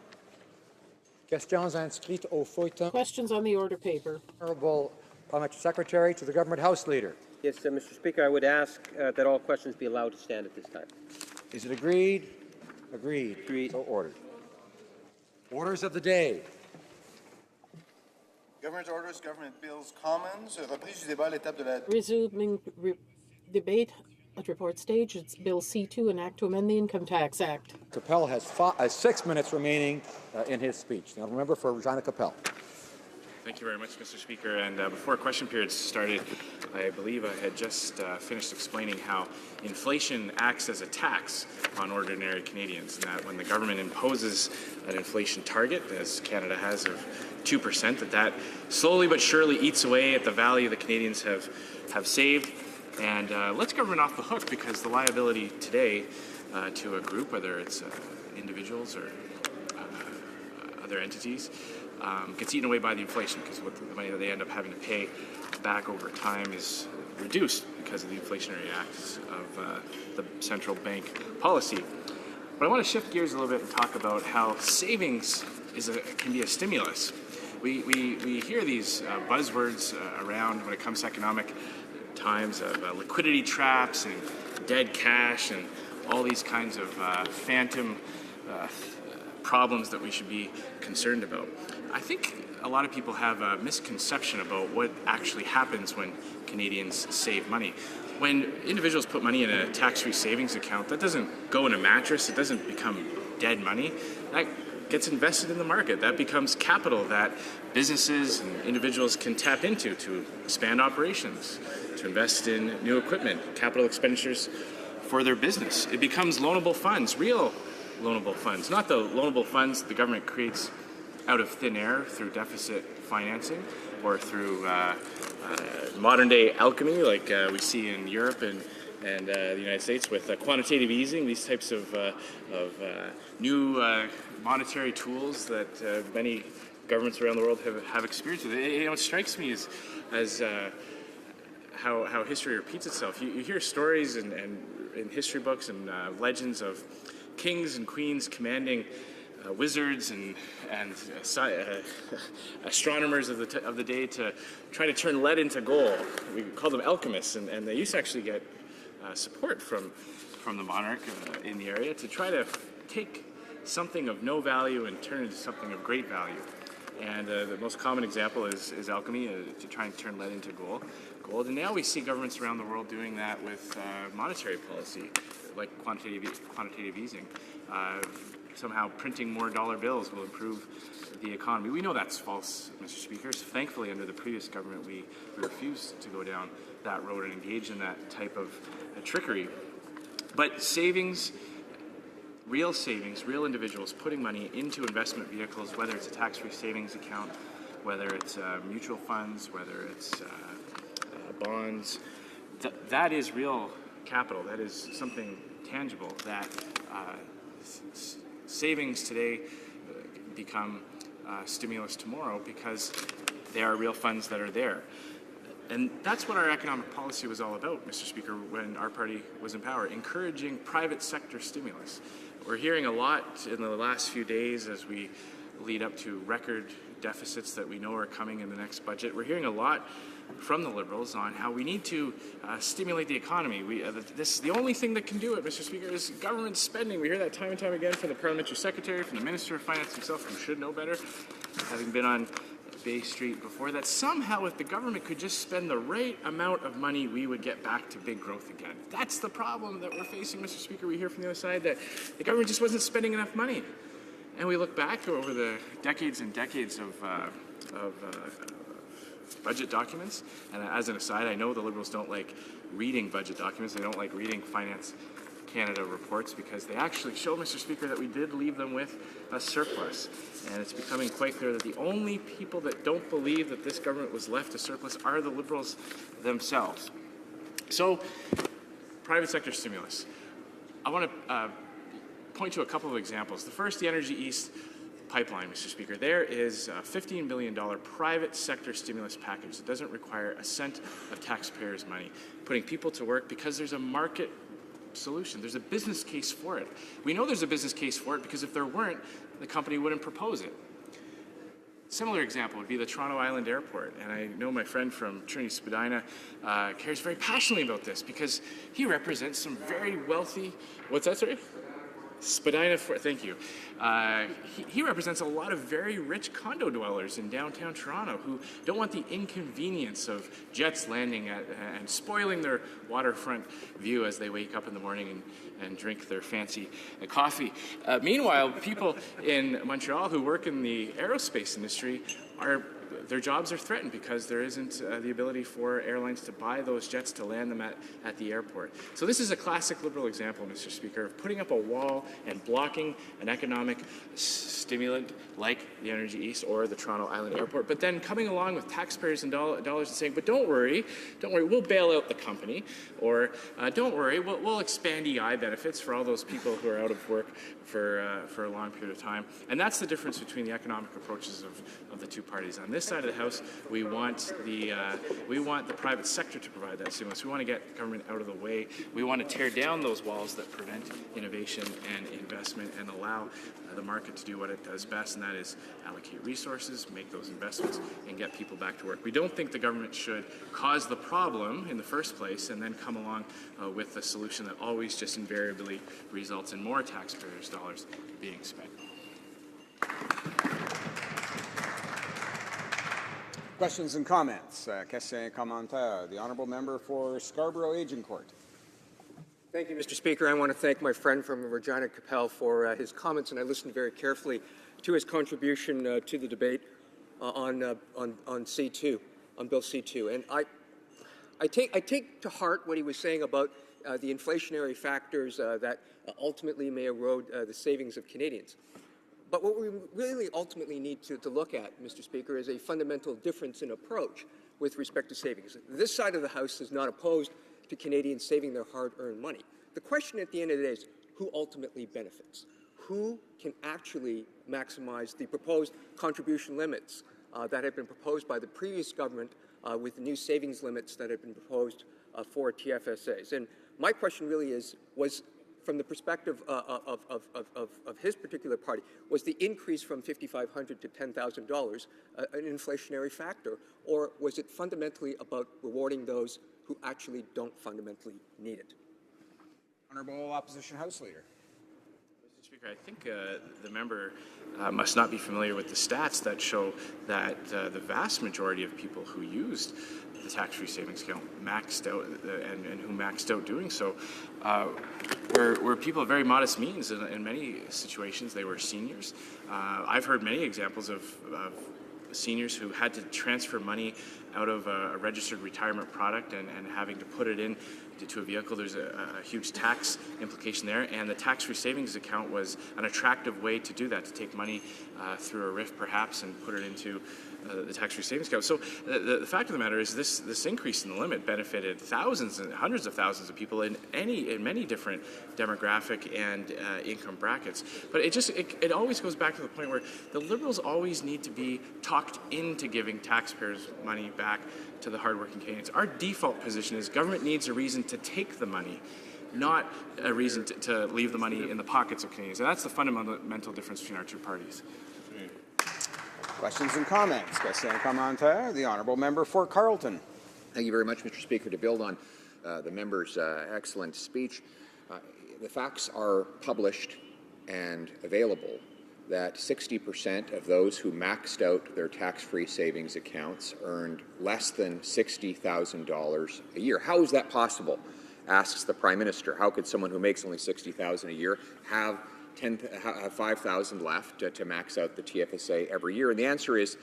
Questions inscrites au feuilleton. Questions on the order paper. Honourable Parliamentary Secretary to the Government House Leader. Yes, Mr. Speaker, I would ask that all questions be allowed to stand at this time. Is it agreed? Agreed. Agreed. So ordered. Orders of the day. Government orders, government bills, commons. Reprise du débat à l'étape de la... Resuming debate at report stage, it's Bill C2, an act to amend the Income Tax Act. Capel has 6 minutes remaining in his speech. Now, remember for Regina Capel. Thank you very much, Mr. Speaker. And before question period started, I believe I had just finished explaining how inflation acts as a tax on ordinary Canadians, and that when the government imposes an inflation target, as Canada has of 2%, that slowly but surely eats away at the value that Canadians have saved, and lets government off the hook, because the liability today to a group, whether it's individuals or other entities, gets eaten away by the inflation, because what the money that they end up having to pay back over time is reduced because of the inflationary acts of the central bank policy. But I want to shift gears a little bit and talk about how savings can be a stimulus. We hear these buzzwords around when it comes to economic times of liquidity traps and dead cash and all these kinds of phantom problems that we should be concerned about. I think a lot of people have a misconception about what actually happens when Canadians save money. When individuals put money in a tax-free savings account, that doesn't go in a mattress, it doesn't become dead money. That gets invested in the market. That becomes capital that businesses and individuals can tap into to expand operations, to invest in new equipment, capital expenditures for their business. It becomes loanable funds, real loanable funds, not the loanable funds the government creates out of thin air through deficit financing or through modern-day alchemy like we see in Europe and the United States with quantitative easing, these types of new monetary tools that many governments around the world have experienced with. It strikes me as how history repeats itself. You hear stories and in history books and legends of kings and queens commanding wizards and astronomers of the day to try to turn lead into gold. We call them alchemists, and they used to actually get support from the monarch in the area to try to take something of no value and turn it into something of great value. And the most common example is alchemy, to try and turn lead into gold. And now we see governments around the world doing that with monetary policy, like quantitative easing. Somehow printing more dollar bills will improve the economy. We know that's false, Mr. Speaker. So thankfully, under the previous government, we refused to go down that road and engage in that type of trickery. But savings, real individuals putting money into investment vehicles, whether it's a tax-free savings account, whether it's mutual funds, whether it's bonds, that is real capital. That is something tangible that savings today become stimulus tomorrow because they are real funds that are there. And that's what our economic policy was all about, Mr. Speaker, when our party was in power, encouraging private sector stimulus. We're hearing a lot in the last few days as we lead up to record deficits that we know are coming in the next budget. We're hearing a lot from the Liberals on how we need to stimulate the economy. The only thing that can do it, Mr. Speaker, is government spending. We hear that time and time again from the Parliamentary Secretary, from the Minister of Finance himself, who should know better, having been on Bay Street before, that somehow if the government could just spend the right amount of money, we would get back to big growth again. That's the problem that we're facing, Mr. Speaker. We hear from the other side that the government just wasn't spending enough money. And we look back over the decades and decades of budget documents. And as an aside, I know the Liberals don't like reading budget documents. They don't like reading Finance Canada reports because they actually show, Mr. Speaker, that we did leave them with a surplus. And it's becoming quite clear that the only people that don't believe that this government was left a surplus are the Liberals themselves. So, private sector stimulus. I want to point to a couple of examples. The first, the Energy East pipeline, Mr. Speaker. There is a $15 billion private sector stimulus package that doesn't require a cent of taxpayers' money, putting people to work because there's a market solution. There's a business case for it. We know there's a business case for it because if there weren't, the company wouldn't propose it. Similar example would be the Toronto Island Airport, and I know my friend from Trinity Spadina cares very passionately about this because he represents some very wealthy, what's that, sorry? Spadina, thank you. He represents a lot of very rich condo dwellers in downtown Toronto who don't want the inconvenience of jets landing and spoiling their waterfront view as they wake up in the morning and drink their fancy coffee. Meanwhile, people in Montreal who work in the aerospace industry their jobs are threatened because there isn't the ability for airlines to buy those jets to land them at the airport. So this is a classic Liberal example, Mr. Speaker, of putting up a wall and blocking an economic stimulant like the Energy East or the Toronto Island Airport, but then coming along with taxpayers and dollars and saying, but don't worry, we'll bail out the company, or don't worry, we'll expand EI benefits for all those people who are out of work for a long period of time. And that's the difference between the economic approaches of the two parties on this this side of the House, we want the private sector to provide that stimulus. We want to get government out of the way. We want to tear down those walls that prevent innovation and investment and allow the market to do what it does best, and that is allocate resources, make those investments, and get people back to work. We don't think the government should cause the problem in the first place and then come along with a solution that always just invariably results in more taxpayers' dollars being spent. Questions and comments. Questions et commentaires. The honourable member for Scarborough Agincourt. Thank you, Mr. Speaker. I want to thank my friend from Regina Capel for his comments, and I listened very carefully to his contribution to the debate on C2, on Bill C2. And I take to heart what he was saying about the inflationary factors that ultimately may erode the savings of Canadians. But what we really ultimately need to look at, Mr. Speaker, is a fundamental difference in approach with respect to savings. This side of the House is not opposed to Canadians saving their hard-earned money. The question at the end of the day is who ultimately benefits? Who can actually maximize the proposed contribution limits that have been proposed by the previous government with the new savings limits that have been proposed for TFSAs? And my question really was from the perspective of his particular party, was the increase from $5,500 to $10,000 an inflationary factor, or was it fundamentally about rewarding those who actually don't fundamentally need it? Honourable Opposition House Leader. Mr. Speaker, I think the member must not be familiar with the stats that show that the vast majority of people who used the tax-free savings account maxed out and who maxed out doing so were people of very modest means. In many situations, they were seniors. I've heard many examples of seniors who had to transfer money out of a registered retirement product and having to put it in to a vehicle. There's a huge tax implication there, and the tax-free savings account was an attractive way to do that, to take money through a RIF perhaps and put it into the tax-free savings account. So the fact of the matter is this increase in the limit benefited thousands and hundreds of thousands of people in many different demographic and income brackets. But it always goes back to the point where the Liberals always need to be talked into giving taxpayers money back to the hardworking Canadians. Our default position is government needs a reason to take the money, not a reason to leave the money in the pockets of Canadians. And that's the fundamental difference between our two parties. Questions and comments. Questions and commentaires. The honourable member for Carleton. Thank you very much, Mr. Speaker. To build on the member's excellent speech, the facts are published and available that 60% of those who maxed out their tax-free savings accounts earned less than $60,000 a year. How is that possible? Asks the Prime Minister. How could someone who makes only $60,000 a year have $5,000 left to max out the TFSA every year? And the answer is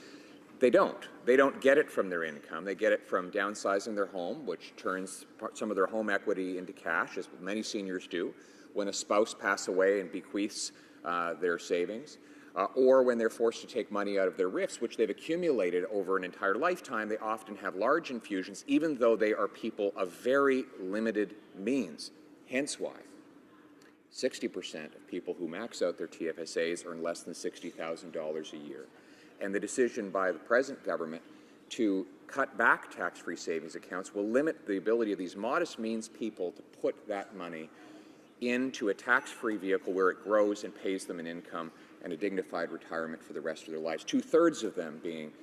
they don't. They don't get it from their income. They get it from downsizing their home, which turns some of their home equity into cash, as many seniors do, when a spouse passes away and bequeaths their savings, or when they're forced to take money out of their RIFs, which they've accumulated over an entire lifetime. They often have large infusions, even though they are people of very limited means. Hence why 60% of people who max out their TFSAs earn less than $60,000 a year. And the decision by the present government to cut back tax-free savings accounts will limit the ability of these modest means people to put that money into a tax-free vehicle where it grows and pays them an income and a dignified retirement for the rest of their lives, 2/3 of them being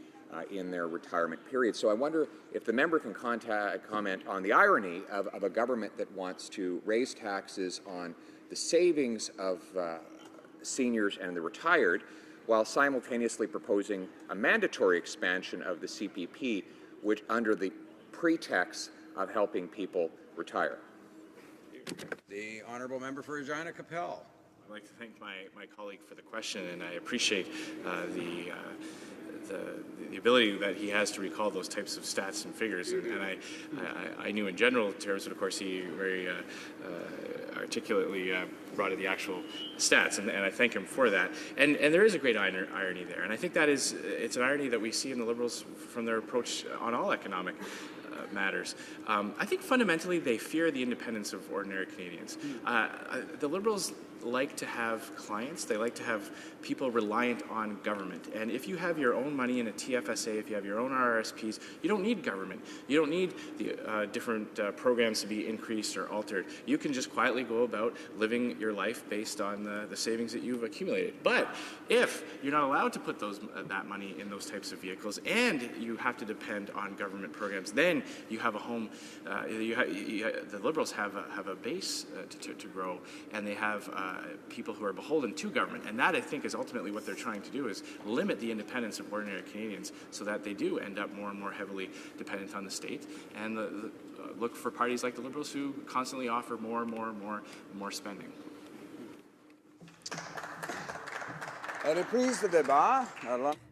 in their retirement period. So I wonder if the member can comment on the irony of a government that wants to raise taxes on the savings of seniors and the retired, while simultaneously proposing a mandatory expansion of the CPP, which under the pretext of helping people retire. The honourable member for Regina Capel. I'd like to thank my colleague for the question, and I appreciate the ability that he has to recall those types of stats and figures. And I knew in general terms, but of course he very articulately brought in the actual stats, and I thank him for that. And there is a great irony there, and I think it's an irony that we see in the Liberals from their approach on all economic matters. I think fundamentally they fear the independence of ordinary Canadians. The Liberals like to have clients. They like to have people reliant on government. And if you have your own money in a TFSA, if you have your own RRSPs, you don't need government. You don't need the different programs to be increased or altered. You can just quietly go about living your life based on the savings that you've accumulated. But if you're not allowed to put that money in those types of vehicles and you have to depend on government programs, then you have a home, the Liberals have a base to grow, and they have people who are beholden to government. And that, I think, is ultimately what they're trying to do, is limit the independence of ordinary Canadians so that they do end up more and more heavily dependent on the state, and look for parties like the Liberals who constantly offer more and more and more spending.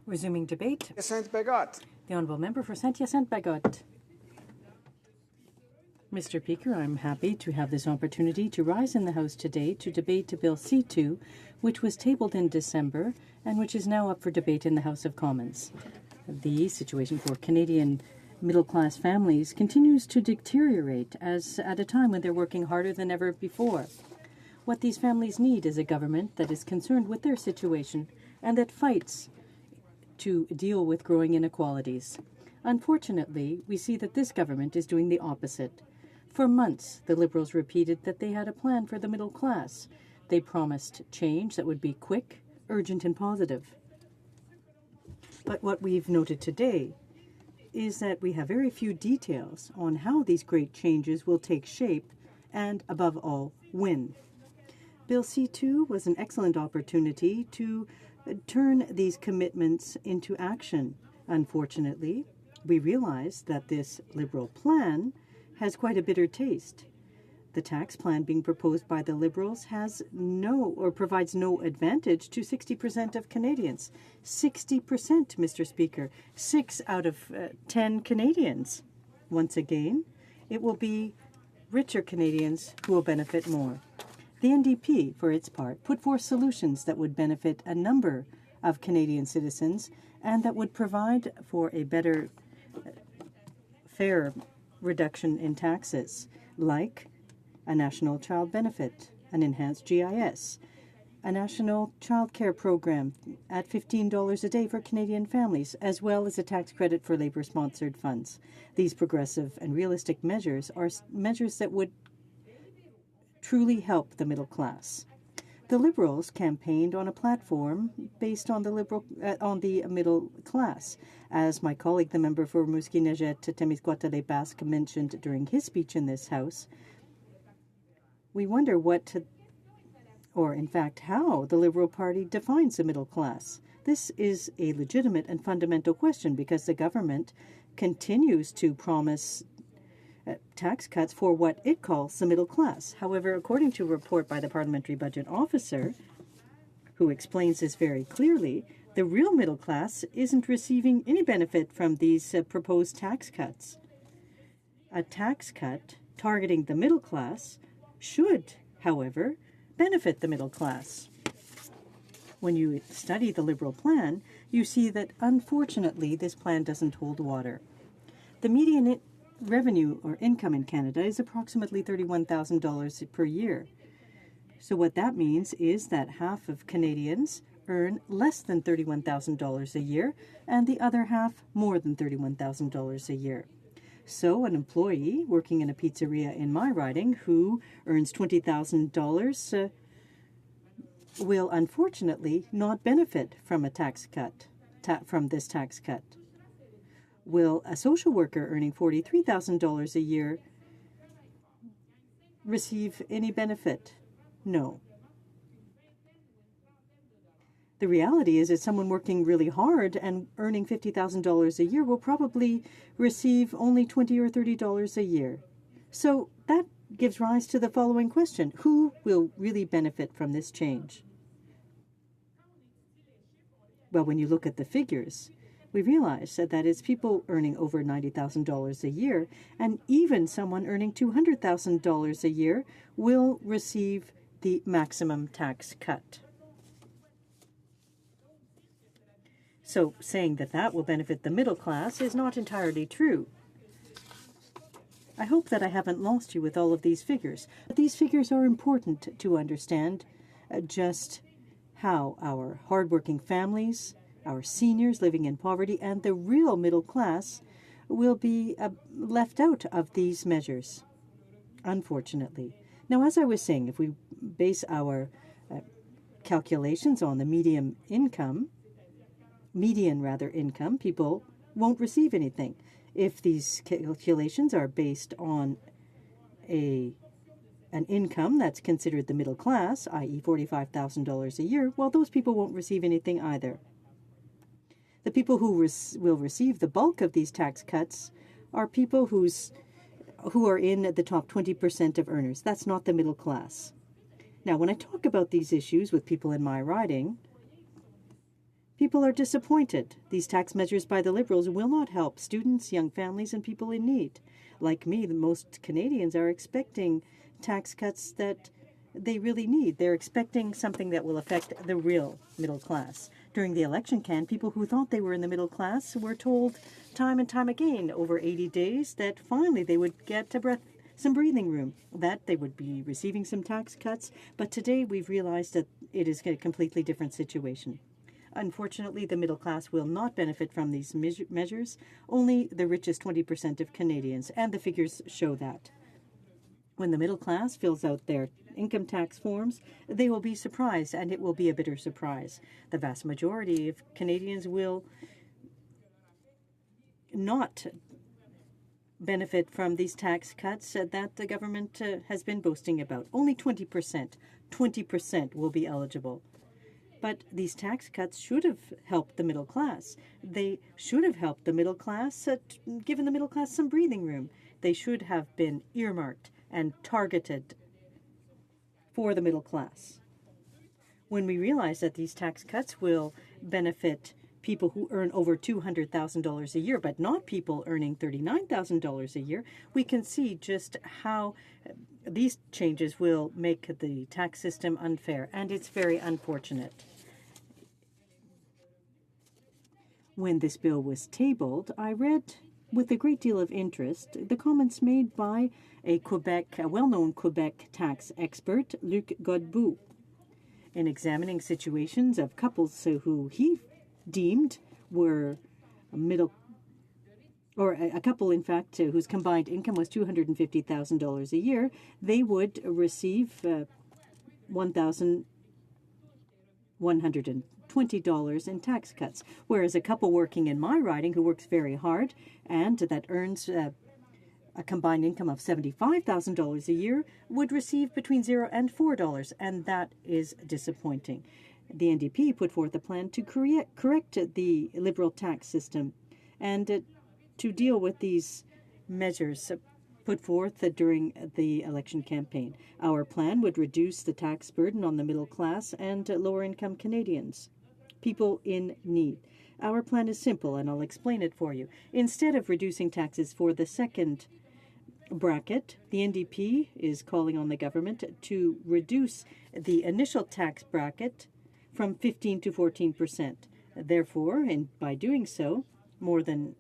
Resuming debate. Saint-Bagot. The Honourable Member for Saint-Hyacinthe-Bagot. Mr. Speaker, I'm happy to have this opportunity to rise in the House today to debate Bill C2, which was tabled in December and which is now up for debate in the House of Commons. The situation for Canadian middle-class families continues to deteriorate at a time when they're working harder than ever before. What these families need is a government that is concerned with their situation and that fights to deal with growing inequalities. Unfortunately, we see that this government is doing the opposite. For months, the Liberals repeated that they had a plan for the middle class. They promised change that would be quick, urgent, and positive. But what we've noted today is that we have very few details on how these great changes will take shape and, above all, when. Bill C2 was an excellent opportunity to turn these commitments into action. Unfortunately, we realize that this Liberal plan has quite a bitter taste. The tax plan being proposed by the Liberals provides no advantage to 60% of Canadians. 60%, Mr. Speaker. 6 out of 10 Canadians. Once again, it will be richer Canadians who will benefit more. The NDP, for its part, put forth solutions that would benefit a number of Canadian citizens and that would provide for a better, fair reduction in taxes, like a national child benefit, an enhanced GIS, a national child care program at $15 a day for Canadian families, as well as a tax credit for Labour-sponsored funds. These progressive and realistic measures are measures that would truly help the middle class. The Liberals campaigned on a platform based on the middle class. As my colleague, the member for Rimouski-Nejet-Témiscouata-les-Basques, mentioned during his speech in this House, we wonder how the Liberal Party defines the middle class. This is a legitimate and fundamental question because the government continues to promise tax cuts for what it calls the middle class. However, according to a report by the Parliamentary Budget Officer, who explains this very clearly, the real middle class isn't receiving any benefit from these proposed tax cuts. A tax cut targeting the middle class should, however, benefit the middle class. When you study the Liberal plan, you see that, unfortunately, this plan doesn't hold water. The median revenue or income in Canada is approximately $31,000 per year. So what that means is that half of Canadians earn less than $31,000 a year and the other half more than $31,000 a year. So an employee working in a pizzeria in my riding who earns $20,000 will unfortunately not benefit from a tax cut, from this tax cut. Will a social worker earning $43,000 a year receive any benefit? No. The reality is that someone working really hard and earning $50,000 a year will probably receive only $20 or $30 a year. So that gives rise to the following question. Who will really benefit from this change? Well, when you look at the figures, we realize that it's people earning over $90,000 a year, and even someone earning $200,000 a year will receive the maximum tax cut. So saying that will benefit the middle class is not entirely true. I hope that I haven't lost you with all of these figures. But these figures are important to understand just how our hardworking families, our seniors living in poverty, and the real middle class will be left out of these measures, unfortunately. Now, as I was saying, if we base our calculations on the median income, people won't receive anything. If these calculations are based on an income that's considered the middle class, i.e. $45,000 a year, well, those people won't receive anything either. The people who will receive the bulk of these tax cuts are people who are in the top 20% of earners. That's not the middle class. Now, when I talk about these issues with people in my riding, people are disappointed. These tax measures by the Liberals will not help students, young families, and people in need. Like me, most Canadians are expecting tax cuts that they really need. They're expecting something that will affect the real middle class. During the election campaign, people who thought they were in the middle class were told time and time again over 80 days that finally they would get some breathing room, that they would be receiving some tax cuts. But today we've realized that it is a completely different situation. Unfortunately, the middle class will not benefit from these measures, only the richest 20% of Canadians, and the figures show that. When the middle class fills out their income tax forms, they will be surprised, and it will be a bitter surprise. The vast majority of Canadians will not benefit from these tax cuts that the government has been boasting about. Only 20% will be eligible. But these tax cuts should have helped the middle class. They should have helped the middle class, given the middle class some breathing room. They should have been earmarked and targeted for the middle class. When we realize that these tax cuts will benefit people who earn over $200,000 a year, but not people earning $39,000 a year, we can see just how these changes will make the tax system unfair, and it's very unfortunate. When this bill was tabled, I read with a great deal of interest the comments made by a well-known Quebec tax expert, Luc Godbout, in examining situations of couples who he deemed were a couple, in fact, whose combined income was $250,000 a year. They would receive $1,120 in tax cuts, whereas a couple working in my riding who works very hard and that earns a combined income of $75,000 a year would receive between $0 and $4, and that is disappointing. The NDP put forth a plan to correct the Liberal tax system and to deal with these measures put forth during the election campaign. Our plan would reduce the tax burden on the middle class and lower-income Canadians, people in need. Our plan is simple, and I'll explain it for you. Instead of reducing taxes for the second bracket, the NDP is calling on the government to reduce the initial tax bracket from 15 to 14%. Therefore, and by doing so, more than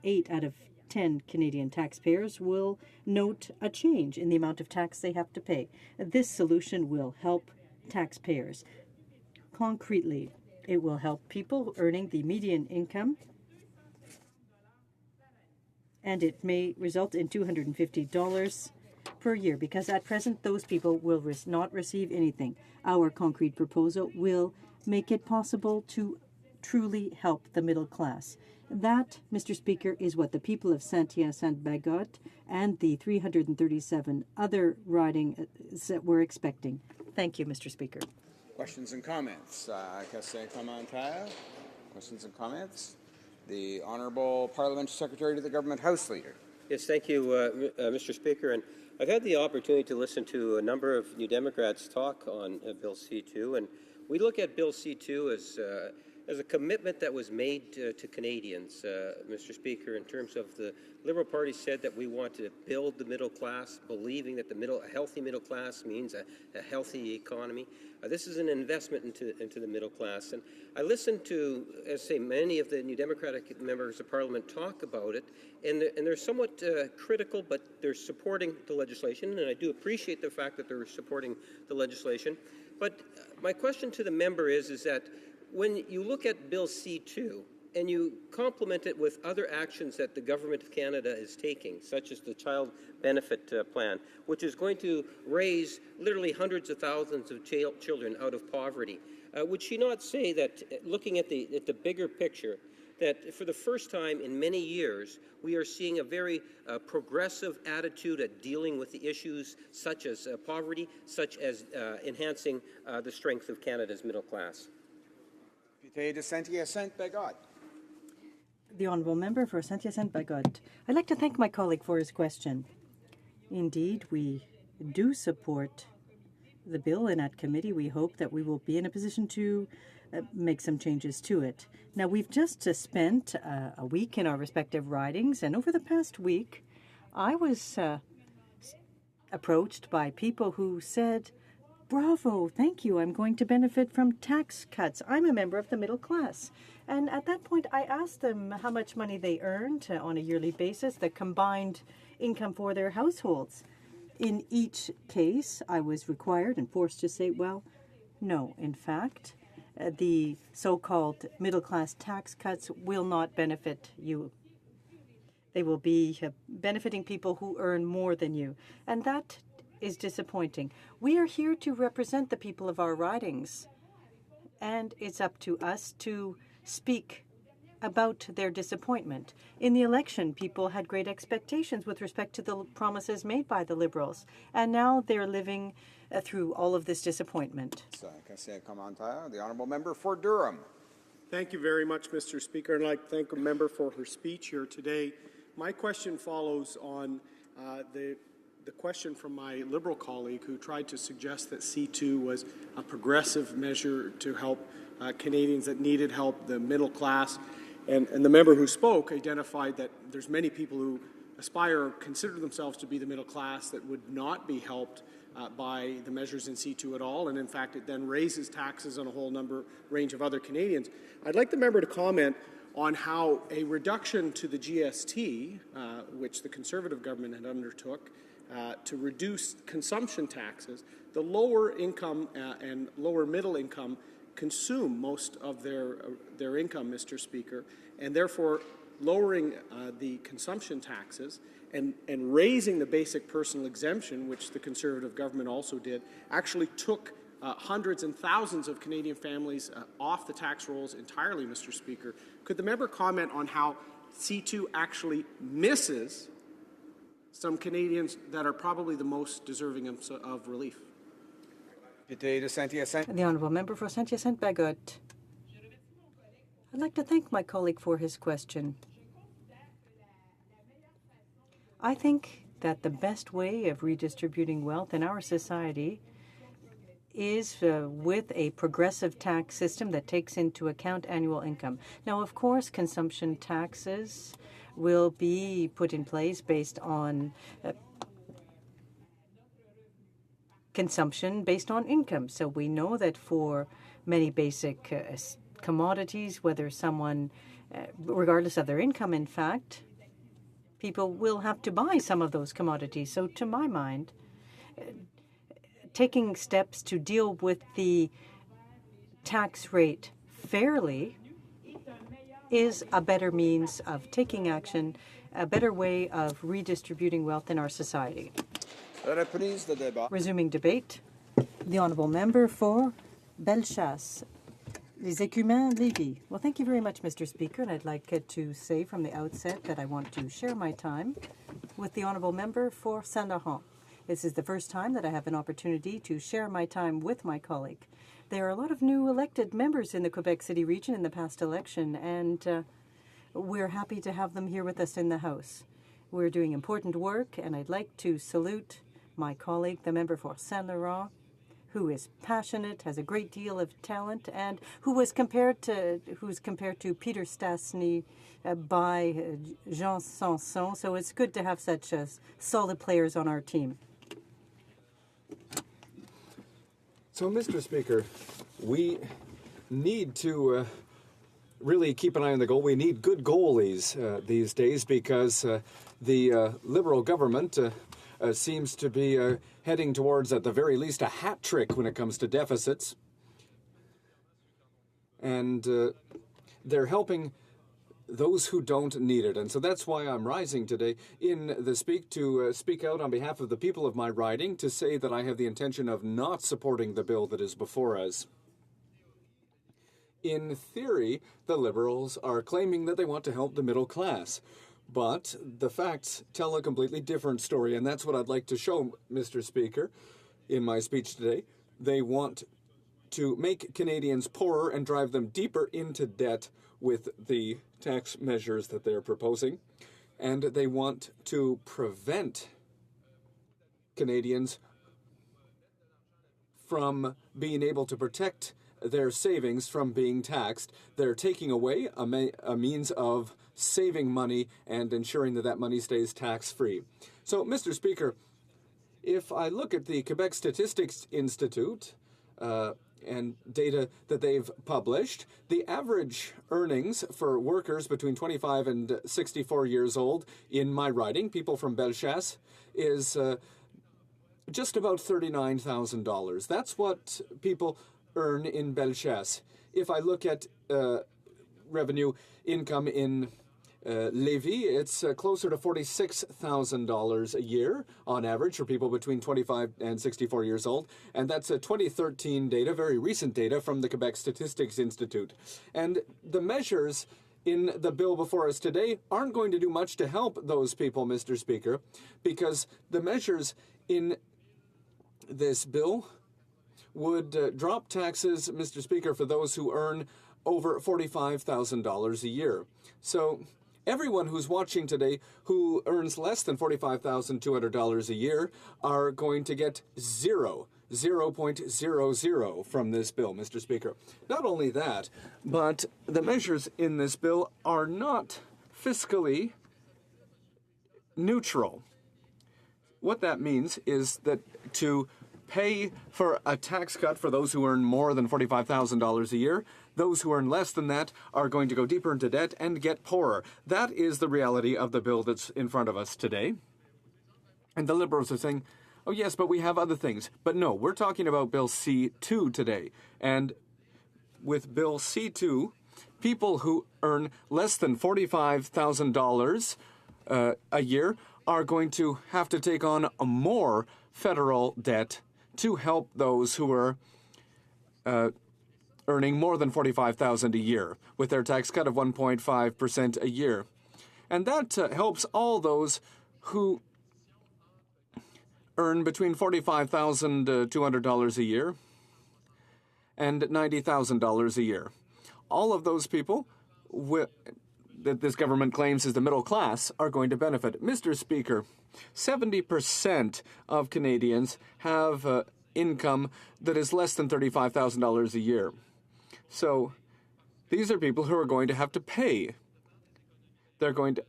8 out of 10 Canadian taxpayers will note a change in the amount of tax they have to pay. This solution will help taxpayers. Concretely, it will help people earning the median income, and it may result in $250 per year, because at present those people will not receive anything. Our concrete proposal will make it possible to truly help the middle class. That, Mr. Speaker, is what the people of Saint-Hyacinthe-Bagotte and the 337 other ridings were expecting. Thank you, Mr. Speaker. Questions and comments? Questions and comments? The Honourable Parliamentary Secretary to the Government House Leader. Yes, thank you, Mr. Speaker. And I've had the opportunity to listen to a number of New Democrats talk on Bill C-2, and we look at Bill C-2 as a commitment that was made to Canadians, Mr. Speaker, in terms of the Liberal Party said that we want to build the middle class, believing that a healthy middle class means a healthy economy. This is an investment into the middle class. And I listened to, as I say, many of the New Democratic members of Parliament talk about it, and they're somewhat critical, but they're supporting the legislation, and I do appreciate the fact that they're supporting the legislation. But my question to the member is that when you look at Bill C2 and you complement it with other actions that the Government of Canada is taking, such as the Child Benefit Plan, which is going to raise literally hundreds of thousands of children out of poverty, would she not say that, looking at the bigger picture, that for the first time in many years, we are seeing a very progressive attitude at dealing with the issues such as poverty, such as enhancing the strength of Canada's middle class? Député de Saint-Hyacinthe-Bagotte. The Honourable Member for Saint-Hyacinthe-Bagotte. I'd like to thank my colleague for his question. Indeed, we do support the bill, and at committee we hope that we will be in a position to make some changes to it. Now, we've just spent a week in our respective ridings, and over the past week, I was approached by people who said, "Bravo, thank you, I'm going to benefit from tax cuts. I'm a member of the middle class." And at that point, I asked them how much money they earned on a yearly basis, the combined income for their households. In each case, I was required and forced to say, well, no, in fact, the so-called middle-class tax cuts will not benefit you. They will be benefiting people who earn more than you. And that is disappointing. We are here to represent the people of our ridings, and it's up to us to speak about their disappointment. In the election, people had great expectations with respect to the promises made by the Liberals, and now they're living through all of this disappointment. The Honourable Member for Durham. Thank you very much, Mr. Speaker, and I'd like to thank the member for her speech here today. My question follows on the question from my Liberal colleague who tried to suggest that C2 was a progressive measure to help Canadians that needed help, the middle class. And the member who spoke identified that there's many people who aspire or consider themselves to be the middle class that would not be helped by the measures in C2 at all, and in fact it then raises taxes on a whole range of other Canadians. I'd like the member to comment on how a reduction to the GST, which the Conservative government had undertook, to reduce consumption taxes, the lower income and lower middle income consume most of their income, Mr. Speaker, and therefore lowering the consumption taxes and raising the basic personal exemption, which the Conservative government also did, actually took hundreds and thousands of Canadian families off the tax rolls entirely, Mr. Speaker. Could the member comment on how C2 actually misses some Canadians that are probably the most deserving of relief? The Honourable Member for Saint-Hyacinthe-Bagotte. I'd like to thank my colleague for his question. I think that the best way of redistributing wealth in our society is with a progressive tax system that takes into account annual income. Now, of course, consumption taxes will be put in place based on consumption based on income. So we know that for many basic commodities, whether someone, regardless of their income, in fact, people will have to buy some of those commodities. So to my mind, taking steps to deal with the tax rate fairly is a better means of taking action, a better way of redistributing wealth in our society. Resuming debate, the Honourable Member for Bellechasse, Les Écumins, Lévis. Well, thank you very much, Mr. Speaker, and I'd like to say from the outset that I want to share my time with the Honourable Member for Saint-Laurent. This is the first time that I have an opportunity to share my time with my colleague. There are a lot of new elected members in the Quebec City region in the past election, and we're happy to have them here with us in the House. We're doing important work, and I'd like to salute my colleague, the member for Saint-Laurent, who is passionate, has a great deal of talent, and who's compared to Peter Stastny by Jean Sanson. So it's good to have such solid players on our team. So, Mr. Speaker, we need to really keep an eye on the goal. We need good goalies these days because the Liberal government seems to be heading towards, at the very least, a hat trick when it comes to deficits. And they're helping those who don't need it. And so that's why I'm rising today in the speak out on behalf of the people of my riding, to say that I have the intention of not supporting the bill that is before us. In theory, the Liberals are claiming that they want to help the middle class. But the facts tell a completely different story, and that's what I'd like to show, Mr. Speaker, in my speech today. They want to make Canadians poorer and drive them deeper into debt with the tax measures that they're proposing. And they want to prevent Canadians from being able to protect their savings from being taxed. They're taking away a means of saving money and ensuring that that money stays tax-free. So, Mr. Speaker, if I look at the Quebec Statistics Institute and data that they've published, the average earnings for workers between 25 and 64 years old in my riding, people from Bellechasse, is just about $39,000. That's what people earn in Bellechasse. If I look at revenue income in Lévis, it's closer to $46,000 a year on average for people between 25 and 64 years old. And that's 2013 data, very recent data from the Quebec Statistics Institute. And the measures in the bill before us today aren't going to do much to help those people, Mr. Speaker, because the measures in this bill would drop taxes, Mr. Speaker, for those who earn over $45,000 a year. So everyone who's watching today who earns less than $45,200 a year are going to get 0.00 from this bill, Mr. Speaker. Not only that, but the measures in this bill are not fiscally neutral. What that means is that to pay for a tax cut for those who earn more than $45,000 a year, those who earn less than that are going to go deeper into debt and get poorer. That is the reality of the bill that's in front of us today. And the Liberals are saying, oh yes, but we have other things. But no, we're talking about Bill C-2 today. And with Bill C-2, people who earn less than $45,000 a year are going to have to take on more federal debt to help those who are earning more than $45,000 a year with their tax cut of 1.5% a year. And that helps all those who earn between $45,200 a year and $90,000 a year. All of those people that this government claims is the middle class are going to benefit. Mr. Speaker, 70% of Canadians have income that is less than $35,000 a year. So these are people who are going to have to pay. They're going to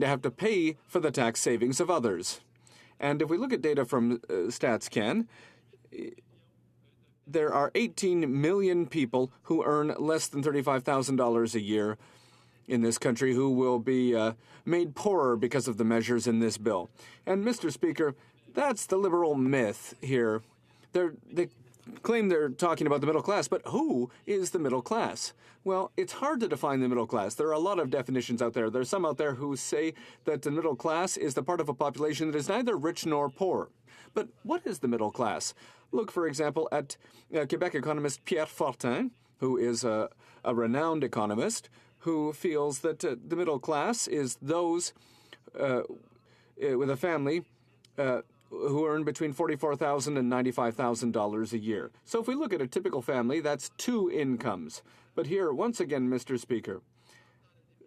have to pay for the tax savings of others. And if we look at data from StatsCan, there are 18 million people who earn less than $35,000 a year in this country who will be made poorer because of the measures in this bill. And, Mr. Speaker, that's the Liberal myth here. They claim they're talking about the middle class, but who is the middle class? Well, it's hard to define the middle class. There are a lot of definitions out there. There's some out there who say that the middle class is the part of a population that is neither rich nor poor. But what is the middle class? Look, for example, at Quebec economist Pierre Fortin, who is a renowned economist, who feels that the middle class is those with a family who earn between $44,000 and $95,000 a year. So if we look at a typical family, that's two incomes. But here, once again, Mr. Speaker,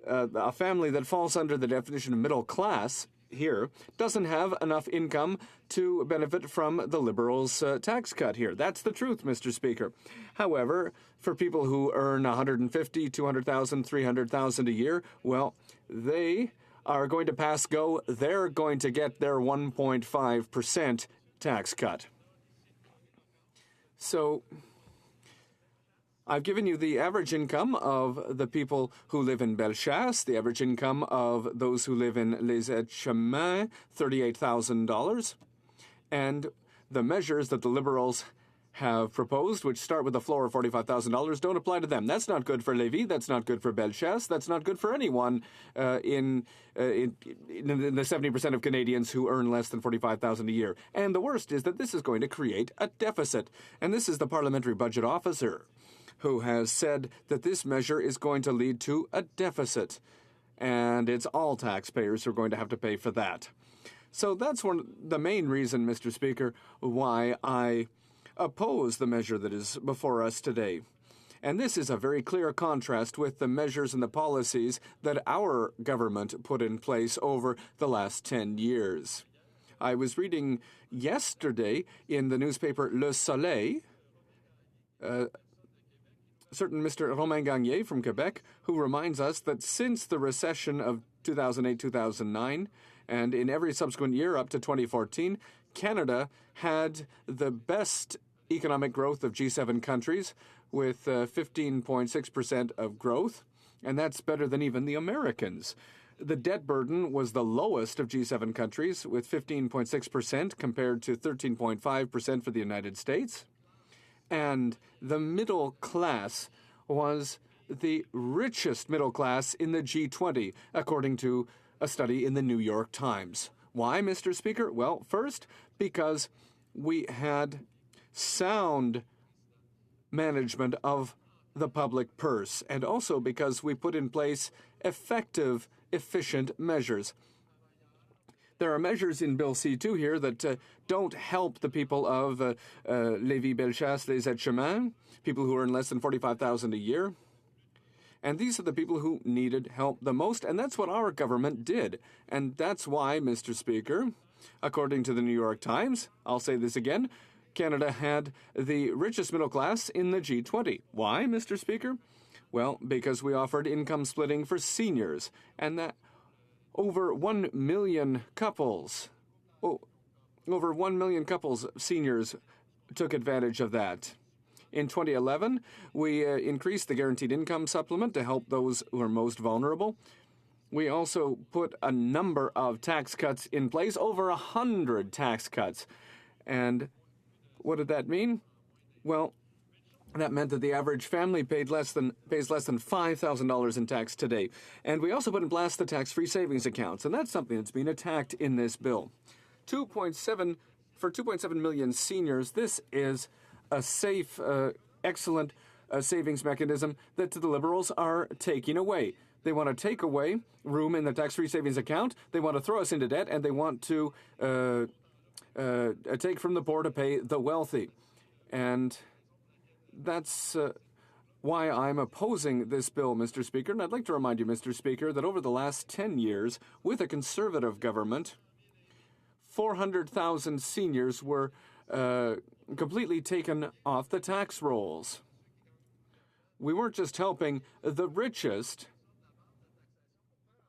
a family that falls under the definition of middle class here doesn't have enough income to benefit from the Liberals' tax cut here. That's the truth, Mr. Speaker. However, for people who earn $150,000, $200,000, $300,000 a year, well, they are going to pass go. They're going to get their 1.5% tax cut. So I've given you the average income of the people who live in Bellechasse, the average income of those who live in Les Aides-Chemins, $38,000, and the measures that the Liberals have proposed, which start with a floor of $45,000, don't apply to them. That's not good for Lévis. That's not good for Bellechasse. That's not good for anyone in the 70% of Canadians who earn less than $45,000 a year. And the worst is that this is going to create a deficit. And this is the Parliamentary Budget Officer who has said that this measure is going to lead to a deficit. And it's all taxpayers who are going to have to pay for that. So that's the main reason, Mr. Speaker, why I oppose the measure that is before us today. And this is a very clear contrast with the measures and the policies that our government put in place over the last 10 years. I was reading yesterday in the newspaper Le Soleil, certain Mr. Romain Gagné from Quebec, who reminds us that since the recession of 2008-2009, and in every subsequent year up to 2014, Canada had the best economic growth of G7 countries with 15.6% of growth, and that's better than even the Americans. The debt burden was the lowest of G7 countries with 15.6% compared to 13.5% for the United States. And the middle class was the richest middle class in the G20, according to a study in the New York Times. Why, Mr. Speaker? Well, first, because we had sound management of the public purse, and also because we put in place effective, efficient measures. There are measures in Bill C2 here that don't help the people of Lévis, Bellechasse, Les Aides-Chemins, people who earn less than $45,000 a year. And these are the people who needed help the most, and that's what our government did. And that's why, Mr. Speaker, according to the New York Times, I'll say this again, Canada had the richest middle class in the G20. Why, Mr. Speaker? Well, because we offered income splitting for seniors, and that over 1 million couples, seniors, took advantage of that. In 2011, we increased the guaranteed income supplement to help those who are most vulnerable. We also put a number of tax cuts in place, over 100 tax cuts. And what did that mean? Well, that meant that the average family pays less than $5,000 in tax today. And we also put in place the tax-free savings accounts, and that's something that's been attacked in this bill. For 2.7 million seniors, this is a safe, excellent savings mechanism that the Liberals are taking away. They want to take away room in the tax-free savings account, they want to throw us into debt, and they want to take from the poor to pay the wealthy. And that's why I'm opposing this bill, Mr. Speaker. And I'd like to remind you, Mr. Speaker, that over the last 10 years, with a Conservative government, 400,000 seniors were completely taken off the tax rolls. We weren't just helping the richest.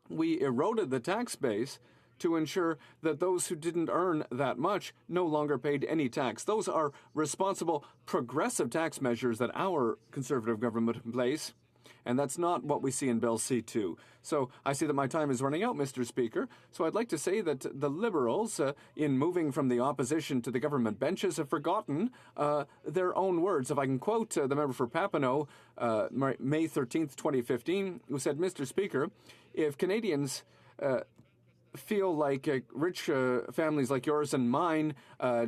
We eroded the tax base to ensure that those who didn't earn that much no longer paid any tax. Those are responsible, progressive tax measures that our Conservative government put in place, and that's not what we see in Bill C2. So I see that my time is running out, Mr. Speaker. So I'd like to say that the Liberals, in moving from the opposition to the government benches, have forgotten their own words. If I can quote the member for Papineau, May 13th, 2015, who said, Mr. Speaker, if Canadians feel like rich families like yours and mine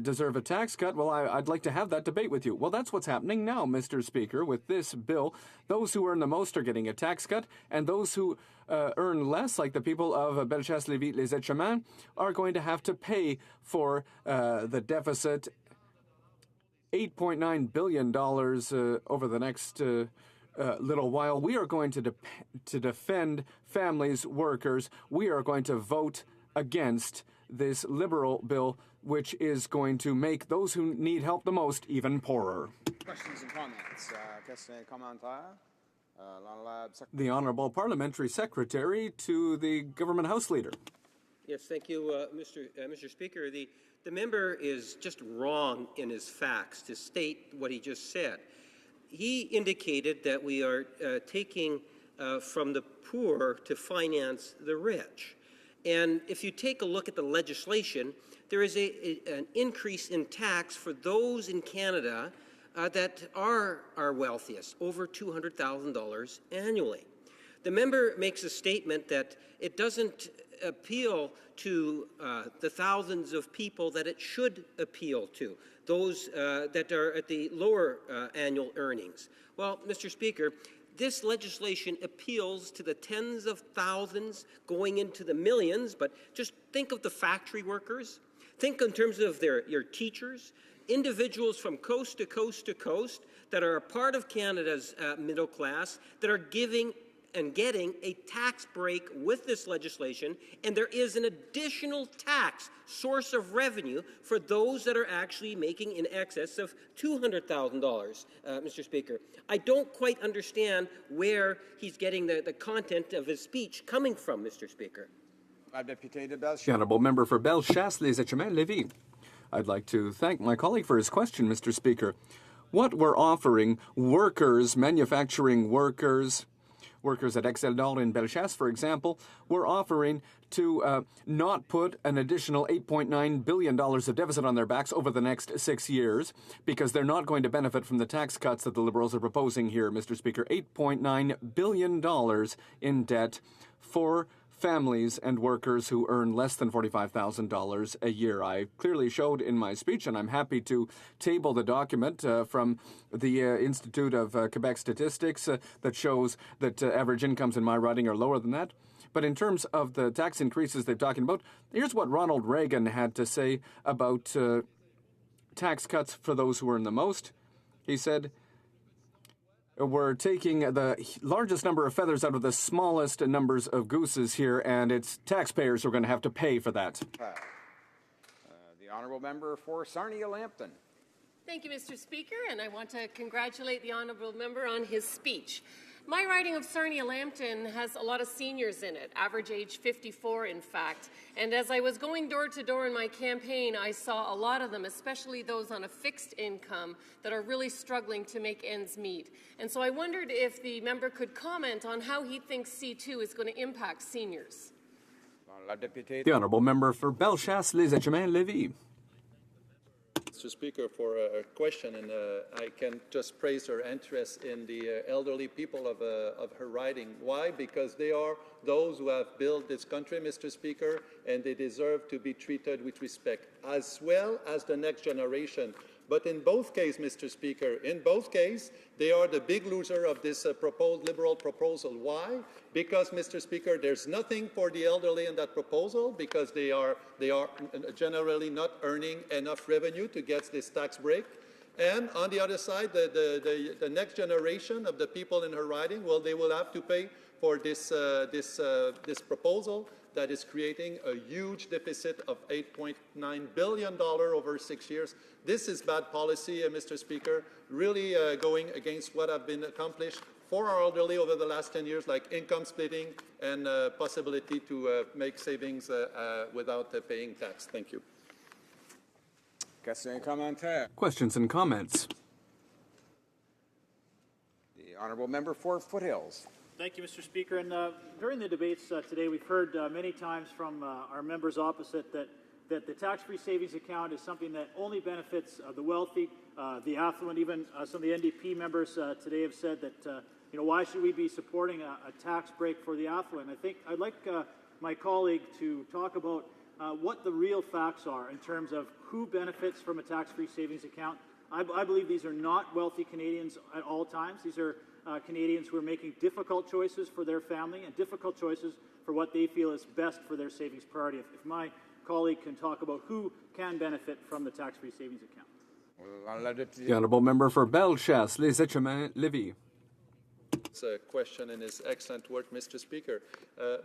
deserve a tax cut, well, I'd like to have that debate with you. Well, that's what's happening now, Mr. Speaker, with this bill. Those who earn the most are getting a tax cut, and those who earn less, like the people of Bellechasse, Lévis, Les Aides-Chemins, are going to have to pay for the deficit, $8.9 billion over the next little while. We are going to defend families, workers. We are going to vote against this Liberal bill, which is going to make those who need help the most even poorer. Questions and comments? Questions et commentaires? The Honourable Parliamentary Secretary to the Government House Leader. Yes, thank you, Mr. Speaker. The member is just wrong in his facts to state what he just said. he indicated that we are taking from the poor to finance the rich. And if you take a look at the legislation, there is an increase in tax for those in Canada that are our wealthiest, over $200,000 annually. The member makes a statement that it doesn't appeal to the thousands of people that it should appeal to, those that are at the lower annual earnings. Well, Mr. Speaker, this legislation appeals to the tens of thousands going into the millions, but just think of the factory workers. Think in terms of your teachers, individuals from coast to coast to coast that are a part of Canada's middle class that are giving and getting a tax break with this legislation, and there is an additional tax source of revenue for those that are actually making in excess of $200,000, Mr. Speaker. I don't quite understand where he's getting the content of his speech coming from, Mr. Speaker. The honourable member for Bellechasse, Les Etchemins, Lévis. I'd like to thank my colleague for his question, Mr. Speaker. What we're offering workers, manufacturing workers at Exceldor in Bellechasse, for example, we're offering to not put an additional $8.9 billion of deficit on their backs over the next 6 years, because they're not going to benefit from the tax cuts that the Liberals are proposing here, Mr. Speaker. $8.9 billion in debt for families and workers who earn less than $45,000 a year. I clearly showed in my speech, and I'm happy to table the document from the Institute of Quebec Statistics that shows that average incomes in my riding are lower than that. But in terms of the tax increases they're talking about, here's what Ronald Reagan had to say about tax cuts for those who earn the most. He said, "We're taking the largest number of feathers out of the smallest numbers of gooses here, and it's taxpayers who are going to have to pay for that." The honourable member for Sarnia-Lambton. Thank you, Mr. Speaker, and I want to congratulate the honourable member on his speech. My riding of Sarnia-Lambton has a lot of seniors in it, average age 54, in fact. And as I was going door to door in my campaign, I saw a lot of them, especially those on a fixed income, that are really struggling to make ends meet. And so I wondered if the member could comment on how he thinks C2 is going to impact seniors. The honourable member for Bellechasse, Les Etchemins, Lévis. Mr. Speaker, for a question, and I can just praise her interest in the elderly people of her riding. Why? Because they are those who have built this country, Mr. Speaker, and they deserve to be treated with respect, as well as the next generation. But in both cases, Mr. Speaker, in both cases, they are the big loser of this proposed Liberal proposal. Why? Because, Mr. Speaker, there's nothing for the elderly in that proposal, because they are generally not earning enough revenue to get this tax break. And on the other side, the next generation of the people in her riding, well, they will have to pay for this proposal that is creating a huge deficit of $8.9 billion over 6 years. This is bad policy, Mr. Speaker, really going against what have been accomplished for our elderly over the last 10 years, like income splitting and possibility to make savings without paying tax. Thank you. Questions and comments. The honourable member for Foothills. Thank you, Mr. Speaker. And during the debates today, we've heard many times from our members opposite that the tax-free savings account is something that only benefits the wealthy, the affluent. Even some of the NDP members today have said that, why should we be supporting a tax break for the affluent? I think I'd like my colleague to talk about what the real facts are in terms of who benefits from a tax-free savings account. I believe these are not wealthy Canadians at all times. These are Canadians who are making difficult choices for their family and difficult choices for what they feel is best for their savings priority. If my colleague can talk about who can benefit from the tax-free savings account. The honourable member for Bellechasse, Les Etchemins, Lévis. It's a question and his excellent work, Mr. Speaker.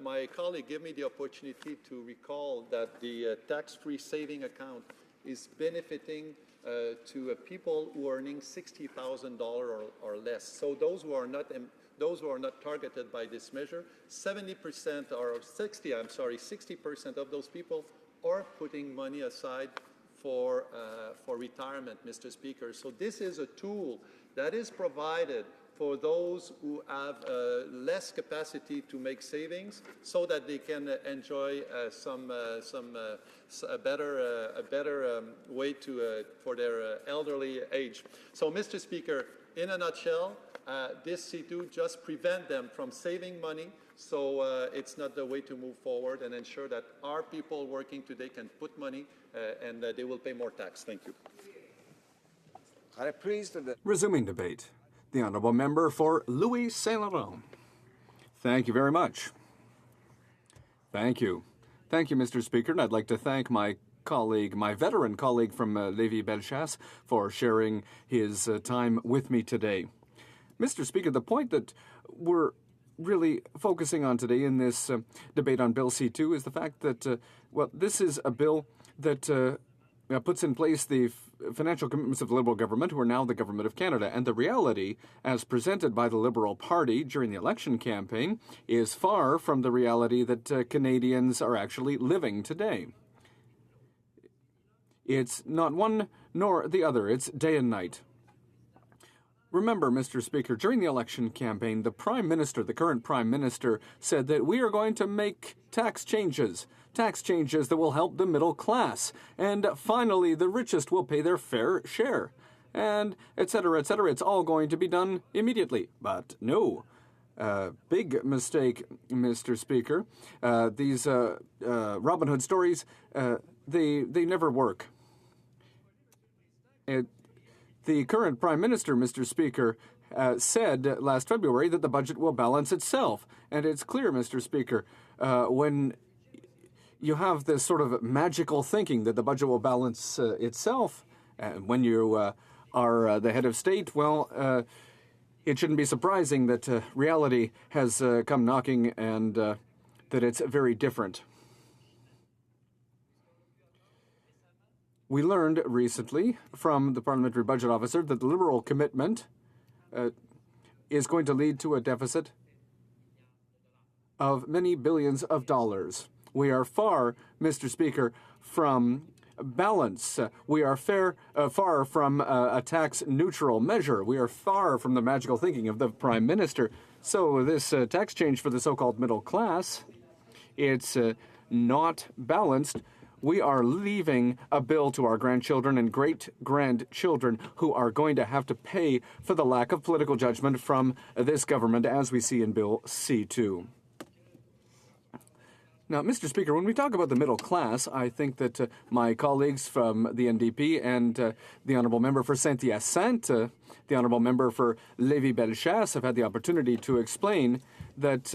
My colleague gave me the opportunity to recall that the tax-free saving account is benefiting to people who are earning $60,000 or less. So those who are not targeted by this measure, 60% of those people are putting money aside for retirement, Mr. Speaker. So this is a tool that is provided for those who have less capacity to make savings, so that they can enjoy a better way for their elderly age. So, Mr. Speaker, in a nutshell, this C2 just prevent them from saving money, so it's not the way to move forward and ensure that our people working today can put money and they will pay more tax. Thank you. Resuming debate. The Honourable Member for Louis Saint Laurent. Thank you very much. Thank you. Thank you, Mr. Speaker, and I'd like to thank my colleague, my veteran colleague from Lévis-Bellechasse, for sharing his time with me today. Mr. Speaker, the point that we're really focusing on today in this debate on Bill C2 is the fact that, well, this is a bill that puts in place the financial commitments of the Liberal government, who are now the Government of Canada. And the reality, as presented by the Liberal Party during the election campaign, is far from the reality that Canadians are actually living today. It's not one nor the other. It's day and night. Remember, Mr. Speaker, during the election campaign, the Prime Minister, the current Prime Minister, said that we are going to make tax changes that will help the middle class. And finally, the richest will pay their fair share. And et cetera, et cetera. It's all going to be done immediately. But no. Big mistake, Mr. Speaker. These Robin Hood stories, they never work. The current Prime Minister, Mr. Speaker, said last February that the budget will balance itself. And it's clear, Mr. Speaker, when you have this sort of magical thinking that the budget will balance itself, when you are the head of state, well, it shouldn't be surprising that reality has come knocking and that it's very different. We learned recently from the Parliamentary Budget Officer that the Liberal commitment is going to lead to a deficit of many billions of dollars. We are far, Mr. Speaker, from balance. We are far from a tax-neutral measure. We are far from the magical thinking of the Prime Minister. So this tax change for the so-called middle class, it's not balanced. We are leaving a bill to our grandchildren and great-grandchildren who are going to have to pay for the lack of political judgment from this government, as we see in Bill C2. Now, Mr. Speaker, when we talk about the middle class, I think that my colleagues from the NDP and the Honourable Member for Saint-Hyacinthe, the Honourable Member for Lévis-Bellechasse have had the opportunity to explain that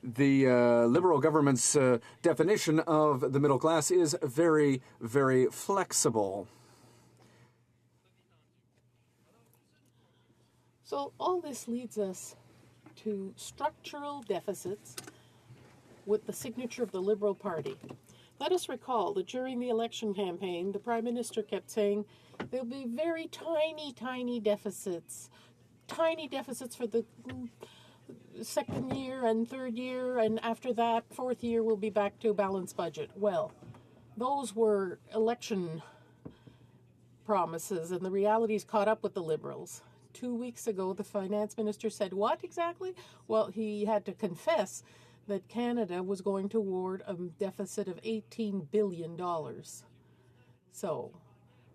the Liberal government's definition of the middle class is very, very flexible. So all this leads us to structural deficits with the signature of the Liberal Party. Let us recall that during the election campaign, the Prime Minister kept saying there'll be very tiny deficits for the second year and third year, and after that, fourth year, we'll be back to a balanced budget. Well, those were election promises, and the realities caught up with the Liberals. 2 weeks ago, the Finance Minister said what exactly? Well, he had to confess that Canada was going toward a deficit of $18 billion. So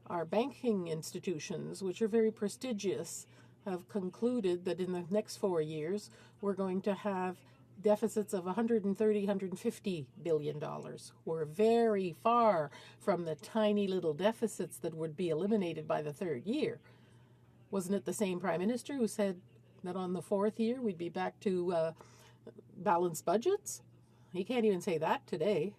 our banking institutions, which are very prestigious, have concluded that in the next 4 years, we're going to have deficits of $130, $150 billion. We're very far from the tiny little deficits that would be eliminated by the third year. Wasn't it the same Prime Minister who said that on the fourth year we'd be back to balanced budgets? He can't even say that today.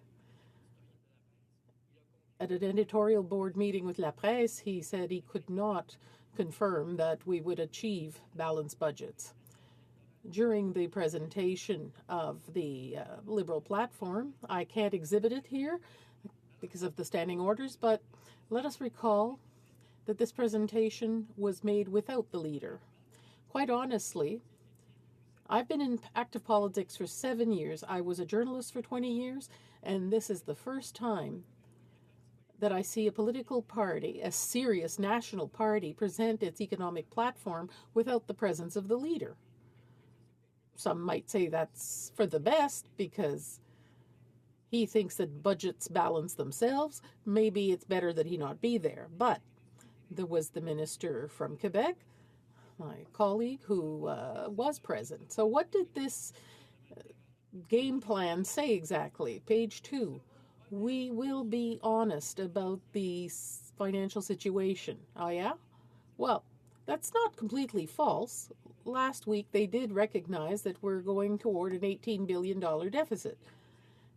At an editorial board meeting with La Presse, he said he could not confirm that we would achieve balanced budgets. During the presentation of the Liberal platform, I can't exhibit it here because of the standing orders, but let us recall that this presentation was made without the leader. Quite honestly, I've been in active politics for 7 years. I was a journalist for 20 years, and this is the first time that I see a political party, a serious national party, present its economic platform without the presence of the leader. Some might say that's for the best because he thinks that budgets balance themselves. Maybe it's better that he not be there. But there was the minister from Quebec, my colleague, who was present. So what did this game plan say exactly? Page 2. We will be honest about the financial situation. Oh, yeah? Well, that's not completely false. Last week, they did recognize that we're going toward an $18 billion deficit.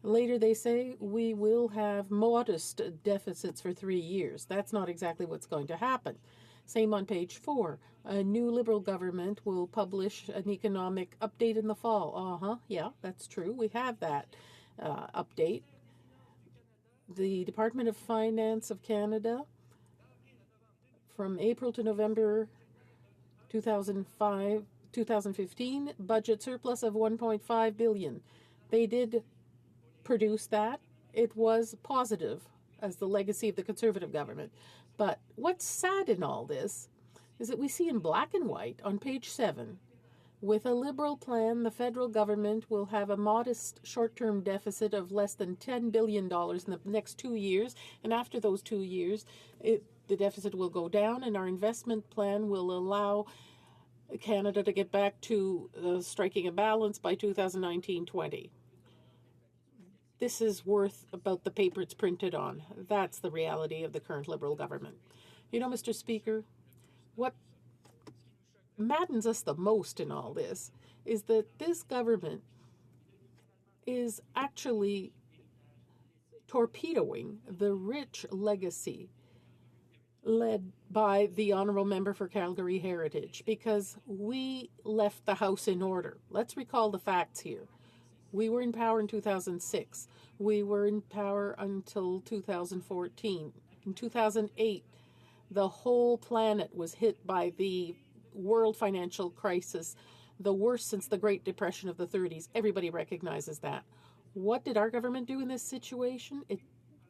Later, they say we will have modest deficits for 3 years. That's not exactly what's going to happen. Same on page 4. A new Liberal government will publish an economic update in the fall. Yeah, that's true. We have that update. The Department of Finance of Canada, from April to November 2015, budget surplus of $1.5 billion. They did produce that. It was positive as the legacy of the Conservative government. But what's sad in all this is that we see in black and white on page 7, with a Liberal plan, the federal government will have a modest short-term deficit of less than $10 billion in the next 2 years. And after those 2 years, the deficit will go down, and our investment plan will allow Canada to get back to striking a balance by 2019-20. This is worth about the paper it's printed on. That's the reality of the current Liberal government. You know, Mr. Speaker, what maddens us the most in all this is that this government is actually torpedoing the rich legacy led by the Honourable Member for Calgary Heritage, because we left the House in order. Let's recall the facts here. We were in power in 2006. We were in power until 2014. In 2008, the whole planet was hit by the world financial crisis, the worst since the Great Depression of the 30s. Everybody recognizes that. What did our government do in this situation? It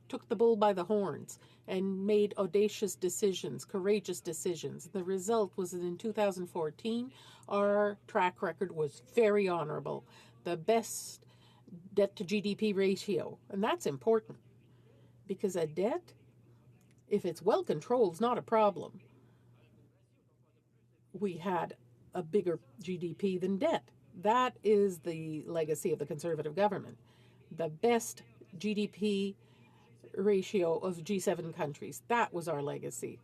took the bull by the horns and made audacious decisions, courageous decisions. The result was that in 2014, our track record was very honorable, the best debt to GDP ratio. And that's important because a debt, if it's well controlled, is not a problem. We had a bigger GDP than debt. That is the legacy of the Conservative government. The best GDP ratio of G7 countries. That was our legacy.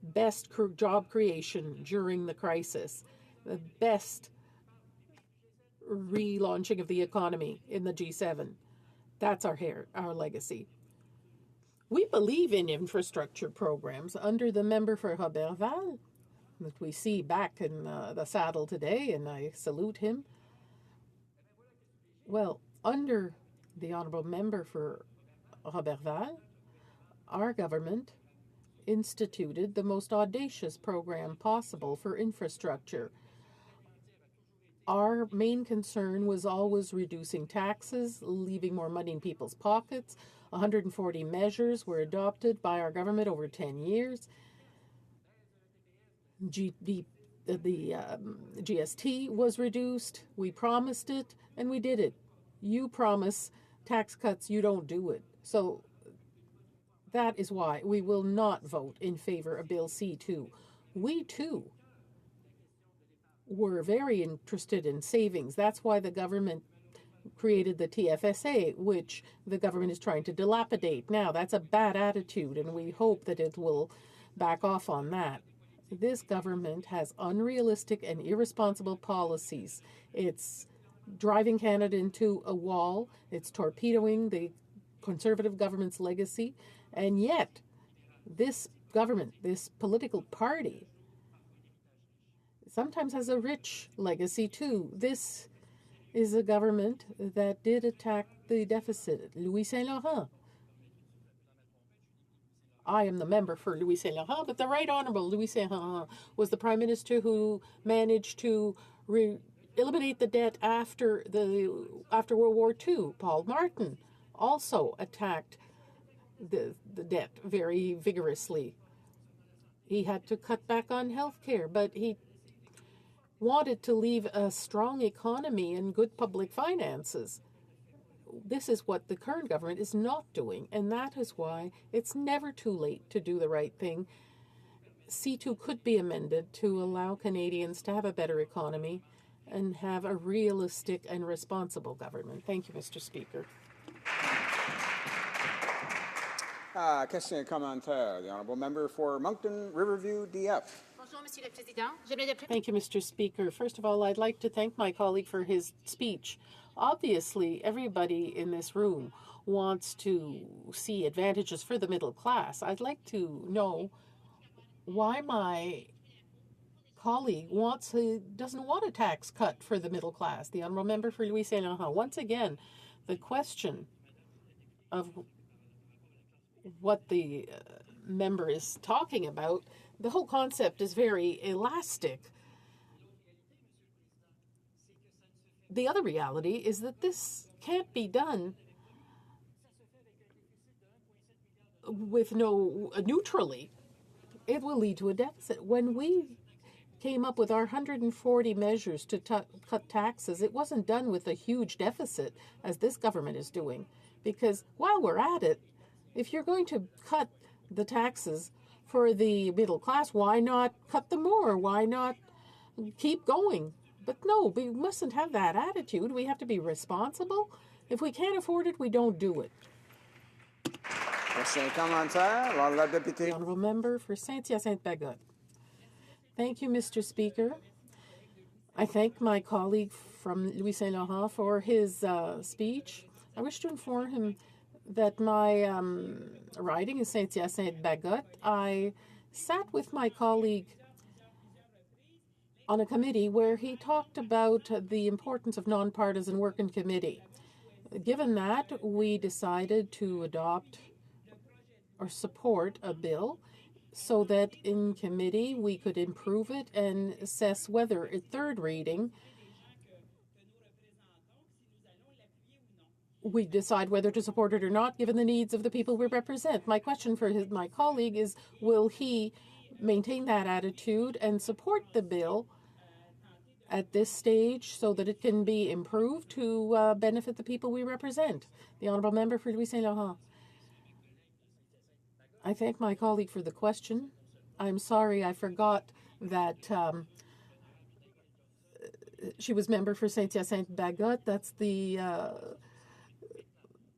Best job creation during the crisis. The best relaunching of the economy in the G7. That's our legacy. We believe in infrastructure programs under the member for Roberval that we see back in the saddle today, and I salute him. Well, under the Honourable Member for Roberval, our government instituted the most audacious program possible for infrastructure. Our main concern was always reducing taxes, leaving more money in people's pockets. 140 measures were adopted by our government over 10 years. The GST was reduced. We promised it, and we did it. You promise tax cuts, you don't do it. So that is why we will not vote in favor of Bill C-2. We, too, were very interested in savings. That's why the government created the TFSA, which the government is trying to dilapidate now. That's a bad attitude, and we hope that it will back off on that. This government has unrealistic and irresponsible policies. It's driving Canada into a wall. It's torpedoing the Conservative government's legacy. And yet, this government, this political party, sometimes has a rich legacy too. This is a government that did attack the deficit. Louis Saint Laurent. I am the member for Louis Saint Laurent, but the Right Honourable Louis Saint Laurent was the Prime Minister who managed to eliminate the debt after World War II. Paul Martin also attacked the debt very vigorously. He had to cut back on health care, but he wanted to leave a strong economy and good public finances. This is what the current government is not doing, and that is why it's never too late to do the right thing. C2 could be amended to allow Canadians to have a better economy and have a realistic and responsible government. Thank you, Mr. Speaker. Question et commentaire. The Honourable Member for Moncton Riverview DF. Thank you, Mr. Speaker. First of all, I'd like to thank my colleague for his speech. Obviously, everybody in this room wants to see advantages for the middle class. I'd like to know why my colleague doesn't want a tax cut for the middle class. The Honourable Member for Louis Saint Laurent. Once again, the question of what the member is talking about, the whole concept is very elastic. The other reality is that this can't be done with neutrally. It will lead to a deficit. When we came up with our 140 measures to cut taxes, it wasn't done with a huge deficit, as this government is doing. Because while we're at it, if you're going to cut the taxes for the middle class, why not cut them more? Why not keep going? But no, we mustn't have that attitude. We have to be responsible. If we can't afford it, we don't do it. Question et commentaire. La députée. Honourable Member for Saint-Hyacinthe-Bagotte. Thank you, Mr. Speaker. I thank my colleague from Louis Saint Laurent for his speech. I wish to inform him that my riding is Saint-Hyacinthe-Bagotte. I sat with my colleague on a committee where he talked about the importance of nonpartisan work in committee. Given that, we decided to adopt or support a bill so that in committee we could improve it and assess whether at third reading we decide whether to support it or not, given the needs of the people we represent. My question for my colleague is, will he maintain that attitude and support the bill at this stage so that it can be improved to benefit the people we represent? The Honourable Member for Louis Saint Laurent. I thank my colleague for the question. I'm sorry I forgot that she was member for Saint-Hyacinthe-Bagotte. That's the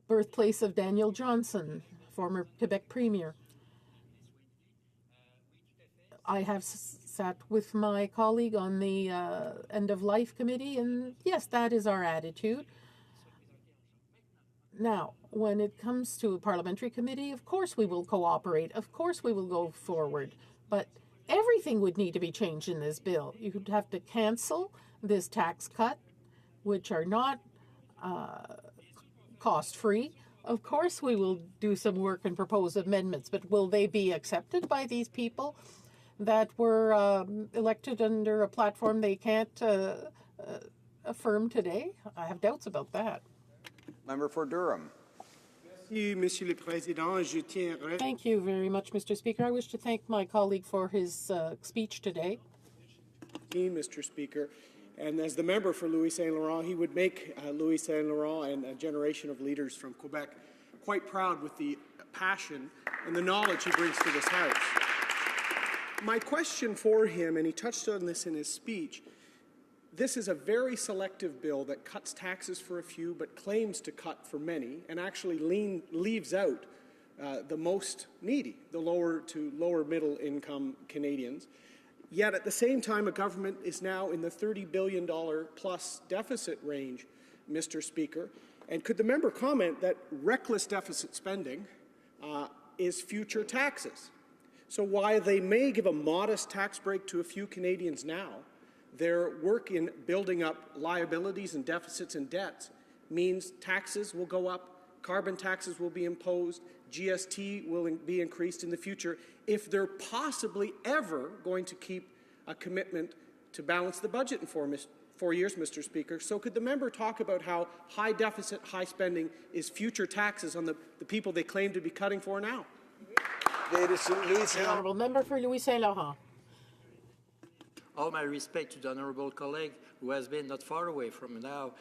birthplace of Daniel Johnson, former Quebec Premier. I have sat with my colleague on the end-of-life committee, and yes, that is our attitude. Now, when it comes to a parliamentary committee, of course we will cooperate. Of course we will go forward. But everything would need to be changed in this bill. You would have to cancel this tax cut, which are not cost-free. Of course we will do some work and propose amendments, but will they be accepted by these people that were elected under a platform they can't affirm today? I have doubts about that. Member for Durham. Thank you very much, Mr. Speaker. I wish to thank my colleague for his speech today. Mr. Speaker. And as the member for Louis Saint Laurent, he would make Louis Saint Laurent and a generation of leaders from Quebec quite proud with the passion and the knowledge he brings to this House. My question for him, and he touched on this in his speech, this is a very selective bill that cuts taxes for a few but claims to cut for many and actually leaves out the most needy, the lower to lower middle income Canadians. Yet at the same time, a government is now in the $30 billion plus deficit range, Mr. Speaker. And could the member comment that reckless deficit spending is future taxes? So while they may give a modest tax break to a few Canadians now, their work in building up liabilities and deficits and debts means taxes will go up, carbon taxes will be imposed, GST will be increased in the future if they're possibly ever going to keep a commitment to balance the budget for 4 years, Mr. Speaker. So could the member talk about how high deficit, high spending is future taxes on the people they claim to be cutting for now? The honourable member for Louis Saint Laurent. All my respect to the honourable colleague who has been not far away from now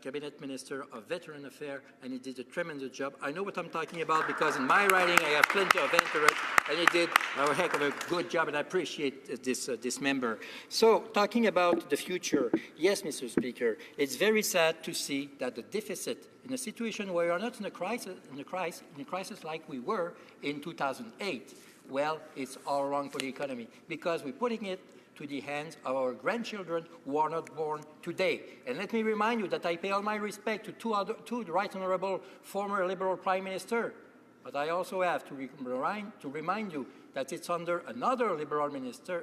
Cabinet Minister of Veteran Affairs, and he did a tremendous job. I know what I'm talking about because in my writing I have plenty of interest, and he did a heck of a good job, and I appreciate this member. So, talking about the future, yes, Mr. Speaker, it's very sad to see that the deficit in a situation where we are not in a crisis like we were in 2008, well, it's all wrong for the economy because we're putting it to the hands of our grandchildren who are not born today. And let me remind you that I pay all my respect to two Right Honourable former Liberal Prime Minister. But I also have to remind you that it's under another Liberal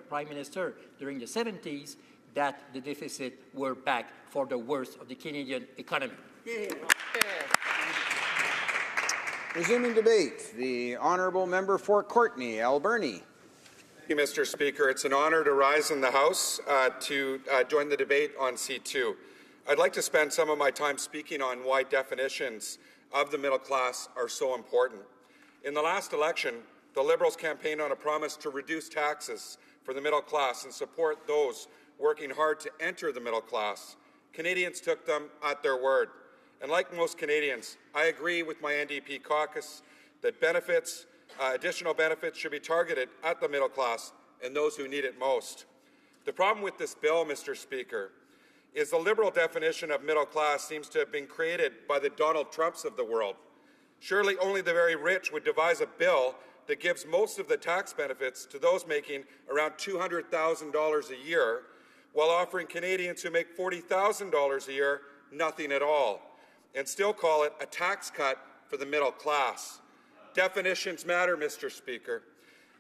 Prime Minister during the 70s that the deficit were back for the worst of the Canadian economy. Resuming debate, the honourable member for Courtenay, Alberni. Thank you, Mr. Speaker. It's an honour to rise in the House to join the debate on C2. I'd like to spend some of my time speaking on why definitions of the middle class are so important. In the last election, the Liberals campaigned on a promise to reduce taxes for the middle class and support those working hard to enter the middle class. Canadians took them at their word. And like most Canadians, I agree with my NDP caucus that additional benefits should be targeted at the middle class and those who need it most. The problem with this bill, Mr. Speaker, is the Liberal definition of middle class seems to have been created by the Donald Trumps of the world. Surely only the very rich would devise a bill that gives most of the tax benefits to those making around $200,000 a year, while offering Canadians who make $40,000 a year nothing at all, and still call it a tax cut for the middle class. Definitions matter, Mr. Speaker,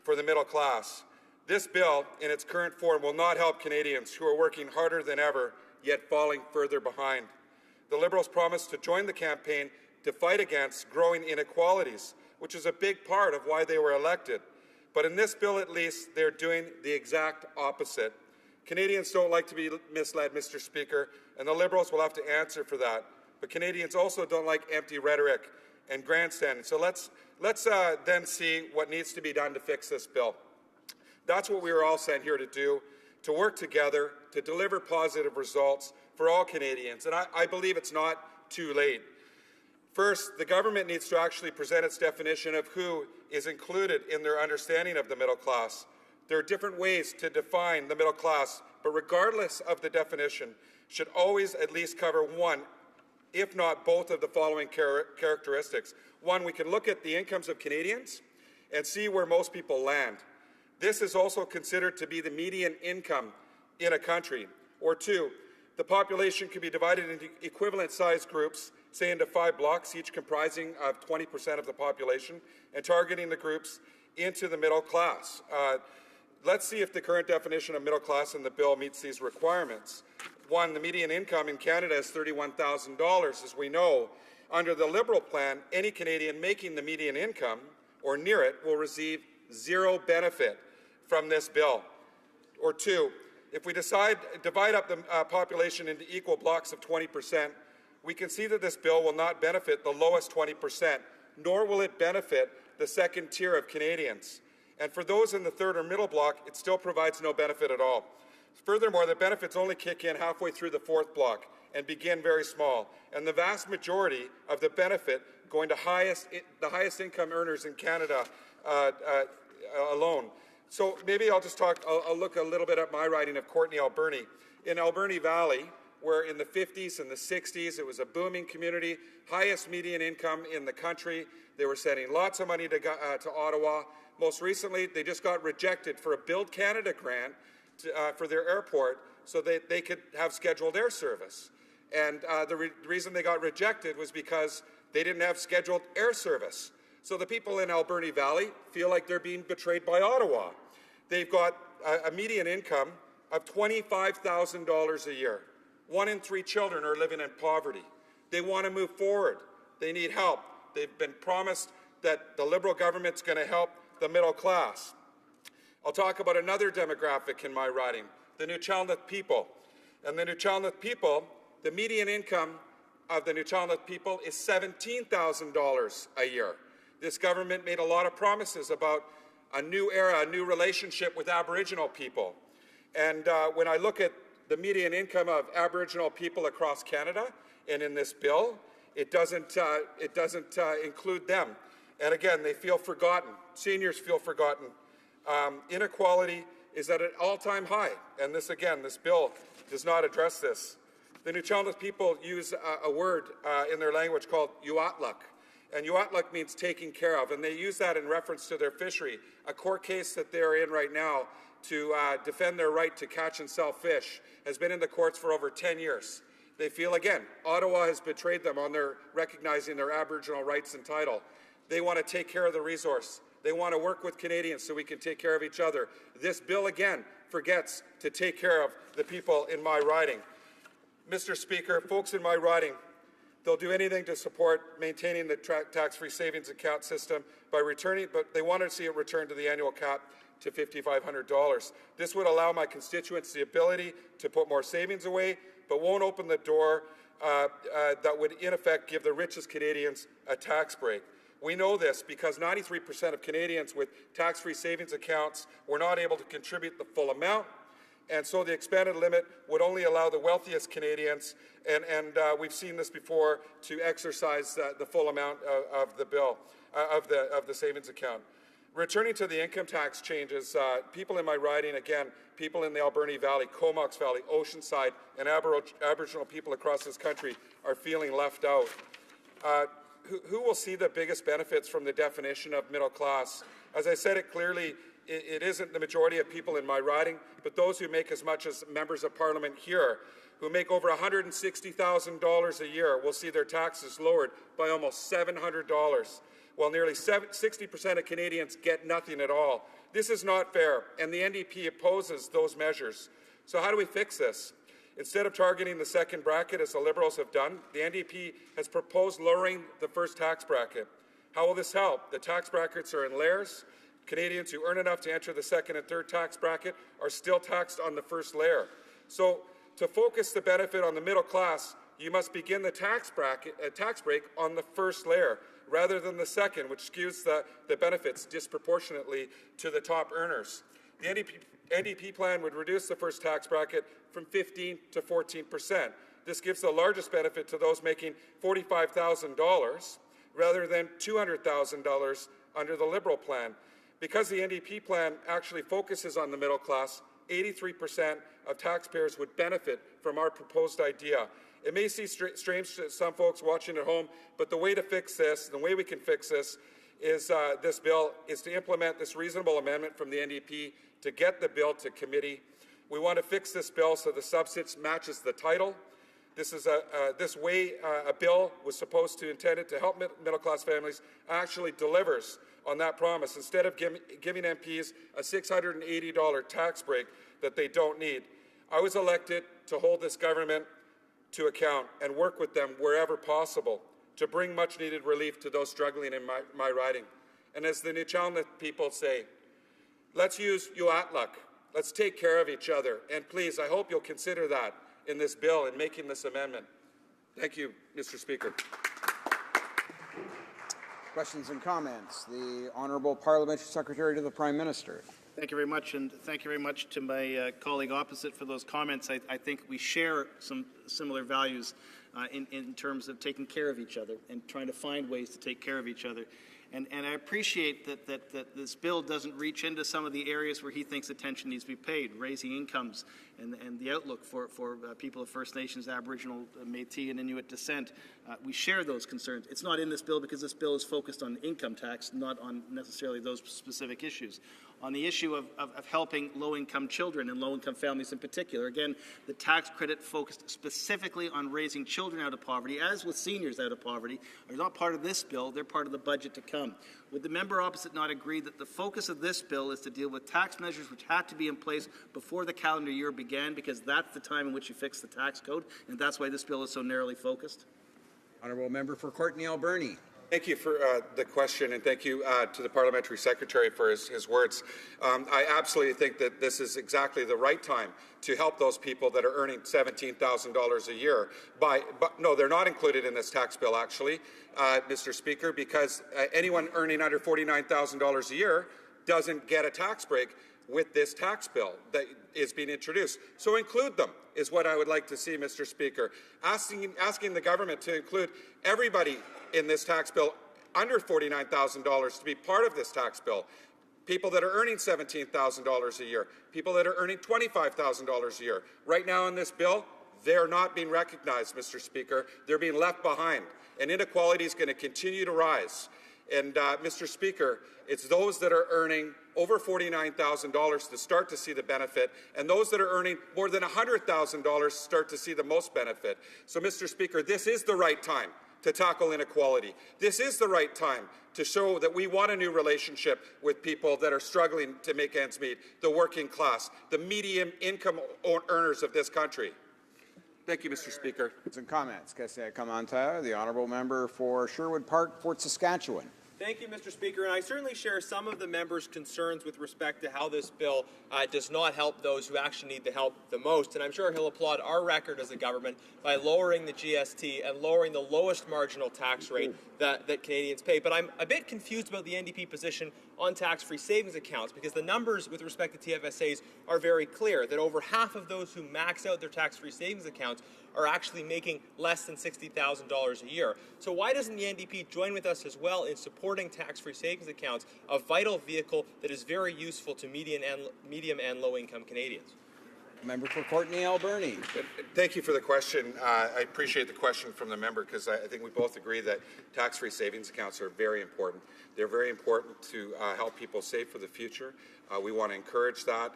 for the middle class. This bill, in its current form, will not help Canadians who are working harder than ever, yet falling further behind. The Liberals promised to join the campaign to fight against growing inequalities, which is a big part of why they were elected. But in this bill, at least, they're doing the exact opposite. Canadians don't like to be misled, Mr. Speaker, and the Liberals will have to answer for that. But Canadians also don't like empty rhetoric and grandstanding. So let's then see what needs to be done to fix this bill. That's what we were all sent here to do, to work together, to deliver positive results for all Canadians. And I believe it's not too late. First, the government needs to actually present its definition of who is included in their understanding of the middle class. There are different ways to define the middle class, but regardless of the definition, should always at least cover one, if not both, of the following characteristics. One, we can look at the incomes of Canadians and see where most people land. This is also considered to be the median income in a country. Or two, the population can be divided into equivalent sized groups, say into 5 blocks, each comprising of 20% of the population, and targeting the groups into the middle class. Let's see if the current definition of middle class in the bill meets these requirements. One, the median income in Canada is $31,000. As we know, under the Liberal plan, any Canadian making the median income or near it will receive zero benefit from this bill. Or two, if we divide up the population into equal blocks of 20%, we can see that this bill will not benefit the lowest 20%, nor will it benefit the second tier of Canadians. And for those in the third or middle block, it still provides no benefit at all. Furthermore, the benefits only kick in halfway through the fourth block and begin very small. And the vast majority of the benefit going to the highest income earners in Canada alone. So maybe I'll look a little bit at my riding of Courtenay, Alberni. In Alberni Valley, where in the 50s and the 60s it was a booming community, highest median income in the country. They were sending lots of money to Ottawa. Most recently, they just got rejected for a Build Canada grant for their airport so that they could have scheduled air service. And the reason they got rejected was because they didn't have scheduled air service. So the people in Alberni Valley feel like they're being betrayed by Ottawa. They've got a median income of $25,000 a year. 1 in 3 children are living in poverty. They want to move forward. They need help. They've been promised that the Liberal government's going to help the middle class. I'll talk about another demographic in my riding, the Nuu-Chulnut people. And the Newchalmouth people, the median income of the Newchalmouth people is $17,000 a year. This government made a lot of promises about a new era, a new relationship with Aboriginal people. And when I look at the median income of Aboriginal people across Canada, and in this bill, it doesn't include them. And again, they feel forgotten. Seniors feel forgotten. Inequality is at an all-time high. And this bill does not address this. The Newchalmouth people use a word in their language called yuatluk. And yuatluk means taking care of. And they use that in reference to their fishery, a court case that they're in right now to defend their right to catch and sell fish has been in the courts for over 10 years. They feel, again, Ottawa has betrayed them on their recognizing their Aboriginal rights and title. They want to take care of the resource. They want to work with Canadians so we can take care of each other. This bill, again, forgets to take care of the people in my riding. Mr. Speaker, folks in my riding, they'll do anything to support maintaining the tax-free savings account system by returning, but they want to see it return to the annual cap to $5,500. This would allow my constituents the ability to put more savings away, but won't open the door that would, in effect, give the richest Canadians a tax break. We know this because 93% of Canadians with tax-free savings accounts were not able to contribute the full amount, and so the expanded limit would only allow the wealthiest Canadians, and we've seen this before, to exercise the full amount of the bill, of the savings account. Returning to the income tax changes, people in my riding, again, people in the Alberni Valley, Comox Valley, Oceanside, and Aboriginal people across this country are feeling left out. Who will see the biggest benefits from the definition of middle class? As I said it clearly, it isn't the majority of people in my riding, but those who make as much as members of Parliament here, who make over $160,000 a year, will see their taxes lowered by almost $700, while nearly 60% of Canadians get nothing at all. This is not fair, and the NDP opposes those measures. So how do we fix this? Instead of targeting the second bracket, as the Liberals have done, the NDP has proposed lowering the first tax bracket. How will this help? The tax brackets are in layers. Canadians who earn enough to enter the second and third tax bracket are still taxed on the first layer. So to focus the benefit on the middle class, you must begin the tax break on the first layer, rather than the second, which skews the benefits disproportionately to the top earners. The NDP plan would reduce the first tax bracket from 15% to 14%. This gives the largest benefit to those making $45,000 rather than $200,000 under the Liberal plan. Because the NDP plan actually focuses on the middle class, 83% of taxpayers would benefit from our proposed idea. It may seem strange to some folks watching at home, but the way to fix this, the way we can fix this, is this bill is to implement this reasonable amendment from the NDP to get the bill to committee. We want to fix this bill so the substance matches the title. This is this way a bill was supposed to intended to help middle-class families actually delivers on that promise, instead of giving MPs a $680 tax break that they don't need. I was elected to hold this government to account and work with them wherever possible to bring much-needed relief to those struggling in my riding. And as the Newchalmouth people say, let's use yuatluk. Let's take care of each other. And please, I hope you'll consider that in this bill in making this amendment. Thank you, Mr. Speaker. Questions and comments. The Honourable Parliamentary Secretary to the Prime Minister. Thank you very much, and thank you very much to my colleague opposite for those comments. I think we share some similar values in terms of taking care of each other and trying to find ways to take care of each other. And I appreciate that this bill doesn't reach into some of the areas where he thinks attention needs to be paid, raising incomes and the outlook for people of First Nations, Aboriginal, Métis, and Inuit descent. We share those concerns. It's not in this bill because this bill is focused on income tax, not on necessarily those specific issues. On the issue of helping low-income children and low-income families in particular, again, the tax credit focused specifically on raising children out of poverty, as with seniors out of poverty, are not part of this bill. They're part of the budget to come. Would the member opposite not agree that the focus of this bill is to deal with tax measures which had to be in place before the calendar year began, because that's the time in which you fix the tax code, and that's why this bill is so narrowly focused? Honourable Member for Courtenay Alberni. Thank you for the question, and thank you to the Parliamentary Secretary for his words. I absolutely think that this is exactly the right time to help those people that are earning $17,000 a year. But no, they're not included in this tax bill, actually, Mr. Speaker, because anyone earning under $49,000 a year doesn't get a tax break with this tax bill that is being introduced. So include them is what I would like to see, Mr. Speaker. Asking the government to include everybody in this tax bill under $49,000 to be part of this tax bill. People that are earning $17,000 a year, people that are earning $25,000 a year. Right now in this bill, they're not being recognized, Mr. Speaker. They're being left behind, and inequality is going to continue to rise. And Mr. Speaker, it's those that are earning over $49,000 to start to see the benefit, and those that are earning more than $100,000 start to see the most benefit. So, Mr. Speaker, this is the right time to tackle inequality. This is the right time to show that we want a new relationship with people that are struggling to make ends meet, the working class, the medium income earners of this country. Thank you, Mr. Speaker. Some comments. Question commentaire. The honourable member for Sherwood Park, Fort Saskatchewan. Thank you, Mr. Speaker, and I certainly share some of the members' concerns with respect to how this bill does not help those who actually need the help the most, and I'm sure he'll applaud our record as a government by lowering the GST and lowering the lowest marginal tax rate that Canadians pay. But I'm a bit confused about the NDP position on tax-free savings accounts, because the numbers with respect to TFSAs are very clear, that over half of those who max out their tax-free savings accounts are actually making less than $60,000 a year. So why doesn't the NDP join with us as well in supporting tax-free savings accounts, a vital vehicle that is very useful to medium and low-income Canadians? Member for Courtenay Alberni. Thank you for the question. I appreciate the question from the member, because I think we both agree that tax-free savings accounts are very important. They're very important to help people save for the future. We want to encourage that,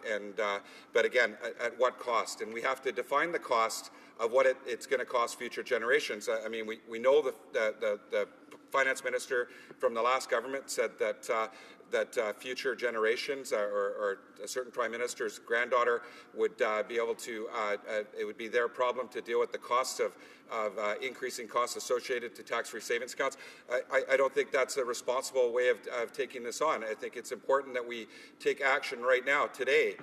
but again, at what cost? And we have to define the cost of what it's going to cost future generations. I mean, we know the finance minister from the last government said that future generations or a certain prime minister's granddaughter would be able to, it would be their problem to deal with the cost of increasing costs associated to tax-free savings accounts. I don't think that's a responsible way of taking this on. I think it's important that we take action right now, today,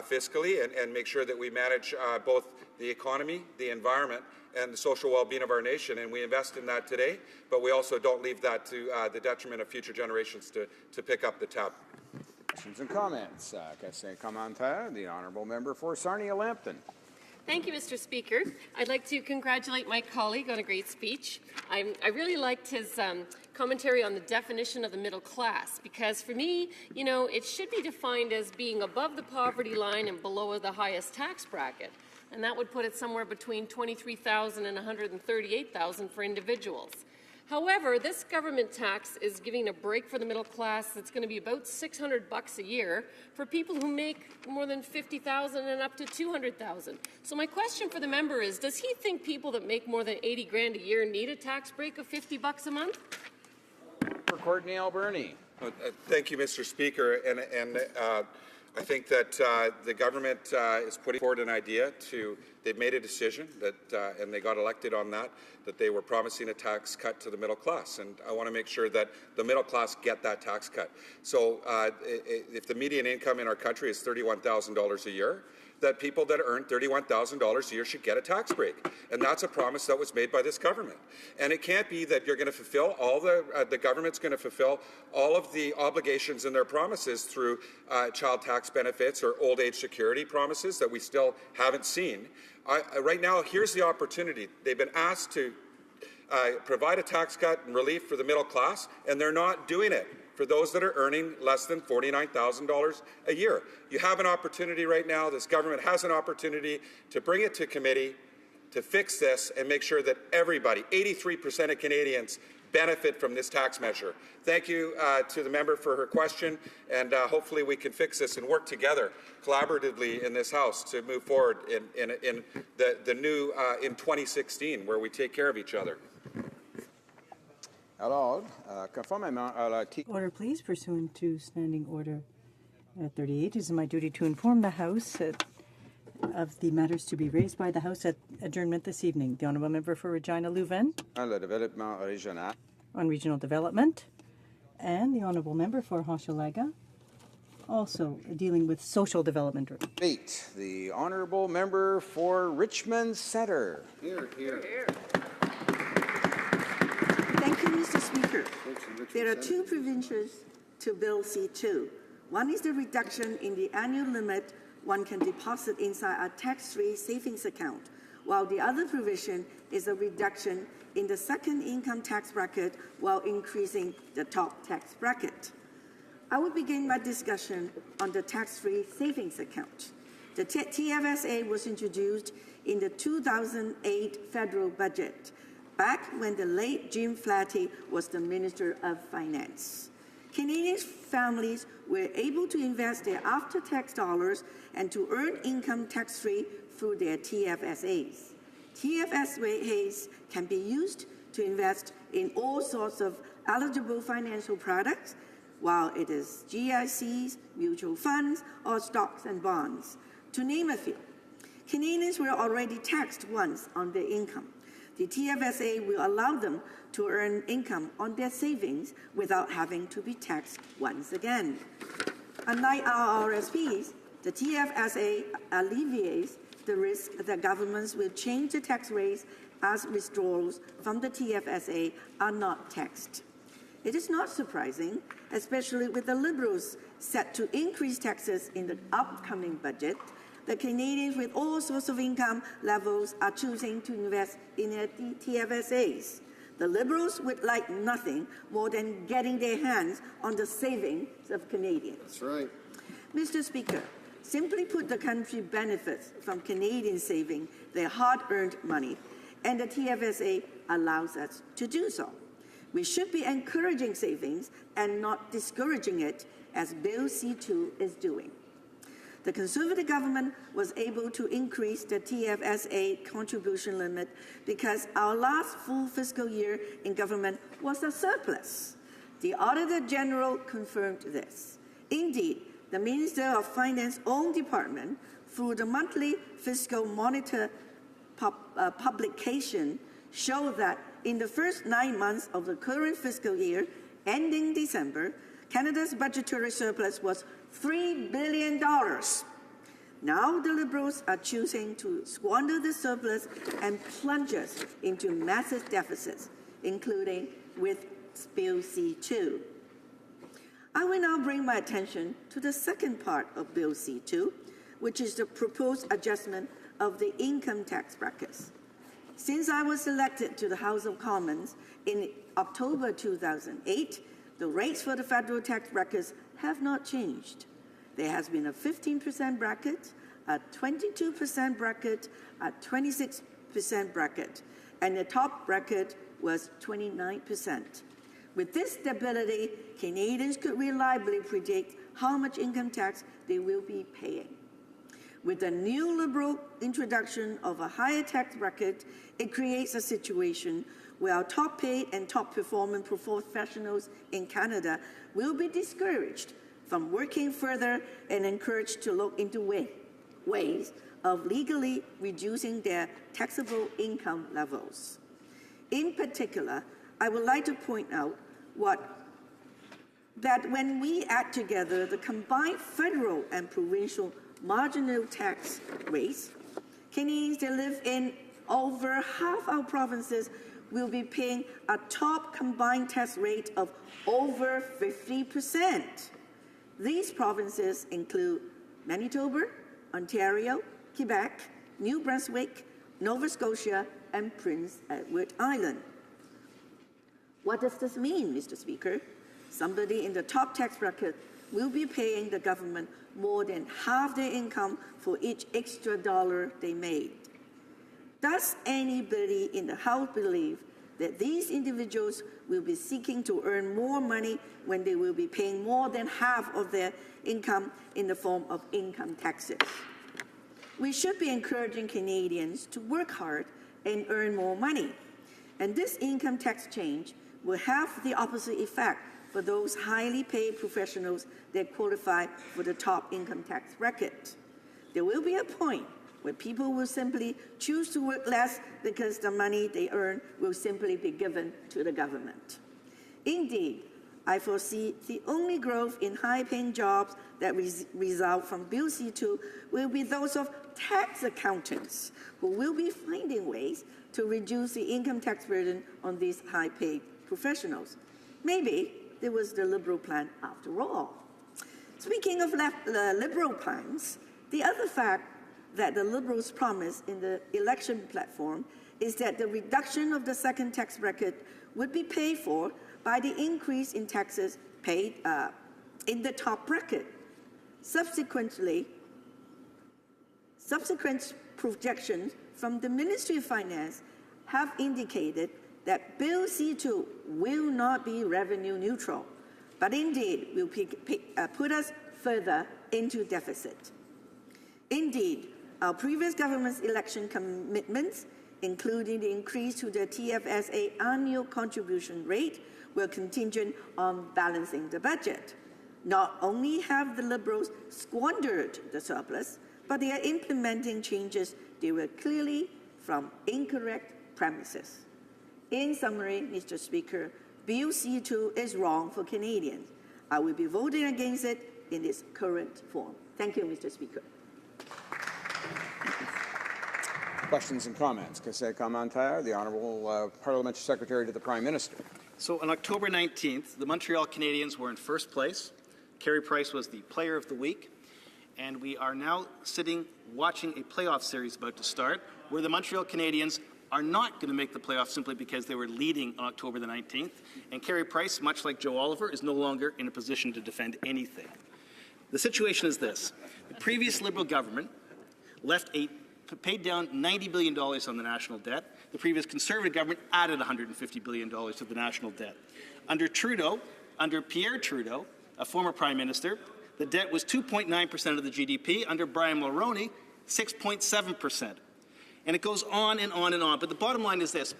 fiscally, and make sure that we manage both the economy, the environment, and the social well-being of our nation, and we invest in that today, but we also don't leave that to the detriment of future generations to pick up the tab. Questions and comments. Question commentaire. The honourable member for Sarnia-Lambton. Thank you, Mr. Speaker. I'd like to congratulate my colleague on a great speech. I really liked his commentary on the definition of the middle class, because for me, you know, it should be defined as being above the poverty line and below the highest tax bracket. And that would put it somewhere between $23,000 and $138,000 for individuals. However, this government tax is giving a break for the middle class that's going to be about $600 a year for people who make more than $50,000 and up to $200,000. So my question for the member is, does he think people that make more than $80,000 a year need a tax break of $50 a month? For Courtenay Alberni. Thank you, Mr. Speaker. And I think that the government is putting forward an idea they've made a decision that, and they got elected on that they were promising a tax cut to the middle class. And I want to make sure that the middle class get that tax cut. So if the median income in our country is $31,000 a year, that people that earn $31,000 a year should get a tax break. And that's a promise that was made by this government. And it can't be that you're going to fulfill all the government's going to fulfill all of the obligations and their promises through child tax benefits or old age security promises that we still haven't seen. Right now, here's the opportunity. They've been asked to provide a tax cut and relief for the middle class, and they're not doing it for those that are earning less than $49,000 a year. You have an opportunity right now. This government has an opportunity to bring it to committee, to fix this and make sure that everybody, 83% of Canadians, benefit from this tax measure. Thank you to the member for her question, and hopefully we can fix this and work together collaboratively in this House to move forward in the new in 2016, where we take care of each other. Order, please. Pursuant to Standing Order 38, it is my duty to inform the House of the matters to be raised by the House at adjournment this evening. The Honourable Member for Regina Leuven. on Regional Development, and the Honourable Member for Hochelaga, also dealing with social development. Debate. The Honourable Member for Richmond Centre. Here. Thank you, Mr. Speaker. There are two provisions to Bill C2. One is the reduction in the annual limit one can deposit inside a tax-free savings account, while the other provision is a reduction in the second income tax bracket while increasing the top tax bracket. I will begin my discussion on the tax-free savings account. The TFSA was introduced in the 2008 federal budget, back when the late Jim Flaherty was the Minister of Finance. Canadian families were able to invest their after-tax dollars and to earn income tax-free through their TFSAs. TFSAs can be used to invest in all sorts of eligible financial products, while it is GICs, mutual funds, or stocks and bonds, to name a few. Canadians were already taxed once on their income. The TFSA will allow them to earn income on their savings without having to be taxed once again. Unlike our RSPs, the TFSA alleviates the risk that governments will change the tax rates as withdrawals from the TFSA are not taxed. It is not surprising, especially with the Liberals set to increase taxes in the upcoming budget, that Canadians with all sorts of income levels are choosing to invest in their TFSAs. The Liberals would like nothing more than getting their hands on the savings of Canadians. That's right. Mr. Speaker, simply put, the country benefits from Canadians saving their hard-earned money, and the TFSA allows us to do so. We should be encouraging savings and not discouraging it, as Bill C2 is doing. The Conservative government was able to increase the TFSA contribution limit because our last full fiscal year in government was a surplus. The Auditor General confirmed this. Indeed, the Minister of Finance's own department, through the monthly Fiscal Monitor publication, showed that in the first 9 months of the current fiscal year, ending December, Canada's budgetary surplus was $3 billion. Now the Liberals are choosing to squander the surplus and plunge us into massive deficits, including with Bill C2. I will now bring my attention to the second part of Bill C2, which is the proposed adjustment of the income tax brackets. Since I was elected to the House of Commons in October 2008, the rates for the federal tax brackets have not changed. There has been a 15% bracket, a 22% bracket, a 26% bracket, and the top bracket was 29%. With this stability, Canadians could reliably predict how much income tax they will be paying. With the new Liberal introduction of a higher tax bracket, it creates a situation where our top paid and top performing professionals in Canada will be discouraged from working further and encouraged to look into ways of legally reducing their taxable income levels. In particular, I would like to point out that when we add together the combined federal and provincial marginal tax rates, Canadians that live in over half our provinces will be paying a top combined tax rate of over 50%. These provinces include Manitoba, Ontario, Quebec, New Brunswick, Nova Scotia, and Prince Edward Island. What does this mean, Mr. Speaker? Somebody in the top tax bracket will be paying the government more than half their income for each extra dollar they made. Does anybody in the House believe that these individuals will be seeking to earn more money when they will be paying more than half of their income in the form of income taxes? We should be encouraging Canadians to work hard and earn more money. And this income tax change will have the opposite effect for those highly paid professionals that qualify for the top income tax bracket. There will be a point where people will simply choose to work less because the money they earn will simply be given to the government. Indeed, I foresee the only growth in high-paying jobs that result from Bill C2 will be those of tax accountants, who will be finding ways to reduce the income tax burden on these high-paid professionals. Maybe it was the Liberal plan after all. Speaking of Liberal plans, the other fact that the Liberals promised in the election platform is that the reduction of the second tax bracket would be paid for by the increase in taxes paid in the top bracket. Subsequent projections from the Ministry of Finance have indicated that Bill C2 will not be revenue neutral, but indeed will put us further into deficit. Indeed, our previous government's election commitments, including the increase to the TFSA annual contribution rate, were contingent on balancing the budget. Not only have the Liberals squandered the surplus, but they are implementing changes derived clearly from incorrect premises. In summary, Mr. Speaker, Bill C2 is wrong for Canadians. I will be voting against it in its current form. Thank you, Mr. Speaker. Questions and comments. Kase Commentaire, the Honourable Parliamentary Secretary to the Prime Minister. So on October 19th, the Montreal Canadiens were in first place. Carey Price was the Player of the Week. And we are now sitting watching a playoff series about to start where the Montreal Canadiens are not going to make the playoffs simply because they were leading on October the 19th. And Carey Price, much like Joe Oliver, is no longer in a position to defend anything. The situation is this. The previous Liberal government paid down $90 billion on the national debt. The previous Conservative government added $150 billion to the national debt. Under Pierre Trudeau, a former Prime Minister, the debt was 2.9% of the GDP. Under Brian Mulroney, 6.7%. And it goes on and on and on. But the bottom line is this.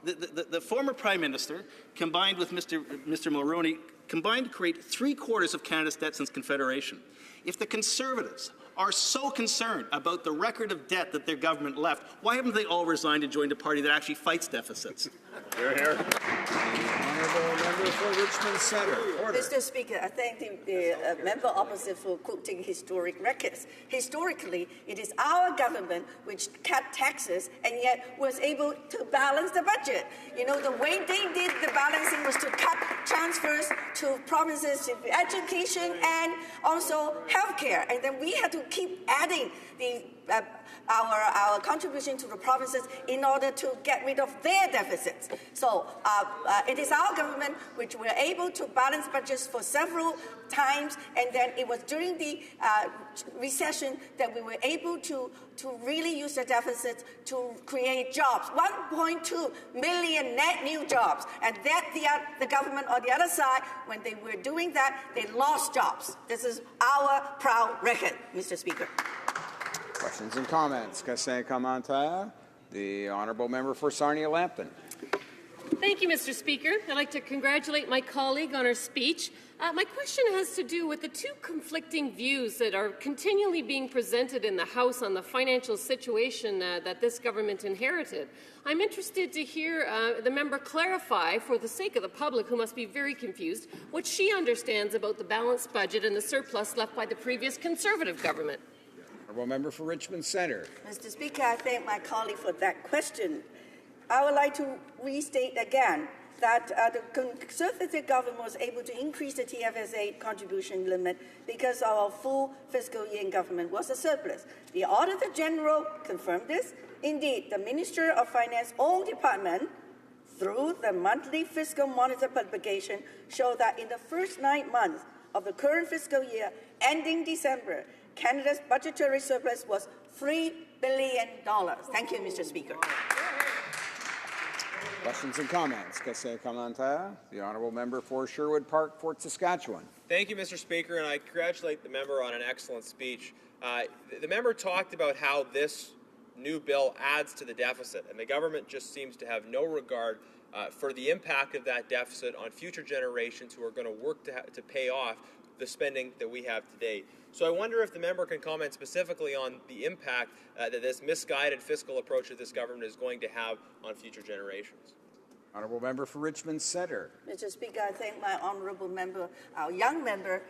The former Prime Minister, combined with Mr. Mulroney, combined to create 3/4 of Canada's debt since Confederation. If the Conservatives are so concerned about the record of debt that their government left, why haven't they all resigned and joined a party that actually fights deficits? Hear, hear. Honourable Member for Richmond Centre. Order. Mr. Speaker, I thank the member opposite for quoting historic records. Historically, it is our government which cut taxes and yet was able to balance the budget. You know, the way they did the balancing was to cut transfers to provinces in education and also healthcare. And then we had to keep adding the our contribution to the provinces in order to get rid of their deficits. So it is our government which were able to balance budgets for several times, and then it was during the recession that we were able to really use the deficits to create jobs, 1.2 million net new jobs. And that the government on the other side, when they were doing that, they lost jobs. This is our proud record, Mr. Speaker. Questions and comments. Kase Commentaire, the Honourable Member for Sarnia-Lambton. Thank you, Mr. Speaker. I'd like to congratulate my colleague on her speech. My question has to do with the two conflicting views that are continually being presented in the House on the financial situation that this government inherited. I'm interested to hear the member clarify, for the sake of the public who must be very confused, what she understands about the balanced budget and the surplus left by the previous Conservative government. Honourable Member for Richmond Centre. Mr. Speaker, I thank my colleague for that question. I would like to restate again that the Conservative government was able to increase the TFSA contribution limit because our full fiscal year in government was a surplus. The Auditor General confirmed this. Indeed, the Minister of Finance's own department, through the monthly fiscal monitor publication, showed that in the first 9 months of the current fiscal year, ending December, Canada's budgetary surplus was $3 billion. Thank you, Mr. Speaker. Questions and comments. Kase Commentaire, the Honourable Member for Sherwood Park, Fort Saskatchewan. Thank you, Mr. Speaker, and I congratulate the member on an excellent speech. The member talked about how this new bill adds to the deficit, and the government just seems to have no regard for the impact of that deficit on future generations who are going to work to pay off the spending that we have today. So I wonder if the member can comment specifically on the impact that this misguided fiscal approach of this government is going to have on future generations. Honourable member for Richmond Centre. Mr. Speaker, I thank my honourable member, our young member,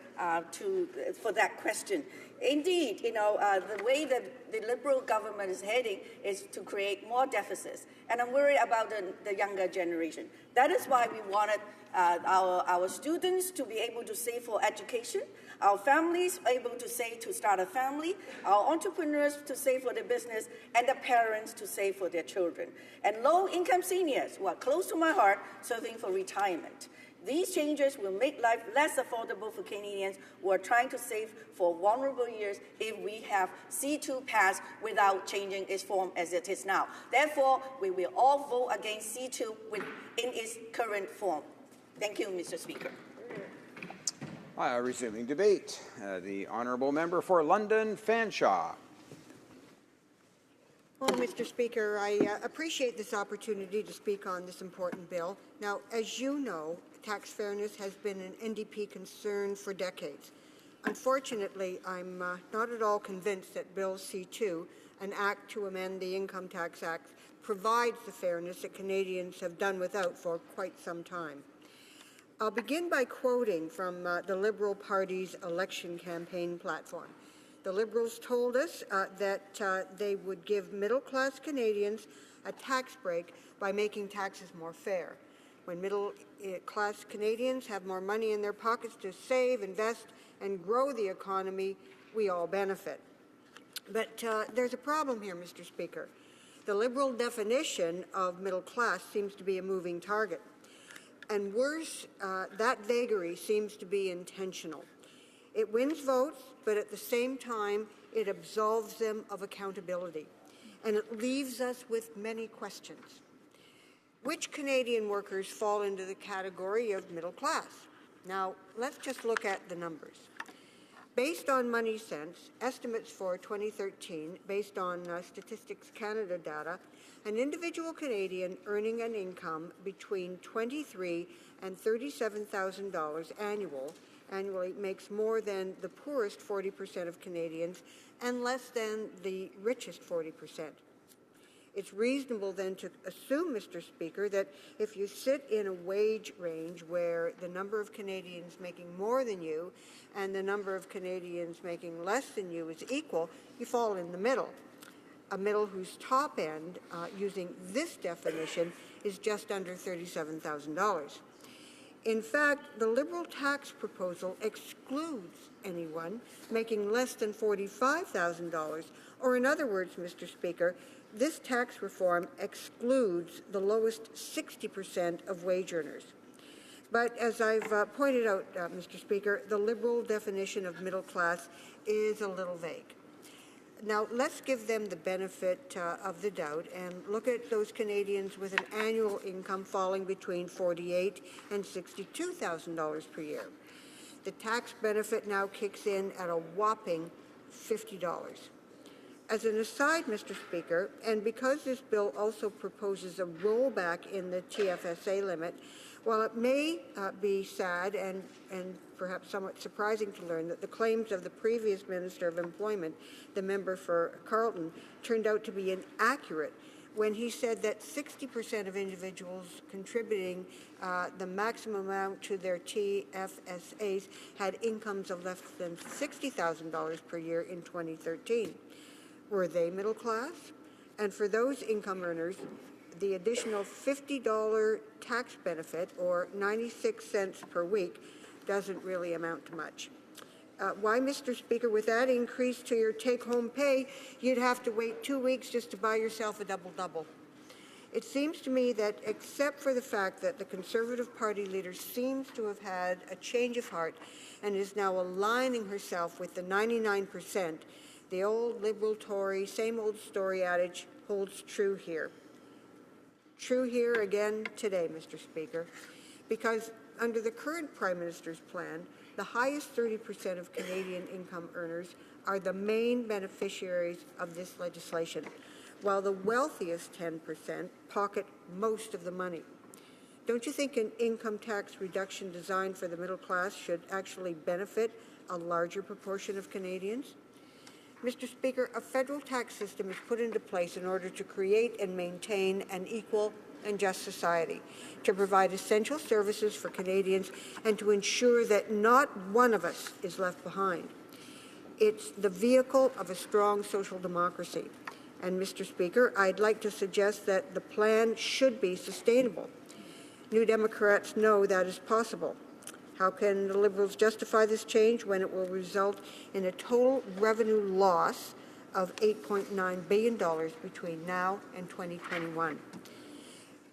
for that question. Indeed, the way that the Liberal government is heading is to create more deficits, and I'm worried about the younger generation. That is why we wanted our students to be able to save for education, our families able to save to start a family, our entrepreneurs to save for their business, and the parents to save for their children, and low-income seniors who are close to my heart serving for retirement. These changes will make life less affordable for Canadians who are trying to save for vulnerable years if we have C2 passed without changing its form as it is now. Therefore, we will all vote against C2 in its current form. Thank you, Mr. Speaker. Resuming debate, the honourable member for London Fanshawe. Well, Mr. Speaker, I appreciate this opportunity to speak on this important bill. Now, as you know, tax fairness has been an NDP concern for decades. Unfortunately, I'm not at all convinced that Bill C2, an act to amend the Income Tax Act, provides the fairness that Canadians have done without for quite some time. I'll begin by quoting from the Liberal Party's election campaign platform. The Liberals told us that they would give middle-class Canadians a tax break by making taxes more fair. When middle-class Canadians have more money in their pockets to save, invest, and grow the economy, we all benefit. But there's a problem here, Mr. Speaker. The Liberal definition of middle class seems to be a moving target. And worse, that vagary seems to be intentional. It wins votes, but at the same time, it absolves them of accountability. And it leaves us with many questions. Which Canadian workers fall into the category of middle class? Now, let's just look at the numbers. Based on Money Sense, estimates for 2013, based on Statistics Canada data, an individual Canadian earning an income between $23,000 and $37,000 annually makes more than the poorest 40% of Canadians and less than the richest 40%. It's reasonable then to assume, Mr. Speaker, that if you sit in a wage range where the number of Canadians making more than you and the number of Canadians making less than you is equal, you fall in the middle. A middle whose top end, using this definition, is just under $37,000. In fact, the Liberal tax proposal excludes anyone making less than $45,000, or in other words, Mr. Speaker, this tax reform excludes the lowest 60% of wage earners. But as I've pointed out, Mr. Speaker, the Liberal definition of middle class is a little vague. Now, let's give them the benefit of the doubt and look at those Canadians with an annual income falling between $48,000 and $62,000 per year. The tax benefit now kicks in at a whopping $50. As an aside, Mr. Speaker, and because this bill also proposes a rollback in the TFSA limit, while it may be sad and perhaps somewhat surprising to learn that the claims of the previous Minister of Employment, the member for Carleton, turned out to be inaccurate when he said that 60% of individuals contributing the maximum amount to their TFSAs had incomes of less than $60,000 per year in 2013. Were they middle class? And for those income earners, the additional $50 tax benefit, or 96 cents per week, doesn't really amount to much. Why, Mr. Speaker, with that increase to your take-home pay, you'd have to wait 2 weeks just to buy yourself a double-double. It seems to me that, except for the fact that the Conservative Party leader seems to have had a change of heart and is now aligning herself with the 99%, the old Liberal Tory, same old story adage holds true here. True here again today, Mr. Speaker, because under the current Prime Minister's plan, the highest 30% of Canadian income earners are the main beneficiaries of this legislation, while the wealthiest 10% pocket most of the money. Don't you think an income tax reduction designed for the middle class should actually benefit a larger proportion of Canadians? Mr. Speaker, a federal tax system is put into place in order to create and maintain an equal and just society, to provide essential services for Canadians, and to ensure that not one of us is left behind. It's the vehicle of a strong social democracy. And, Mr. Speaker, I'd like to suggest that the plan should be sustainable. New Democrats know that is possible. How can the Liberals justify this change when it will result in a total revenue loss of $8.9 billion between now and 2021?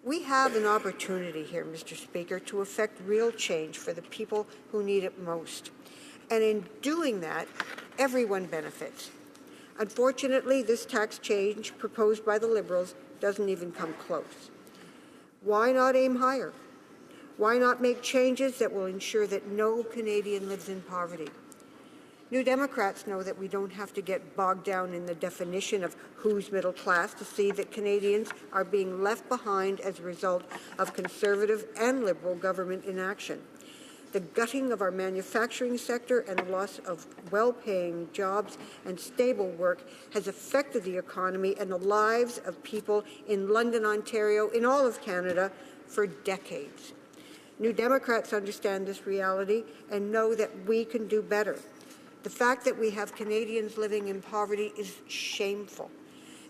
We have an opportunity here, Mr. Speaker, to effect real change for the people who need it most. And in doing that, everyone benefits. Unfortunately, this tax change proposed by the Liberals doesn't even come close. Why not aim higher? Why not make changes that will ensure that no Canadian lives in poverty? New Democrats know that we don't have to get bogged down in the definition of who's middle class to see that Canadians are being left behind as a result of Conservative and Liberal government inaction. The gutting of our manufacturing sector and the loss of well-paying jobs and stable work has affected the economy and the lives of people in London, Ontario, in all of Canada for decades. New Democrats understand this reality and know that we can do better. The fact that we have Canadians living in poverty is shameful.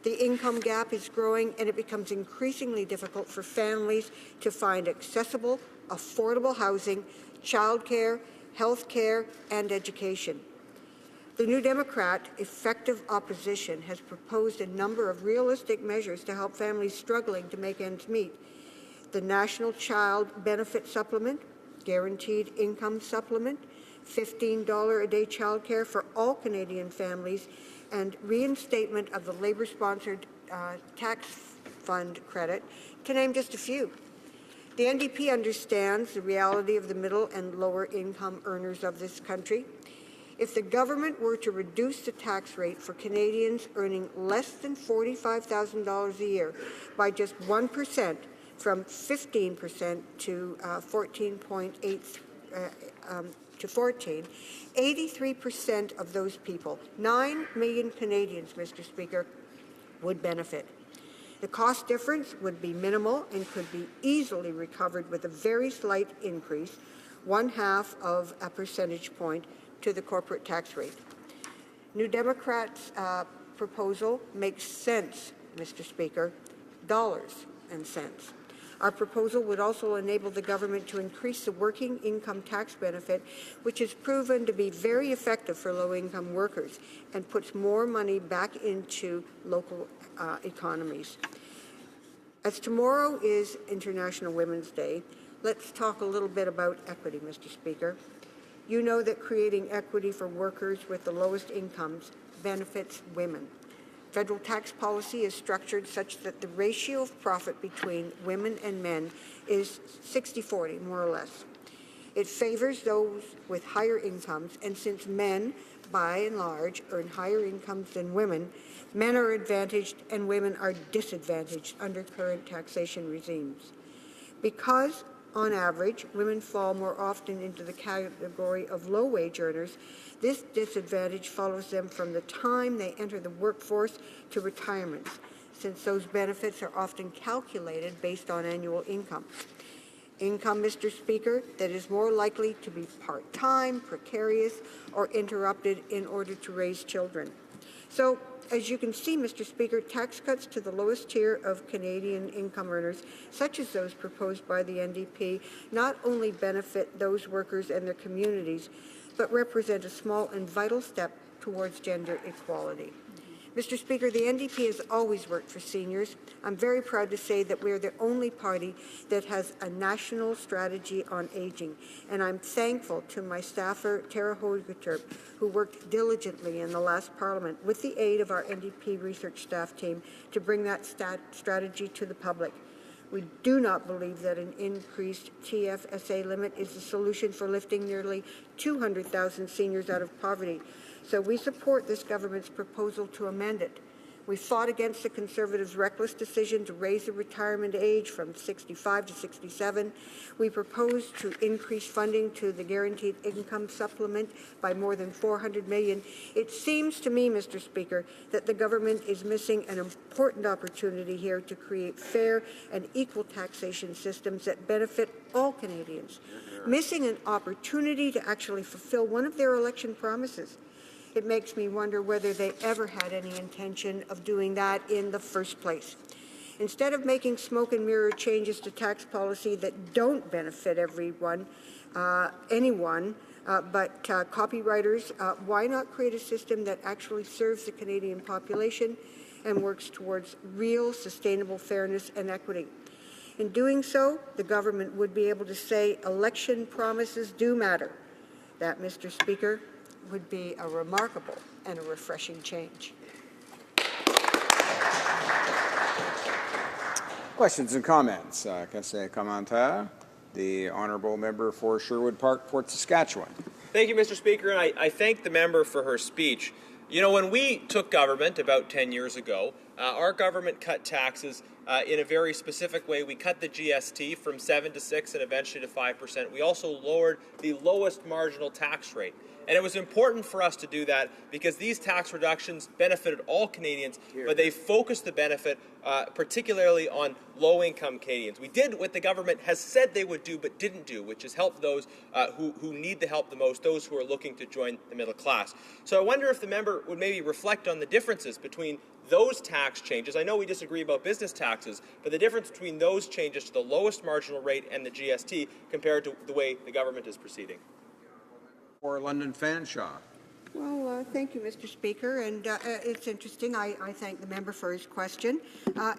The income gap is growing, and it becomes increasingly difficult for families to find accessible, affordable housing, childcare, health care, and education. The New Democrat Effective Opposition has proposed a number of realistic measures to help families struggling to make ends meet. The National Child Benefit Supplement, Guaranteed Income Supplement, $15 a day childcare for all Canadian families, and reinstatement of the Labour-sponsored tax fund credit, to name just a few. The NDP understands the reality of the middle and lower income earners of this country. If the government were to reduce the tax rate for Canadians earning less than $45,000 a year by just 1%, from 15% to 14.8 to 14, 83% of those people, 9 million Canadians, Mr. Speaker, would benefit. The cost difference would be minimal and could be easily recovered with a very slight increase, 1/2 of a percentage point to the corporate tax rate. New Democrats' proposal makes sense, Mr. Speaker, dollars and cents. Our proposal would also enable the government to increase the working income tax benefit, which has proven to be very effective for low-income workers and puts more money back into local economies. As tomorrow is International Women's Day, let's talk a little bit about equity, Mr. Speaker. You know that creating equity for workers with the lowest incomes benefits women. Federal tax policy is structured such that the ratio of profit between women and men is 60-40, more or less. It favors those with higher incomes, and since men, by and large, earn higher incomes than women, men are advantaged and women are disadvantaged under current taxation regimes. Because, on average, women fall more often into the category of low-wage earners, this disadvantage follows them from the time they enter the workforce to retirement, since those benefits are often calculated based on annual income. Income, Mr. Speaker, that is more likely to be part-time, precarious, or interrupted in order to raise children. So, as you can see, Mr. Speaker, tax cuts to the lowest tier of Canadian income earners, such as those proposed by the NDP, not only benefit those workers and their communities, but represent a small and vital step towards gender equality. Mr. Speaker, the NDP has always worked for seniors. I'm very proud to say that we're the only party that has a national strategy on aging, and I'm thankful to my staffer, Tara Hogeterp, who worked diligently in the last Parliament with the aid of our NDP research staff team to bring that strategy to the public. We do not believe that an increased TFSA limit is the solution for lifting nearly 200,000 seniors out of poverty. So we support this government's proposal to amend it. We fought against the Conservatives' reckless decision to raise the retirement age from 65 to 67. We proposed to increase funding to the Guaranteed Income Supplement by more than $400 million. It seems to me, Mr. Speaker, that the government is missing an important opportunity here to create fair and equal taxation systems that benefit all Canadians. Missing an opportunity to actually fulfill one of their election promises. It makes me wonder whether they ever had any intention of doing that in the first place. Instead of making smoke and mirror changes to tax policy that don't benefit everyone, anyone, but copywriters, why not create a system that actually serves the Canadian population and works towards real sustainable fairness and equity? In doing so, the government would be able to say election promises do matter. That, Mr. Speaker, would be a remarkable and a refreshing change. Questions and comments? Question commentaire. The honourable member for Sherwood Park, Fort Saskatchewan. Thank you, Mr. Speaker, and I thank the member for her speech. You know, when we took government about 10 years ago, our government cut taxes in a very specific way. We cut the GST from 7 to 6 and eventually to 5%. We also lowered the lowest marginal tax rate. And it was important for us to do that because these tax reductions benefited all Canadians, but they focused the benefit particularly on low-income Canadians. We did what the government has said they would do but didn't do, which is help those who need the help the most, those who are looking to join the middle class. So I wonder if the member would maybe reflect on the differences between those tax changes. I know we disagree about business taxes, but the difference between those changes to the lowest marginal rate and the GST compared to the way the government is proceeding. For London Fanshawe. Well, thank you, Mr. Speaker, and it's interesting. I thank the member for his question,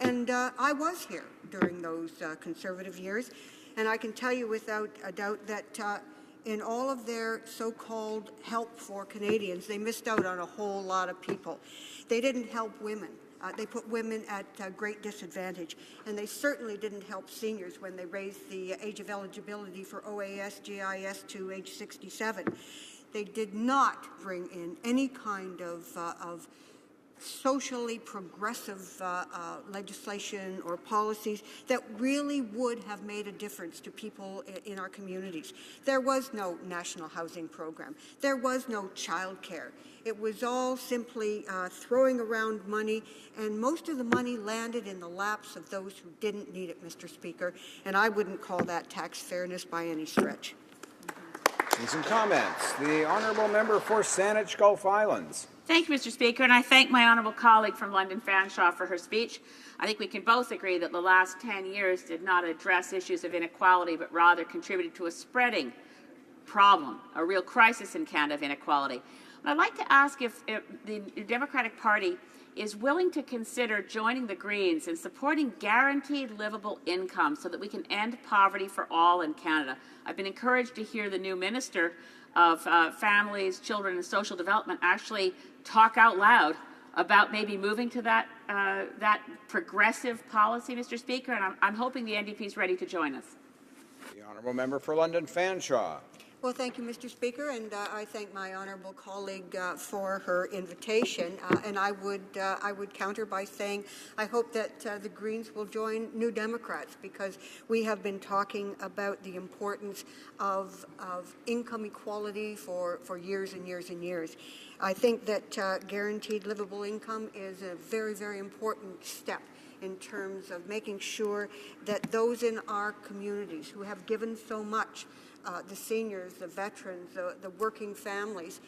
and I was here during those Conservative years, and I can tell you without a doubt that in all of their so-called help for Canadians, they missed out on a whole lot of people. They didn't help women. They put women at great disadvantage, and they certainly didn't help seniors when they raised the age of eligibility for OAS, GIS to age 67. They did not bring in any kind of socially progressive legislation or policies that really would have made a difference to people in our communities. There was no national housing program. There was no child care. It was all simply throwing around money, and most of the money landed in the laps of those who didn't need it, Mr. Speaker, and I wouldn't call that tax fairness by any stretch. And some comments. The honourable member for Saanich Gulf Islands. Thank you, Mr. Speaker, and I thank my honourable colleague from London Fanshawe for her speech. I think we can both agree that the last 10 years did not address issues of inequality, but rather contributed to a spreading problem, a real crisis in Canada of inequality. I'd like to ask if the Democratic Party is willing to consider joining the Greens in supporting guaranteed livable income so that we can end poverty for all in Canada. I've been encouraged to hear the new Minister of Families, Children and Social Development actually talk out loud about maybe moving to that progressive policy, Mr. Speaker, and I'm hoping the NDP is ready to join us. The honourable member for London Fanshawe. Well, thank you, Mr. Speaker, and I thank my honourable colleague for her invitation. And I would counter by saying I hope that the Greens will join New Democrats, because we have been talking about the importance of income equality for years and years and years. I think that guaranteed livable income is a very, very important step in terms of making sure that those in our communities who have given so much, the seniors, the veterans, the working families,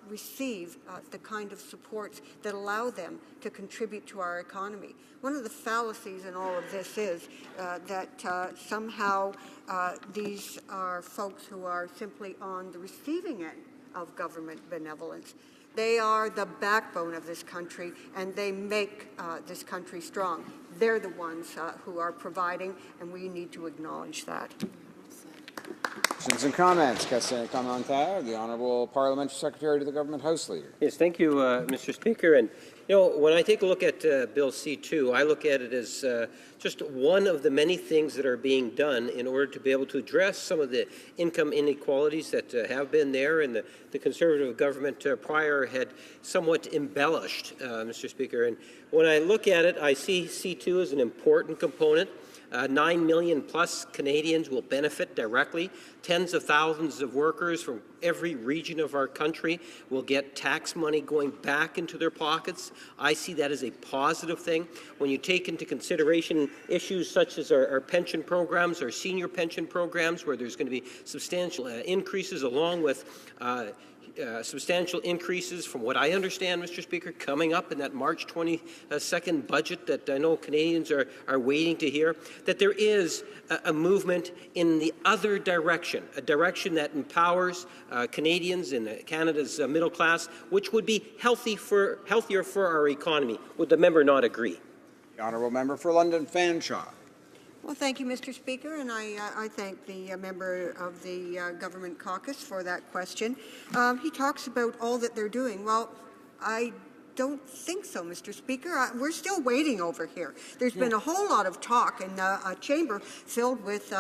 receive the kind of supports that allow them to contribute to our economy. One of the fallacies in all of this is that somehow these are folks who are simply on the receiving end of government benevolence. They are the backbone of this country, and they make this country strong. They're the ones who are providing, and we need to acknowledge that. Questions and comments. Question commentaire. The Honourable Parliamentary Secretary to the Government House Leader. Yes, thank you, Mr. Speaker. And when I take a look at Bill C2, I look at it as just one of the many things that are being done in order to be able to address some of the income inequalities that have been there, and the Conservative government prior had somewhat embellished, Mr. Speaker. And when I look at it, I see C2 as an important component. 9 million plus Canadians will benefit directly. Tens of thousands of workers from every region of our country will get tax money going back into their pockets. I see that as a positive thing. When you take into consideration issues such as our pension programs, our senior pension programs, where there's going to be substantial increases, along with substantial increases, from what I understand, Mr. Speaker, coming up in that March 22nd budget that I know Canadians are waiting to hear, that there is a movement in the other direction, a direction that empowers Canadians and Canada's middle class, which would be healthier for our economy. Would the member not agree? The Honourable Member for London Fanshawe. Well, thank you, Mr. Speaker, and I thank the member of the Government Caucus for that question. He talks about all that they're doing. Well, I don't think so, Mr. Speaker. We're still waiting over here. There's been a whole lot of talk in a chamber filled with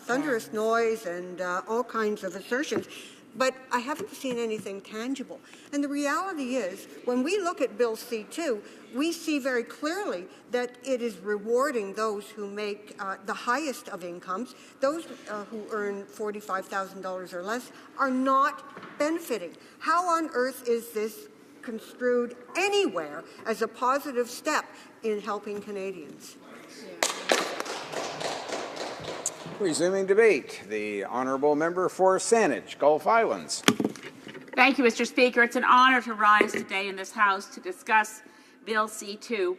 thunderous noise and all kinds of assertions, but I haven't seen anything tangible. And the reality is, when we look at Bill C2, we see very clearly that it is rewarding those who make the highest of incomes. Those who earn $45,000 or less are not benefiting. How on earth is this construed anywhere as a positive step in helping Canadians? Resuming debate, the Honourable Member for Saanich, Gulf Islands. Thank you, Mr. Speaker. It's an honour to rise today in this House to discuss Bill C2.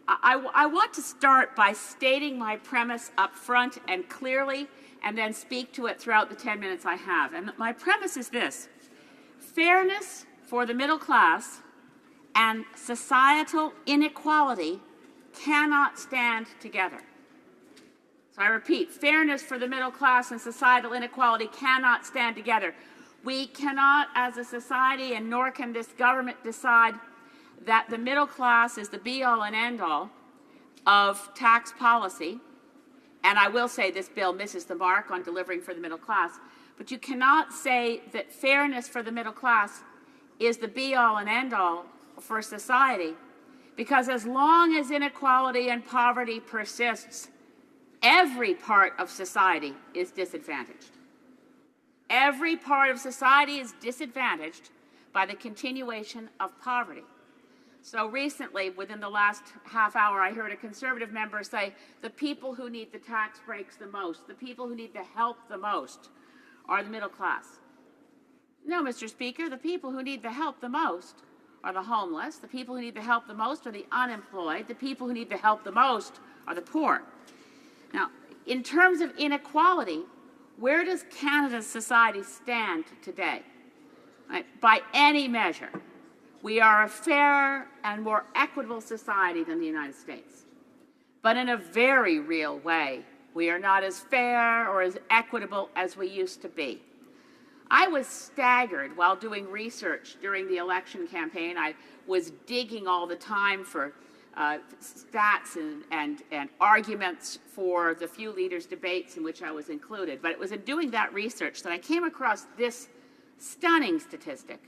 I want to start by stating my premise up front and clearly, and then speak to it throughout the 10 minutes I have. And my premise is this: fairness for the middle class and societal inequality cannot stand together. So I repeat, fairness for the middle class and societal inequality cannot stand together. We cannot, as a society, and nor can this government, decide that the middle class is the be-all and end-all of tax policy. And I will say this bill misses the mark on delivering for the middle class. But you cannot say that fairness for the middle class is the be-all and end-all for society, because as long as inequality and poverty persists, every part of society is disadvantaged. Every part of society is disadvantaged by the continuation of poverty. So recently, within the last half hour, I heard a Conservative member say the people who need the tax breaks the most, the people who need the help the most, are the middle class. No, Mr. Speaker, the people who need the help the most are the homeless, the people who need the help the most are the unemployed, the people who need the help the most are the poor. Now, in terms of inequality, where does Canada's society stand today? Right? By any measure, we are a fairer and more equitable society than the United States. But in a very real way, we are not as fair or as equitable as we used to be. I was staggered while doing research during the election campaign. I was digging all the time for stats and arguments for the few leaders' debates in which I was included. But it was in doing that research that I came across this stunning statistic.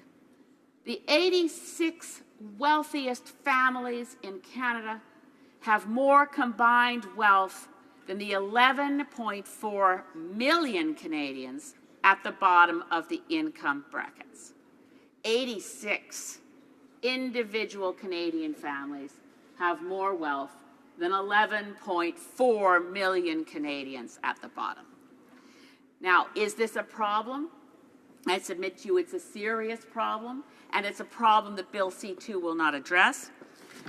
The 86 wealthiest families in Canada have more combined wealth than the 11.4 million Canadians at the bottom of the income brackets. 86 individual Canadian families have more wealth than 11.4 million Canadians at the bottom. Now, is this a problem? I submit to you it's a serious problem, and it's a problem that Bill C2 will not address.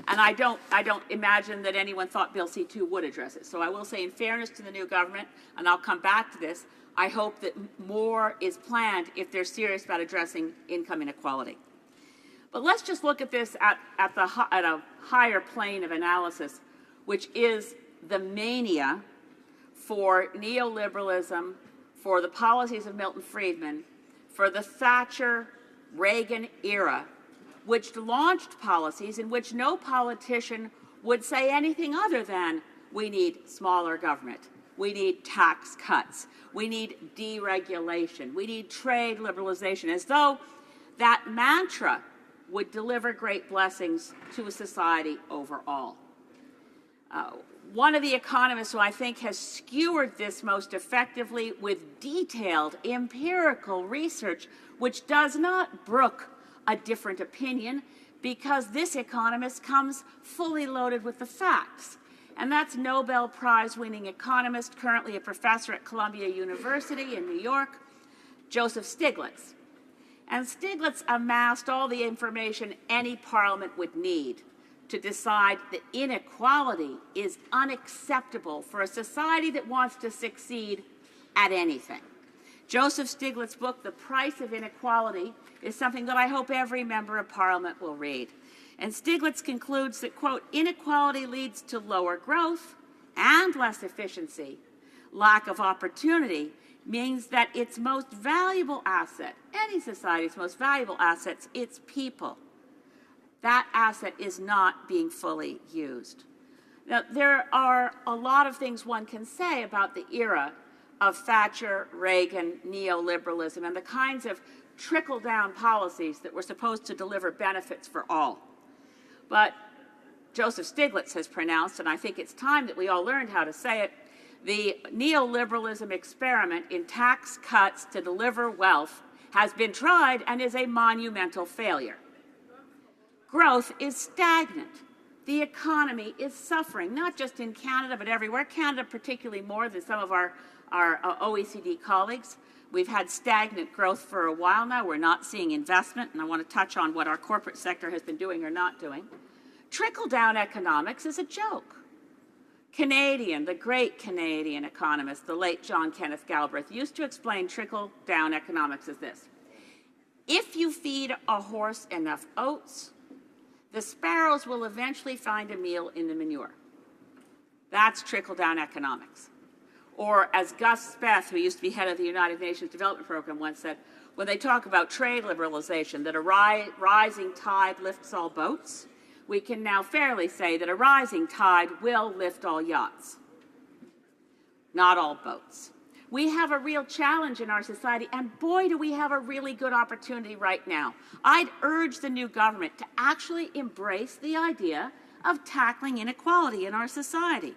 And I don't imagine that anyone thought Bill C2 would address it. So I will say, in fairness to the new government, and I'll come back to this, I hope that more is planned if they're serious about addressing income inequality. But let's just look at this at a higher plane of analysis, which is the mania for neoliberalism, for the policies of Milton Friedman for the Thatcher-Reagan era, which launched policies in which no politician would say anything other than, we need smaller government, we need tax cuts, we need deregulation, we need trade liberalization, as though that mantra would deliver great blessings to a society overall. One of the economists who I think has skewered this most effectively with detailed empirical research, which does not brook a different opinion, because this economist comes fully loaded with the facts. And that's Nobel Prize-winning economist, currently a professor at Columbia University in New York, Joseph Stiglitz. And Stiglitz amassed all the information any parliament would need to decide that inequality is unacceptable for a society that wants to succeed at anything. Joseph Stiglitz's book, The Price of Inequality, is something that I hope every member of Parliament will read. And Stiglitz concludes that, quote, inequality leads to lower growth and less efficiency. Lack of opportunity means that its most valuable asset, any society's most valuable assets, its people. That asset is not being fully used. Now, there are a lot of things one can say about the era of Thatcher, Reagan, neoliberalism, and the kinds of trickle-down policies that were supposed to deliver benefits for all. But Joseph Stiglitz has pronounced, and I think it's time that we all learned how to say it, the neoliberalism experiment in tax cuts to deliver wealth has been tried and is a monumental failure. Growth is stagnant. The economy is suffering, not just in Canada, but everywhere. Canada particularly more than some of our OECD colleagues. We've had stagnant growth for a while now. We're not seeing investment, and I want to touch on what our corporate sector has been doing or not doing. Trickle-down economics is a joke. The great Canadian economist, the late John Kenneth Galbraith, used to explain trickle-down economics as this. If you feed a horse enough oats, the sparrows will eventually find a meal in the manure. That's trickle-down economics. Or as Gus Speth, who used to be head of the United Nations Development Program, once said, when they talk about trade liberalization, that a rising tide lifts all boats, we can now fairly say that a rising tide will lift all yachts, not all boats. We have a real challenge in our society, and boy, do we have a really good opportunity right now. I'd urge the new government to actually embrace the idea of tackling inequality in our society.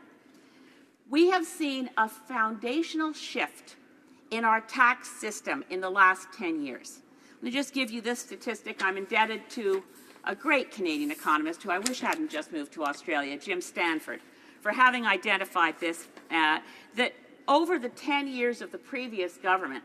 We have seen a foundational shift in our tax system in the last 10 years. Let me just give you this statistic. I'm indebted to a great Canadian economist who I wish hadn't just moved to Australia, Jim Stanford, for having identified this, that over the 10 years of the previous government,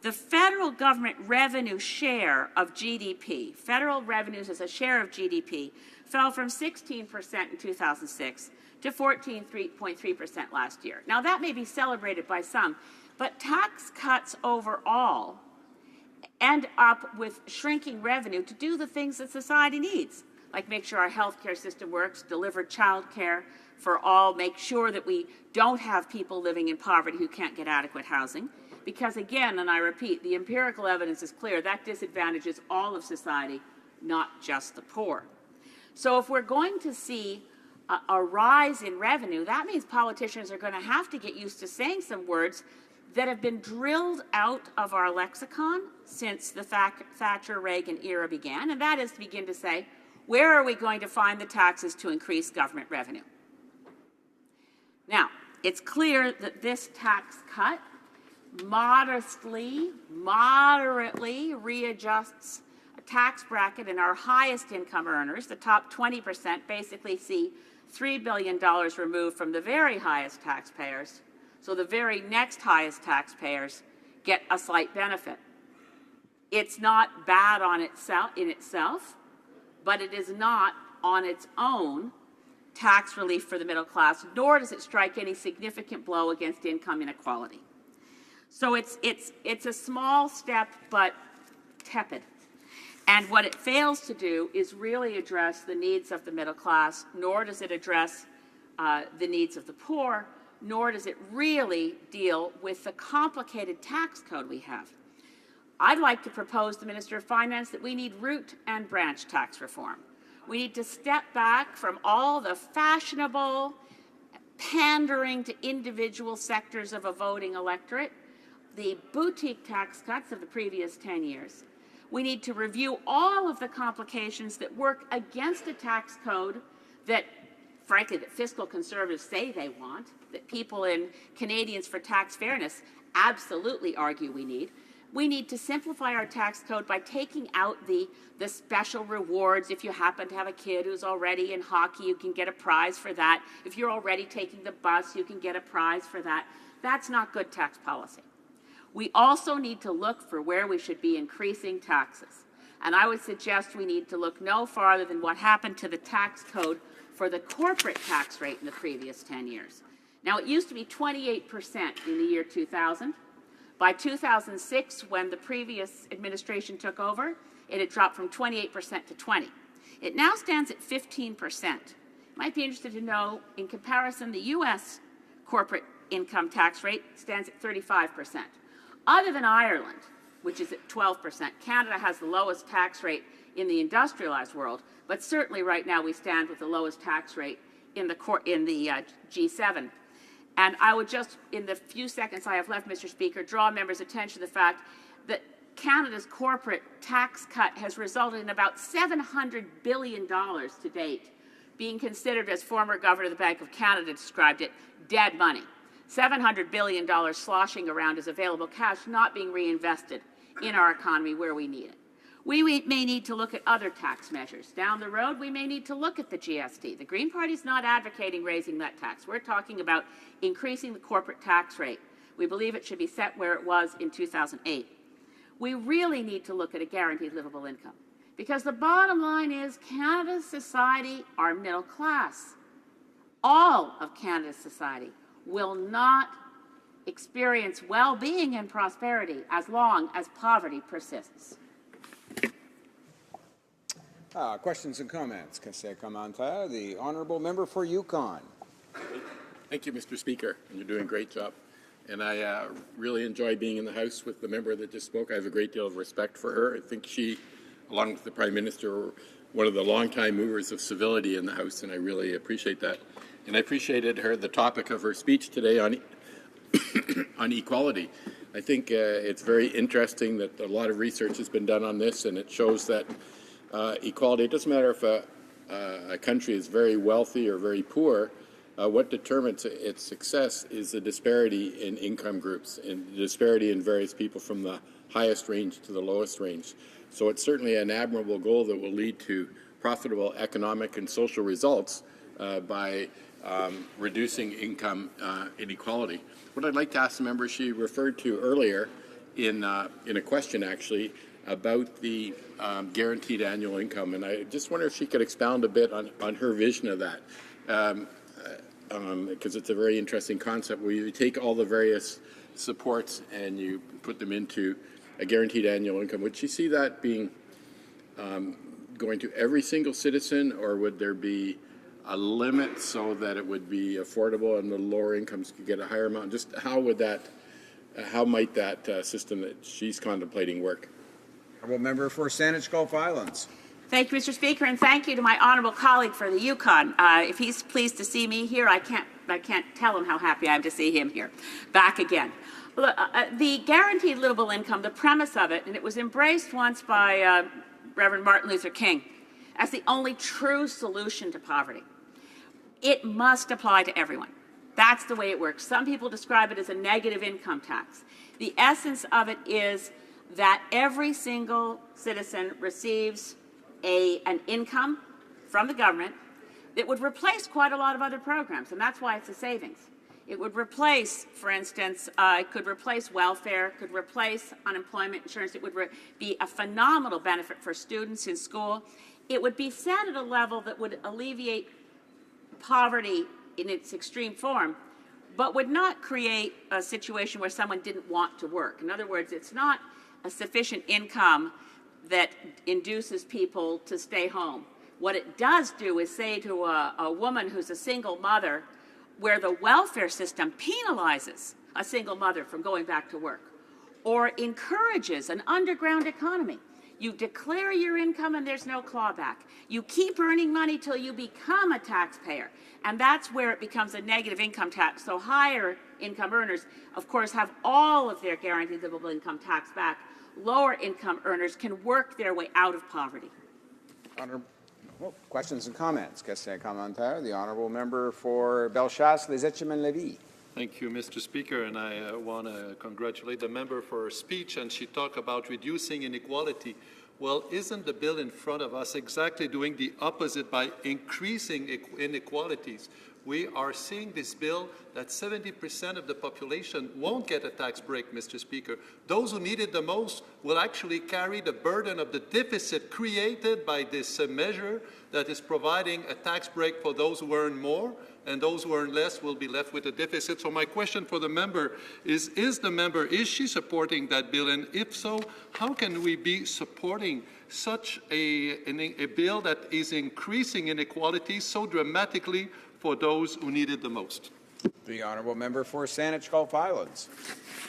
the federal government revenue share of GDP, federal revenues as a share of GDP, fell from 16% in 2006 to 14.3% last year. Now, that may be celebrated by some, but tax cuts overall end up with shrinking revenue to do the things that society needs, like make sure our healthcare system works, deliver child care for all, make sure that we don't have people living in poverty who can't get adequate housing. Because again, and I repeat, the empirical evidence is clear, that disadvantages all of society, not just the poor. So if we're going to see a rise in revenue, that means politicians are going to have to get used to saying some words that have been drilled out of our lexicon since the Thatcher-Reagan era began, and that is to begin to say, where are we going to find the taxes to increase government revenue? Now, it's clear that this tax cut moderately readjusts a tax bracket, and our highest income earners, the top 20%, basically see $3 billion removed from the very highest taxpayers. So the very next highest taxpayers get a slight benefit. It's not bad in itself, but it is not on its own tax relief for the middle class, nor does it strike any significant blow against income inequality. So it's a small step, but tepid. And what it fails to do is really address the needs of the middle class, nor does it address the needs of the poor, nor does it really deal with the complicated tax code we have. I'd like to propose to the Minister of Finance that we need root and branch tax reform. We need to step back from all the fashionable pandering to individual sectors of a voting electorate, the boutique tax cuts of the previous 10 years. We need to review all of the complications that work against a tax code that, frankly, that fiscal conservatives say they want, that people in Canadians for Tax Fairness absolutely argue we need. We need to simplify our tax code by taking out the special rewards. If you happen to have a kid who's already in hockey, you can get a prize for that. If you're already taking the bus, you can get a prize for that. That's not good tax policy. We also need to look for where we should be increasing taxes. And I would suggest we need to look no farther than what happened to the tax code for the corporate tax rate in the previous 10 years. Now, it used to be 28% in the year 2000. By 2006, when the previous administration took over, it had dropped from 28% to 20%. It now stands at 15%. You might be interested to know, in comparison, the U.S. corporate income tax rate stands at 35%. Other than Ireland, which is at 12%, Canada has the lowest tax rate in the industrialized world, but certainly right now we stand with the lowest tax rate in the G7. And I would just, in the few seconds I have left, Mr. Speaker, draw members' attention to the fact that Canada's corporate tax cut has resulted in about $700 billion to date, being considered, as former Governor of the Bank of Canada described it, dead money. $700 billion sloshing around as available cash, not being reinvested in our economy where we need it. We may need to look at other tax measures. Down the road, we may need to look at the GST. The Green Party is not advocating raising that tax. We're talking about increasing the corporate tax rate. We believe it should be set where it was in 2008. We really need to look at a guaranteed livable income, because the bottom line is Canada's society are middle class. All of Canada's society will not experience well-being and prosperity as long as poverty persists. Questions and comments. Conseil commentaire. The honourable member for Yukon. Thank you, Mr. Speaker, and you're doing a great job. And I really enjoy being in the House with the member that just spoke. I have a great deal of respect for her. I think she, along with the Prime Minister, were one of the longtime movers of civility in the House, and I really appreciate that. And I appreciated the topic of her speech today on on equality. I think it's very interesting that a lot of research has been done on this, and it shows that equality, it doesn't matter if a country is very wealthy or very poor, what determines its success is the disparity in income groups and the disparity in various people from the highest range to the lowest range. So it's certainly an admirable goal that will lead to profitable economic and social results by reducing income inequality. What I'd like to ask the member, she referred to earlier in a question actually about the guaranteed annual income, and I just wonder if she could expound a bit on her vision of that, because it's a very interesting concept where you take all the various supports and you put them into a guaranteed annual income. Would she see that being going to every single citizen, or would there be a limit so that it would be affordable and the lower incomes could get a higher amount? Just how might that system that she's contemplating work? Honourable member for Saanich Gulf Islands. Thank you, Mr. Speaker, and thank you to my honourable colleague for the Yukon. If he's pleased to see me here, I can't tell him how happy I am to see him here, back again. Look, the guaranteed livable income, the premise of it, and it was embraced once by Reverend Martin Luther King as the only true solution to poverty. It must apply to everyone. That's the way it works. Some people describe it as a negative income tax. The essence of it is that every single citizen receives an income from the government that would replace quite a lot of other programs, and that's why it's a savings. It would replace, for instance, it could replace welfare, could replace unemployment insurance. It would be a phenomenal benefit for students in school. It would be set at a level that would alleviate poverty in its extreme form, but would not create a situation where someone didn't want to work. In other words, it's not a sufficient income that induces people to stay home. What it does do is say to a woman who's a single mother, where the welfare system penalizes a single mother from going back to work or encourages an underground economy. You declare your income and there's no clawback. You keep earning money till you become a taxpayer. And that's where it becomes a negative income tax. So higher income earners, of course, have all of their guaranteed livable income tax back. Lower income earners can work their way out of poverty. Questions and comments. Question commentaire. The honourable member for Bellechasse, Les Etchemins-Lévis. Thank you, Mr. Speaker, and I want to congratulate the member for her speech, and she talked about reducing inequality. Well, isn't the bill in front of us exactly doing the opposite by increasing inequalities? We are seeing this bill that 70% of the population won't get a tax break, Mr. Speaker. Those who need it the most will actually carry the burden of the deficit created by this measure that is providing a tax break for those who earn more, and those who earn less will be left with a deficit. So my question for the member is she supporting that bill? And if so, how can we be supporting such a bill that is increasing inequality so dramatically for those who need it the most? The honourable member for Saanich Gulf Islands.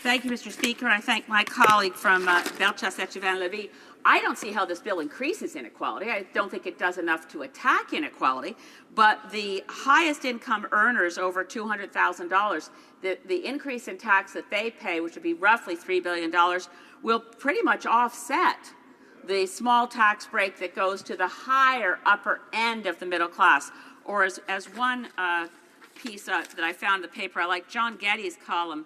Thank you, Mr. Speaker. I thank my colleague from Bellechasse Etchemins-Lévis. I don't see how this bill increases inequality. I don't think it does enough to attack inequality. But the highest income earners over $200,000, the increase in tax that they pay, which would be roughly $3 billion, will pretty much offset the small tax break that goes to the higher upper end of the middle class. Or as one piece that I found in the paper, I like John Getty's column,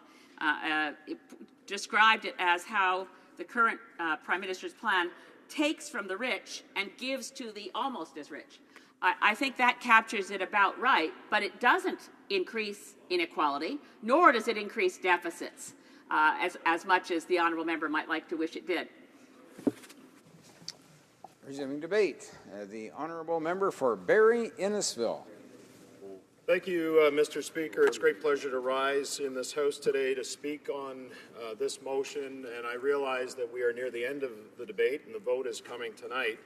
described it as how the current Prime Minister's plan takes from the rich and gives to the almost as rich. I think that captures it about right, but it doesn't increase inequality, nor does it increase deficits as much as the honourable member might like to wish it did. Resuming debate. The honourable member for Barrie Innisfil. Thank you, Mr. Speaker. It's a great pleasure to rise in this House today to speak on this motion, and I realize that we are near the end of the debate and the vote is coming tonight.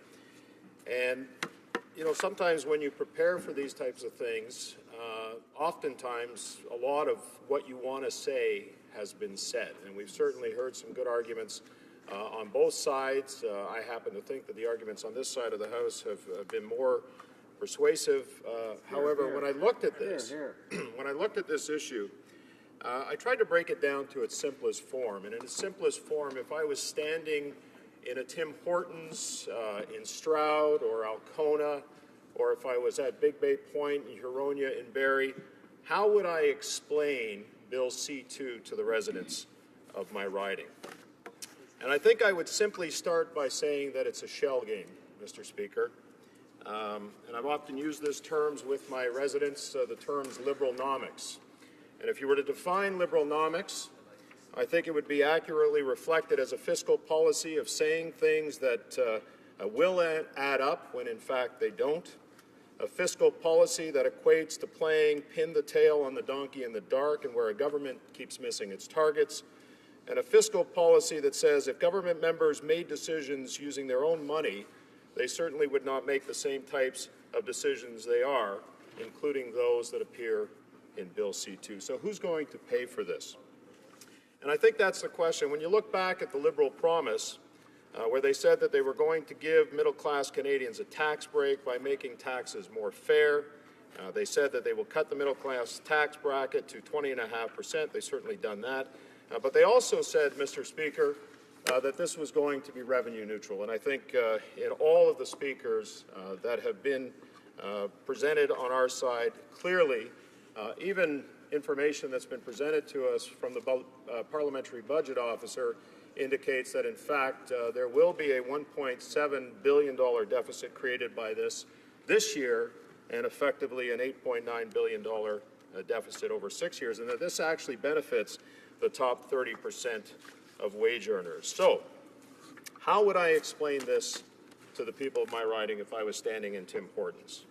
And, you know, sometimes when you prepare for these types of things, oftentimes a lot of what you want to say has been said, and we've certainly heard some good arguments on both sides. I happen to think that the arguments on this side of the House have been more persuasive. However, when I looked at this, when I looked at this issue, I tried to break it down to its simplest form. And in its simplest form, if I was standing in a Tim Hortons in Stroud or Alcona, or if I was at Big Bay Point in Huronia in Barrie, how would I explain Bill C-2 to the residents of my riding? And I think I would simply start by saying that it's a shell game, Mr. Speaker. And I've often used this terms with my residents, the terms liberalnomics. And if you were to define liberalnomics, I think it would be accurately reflected as a fiscal policy of saying things that will add up when in fact they don't. A fiscal policy that equates to playing pin the tail on the donkey in the dark and where a government keeps missing its targets. And a fiscal policy that says if government members made decisions using their own money, they certainly would not make the same types of decisions they are, including those that appear in Bill C-2. So who's going to pay for this? And I think that's the question. When you look back at the Liberal promise, where they said that they were going to give middle-class Canadians a tax break by making taxes more fair, they said that they will cut the middle-class tax bracket to 20.5%. They've certainly done that. But they also said, Mr. Speaker, that this was going to be revenue neutral. And I think in all of the speakers that have been presented on our side, clearly, even information that's been presented to us from the Parliamentary Budget Officer indicates that, in fact, there will be a $1.7 billion deficit created by this year, and effectively an $8.9 billion deficit over 6 years, and that this actually benefits the top 30% of wage earners. So, how would I explain this to the people of my riding if I was standing in Tim Hortons?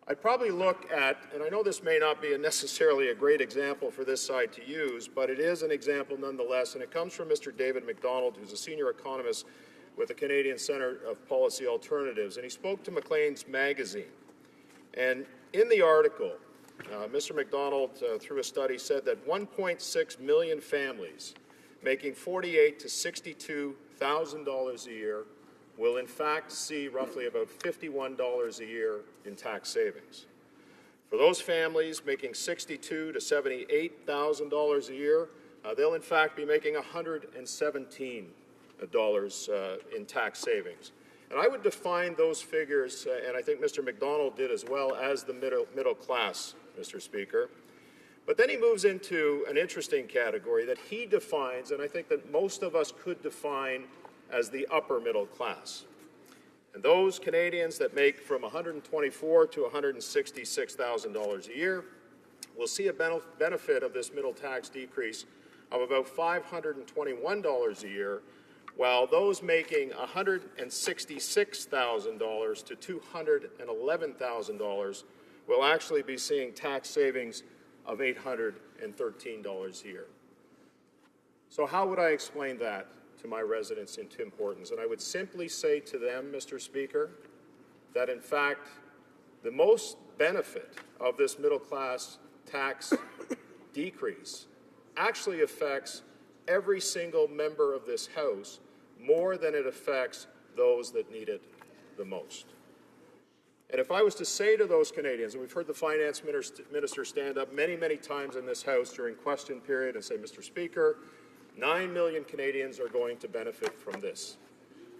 I'd probably look at, and I know this may not be necessarily a great example for this side to use, but it is an example nonetheless, and it comes from Mr. David McDonald, who's a senior economist with the Canadian Centre of Policy Alternatives, and he spoke to Maclean's magazine. And in the article, Mr. McDonald, through a study, said that 1.6 million families making $48,000 to $62,000 a year will in fact see roughly about $51 a year in tax savings. For those families making $62,000 to $78,000 a year, they'll in fact be making $117 in tax savings. And I would define those figures, and I think Mr. McDonald did as well, as the middle class, Mr. Speaker. But then he moves into an interesting category that he defines, and I think that most of us could define as the upper middle class. And those Canadians that make from $124,000 to $166,000 a year will see a benefit of this middle tax decrease of about $521 a year, while those making $166,000 to $211,000 will actually be seeing tax savings of $813 a year. So how would I explain that to my residents in Tim Hortons? And I would simply say to them, Mr. Speaker, that in fact the most benefit of this middle class tax decrease actually affects every single member of this House more than it affects those that need it the most. And if I was to say to those Canadians, and we've heard the finance minister stand up many, many times in this House during question period and say, Mr. Speaker, 9 million Canadians are going to benefit from this.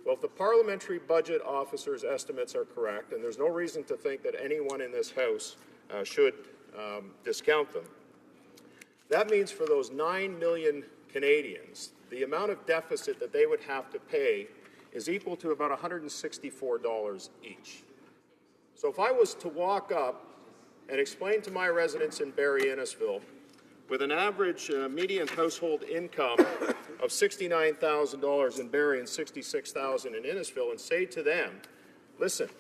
Well, if the Parliamentary Budget Officer's estimates are correct, and there's no reason to think that anyone in this House should discount them, that means for those 9 million Canadians, the amount of deficit that they would have to pay is equal to about $164 each. So if I was to walk up and explain to my residents in Barrie Innisfil, with an average median household income of $69,000 in Barrie and $66,000 in Innisfil, and say to them, listen,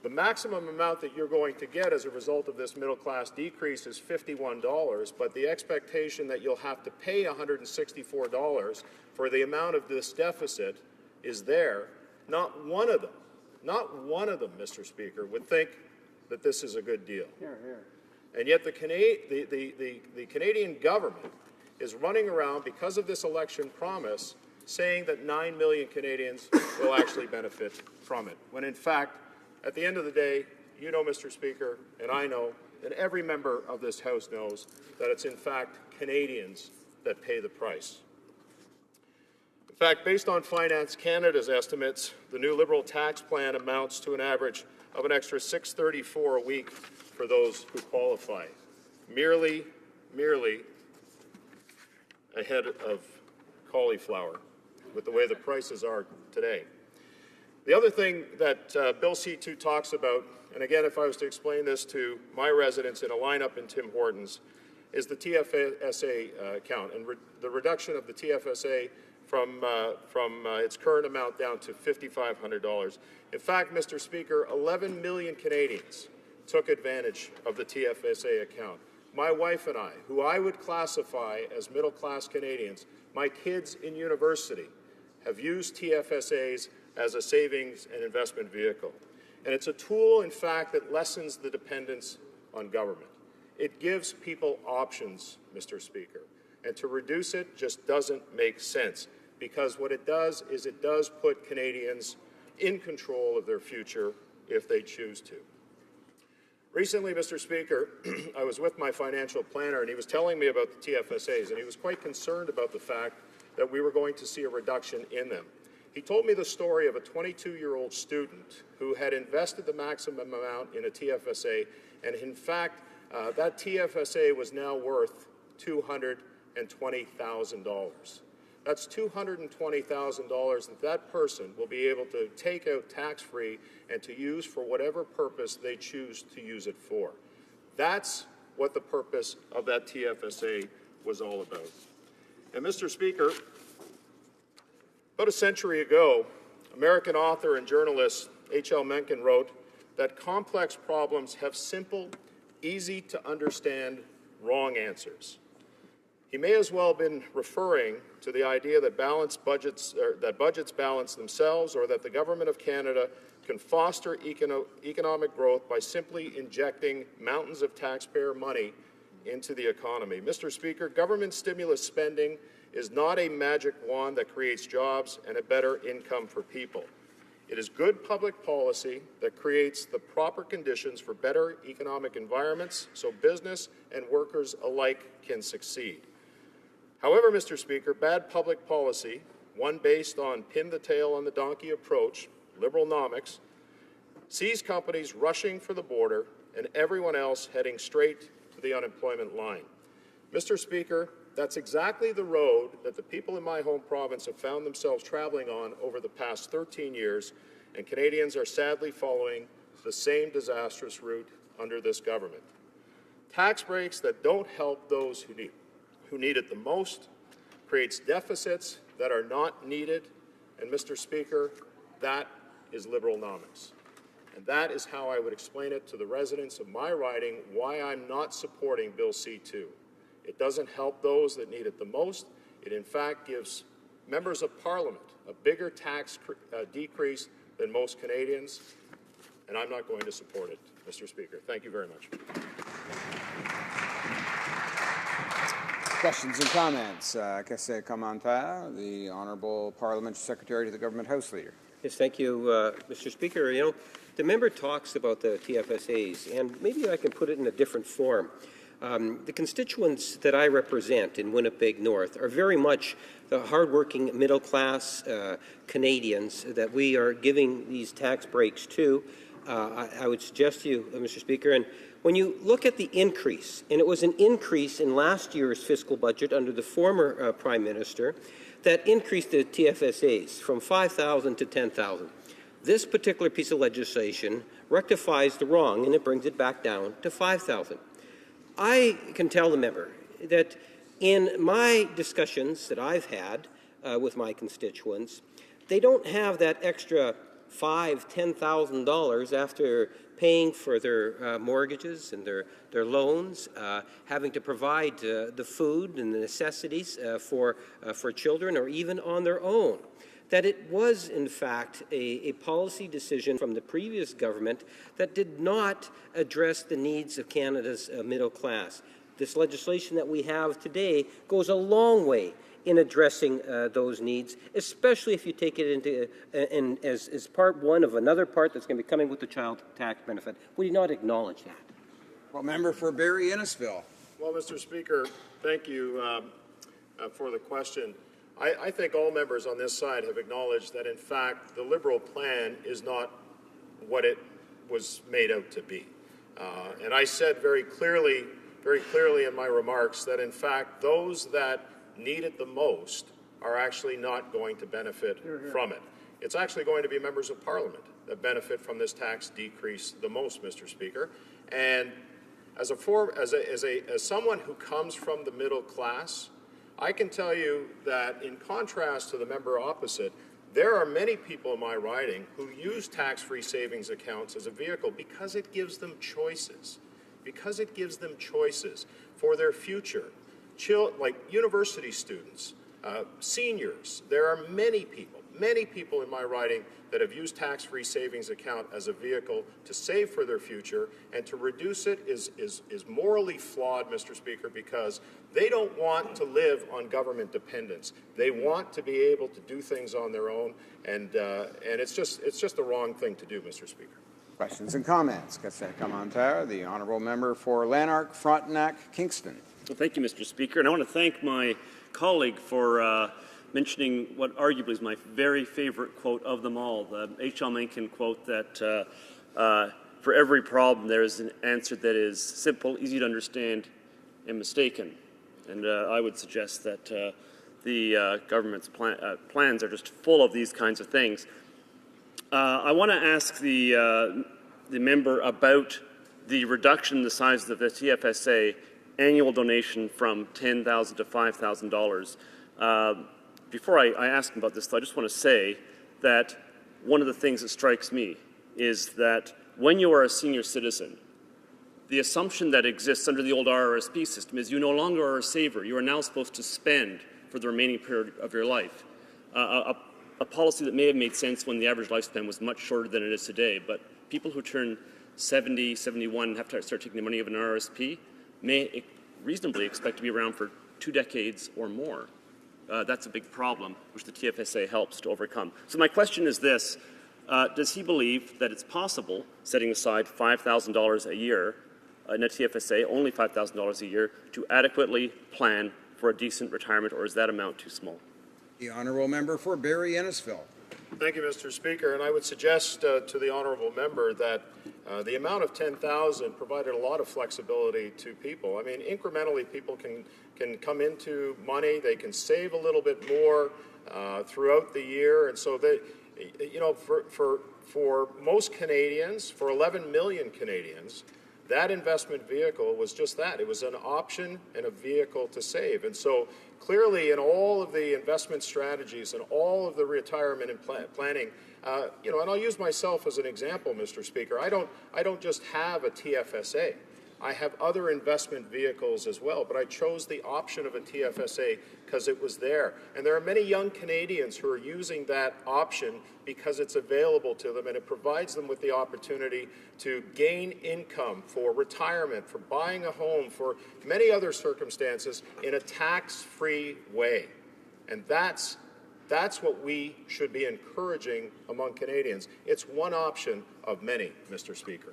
the maximum amount that you're going to get as a result of this middle class decrease is $51, but the expectation that you'll have to pay $164 for the amount of this deficit is there, not one of them, Mr. Speaker, would think that this is a good deal. Here, here. And yet the Canadian government is running around because of this election promise saying that 9 million Canadians will actually benefit from it, when in fact, at the end of the day, you know, Mr. Speaker, and I know, and every member of this House knows, that it's in fact Canadians that pay the price. In fact, based on Finance Canada's estimates, the new Liberal tax plan amounts to an average of an extra $634 a week for those who qualify, merely ahead of cauliflower with the way the prices are today. The other thing that Bill C-2 talks about, and again, if I was to explain this to my residents in a lineup in Tim Hortons, is the TFSA account and the reduction of the TFSA from its current amount down to $5,500. In fact, Mr. Speaker, 11 million Canadians took advantage of the TFSA account. My wife and I, who I would classify as middle-class Canadians, my kids in university, have used TFSAs as a savings and investment vehicle. And it's a tool, in fact, that lessens the dependence on government. It gives people options, Mr. Speaker. And to reduce it just doesn't make sense, because what it does is it does put Canadians in control of their future if they choose to. Recently, Mr. Speaker, I was with my financial planner, and he was telling me about the TFSAs, and he was quite concerned about the fact that we were going to see a reduction in them. He told me the story of a 22-year-old student who had invested the maximum amount in a TFSA, and in fact, that TFSA was now worth $220,000. That's $220,000 that that person will be able to take out tax-free and to use for whatever purpose they choose to use it for. That's what the purpose of that TFSA was all about. And Mr. Speaker, about a century ago, American author and journalist H.L. Mencken wrote that complex problems have simple, easy-to-understand wrong answers. He may as well have been referring to the idea that budgets balance themselves, or that the Government of Canada can foster economic growth by simply injecting mountains of taxpayer money into the economy. Mr. Speaker, government stimulus spending is not a magic wand that creates jobs and a better income for people. It is good public policy that creates the proper conditions for better economic environments so business and workers alike can succeed. However, Mr. Speaker, bad public policy, one based on pin the tail on the donkey approach, Liberalnomics, sees companies rushing for the border and everyone else heading straight to the unemployment line. Mr. Speaker, that's exactly the road that the people in my home province have found themselves traveling on over the past 13 years, and Canadians are sadly following the same disastrous route under this government. Tax breaks that don't help those who need it the most creates deficits that are not needed, and Mr. Speaker, that is Liberalnomics. And that is how I would explain it to the residents of my riding why I'm not supporting Bill C-2. It doesn't help those that need it the most. It, in fact, gives members of Parliament a bigger tax decrease than most Canadians, and I'm not going to support it, Mr. Speaker. Thank you very much. Questions and comments? Question commentaire. The Honourable Parliamentary Secretary to the Government House Leader. Yes, thank you, Mr. Speaker. You know, the member talks about the TFSAs, and maybe I can put it in a different form. The constituents that I represent in Winnipeg North are very much the hardworking middle-class Canadians that we are giving these tax breaks to. I would suggest to you, Mr. Speaker, and when you look at the increase, and it was an increase in last year's fiscal budget under the former Prime Minister, that increased the TFSAs from 5,000 to 10,000. This particular piece of legislation rectifies the wrong, and it brings it back down to 5,000. I can tell the member that in my discussions that I've had with my constituents, they don't have that extra $5,000, $10,000 after paying for their mortgages and their loans, having to provide the food and the necessities for children or even on their own. That it was, in fact, a policy decision from the previous government that did not address the needs of Canada's middle class. This legislation that we have today goes a long way in addressing those needs, especially if you take it into as part one of another part that's going to be coming with the child tax benefit. Would you not acknowledge that? Well, member for Barrie Innisfil. Well, Mr. Speaker, thank you for the question. I think all members on this side have acknowledged that, in fact, the Liberal plan is not what it was made out to be. And I said very clearly in my remarks that, in fact, those that need it the most are actually not going to benefit from it. It's actually going to be members of Parliament that benefit from this tax decrease the most, Mr. Speaker. And as someone who comes from the middle class, I can tell you that in contrast to the member opposite, there are many people in my riding who use tax-free savings accounts as a vehicle because it gives them choices. Because it gives them choices for their future. Like university students, seniors, there are many people in my riding that have used tax-free savings account as a vehicle to save for their future, and to reduce it is morally flawed, Mr. Speaker, because they don't want to live on government dependence. They want to be able to do things on their own, and it's just the wrong thing to do, Mr. Speaker. Questions and comments. Question commentaire. The Honourable Member for Lanark, Frontenac, Kingston. Well, thank you, Mr. Speaker, and I want to thank my colleague for mentioning what arguably is my very favorite quote of them all, the H.L. Mencken quote that for every problem there is an answer that is simple, easy to understand, and mistaken. And I would suggest that the government's plans are just full of these kinds of things. I want to ask the member about the reduction in the size of the TFSA annual donation from $10,000 to $5,000. Before I ask him about this, though, I just want to say that one of the things that strikes me is that when you are a senior citizen, the assumption that exists under the old RRSP system is you no longer are a saver. You are now supposed to spend for the remaining period of your life. A a policy that may have made sense when the average lifespan was much shorter than it is today, but people who turn 70, 71 and have to start taking the money of an RSP may reasonably expect to be around for 2 decades or more. That's a big problem, which the TFSA helps to overcome. So my question is this. Does he believe that it's possible, setting aside $5,000 a year in a TFSA, only $5,000 a year, to adequately plan for a decent retirement, or is that amount too small? The honourable member for Barrie Innisfil. Thank you, Mr. Speaker. And I would suggest to the honourable member that the amount of $10,000 provided a lot of flexibility to people. I mean, incrementally, people can come into money. They can save a little bit more throughout the year. And so that, you know, for most Canadians, for 11 million Canadians, that investment vehicle was just that. It was an option and a vehicle to save. And so clearly in all of the investment strategies and all of the retirement and planning, you know, and I'll use myself as an example, Mr. Speaker. I don't just have a TFSA. I have other investment vehicles as well, but I chose the option of a TFSA because it was there. And there are many young Canadians who are using that option because it's available to them and it provides them with the opportunity to gain income for retirement, for buying a home, for many other circumstances in a tax-free way. And that's what we should be encouraging among Canadians. It's one option of many, Mr. Speaker.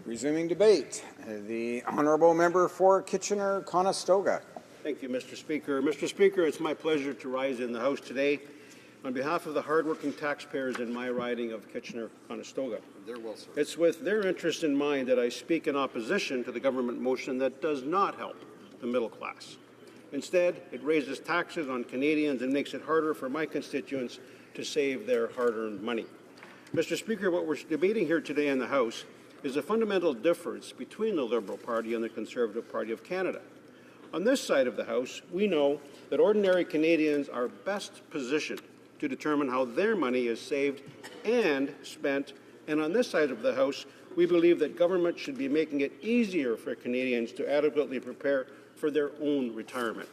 Resuming debate, the honourable member for Kitchener-Conestoga. Thank you, Mr. Speaker. Mr. Speaker, it's my pleasure to rise in the House today on behalf of the hardworking taxpayers in my riding of Kitchener-Conestoga. It's with their interest in mind that I speak in opposition to the government motion that does not help the middle class. Instead, it raises taxes on Canadians and makes it harder for my constituents to save their hard-earned money. Mr. Speaker, what we're debating here today in the House is a fundamental difference between the Liberal Party and the Conservative Party of Canada. On this side of the House, we know that ordinary Canadians are best positioned to determine how their money is saved and spent, and on this side of the House, we believe that government should be making it easier for Canadians to adequately prepare for their own retirement.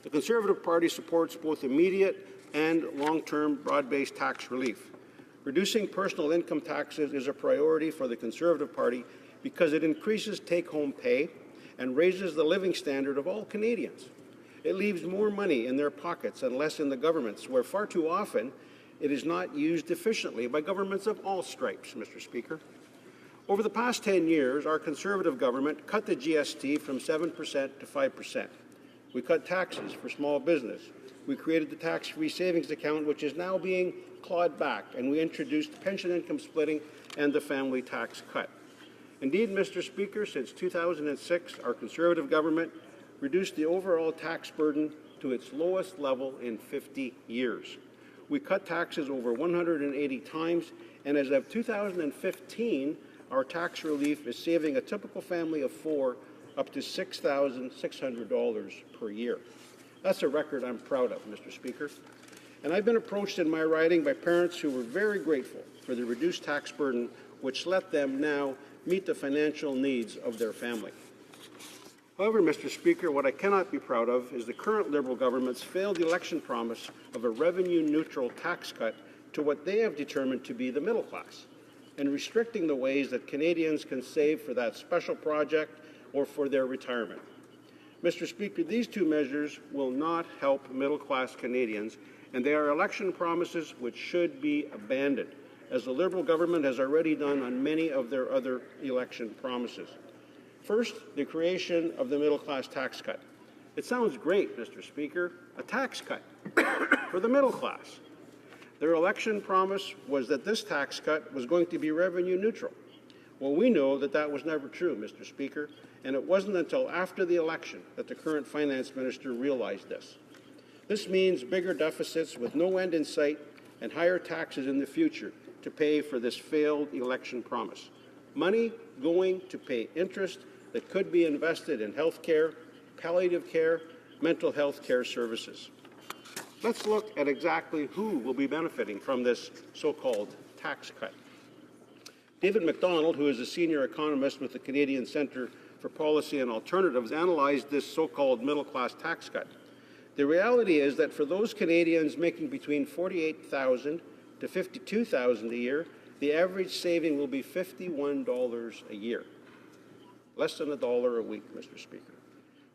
The Conservative Party supports both immediate and long-term broad-based tax relief. Reducing personal income taxes is a priority for the Conservative Party because it increases take-home pay and raises the living standard of all Canadians. It leaves more money in their pockets and less in the government's, where far too often it is not used efficiently by governments of all stripes, Mr. Speaker. Over the past 10 years, our Conservative government cut the GST from 7% to 5%. We cut taxes for small business. We created the tax-free savings account, which is now being clawed back, and we introduced pension income splitting and the family tax cut. Indeed, Mr. Speaker, since 2006, our Conservative government reduced the overall tax burden to its lowest level in 50 years. We cut taxes over 180 times, and as of 2015, our tax relief is saving a typical family of 4 up to $6,600 per year. That's a record I'm proud of, Mr. Speaker. And I've been approached in my riding by parents who were very grateful for the reduced tax burden, which let them now meet the financial needs of their family. However, Mr. Speaker, what I cannot be proud of is the current Liberal government's failed election promise of a revenue-neutral tax cut to what they have determined to be the middle class, and restricting the ways that Canadians can save for that special project or for their retirement. Mr. Speaker, these two measures will not help middle-class Canadians, and they are election promises which should be abandoned, as the Liberal government has already done on many of their other election promises. First, the creation of the middle-class tax cut. It sounds great, Mr. Speaker, a tax cut for the middle class. Their election promise was that this tax cut was going to be revenue neutral. Well, we know that that was never true, Mr. Speaker, and it wasn't until after the election that the current finance minister realized this. This means bigger deficits with no end in sight and higher taxes in the future to pay for this failed election promise. Money going to pay interest that could be invested in health care, palliative care, mental health care services. Let's look at exactly who will be benefiting from this so-called tax cut. David MacDonald, who is a senior economist with the Canadian Centre for Policy and Alternatives, analyzed this so-called middle-class tax cut. The reality is that for those Canadians making between $48,000 to $52,000 a year, the average saving will be $51 a year, less than $1 a week, Mr. Speaker.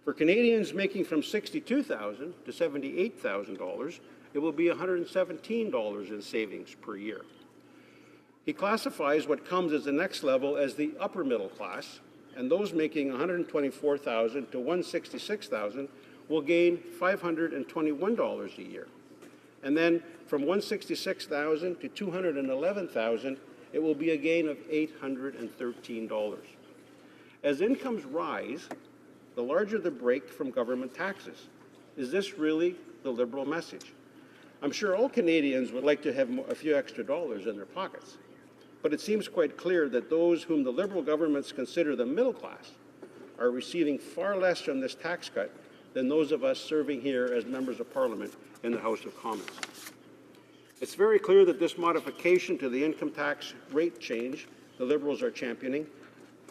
For Canadians making from $62,000 to $78,000, it will be $117 in savings per year. He classifies what comes as the next level as the upper middle class, and those making $124,000 to $166,000 will gain $521 a year. And then from $166,000 to $211,000, it will be a gain of $813. As incomes rise, the larger the break from government taxes. Is this really the Liberal message? I'm sure all Canadians would like to have a few extra dollars in their pockets, but it seems quite clear that those whom the Liberal governments consider the middle class are receiving far less from this tax cut than those of us serving here as members of Parliament in the House of Commons. It's very clear that this modification to the income tax rate change the Liberals are championing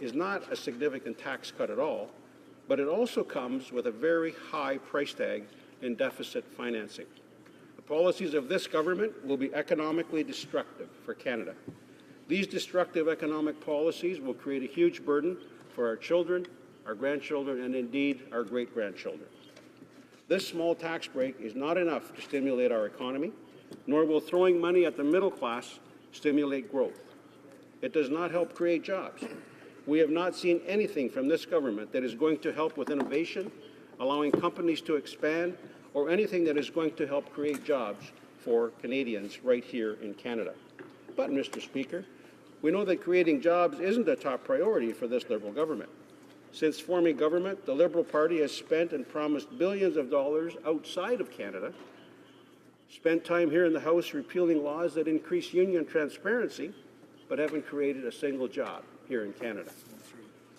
is not a significant tax cut at all, but it also comes with a very high price tag in deficit financing. The policies of this government will be economically destructive for Canada. These destructive economic policies will create a huge burden for our children, our grandchildren, and indeed our great-grandchildren. This small tax break is not enough to stimulate our economy, nor will throwing money at the middle class stimulate growth. It does not help create jobs. We have not seen anything from this government that is going to help with innovation, allowing companies to expand, or anything that is going to help create jobs for Canadians right here in Canada. But, Mr. Speaker, we know that creating jobs isn't a top priority for this Liberal government. Since forming government, the Liberal Party has spent and promised billions of dollars outside of Canada, spent time here in the House repealing laws that increase union transparency, but haven't created a single job here in Canada.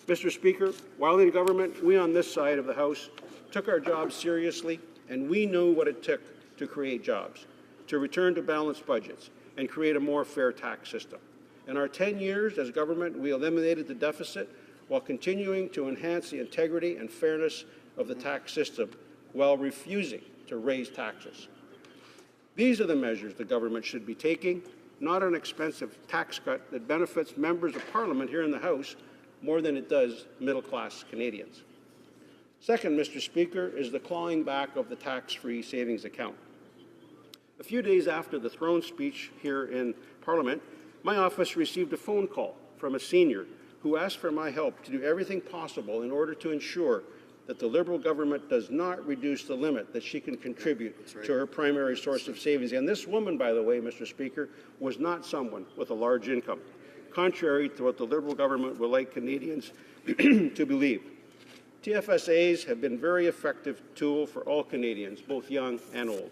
Mr. Speaker, while in government, we on this side of the House took our jobs seriously, and we knew what it took to create jobs, to return to balanced budgets, and create a more fair tax system. In our 10 years as government, we eliminated the deficit while continuing to enhance the integrity and fairness of the tax system while refusing to raise taxes. These are the measures the government should be taking, not an expensive tax cut that benefits members of Parliament here in the House more than it does middle-class Canadians. Second, Mr. Speaker, is the clawing back of the tax-free savings account. A few days after the throne speech here in Parliament, my office received a phone call from a senior who asked for my help to do everything possible in order to ensure that the Liberal government does not reduce the limit that she can contribute to her primary source of savings. And this woman, by the way, Mr. Speaker, was not someone with a large income, contrary to what the Liberal government would like Canadians to believe. TFSAs have been a very effective tool for all Canadians, both young and old.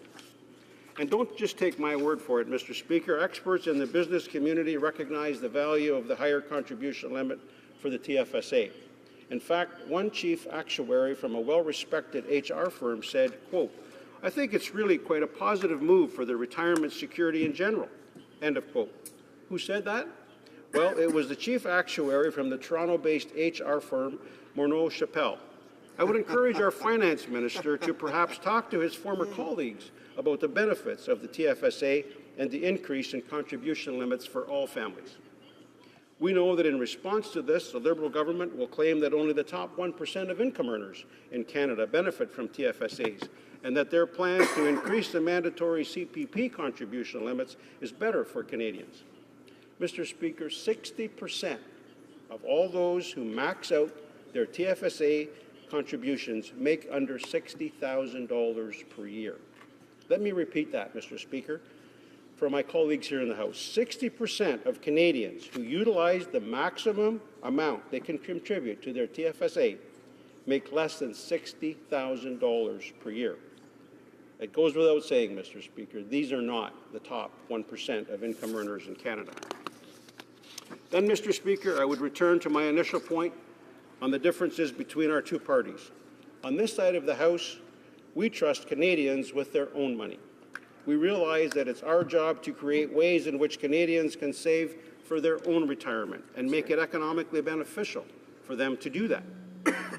And don't just take my word for it, Mr. Speaker. Experts in the business community recognize the value of the higher contribution limit for the TFSA. In fact, one chief actuary from a well-respected HR firm said, quote, "I think it's really quite a positive move for the retirement security in general," end of quote. Who said that? Well, it was the chief actuary from the Toronto-based HR firm Morneau Chappelle. I would encourage our finance minister to perhaps talk to his former colleagues about the benefits of the TFSA and the increase in contribution limits for all families. We know that in response to this, the Liberal government will claim that only the top 1% of income earners in Canada benefit from TFSAs, and that their plans to increase the mandatory CPP contribution limits is better for Canadians. Mr. Speaker, 60% of all those who max out their TFSA contributions make under $60,000 per year. Let me repeat that, Mr. Speaker, for my colleagues here in the House. 60% of Canadians who utilize the maximum amount they can contribute to their TFSA make less than $60,000 per year. It goes without saying, Mr. Speaker, these are not the top 1% of income earners in Canada. Then, Mr. Speaker, I would return to my initial point on the differences between our two parties. On this side of the House, we trust Canadians with their own money. We realize that it's our job to create ways in which Canadians can save for their own retirement and make it economically beneficial for them to do that.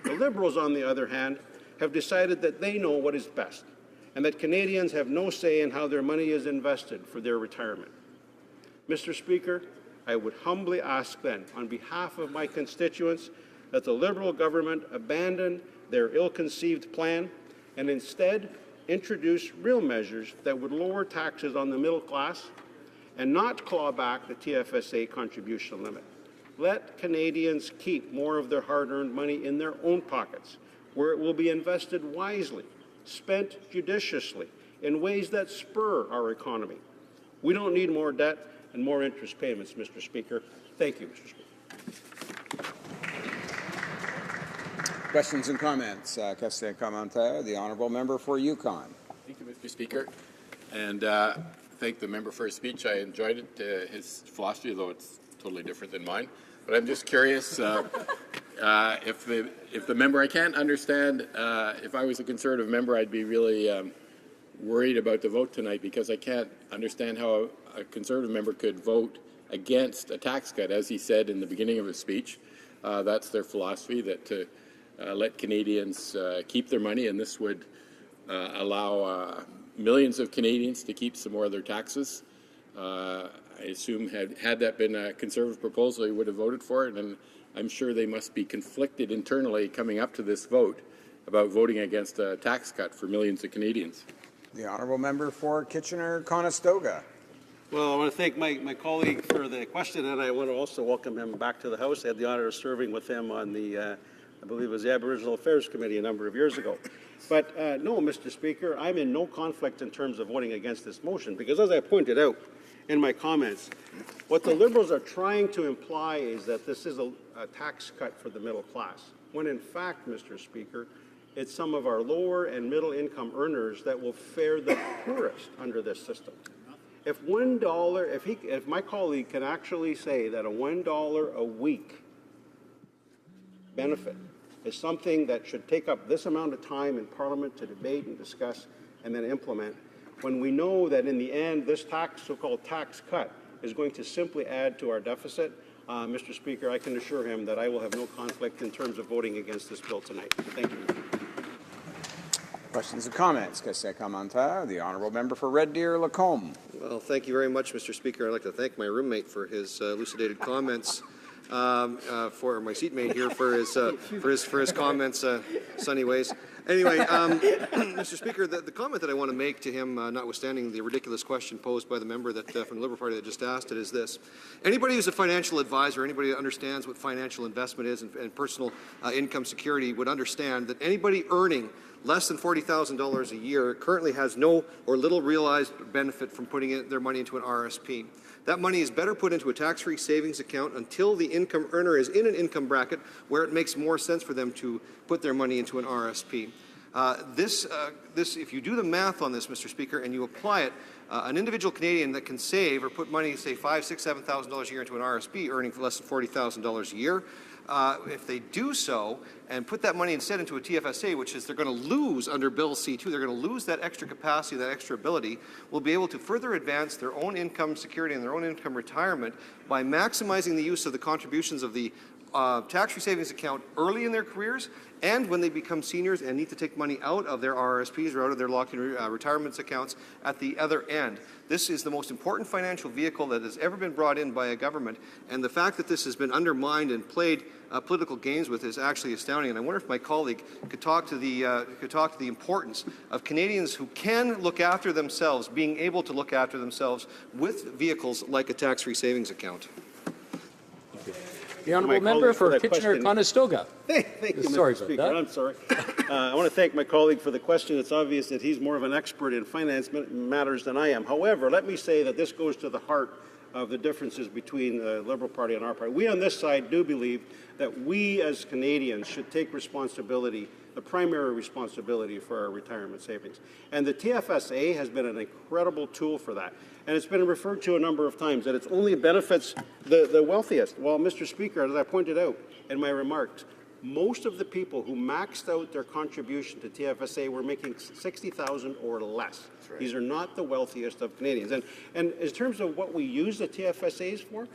The Liberals, on the other hand, have decided that they know what is best, and that Canadians have no say in how their money is invested for their retirement. Mr. Speaker, I would humbly ask then, on behalf of my constituents, that the Liberal government abandon their ill-conceived plan and instead introduce real measures that would lower taxes on the middle class and not claw back the TFSA contribution limit. Let Canadians keep more of their hard-earned money in their own pockets, where it will be invested wisely, spent judiciously, in ways that spur our economy. We don't need more debt and more interest payments, Mr. Speaker. Thank you, Mr. Speaker. Questions and comments. Question commentaire. The honourable member for Yukon. Thank you, Mr. Speaker. And thank the member for his speech. I enjoyed it, his philosophy, though it's totally different than mine. But I'm just curious if the member, I can't understand, if I was a Conservative member, I'd be really worried about the vote tonight, because I can't understand how a Conservative member could vote against a tax cut. As he said in the beginning of his speech, that's their philosophy, that to let Canadians keep their money, and this would allow millions of Canadians to keep some more of their taxes. I assume had that been a Conservative proposal, he would have voted for it, and I'm sure they must be conflicted internally coming up to this vote about voting against a tax cut for millions of Canadians. The honourable member for Kitchener-Conestoga. Well, I want to thank my colleague for the question, and I want to also welcome him back to the House. I had the honour of serving with him on the, I believe it was the Aboriginal Affairs Committee a number of years ago. But no, Mr. Speaker, I'm in no conflict in terms of voting against this motion, because as I pointed out in my comments, what the Liberals are trying to imply is that this is a tax cut for the middle class, when in fact, Mr. Speaker, it's some of our lower and middle income earners that will fare the poorest under this system. If $1, if my colleague can actually say that a $1 a week benefit is something that should take up this amount of time in Parliament to debate and discuss and then implement, when we know that in the end this so-called tax cut is going to simply add to our deficit, Mr. Speaker, I can assure him that I will have no conflict in terms of voting against this bill tonight. Thank you. Questions and comments. Question commentaire. The honourable member for Red Deer Lacombe. Well, thank you very much, Mr. Speaker. I'd like to thank my roommate for his elucidated comments, for my seatmate here for his comments, sunny ways. Anyway, Mr. Speaker, the comment that I want to make to him, notwithstanding the ridiculous question posed by the member that from the Liberal Party that just asked it, is this: anybody who's a financial advisor, anybody that understands what financial investment is and personal income security would understand that anybody earning less than $40,000 a year currently has no or little realized benefit from putting their money into an RSP. That money is better put into a tax-free savings account until the income earner is in an income bracket where it makes more sense for them to put their money into an RSP. If you do the math on this, Mr. Speaker, and you apply it, an individual Canadian that can save or put money, say $5,000, $6,000, $7,000 a year into an RSP, earning less than $40,000 a year, if they do so and put that money instead into a TFSA, which is they're going to lose under Bill C-2, they're going to lose that extra capacity, that extra ability, will be able to further advance their own income security and their own income retirement by maximizing the use of the contributions of the tax-free savings account early in their careers, and when they become seniors and need to take money out of their RRSPs or out of their locked-in retirements accounts at the other end. This is the most important financial vehicle that has ever been brought in by a government, and the fact that this has been undermined and played political games with is actually astounding. And I wonder if my colleague could talk to the importance of Canadians who can look after themselves, being able to look after themselves with vehicles like a tax-free savings account. The honourable member for Kitchener-Conestoga. Thank you, Mr. Speaker. I'm sorry. I want to thank my colleague for the question. It's obvious that he's more of an expert in finance matters than I am. However, let me say that this goes to the heart of the differences between the Liberal Party and our party. We on this side do believe that we as Canadians should take responsibility, the primary responsibility for our retirement savings. And the TFSA has been an incredible tool for that. And it's been referred to a number of times that it only benefits the wealthiest. Well, Mr. Speaker, as I pointed out in my remarks, most of the people who maxed out their contribution to TFSA were making $60,000 or less. Right. These are not the wealthiest of Canadians. And in terms of what we use the TFSAs for,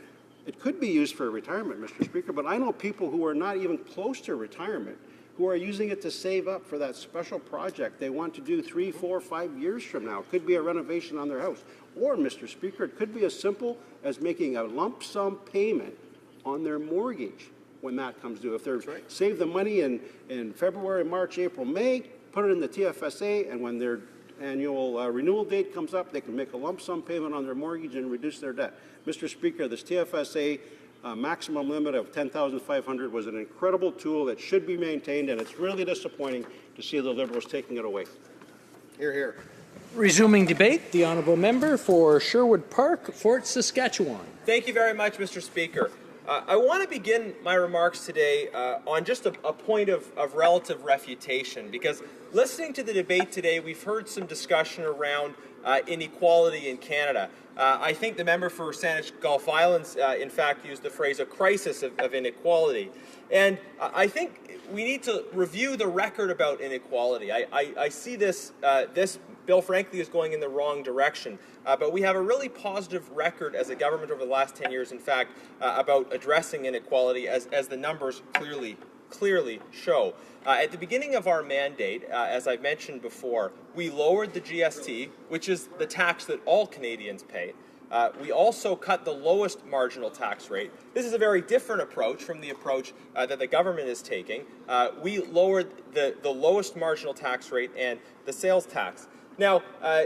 it could be used for retirement, Mr. Speaker, but I know people who are not even close to retirement who are using it to save up for that special project they want to do 3, 4, 5 years from now. It could be a renovation on their house. Or, Mr. Speaker, it could be as simple as making a lump sum payment on their mortgage when that comes due. If they're save the money in February, March, April, May, put it in the TFSA, and when their annual renewal date comes up, they can make a lump sum payment on their mortgage and reduce their debt. Mr. Speaker, this TFSA maximum limit of $10,500 was an incredible tool that should be maintained, and it's really disappointing to see the Liberals taking it away. Hear, hear. Resuming debate, the honourable member for Sherwood Park, Fort Saskatchewan. Thank you very much, Mr. Speaker. I want to begin my remarks today on just a point of relative refutation, because listening to the debate today, we've heard some discussion around inequality in Canada. I think the member for Saanich Gulf Islands, in fact, used the phrase a crisis of inequality. And I think we need to review the record about inequality. I see this bill, frankly, is going in the wrong direction. But we have a really positive record as a government over the last 10 years, in fact, about addressing inequality, as the numbers clearly show. At the beginning of our mandate, as I've mentioned before, we lowered the GST, which is the tax that all Canadians pay. We also cut the lowest marginal tax rate. This is a very different approach from the approach that the government is taking. We lowered the lowest marginal tax rate and the sales tax. Now,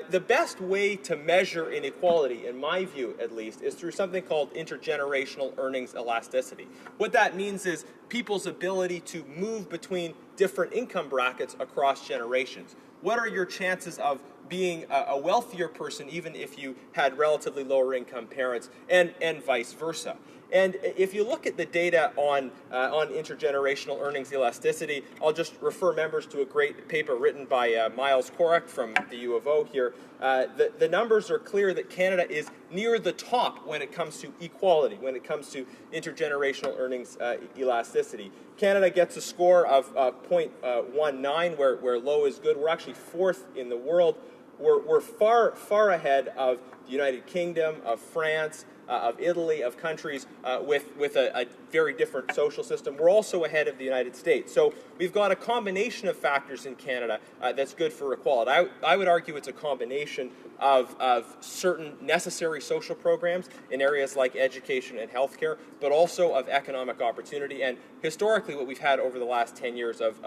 the best way to measure inequality, in my view at least, is through something called intergenerational earnings elasticity. What that means is people's ability to move between different income brackets across generations. What are your chances of being a wealthier person even if you had relatively lower income parents, and vice versa? And if you look at the data on intergenerational earnings elasticity, I'll just refer members to a great paper written by Miles Korak from the U of O here. The numbers are clear that Canada is near the top when it comes to equality, when it comes to intergenerational earnings elasticity. Canada gets a score of 0.19, where low is good. We're actually fourth in the world. We're far ahead of the United Kingdom, of France, of Italy, of countries with a very different social system. We're also ahead of the United States. So we've got a combination of factors in Canada that's good for equality. I would argue it's a combination of certain necessary social programs in areas like education and healthcare, but also of economic opportunity, and historically what we've had over the last 10 years of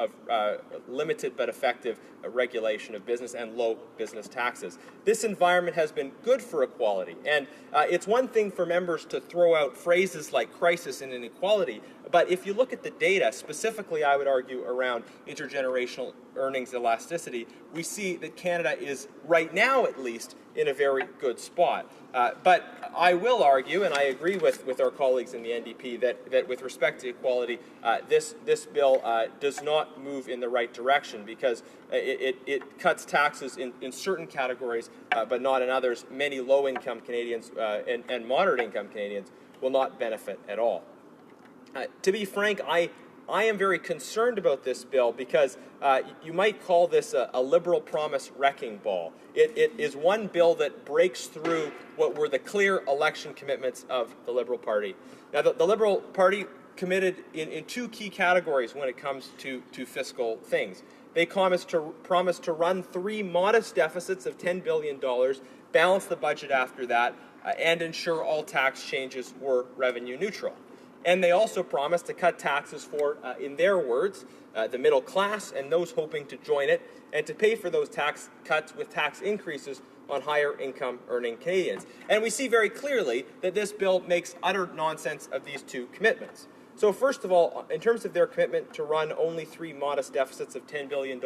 limited but effective regulation of business and low business taxes. This environment has been good for equality, and it's one thing for members to throw out phrases like crisis and inequality, but if you look at the data, specifically I would argue around intergenerational earnings elasticity, we see that Canada is, right now at least, in a very good spot. But I will argue, and I agree with our colleagues in the NDP, that with respect to equality, this bill does not move in the right direction, because it cuts taxes in certain categories, but not in others. Many low-income Canadians and moderate-income Canadians will not benefit at all. To be frank, I am very concerned about this bill because you might call this a Liberal promise wrecking ball. It is one bill that breaks through what were the clear election commitments of the Liberal Party. Now, the Liberal Party committed in two key categories when it comes to fiscal things. They promised to run 3 modest deficits of $10 billion, balance the budget after that, and ensure all tax changes were revenue neutral. And they also promised to cut taxes for, in their words, the middle class and those hoping to join it, and to pay for those tax cuts with tax increases on higher income earning Canadians. And we see very clearly that this bill makes utter nonsense of these two commitments. So first of all, in terms of their commitment to run only 3 modest deficits of $10 billion,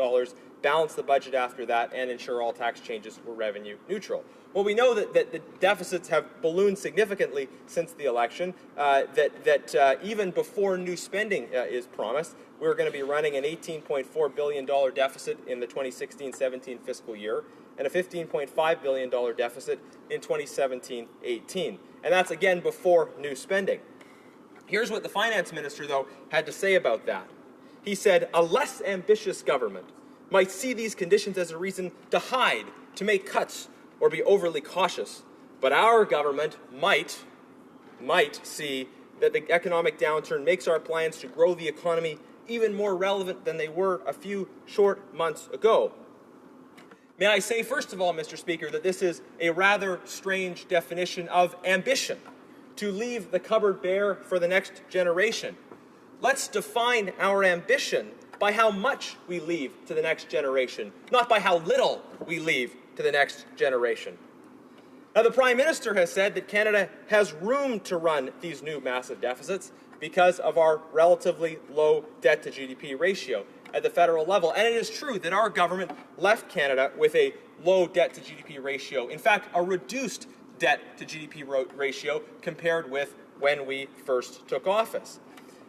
balance the budget after that, and ensure all tax changes were revenue neutral. Well, we know that the deficits have ballooned significantly since the election, that even before new spending is promised, we're going to be running an $18.4 billion deficit in the 2016-17 fiscal year and a $15.5 billion deficit in 2017-18. And that's, again, before new spending. Here's what the finance minister, though, had to say about that. He said, a less ambitious government might see these conditions as a reason to hide, to make cuts, or be overly cautious. But our government might see that the economic downturn makes our plans to grow the economy even more relevant than they were a few short months ago. May I say, first of all, Mr. Speaker, that this is a rather strange definition of ambition, to leave the cupboard bare for the next generation. Let's define our ambition by how much we leave to the next generation, not by how little we leave to the next generation. Now, the Prime Minister has said that Canada has room to run these new massive deficits because of our relatively low debt-to-GDP ratio at the federal level. And it is true that our government left Canada with a low debt-to-GDP ratio. In fact, a reduced debt-to-GDP ratio compared with when we first took office.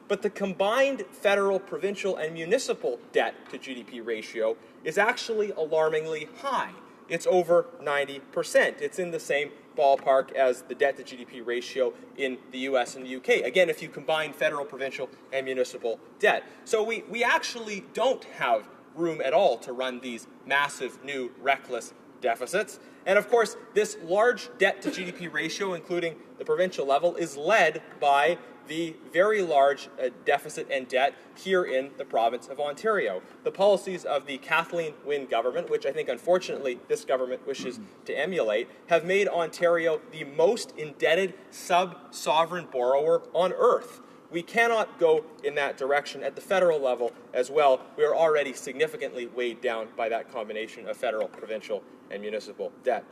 But the combined federal, provincial, and municipal debt-to-GDP ratio is actually alarmingly high. It's over 90%. It's in the same ballpark as the debt-to-GDP ratio in the US and the UK. Again, if you combine federal, provincial, and municipal debt. So we actually don't have room at all to run these massive, new, reckless deficits. And of course, this large debt-to-GDP ratio, including the provincial level, is led by the very large deficit and debt here in the province of Ontario. The policies of the Kathleen Wynne government, which I think unfortunately this government wishes to emulate, have made Ontario the most indebted sub-sovereign borrower on earth. We cannot go in that direction at the federal level as well. We are already significantly weighed down by that combination of federal, provincial, and municipal debt.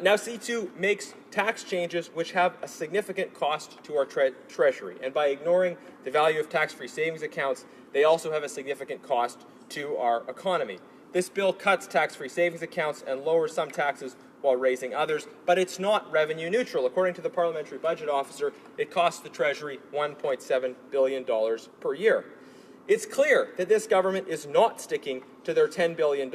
Now, C2 makes tax changes which have a significant cost to our Treasury. And by ignoring the value of tax-free savings accounts, they also have a significant cost to our economy. This bill cuts tax-free savings accounts and lowers some taxes while raising others, but it's not revenue neutral. According to the Parliamentary Budget Officer, it costs the Treasury $1.7 billion per year. It's clear that this government is not sticking to their $10 billion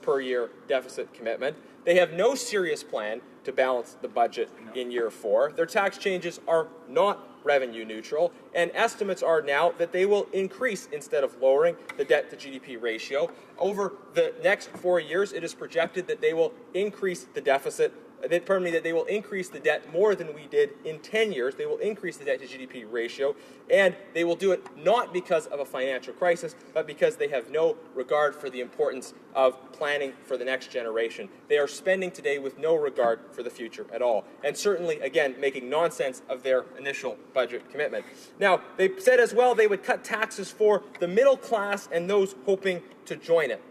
per year deficit commitment. They have no serious plan to balance the budget in year 4. Their tax changes are not revenue neutral, and estimates are now that they will increase instead of lowering the debt-to-GDP ratio. Over the next 4 years, it is projected that they will increase the deficit that they will increase the debt more than we did in 10 years. They will increase the debt-to-GDP ratio, and they will do it not because of a financial crisis, but because they have no regard for the importance of planning for the next generation. They are spending today with no regard for the future at all, and certainly, again, making nonsense of their initial budget commitment. Now, they said as well they would cut taxes for the middle class and those hoping to join it.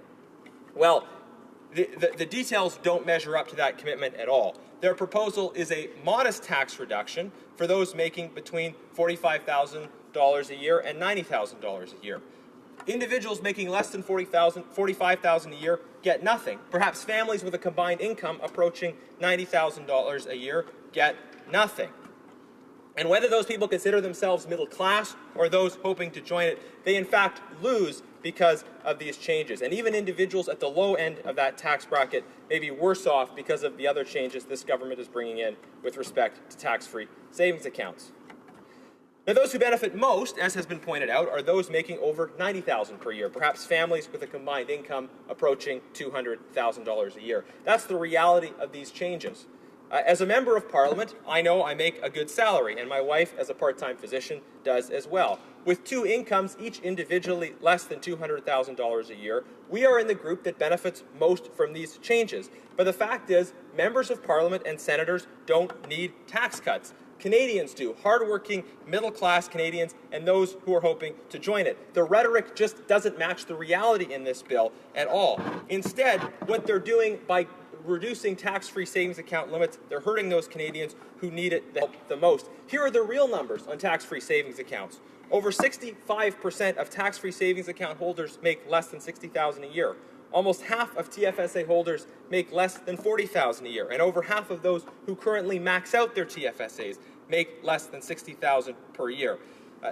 Well, the details don't measure up to that commitment at all. Their proposal is a modest tax reduction for those making between $45,000 a year and $90,000 a year. Individuals making less than $45,000 a year get nothing. Perhaps families with a combined income approaching $90,000 a year get nothing. And whether those people consider themselves middle class or those hoping to join it, they in fact lose because of these changes. And even individuals at the low end of that tax bracket may be worse off because of the other changes this government is bringing in with respect to tax-free savings accounts. Now, those who benefit most, as has been pointed out, are those making over $90,000 per year, perhaps families with a combined income approaching $200,000 a year. That's the reality of these changes. As a member of Parliament, I know I make a good salary, and my wife, as a part-time physician, does as well. With 2 incomes, each individually less than $200,000 a year, we are in the group that benefits most from these changes. But the fact is, members of Parliament and senators don't need tax cuts. Canadians do, hardworking, middle-class Canadians, and those who are hoping to join it. The rhetoric just doesn't match the reality in this bill at all. Instead, what they're doing by reducing tax-free savings account limits, they're hurting those Canadians who need it the most. Here are the real numbers on tax-free savings accounts. Over 65% of tax-free savings account holders make less than $60,000 a year. Almost half of TFSA holders make less than $40,000 a year, and over half of those who currently max out their TFSAs make less than $60,000 per year.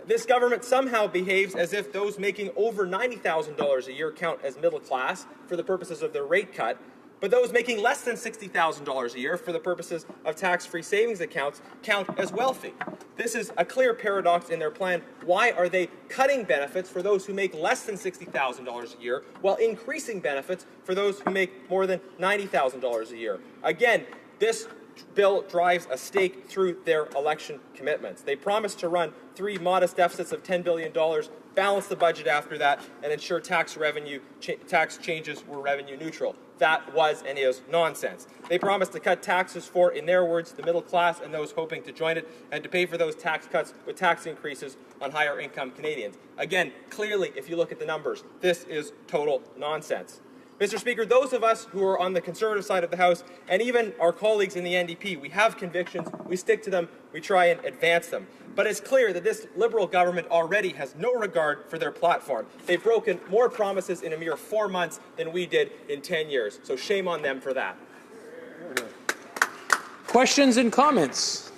This government somehow behaves as if those making over $90,000 a year count as middle class for the purposes of their rate cut, but those making less than $60,000 a year for the purposes of tax-free savings accounts count as wealthy. This is a clear paradox in their plan. Why are they cutting benefits for those who make less than $60,000 a year while increasing benefits for those who make more than $90,000 a year? Again, this bill drives a stake through their election commitments. They promised to run 3 modest deficits of $10 billion, balance the budget after that, and ensure tax changes were revenue neutral. That was and is nonsense. They promised to cut taxes for, in their words, the middle class and those hoping to join it, and to pay for those tax cuts with tax increases on higher income Canadians. Again, clearly, if you look at the numbers, this is total nonsense. Mr. Speaker, those of us who are on the Conservative side of the House, and even our colleagues in the NDP, we have convictions, we stick to them, we try and advance them. But it's clear that this Liberal government already has no regard for their platform. They've broken more promises in a mere 4 months than we did in 10 years. So shame on them for that. Questions and comments?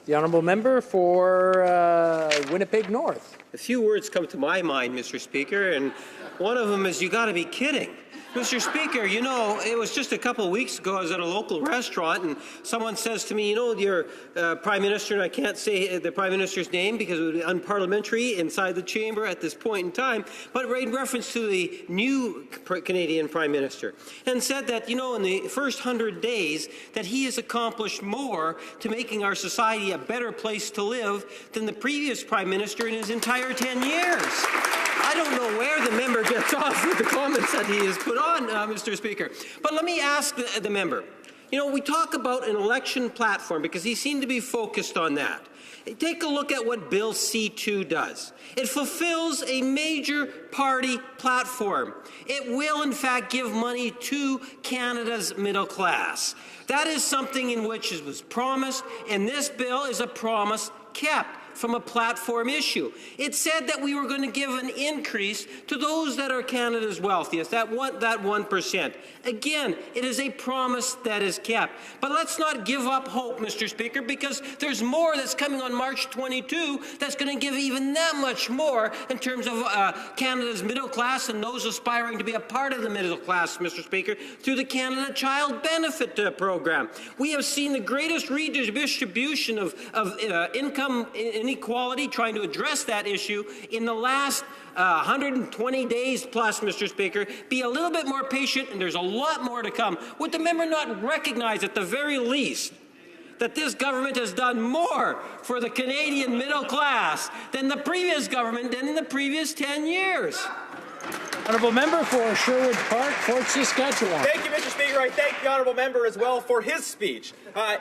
The honourable member for Winnipeg North. A few words come to my mind, Mr. Speaker, and one of them is, you got to be kidding. Mr. Speaker, you know, it was just a couple of weeks ago, I was at a local restaurant, and someone says to me, you know, your Prime Minister, and I can't say the Prime Minister's name because it would be unparliamentary inside the chamber at this point in time, but in reference to the new Canadian Prime Minister, and said that, you know, in the first 100 days, that he has accomplished more to making our society a better place to live than the previous Prime Minister in his entire 10 years. I don't know where the member gets off with the comments that he has put on, Mr. Speaker. But let me ask the member. You know, we talk about an election platform because he seemed to be focused on that. Take a look at what Bill C-2 does. It fulfills a major party platform. It will, in fact, give money to Canada's middle class. That is something in which it was promised, and this bill is a promise kept from a platform issue. It said that we were going to give an increase to those that are Canada's wealthiest, that 1%. Again, it is a promise that is kept. But let's not give up hope, Mr. Speaker, because there's more that's coming on March 22 that's going to give even that much more in terms of Canada's middle class and those aspiring to be a part of the middle class, Mr. Speaker, through the Canada Child Benefit Program. We have seen the greatest redistribution of income inequality, trying to address that issue in the last 120 days plus, Mr. Speaker. Be a little bit more patient, and there's a lot more to come. Would the member not recognize, at the very least, that this government has done more for the Canadian middle class than the previous government did in the previous 10 years? Honourable member for Sherwood Park, Fort Saskatchewan. Thank you, Mr. Speaker. I thank the honourable member as well for his speech.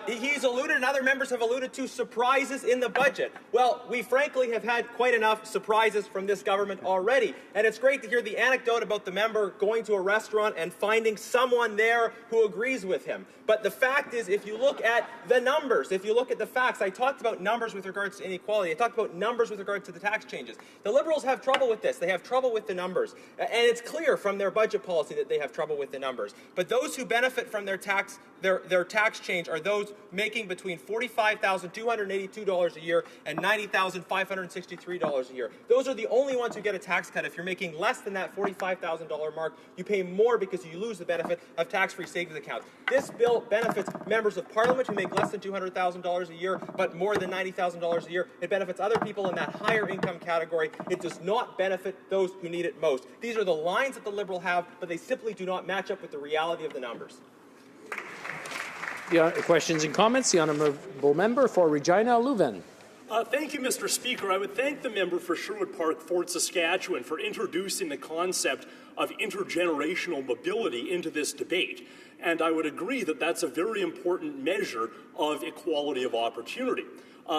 He's alluded, and other members have alluded to, surprises in the budget. Well, we frankly have had quite enough surprises from this government already, and it's great to hear the anecdote about the member going to a restaurant and finding someone there who agrees with him. But the fact is, if you look at the numbers, if you look at the facts, I talked about numbers with regards to inequality. I talked about numbers with regard to the tax changes. The Liberals have trouble with this. They have trouble with the numbers. And it's clear from their budget policy that they have trouble with the numbers. But those who benefit from their tax change are those making between $45,282 a year and $90,563 a year. Those are the only ones who get a tax cut. If you're making less than that $45,000 mark, you pay more because you lose the benefit of tax-free savings accounts. This bill benefits members of Parliament who make less than $200,000 a year but more than $90,000 a year. It benefits other people in that higher income category. It does not benefit those who need it most. These are the lines that the Liberal have, but they simply do not match up with the reality of the numbers. Questions and comments? The honourable member for Regina Leuven. Thank you, Mr. Speaker. I would thank the member for Sherwood Park, Fort Saskatchewan, for introducing the concept of intergenerational mobility into this debate. And I would agree that that's a very important measure of equality of opportunity.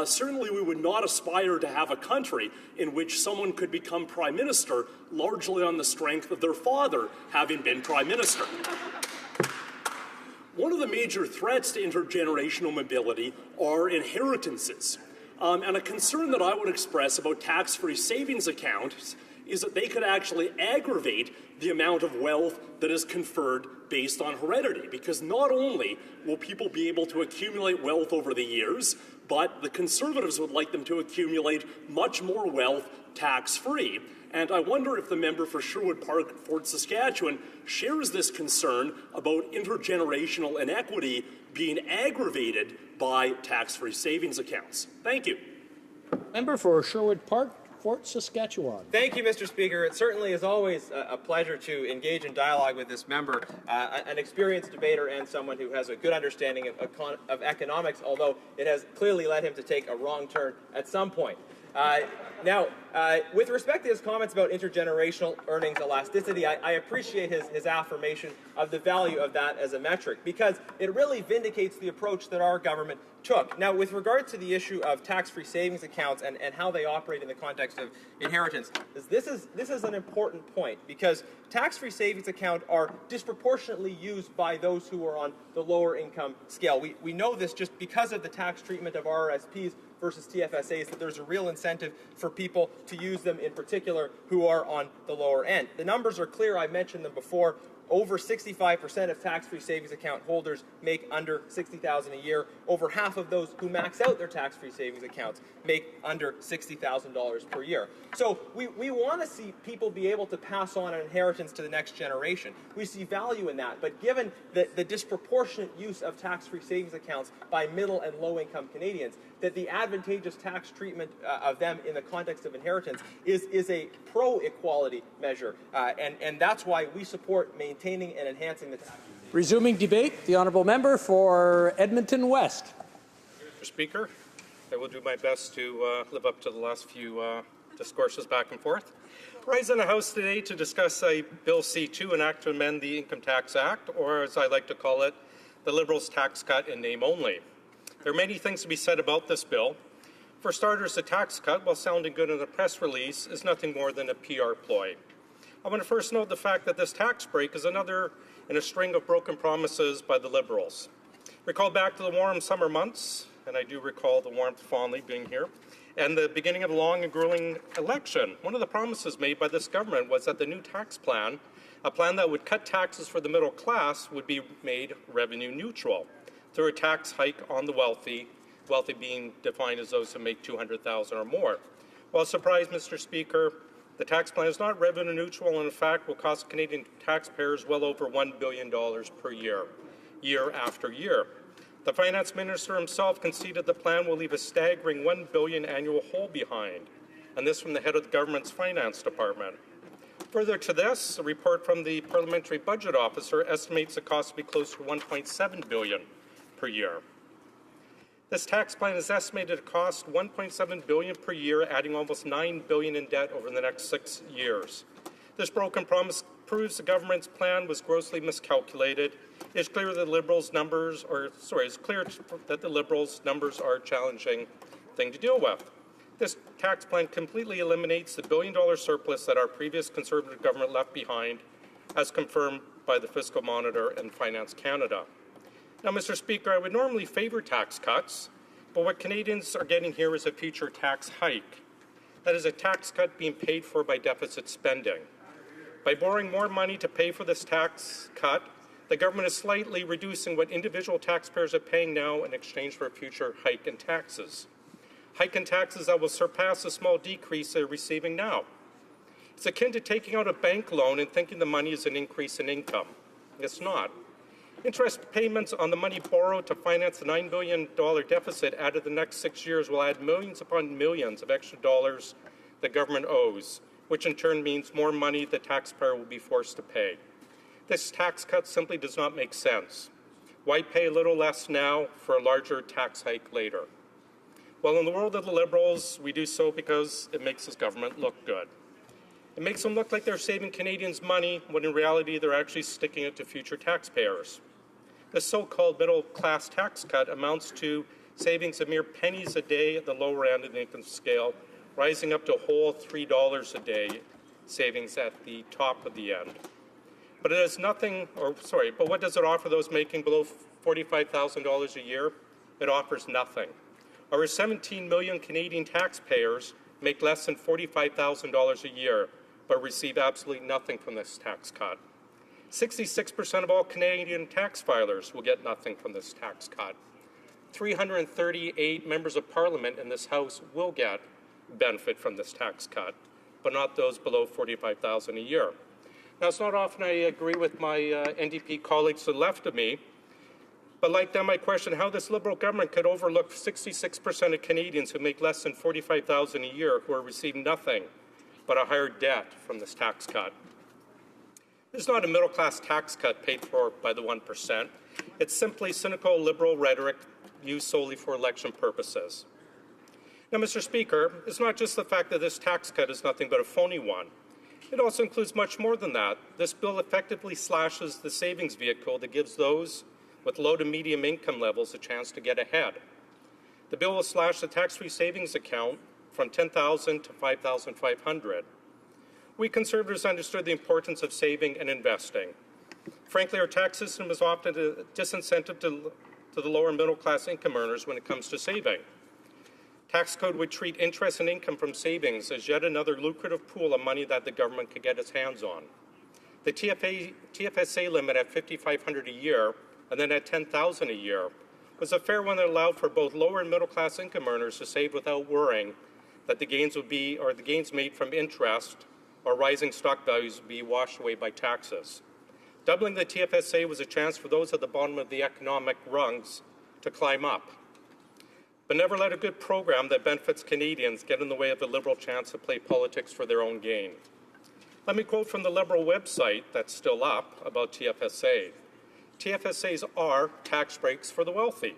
Certainly, we would not aspire to have a country in which someone could become Prime Minister largely on the strength of their father having been Prime Minister. One of the major threats to intergenerational mobility are inheritances. And a concern that I would express about tax-free savings accounts is that they could actually aggravate the amount of wealth that is conferred based on heredity, because not only will people be able to accumulate wealth over the years, but the Conservatives would like them to accumulate much more wealth tax-free. And I wonder if the member for Sherwood Park, Fort Saskatchewan, shares this concern about intergenerational inequity being aggravated by tax-free savings accounts. Thank you. Member for Sherwood Park, Fort Saskatchewan. Thank you, Mr. Speaker. It certainly is always a pleasure to engage in dialogue with this member, an experienced debater and someone who has a good understanding of economics, although it has clearly led him to take a wrong turn at some point. Now, with respect to his comments about intergenerational earnings elasticity, I appreciate his affirmation of the value of that as a metric, because it really vindicates the approach that our government took. Now, with regard to the issue of tax-free savings accounts and how they operate in the context of inheritance, this is an important point, because tax-free savings accounts are disproportionately used by those who are on the lower income scale. We know this just because of the tax treatment of RRSPs versus TFSAs, that there's a real incentive for people to use them, in particular, who are on the lower end. The numbers are clear. I mentioned them before. Over 65% of tax-free savings account holders make under $60,000 a year. Over half of those who max out their tax-free savings accounts make under $60,000 per year. So we want to see people be able to pass on an inheritance to the next generation. We see value in that. But given the disproportionate use of tax-free savings accounts by middle and low-income Canadians, that the advantageous tax treatment of them in the context of inheritance is a pro-equality measure. And that's why we support maintaining and enhancing the tax. Resuming debate, the honourable member for Edmonton West. Mr. Speaker, I will do my best to live up to the last few discourses back and forth. Rise in the House today to discuss Bill C-2, an act to amend the Income Tax Act, or as I like to call it, the Liberals' tax cut in name only. There are many things to be said about this bill. For starters, the tax cut, while sounding good in the press release, is nothing more than a PR ploy. I want to first note the fact that this tax break is another in a string of broken promises by the Liberals. Recall back to the warm summer months, and I do recall the warmth fondly being here, and the beginning of a long and grueling election. One of the promises made by this government was that the new tax plan, a plan that would cut taxes for the middle class, would be made revenue neutral through a tax hike on the wealthy being defined as those who make $200,000 or more. Well, surprise, Mr. Speaker, the tax plan is not revenue neutral and in fact will cost Canadian taxpayers well over $1 billion per year, year after year. The Finance Minister himself conceded the plan will leave a staggering $1 billion annual hole behind, and this from the head of the government's finance department. Further to this, a report from the Parliamentary Budget Officer estimates the cost to be close to $1.7 billion per year. This tax plan is estimated to cost $1.7 billion per year, adding almost $9 billion in debt over the next 6 years. This broken promise proves the government's plan was grossly miscalculated. It's clear that the Liberals' numbers are a challenging thing to deal with. This tax plan completely eliminates the billion-dollar surplus that our previous Conservative government left behind, as confirmed by the Fiscal Monitor and Finance Canada. Now, Mr. Speaker, I would normally favor tax cuts, but what Canadians are getting here is a future tax hike. That is a tax cut being paid for by deficit spending. By borrowing more money to pay for this tax cut, the government is slightly reducing what individual taxpayers are paying now in exchange for a future hike in taxes. Hike in taxes that will surpass the small decrease they're receiving now. It's akin to taking out a bank loan and thinking the money is an increase in income. It's not. Interest payments on the money borrowed to finance the $9 billion deficit added the next 6 years will add millions upon millions of extra dollars the government owes, which in turn means more money the taxpayer will be forced to pay. This tax cut simply does not make sense. Why pay a little less now for a larger tax hike later? Well, in the world of the Liberals, we do so because it makes this government look good. It makes them look like they're saving Canadians money when in reality they're actually sticking it to future taxpayers. This so-called middle-class tax cut amounts to savings of mere pennies a day at the lower end of the income scale, rising up to a whole $3 a day savings at the top of the end. But it has nothing, but what does it offer those making below $45,000 a year? It offers nothing. Over 17 million Canadian taxpayers make less than $45,000 a year, but receive absolutely nothing from this tax cut. 66% of all Canadian tax filers will get nothing from this tax cut. 338 members of Parliament in this House will get benefit from this tax cut, but not those below $45,000 a year. Now, it's not often I agree with my NDP colleagues to the left of me, But like them, I question how this Liberal government could overlook 66% of Canadians who make less than $45,000 a year who are receiving nothing but a higher debt from this tax cut. This is not a middle-class tax cut paid for by the 1%. It's simply cynical Liberal rhetoric used solely for election purposes. Now, Mr. Speaker, it's not just the fact that this tax cut is nothing but a phony one. It also includes much more than that. This bill effectively slashes the savings vehicle that gives those with low to medium income levels a chance to get ahead. The bill will slash the tax-free savings account from $10,000 to $5,500. We Conservatives understood the importance of saving and investing. Frankly, our tax system is often a disincentive to the lower middle-class income earners when it comes to saving. Tax code would treat interest and income from savings as yet another lucrative pool of money that the government could get its hands on. The TFSA limit at $5,500 a year and then at $10,000 a year was a fair one that allowed for both lower and middle-class income earners to save without worrying that the gains made from interest or rising stock values would be washed away by taxes. Doubling the TFSA was a chance for those at the bottom of the economic rungs to climb up. But never let a good program that benefits Canadians get in the way of the Liberal chance to play politics for their own gain. Let me quote from the Liberal website that's still up about TFSA. TFSAs are tax breaks for the wealthy,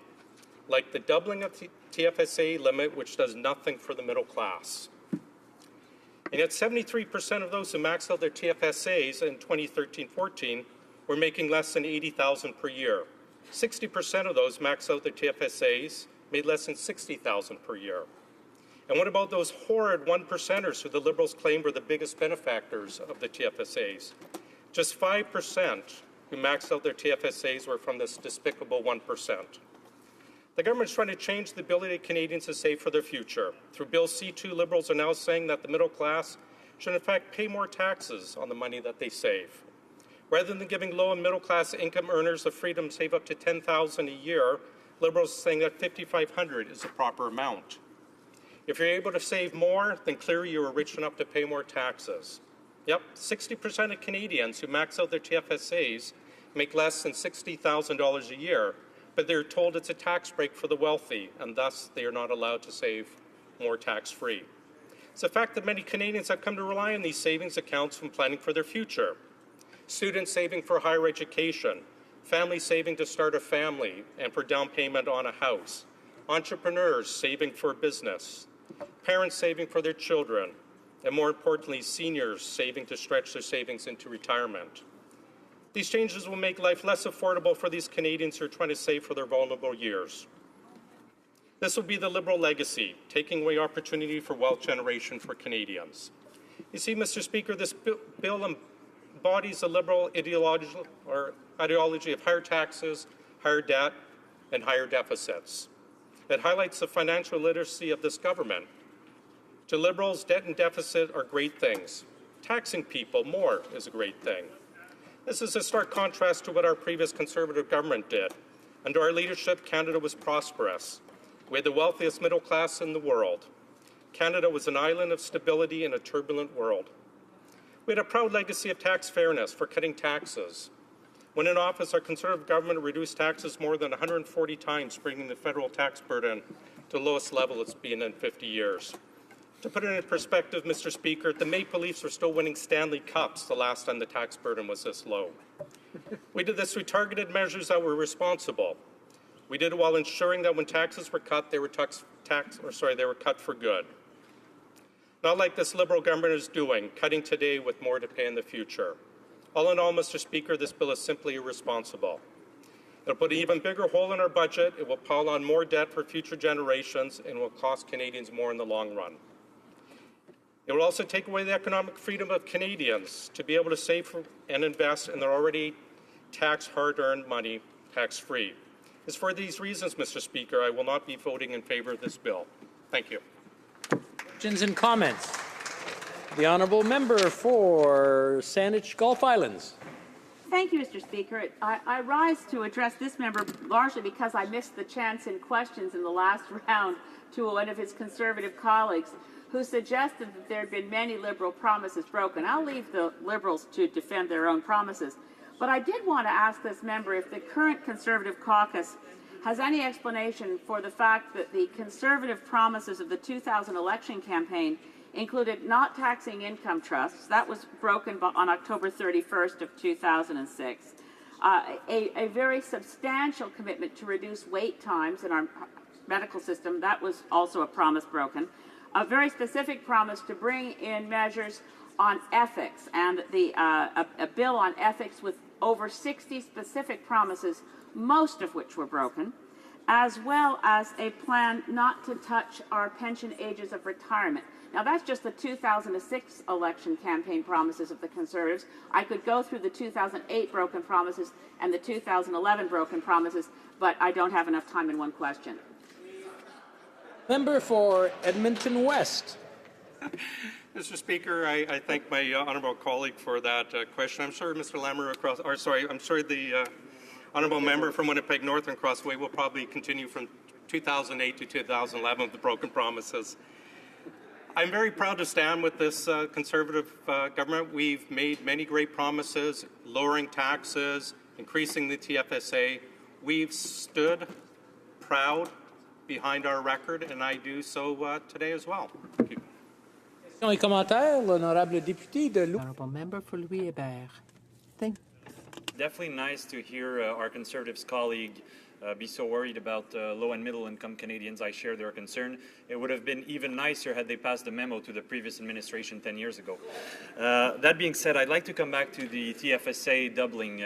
like the doubling of the TFSA limit, which does nothing for the middle class. And yet 73% of those who maxed out their TFSAs in 2013-14 were making less than $80,000 per year. 60% of those maxed out their TFSAs made less than $60,000 per year. And what about those horrid 1%ers who the Liberals claim were the biggest benefactors of the TFSAs? Just 5% who maxed out their TFSAs were from this despicable 1%. The government is trying to change the ability of Canadians to save for their future. Through Bill C-2, Liberals are now saying that the middle class should in fact pay more taxes on the money that they save. Rather than giving low and middle class income earners the freedom to save up to $10,000 a year, Liberals are saying that $5,500 is the proper amount. If you're able to save more, then clearly you are rich enough to pay more taxes. Yep, 60% of Canadians who max out their TFSAs make less than $60,000 a year, but they're told it's a tax break for the wealthy, and thus they are not allowed to save more tax-free. It's a fact that many Canadians have come to rely on these savings accounts when planning for their future. Students saving for higher education, families saving to start a family and for down payment on a house, entrepreneurs saving for a business, parents saving for their children, and more importantly, seniors saving to stretch their savings into retirement. These changes will make life less affordable for these Canadians who are trying to save for their vulnerable years. This will be the Liberal legacy, taking away opportunity for wealth generation for Canadians. You see, Mr. Speaker, this bill embodies a Liberal ideology of higher taxes, higher debt, and higher deficits. It highlights the financial literacy of this government. To Liberals, debt and deficit are great things. Taxing people more is a great thing. This is a stark contrast to what our previous Conservative government did. Under our leadership, Canada was prosperous. We had the wealthiest middle class in the world. Canada was an island of stability in a turbulent world. We had a proud legacy of tax fairness for cutting taxes. When in office, our Conservative government reduced taxes more than 140 times, bringing the federal tax burden to the lowest level it's been in 50 years. To put it in perspective, Mr. Speaker, the Maple Leafs were still winning Stanley Cups the last time the tax burden was this low. We did this through targeted measures that were responsible. We did it while ensuring that when taxes were cut, they were cut for good. Not like this Liberal government is doing, cutting today with more to pay in the future. All in all, Mr. Speaker, this bill is simply irresponsible. It'll put an even bigger hole in our budget, it will pile on more debt for future generations, and will cost Canadians more in the long run. It will also take away the economic freedom of Canadians to be able to save and invest in their already tax hard-earned money tax-free. It's for these reasons, Mr. Speaker, I will not be voting in favour of this bill. Thank you. Questions and comments? The honourable member for Saanich Gulf Islands. Thank you, Mr. Speaker. I rise to address this member largely because I missed the chance in questions in the last round to one of his Conservative colleagues who suggested that there had been many Liberal promises broken. I'll leave the Liberals to defend their own promises. But I did want to ask this member if the current Conservative caucus has any explanation for the fact that the Conservative promises of the 2000 election campaign included not taxing income trusts. That was broken on October 31st of 2006. A very substantial commitment to reduce wait times in our medical system. That was also a promise broken. A very specific promise to bring in measures on ethics and a bill on ethics with over 60 specific promises, most of which were broken, as well as a plan not to touch our pension ages of retirement. Now, that's just the 2006 election campaign promises of the Conservatives. I could go through the 2008 broken promises and the 2011 broken promises, but I don't have enough time in one question. Member for Edmonton West. Mr. Speaker, I thank my honourable colleague for that question. I'm sure Mr. Lamoureux the honourable member from Winnipeg North and Crossway will probably continue from 2008 to 2011 with the broken promises. I'm very proud to stand with this Conservative government. We've made many great promises, lowering taxes, increasing the TFSA. We've stood proud behind our record, and I do so today as well. Thank you. Et commentaires, l'honorable député de Honourable member for Louis Hébert. Definitely nice to hear our Conservatives colleague be so worried about low and middle income Canadians. I share their concern. It would have been even nicer had they passed the memo to the previous administration 10 years ago. That being said, I'd like to come back to the TFSA doubling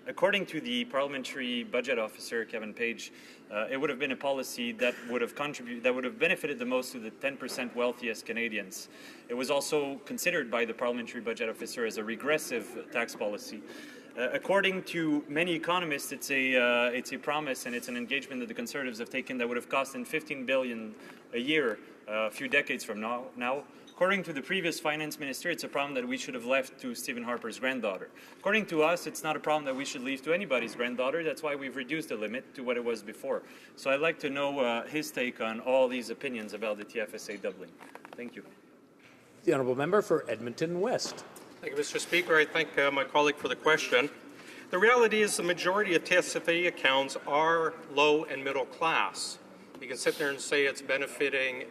according to the Parliamentary Budget Officer, Kevin Page, it would have been a policy that would have benefited the most to the 10% wealthiest Canadians. It was also considered by the Parliamentary Budget Officer as a regressive tax policy. According to many economists, it's a promise and it's an engagement that the Conservatives have taken that would have cost them $15 billion a year a few decades from now. According to the previous finance minister, it's a problem that we should have left to Stephen Harper's granddaughter. According to us, it's not a problem that we should leave to anybody's granddaughter. That's why we've reduced the limit to what it was before. So I'd like to know his take on all these opinions about the TFSA doubling. Thank you. The honourable member for Edmonton West. Thank you, Mr. Speaker. I thank my colleague for the question. The reality is the majority of TFSA accounts are low and middle class. You can sit there and say it's benefiting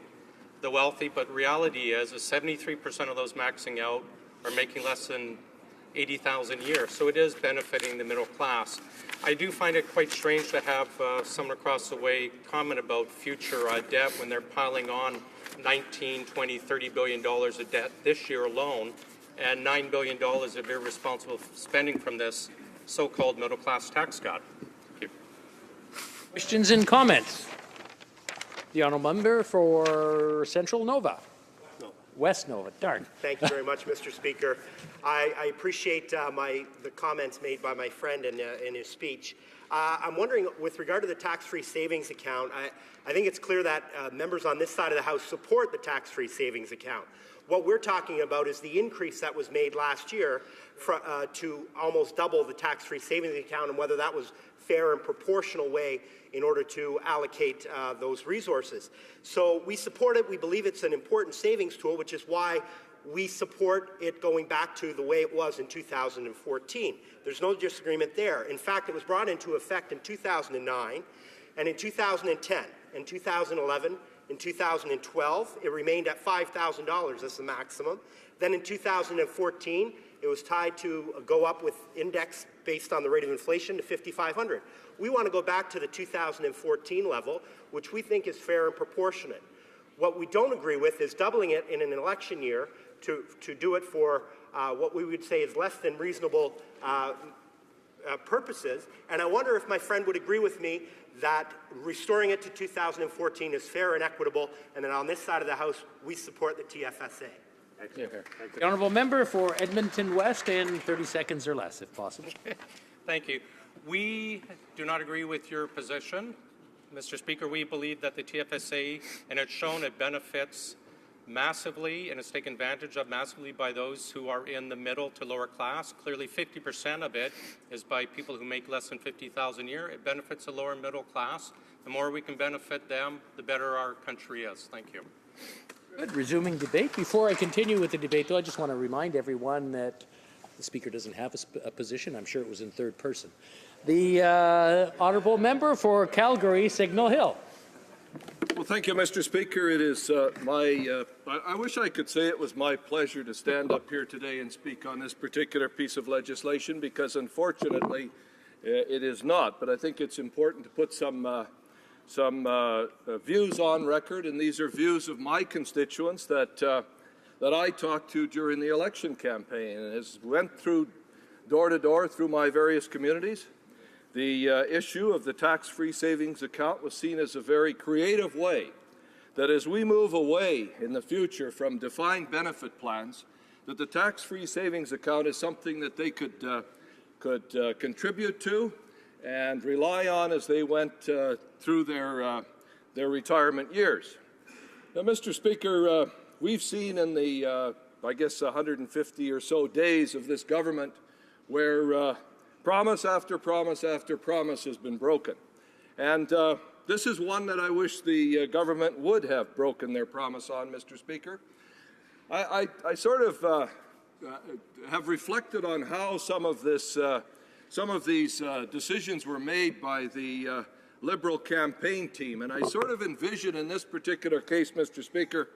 the wealthy, but reality is 73% of those maxing out are making less than $80,000 a year. So it is benefiting the middle class. I do find it quite strange to have someone across the way comment about future debt when they're piling on $19, $20, $30 billion of debt this year alone and $9 billion of irresponsible spending from this so-called middle class tax cut. Thank you. Questions and comments? The honourable member for Central Nova. West Nova, darn. Thank you very much, Mr. Speaker. I appreciate the comments made by my friend in his speech. I'm wondering, with regard to the tax-free savings account, I think it's clear that members on this side of the House support the tax-free savings account. What we're talking about is the increase that was made last year to almost double the tax-free savings account and whether that was fair and proportional way in order to allocate those resources. So we support it. We believe it's an important savings tool, which is why we support it going back to the way it was in 2014. There's no disagreement there. In fact, it was brought into effect in 2009 and in 2010, in 2011, in 2012, it remained at $5,000 as the maximum. Then in 2014, it was tied to go up with index based on the rate of inflation to $5,500. We want to go back to the 2014 level, which we think is fair and proportionate. What we don't agree with is doubling it in an election year to do it for what we would say is less than reasonable purposes. And I wonder if my friend would agree with me that restoring it to 2014 is fair and equitable, and that on this side of the House, we support the TFSA. Thank you. The honourable member for Edmonton West in 30 seconds or less, if possible. Thank you. We do not agree with your position, Mr. Speaker. We believe that the TFSA, and it's shown it benefits massively and it's taken advantage of massively by those who are in the middle to lower class. Clearly 50% of it is by people who make less than $50,000 a year. It benefits the lower middle class. The more we can benefit them, the better our country is. Thank you. Good. Resuming debate. Before I continue with the debate, though, I just want to remind everyone that The Speaker doesn't have a position. I'm sure it was in third person. The honourable member for Calgary Signal Hill. Well, thank you, Mr. Speaker. It is I wish I could say it was my pleasure to stand up here today and speak on this particular piece of legislation, because unfortunately it is not. But I think it's important to put some views on record, and these are views of my constituents that I talked to during the election campaign, and as went through door to door through my various communities. The issue of the tax-free savings account was seen as a very creative way that as we move away in the future from defined benefit plans, that the tax-free savings account is something that they could contribute to and rely on as they went through their retirement years. Now, Mr. Speaker, we've seen in the, I guess, 150 or so days of this government where promise after promise after promise has been broken. And this is one that I wish the government would have broken their promise on, Mr. Speaker. I sort of have reflected on how some of these decisions were made by the Liberal campaign team, and I sort of envision in this particular case, Mr. Speaker,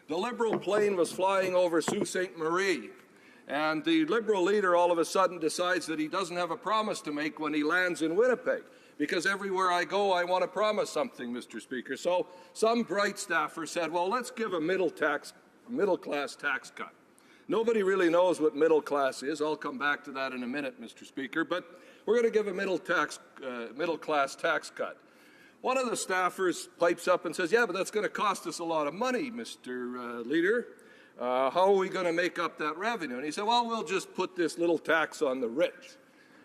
the Liberal plane was flying over Sault Ste. Marie, and the Liberal leader all of a sudden decides that he doesn't have a promise to make when he lands in Winnipeg, because everywhere I go, I want to promise something, Mr. Speaker. So some bright staffer said, well, let's give a middle-class tax cut. Nobody really knows what middle class is. I'll come back to that in a minute, Mr. Speaker, but we're going to give a middle-class tax cut. One of the staffers pipes up and says, yeah, but that's going to cost us a lot of money, Mr. Leader. How are we going to make up that revenue? And he said, well, we'll just put this little tax on the rich.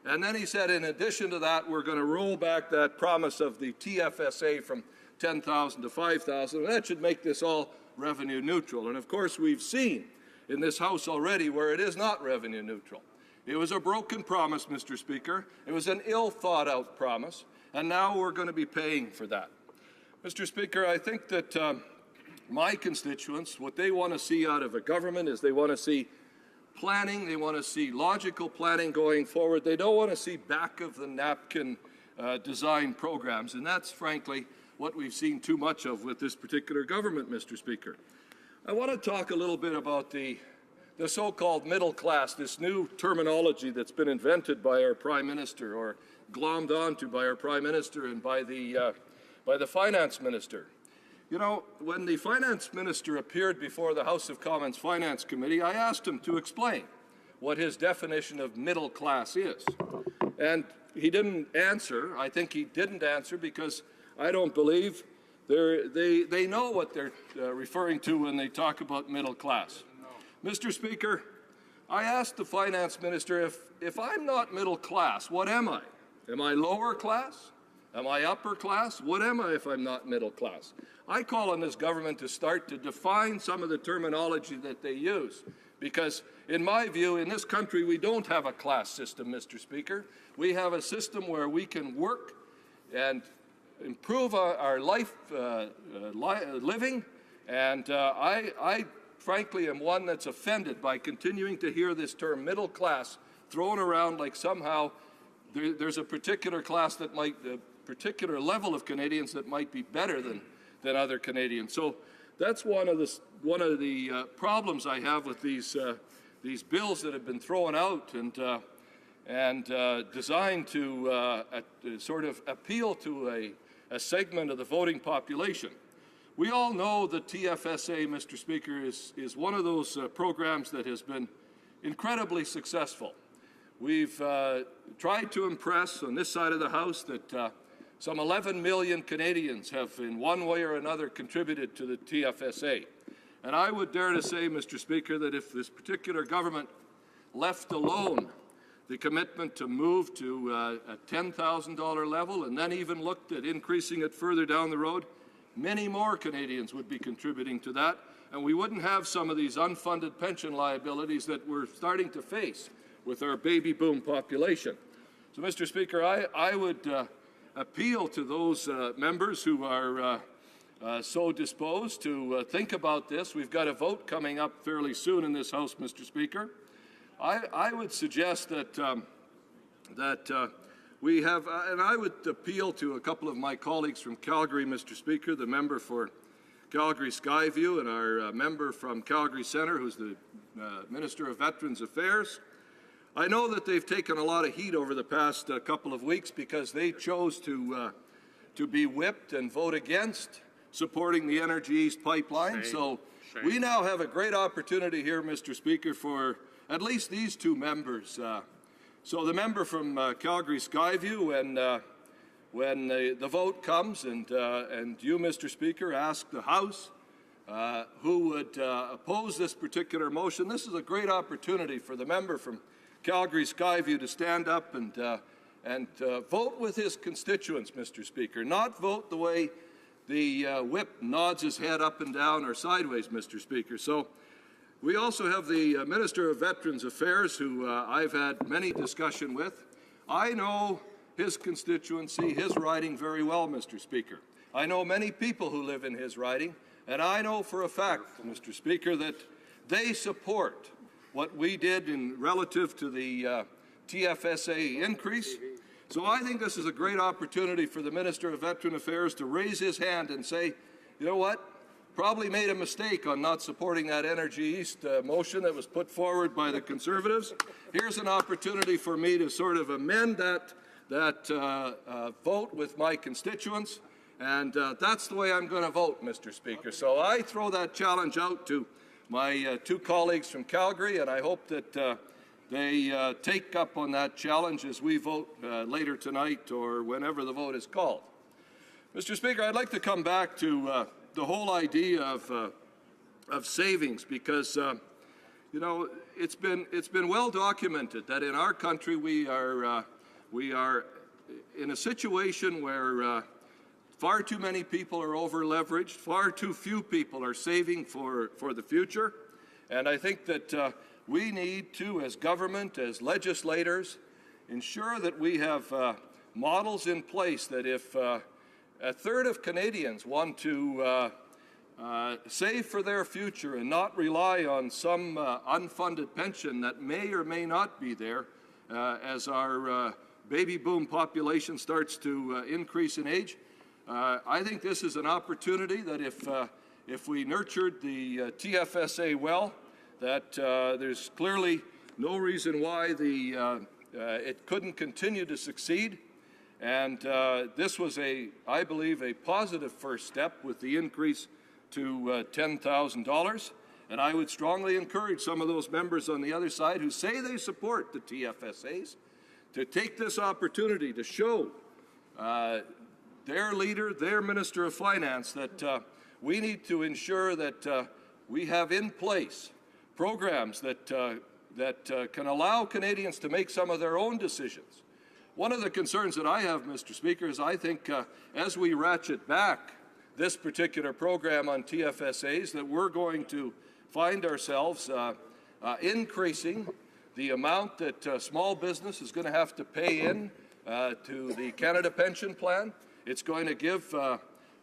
And then he said, in addition to that, we're going to roll back that promise of the TFSA from $10,000 to $5,000, and that should make this all revenue neutral. And of course, we've seen in this House already where it is not revenue neutral. It was a broken promise, Mr. Speaker. It was an ill-thought-out promise, and now we're going to be paying for that. Mr. Speaker, I think that my constituents, what they want to see out of a government is they want to see planning, they want to see logical planning going forward. They don't want to see back-of-the-napkin design programs, and that's, frankly, what we've seen too much of with this particular government, Mr. Speaker. I want to talk a little bit about the so-called middle class, this new terminology that's been invented by our Prime Minister, or glommed onto by our Prime Minister and by the Finance Minister. You know, when the Finance Minister appeared before the House of Commons Finance Committee, I asked him to explain what his definition of middle class is. And he didn't answer. I think he didn't answer because I don't believe they know what they're referring to when they talk about middle class. Mr. Speaker, I asked the Finance Minister, if I'm not middle class, what am I? Am I lower class? Am I upper class? What am I if I'm not middle class? I call on this government to start to define some of the terminology that they use, because in my view, in this country, we don't have a class system, Mr. Speaker. We have a system where we can work and improve our life living, and I frankly am one that's offended by continuing to hear this term middle class thrown around like somehow there's a particular class that might, a particular level of Canadians that might be better than other Canadians. So that's one of the problems I have with these bills that have been thrown out and designed to sort of appeal to a segment of the voting population. We all know that TFSA, Mr. Speaker, is one of those programs that has been incredibly successful. We've tried to impress on this side of the House that some 11 million Canadians have in one way or another contributed to the TFSA. And I would dare to say, Mr. Speaker, that if this particular government left alone the commitment to move to a $10,000 level and then even looked at increasing it further down the road, many more Canadians would be contributing to that, and we wouldn't have some of these unfunded pension liabilities that we're starting to face with our baby boom population. So, Mr. Speaker, I would appeal to those members who are so disposed to think about this. We've got a vote coming up fairly soon in this House, Mr. Speaker. I would suggest that we have, and I would appeal to a couple of my colleagues from Calgary, Mr. Speaker, the member for Calgary Skyview and our member from Calgary Centre, who's the Minister of Veterans Affairs. I know that they've taken a lot of heat over the past couple of weeks because they chose to be whipped and vote against supporting the Energy East pipeline. So we now have a great opportunity here, Mr. Speaker, for at least these two members. So the member from Calgary Skyview, when the vote comes and you, Mr. Speaker, ask the House who would oppose this particular motion, this is a great opportunity for the member from Calgary Skyview to stand up and vote with his constituents, Mr. Speaker, not vote the way the whip nods his head up and down or sideways, Mr. Speaker. So we also have the Minister of Veterans Affairs, who I've had many discussion with. I know his constituency, his riding very well, Mr. Speaker. I know many people who live in his riding, and I know for a fact, Mr. Speaker, that they support what we did in relative to the TFSA increase. So I think this is a great opportunity for the Minister of Veteran Affairs to raise his hand and say, you know what, probably made a mistake on not supporting that Energy East motion that was put forward by the Conservatives. Here's an opportunity for me to sort of amend that vote with my constituents, and that's the way I'm going to vote, Mr. Speaker. So I throw that challenge out to my two colleagues from Calgary, and I hope that they take up on that challenge as we vote later tonight or whenever the vote is called. Mr. Speaker, I'd like to come back to the whole idea of savings, because you know, it's been well documented that in our country we are in a situation where far too many people are over-leveraged, far too few people are saving for the future. And I think that we need to, as government, as legislators, ensure that we have models in place that if a third of Canadians want to save for their future and not rely on some unfunded pension that may or may not be there as our baby boom population starts to increase in age, I think this is an opportunity that if we nurtured the TFSA well, that there's clearly no reason why it couldn't continue to succeed. And this was, I believe, a positive first step with the increase to $10,000. And I would strongly encourage some of those members on the other side who say they support the TFSAs to take this opportunity to show their leader, their Minister of Finance, that we need to ensure that we have in place programs that can allow Canadians to make some of their own decisions. One of the concerns that I have, Mr. Speaker, is I think as we ratchet back this particular program on TFSAs, that we're going to find ourselves increasing the amount that small business is going to have to pay in to the Canada Pension Plan. It's going to give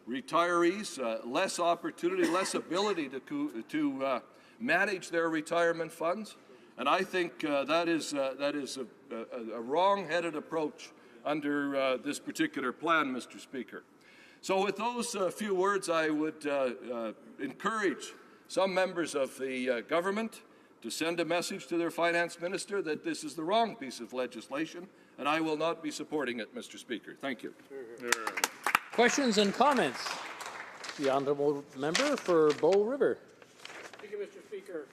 retirees less opportunity, less ability to manage their retirement funds. And I think that is a wrong-headed approach under this particular plan, Mr. Speaker. So with those few words, I would encourage some members of the government to send a message to their finance minister that this is the wrong piece of legislation, and I will not be supporting it, Mr. Speaker. Thank you. Questions and comments? The honourable member for Bow River. Thank you, Mr. Speaker.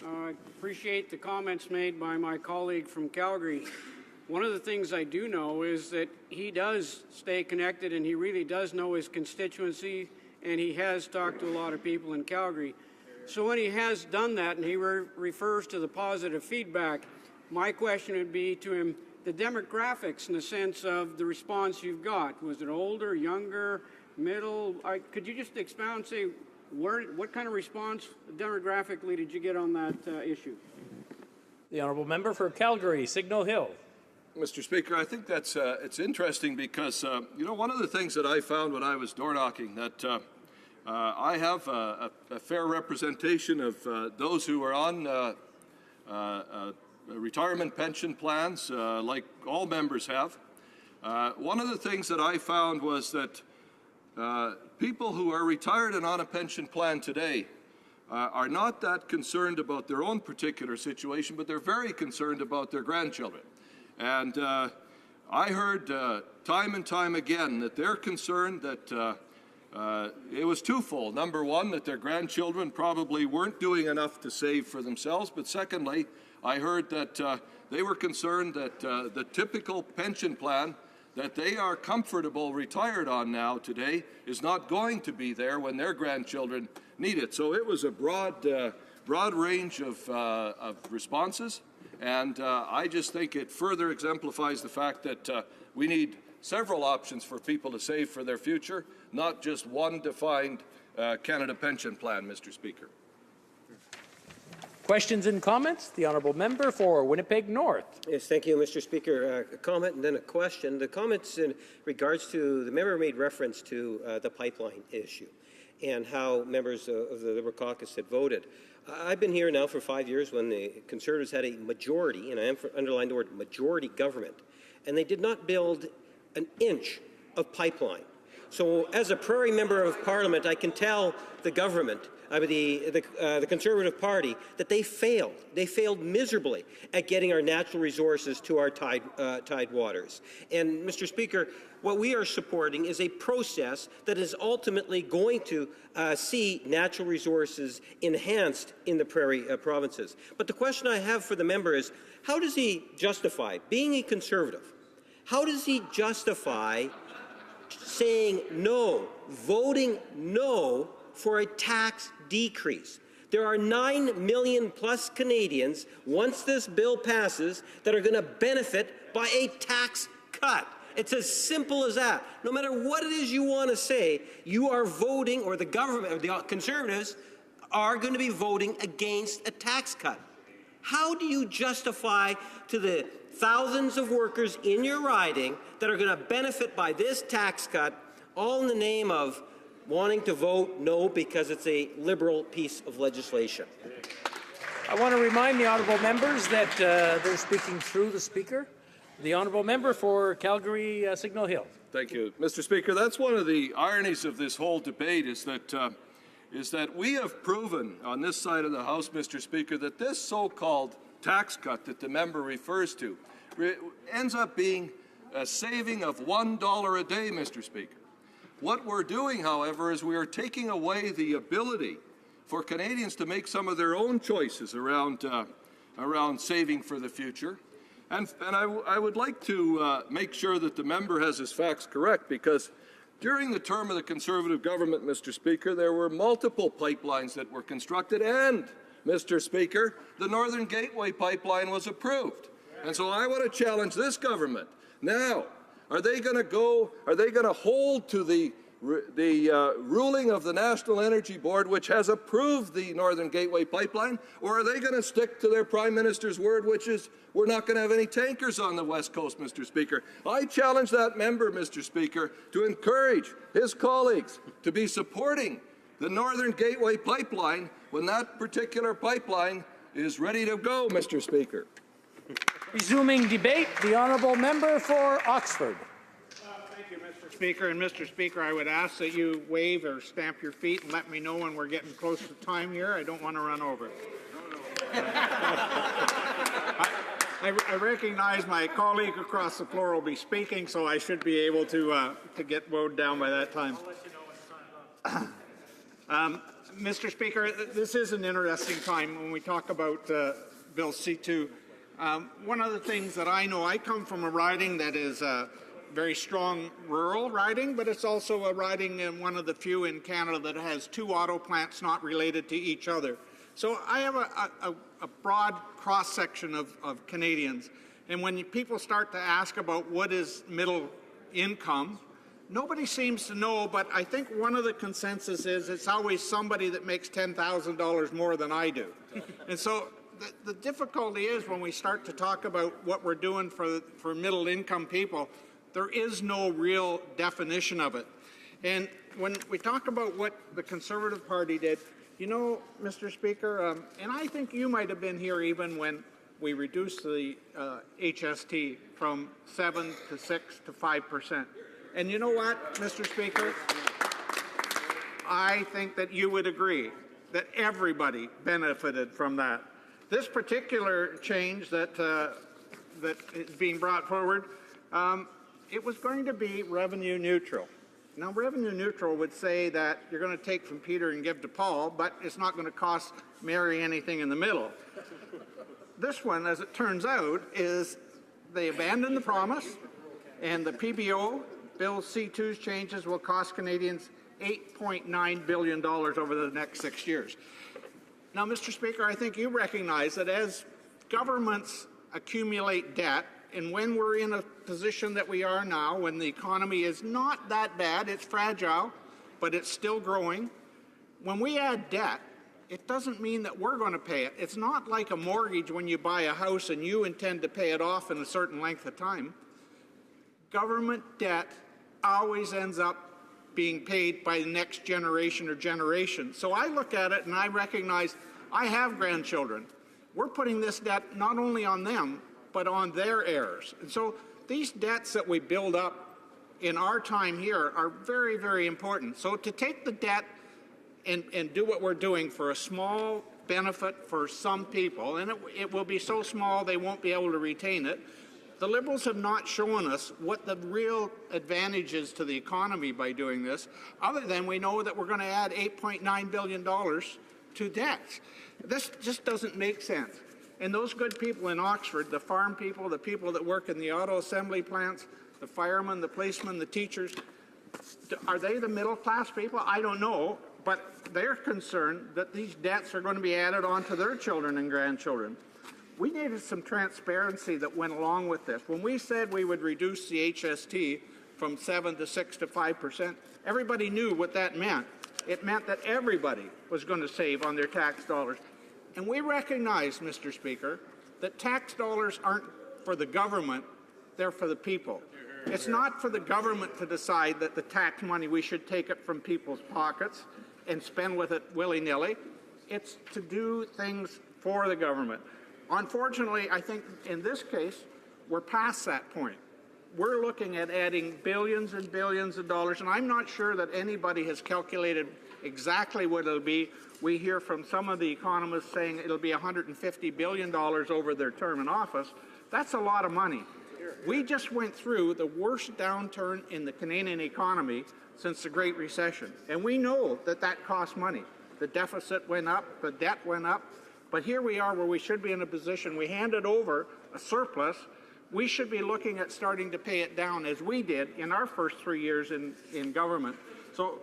I appreciate the comments made by my colleague from Calgary. One of the things I do know is that he does stay connected and he really does know his constituency, and he has talked to a lot of people in Calgary. So when he has done that and he refers to the positive feedback, my question would be to him, the demographics in the sense of the response you've got. Was it older, younger, middle? Could you just expound and say what kind of response demographically did you get on that issue? The honourable member for Calgary, Signal Hill. Mr. Speaker, I think that's it's interesting because, you know, one of the things that I found when I was door knocking that I have a fair representation of those who are on retirement pension plans, like all members have. One of the things that I found was that people who are retired and on a pension plan today are not that concerned about their own particular situation, but they're very concerned about their grandchildren. And I heard time and time again that they're concerned that it was twofold. Number one, that their grandchildren probably weren't doing enough to save for themselves, but secondly, I heard that they were concerned that the typical pension plan that they are comfortable retired on now today is not going to be there when their grandchildren need it. So it was a broad range of responses, and I just think it further exemplifies the fact that we need several options for people to save for their future, not just one defined Canada pension plan, Mr. Speaker. Questions and comments? The honourable member for Winnipeg North. Yes, thank you, Mr. Speaker. A comment and then a question. The comments in regards to the member made reference to the pipeline issue and how members of the Liberal caucus had voted. I've been here now for 5 years when the Conservatives had a majority, and I underline the word majority government, and they did not build an inch of pipeline. So as a Prairie Member of Parliament, I can tell the government, the Conservative Party, that they failed. They failed miserably at getting our natural resources to our tide waters. And, Mr. Speaker, what we are supporting is a process that is ultimately going to see natural resources enhanced in the prairie provinces. But the question I have for the member is, how does he justify, being a Conservative, how does he justify saying no, voting no for a tax decrease? There are 9 million plus Canadians, once this bill passes, that are going to benefit by a tax cut. It's as simple as that. No matter what it is you want to say, you are voting, or the government, or the Conservatives, are going to be voting against a tax cut. How do you justify to the thousands of workers in your riding that are going to benefit by this tax cut, all in the name of wanting to vote no because it's a Liberal piece of legislation? I want to remind the honourable members that they're speaking through the Speaker. The honourable member for Calgary Signal Hill. Thank you, Mr. Speaker. That's one of the ironies of this whole debate is that we have proven on this side of the House, Mr. Speaker, that this so-called tax cut that the member refers to ends up being a saving of $1 a day, Mr. Speaker. What we're doing, however, is we are taking away the ability for Canadians to make some of their own choices around saving for the future. And I would like to make sure that the member has his facts correct, because during the term of the Conservative government, Mr. Speaker, there were multiple pipelines that were constructed, and, Mr. Speaker, the Northern Gateway pipeline was approved. And so I want to challenge this government. Now, are they going to hold to the ruling of the National Energy Board, which has approved the Northern Gateway pipeline, or are they going to stick to their Prime Minister's word, which is we're not going to have any tankers on the West Coast, Mr. Speaker? I challenge that member, Mr. Speaker, to encourage his colleagues to be supporting the Northern Gateway pipeline when that particular pipeline is ready to go, Mr. Speaker. Resuming debate, the honourable member for Oxford. Thank you, Mr. Speaker. And Mr. Speaker, I would ask that you wave or stamp your feet and let me know when we're getting close to time here. I don't want to run over. I recognize my colleague across the floor will be speaking, so I should be able to get mowed down by that time. Mr. Speaker, this is an interesting time when we talk about Bill C-2. One of the things that I know, I come from a riding that is a very strong rural riding, but it's also a riding in one of the few in Canada that has 2 auto plants not related to each other. So I have a broad cross-section of Canadians. And when people start to ask about what is middle income, nobody seems to know, but I think one of the consensus is it's always somebody that makes $10,000 more than I do. And so the difficulty is when we start to talk about what we're doing for middle income people, there is no real definition of it. And when we talk about what the Conservative Party did, you know, Mr. Speaker, and I think you might have been here even when we reduce the HST from 7 to 6 to 5%. And you know what, Mr. Speaker? I think that you would agree that everybody benefited from that. This particular change that that is being brought forward, it was going to be revenue neutral. Now, revenue neutral would say that you're going to take from Peter and give to Paul, but it's not going to cost Mary anything in the middle. This one, as it turns out, is they abandoned the promise, and the PBO, Bill C2's changes will cost Canadians $8.9 billion over the next 6 years. Now, Mr. Speaker, I think you recognize that as governments accumulate debt, and when we're in a position that we are now, when the economy is not that bad, it's fragile, but it's still growing, when we add debt, it doesn't mean that we're going to pay it. It's not like a mortgage when you buy a house and you intend to pay it off in a certain length of time. Government debt always ends up being paid by the next generation or generation. So I look at it and I recognize I have grandchildren. We're putting this debt not only on them, but on their heirs. And so these debts that we build up in our time here are very, very important. So to take the debt and do what we're doing for a small benefit for some people, and it will be so small they won't be able to retain it. The Liberals have not shown us what the real advantage is to the economy by doing this, other than we know that we're going to add $8.9 billion to debts. This just doesn't make sense. And those good people in Oxford, the farm people, the people that work in the auto assembly plants, the firemen, the policemen, the teachers, are they the middle class people? I don't know, but they're concerned that these debts are going to be added on to their children and grandchildren. We needed some transparency that went along with this. When we said we would reduce the HST from 7 to 6 to 5%, everybody knew what that meant. It meant that everybody was going to save on their tax dollars. And we recognize, Mr. Speaker, that tax dollars aren't for the government, they're for the people. It's not for the government to decide that the tax money, we should take it from people's pockets and spend with it willy-nilly. It's to do things for the government. Unfortunately, I think in this case, we're past that point. We're looking at adding billions and billions of dollars, and I'm not sure that anybody has calculated exactly what it'll be. We hear from some of the economists saying it'll be $150 billion over their term in office. That's a lot of money. We just went through the worst downturn in the Canadian economy since the Great Recession, and we know that that costs money. The deficit went up, the debt went up, but here we are where we should be in a position. We handed over a surplus. We should be looking at starting to pay it down as we did in our first 3 years in government. So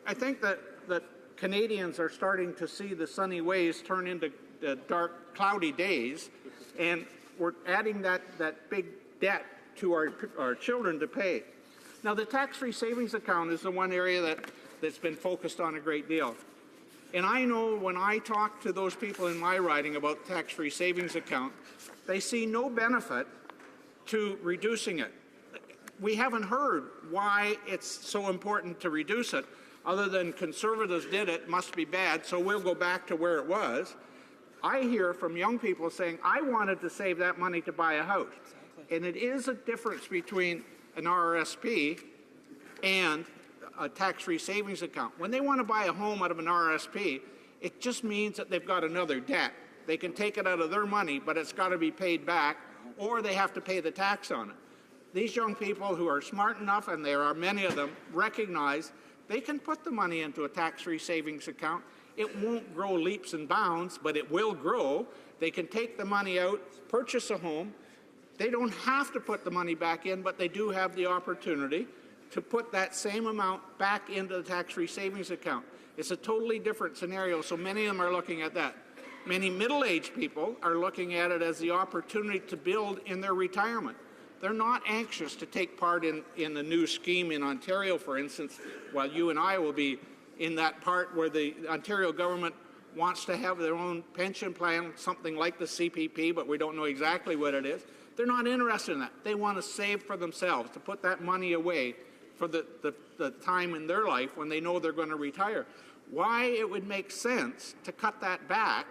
I think that Canadians are starting to see the sunny ways turn into dark, cloudy days, and we're adding that big debt to our children to pay. Now, the tax-free savings account is the one area that's been focused on a great deal. And I know when I talk to those people in my riding about the tax-free savings account, they see no benefit to reducing it. We haven't heard why it's so important to reduce it, other than Conservatives did it, must be bad, so we'll go back to where it was. I hear from young people saying, I wanted to save that money to buy a house. And it is a difference between an RRSP and a tax-free savings account. When they want to buy a home out of an RRSP, it just means that they've got another debt. They can take it out of their money, but it's got to be paid back, or they have to pay the tax on it. These young people who are smart enough, and there are many of them, recognize they can put the money into a tax-free savings account. It won't grow leaps and bounds, but it will grow. They can take the money out, purchase a home. They don't have to put the money back in, but they do have the opportunity to put that same amount back into the tax-free savings account. It's a totally different scenario, so many of them are looking at that. Many middle-aged people are looking at it as the opportunity to build in their retirement. They're not anxious to take part in the new scheme in Ontario, for instance, while you and I will be in that part where the Ontario government wants to have their own pension plan, something like the CPP, but we don't know exactly what it is. They're not interested in that. They want to save for themselves, to put that money away for the time in their life when they know they're going to retire. Why it would make sense to cut that back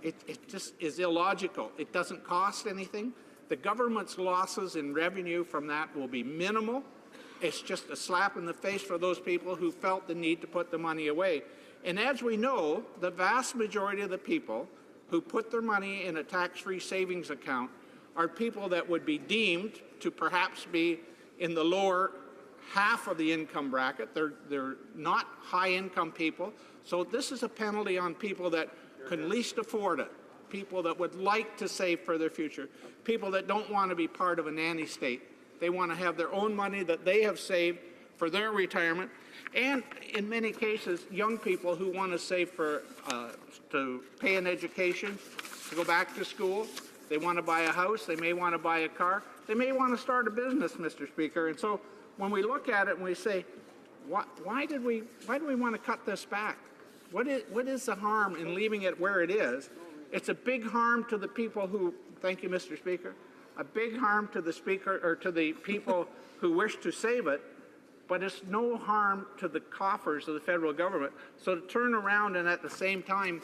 it just is illogical. It doesn't cost anything. The government's losses in revenue from that will be minimal. It's just a slap in the face for those people who felt the need to put the money away. And as we know, the vast majority of the people who put their money in a tax-free savings account are people that would be deemed to perhaps be in the lower half of the income bracket. They're not high-income people. So this is a penalty on people that can least afford it, people that would like to save for their future, people that don't want to be part of a nanny state. They want to have their own money that they have saved for their retirement, and in many cases, young people who want to save for to pay an education, to go back to school. They want to buy a house. They may want to buy a car. They may want to start a business, Mr. Speaker. And so when we look at it and we say, why do we want to cut this back? What is the harm in leaving it where it is? It's a big harm to the people who, thank you, Mr. Speaker, a big harm to the Speaker or to the people who wish to save it, but it's no harm to the coffers of the federal government. So to turn around and at the same time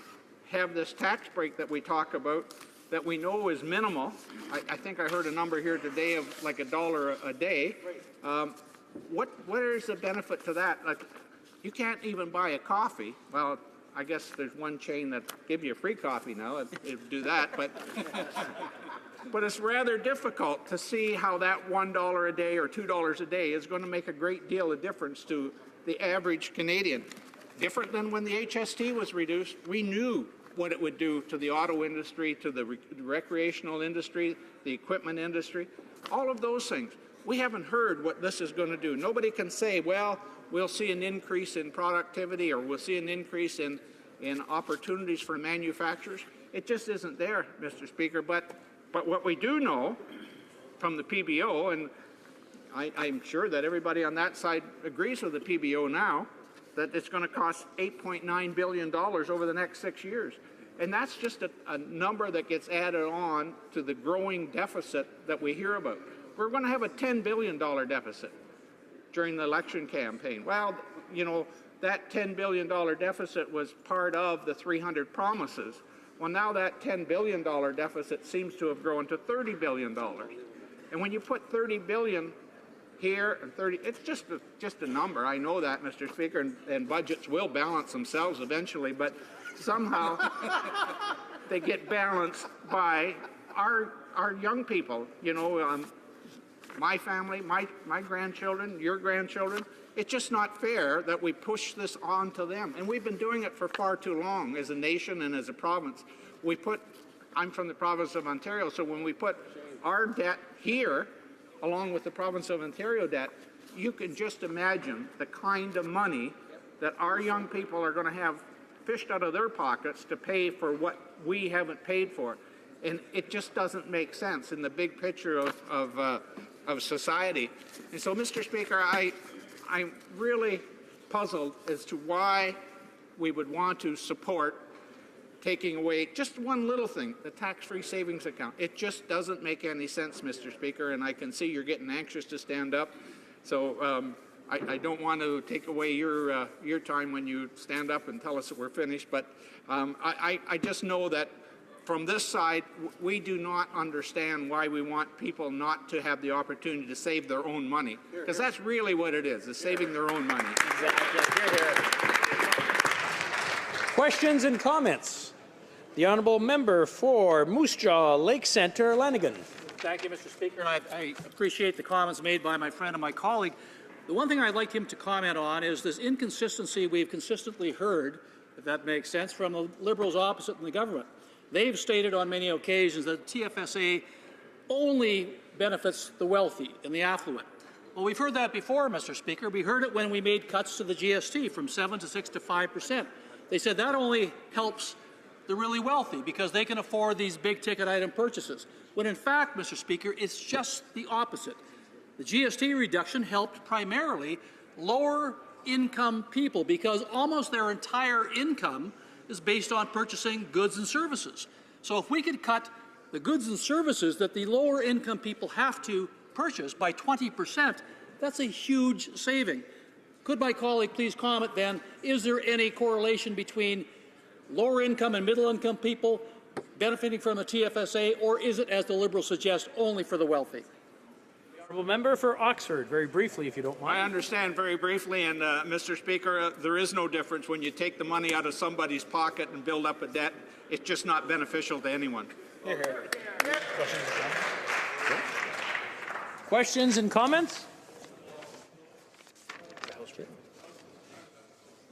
have this tax break that we talk about that we know is minimal. I think I heard a number here today of like $1 a day. What is the benefit to that? Like, you can't even buy a coffee. Well, I guess there's one chain that gives you free coffee now. It'd do that, but it's rather difficult to see how that $1 a day or $2 a day is going to make a great deal of difference to the average Canadian. Different than when the HST was reduced. We knew what it would do to the auto industry, to the recreational industry, the equipment industry, all of those things. We haven't heard what this is going to do. Nobody can say, well, we'll see an increase in productivity or we'll see an increase in opportunities for manufacturers. It just isn't there, Mr. Speaker. But what we do know from the PBO, and I'm sure that everybody on that side agrees with the PBO now, that it's going to cost $8.9 billion over the next 6 years. And that's just a number that gets added on to the growing deficit that we hear about. We're going to have a $10 billion deficit during the election campaign. Well, you know, that $10 billion deficit was part of the 300 promises. Well, now that $10 billion deficit seems to have grown to $30 billion. And when you put $30 billion here and 30, it's just a number. I know that, Mr. Speaker, and budgets will balance themselves eventually, but somehow they get balanced by our young people. You know, my family, my grandchildren, your grandchildren. It's just not fair that we push this on to them. And we've been doing it for far too long as a nation and as a province. I'm from the province of Ontario, so when we put our debt here, along with the province of Ontario debt, you can just imagine the kind of money that our young people are going to have fished out of their pockets to pay for what we haven't paid for. And it just doesn't make sense in the big picture of society. And so, Mr. Speaker, I'm really puzzled as to why we would want to support taking away just one little thing, the tax-free savings account. It just doesn't make any sense, Mr. Speaker, and I can see you're getting anxious to stand up. So I don't want to take away your time when you stand up and tell us that we're finished, but I just know that from this side, we do not understand why we want people not to have the opportunity to save their own money, because that's really what it is saving their own money. Questions and comments? The honourable member for Moose Jaw Lake Centre, Lanigan. Thank you, Mr. Speaker, and I appreciate the comments made by my friend and my colleague. The one thing I'd like him to comment on is this inconsistency we've consistently heard, if that makes sense, from the Liberals opposite in the government. They've stated on many occasions that TFSA only benefits the wealthy and the affluent. Well, we've heard that before, Mr. Speaker. We heard it when we made cuts to the GST from 7 to 6 to 5%. They said that only helps the really wealthy because they can afford these big-ticket item purchases. When in fact, Mr. Speaker, it's just the opposite. The GST reduction helped primarily lower-income people because almost their entire income is based on purchasing goods and services. So if we could cut the goods and services that the lower-income people have to purchase by 20%, that's a huge saving. Could my colleague please comment then, is there any correlation between lower-income and middle-income people benefiting from the TFSA, or is it, as the Liberals suggest, only for the wealthy? Honourable member for Oxford, very briefly, if you don't mind. I understand very briefly, and Mr. Speaker, there is no difference when you take the money out of somebody's pocket and build up a debt. It's just not beneficial to anyone. Questions and comments?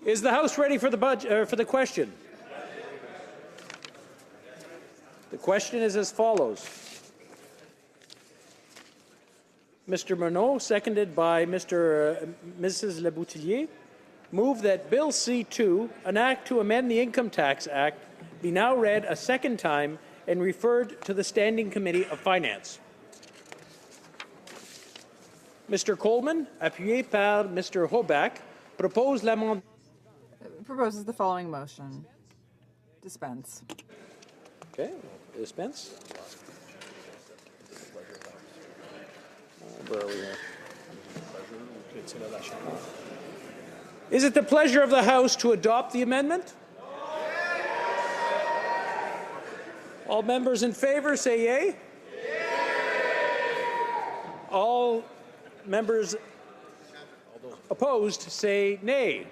Is the House ready for the budget for the question? The question is as follows. Mr. Monod, seconded by Mrs. Leboutillier, move that Bill C-2, an act to amend the Income Tax Act, be now read a second time and referred to the Standing Committee of Finance. Mr. Coleman, appuyé par Mr. Hoback, propose l'amendement. Proposes the following motion. Dispense. Okay, dispense. Where are we here? Is it the pleasure of the House to adopt the amendment? All members in favour say yea. All members opposed say nay.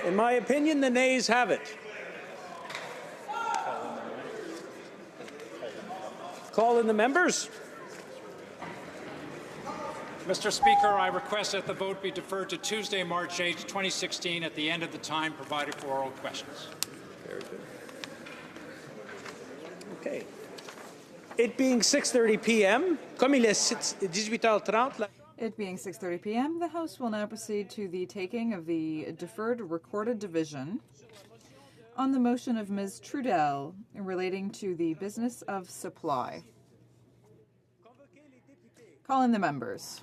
In my opinion, the nays have it. Call in the members. Mr. Speaker, I request that the vote be deferred to Tuesday, March 8, 2016, at the end of the time provided for oral questions. Very good. Okay. It being 6:30 p.m., comme il est 18h30, It being 6:30 p.m., the House will now proceed to the taking of the deferred recorded division on the motion of Ms. Trudel relating to the business of supply. Call in the members.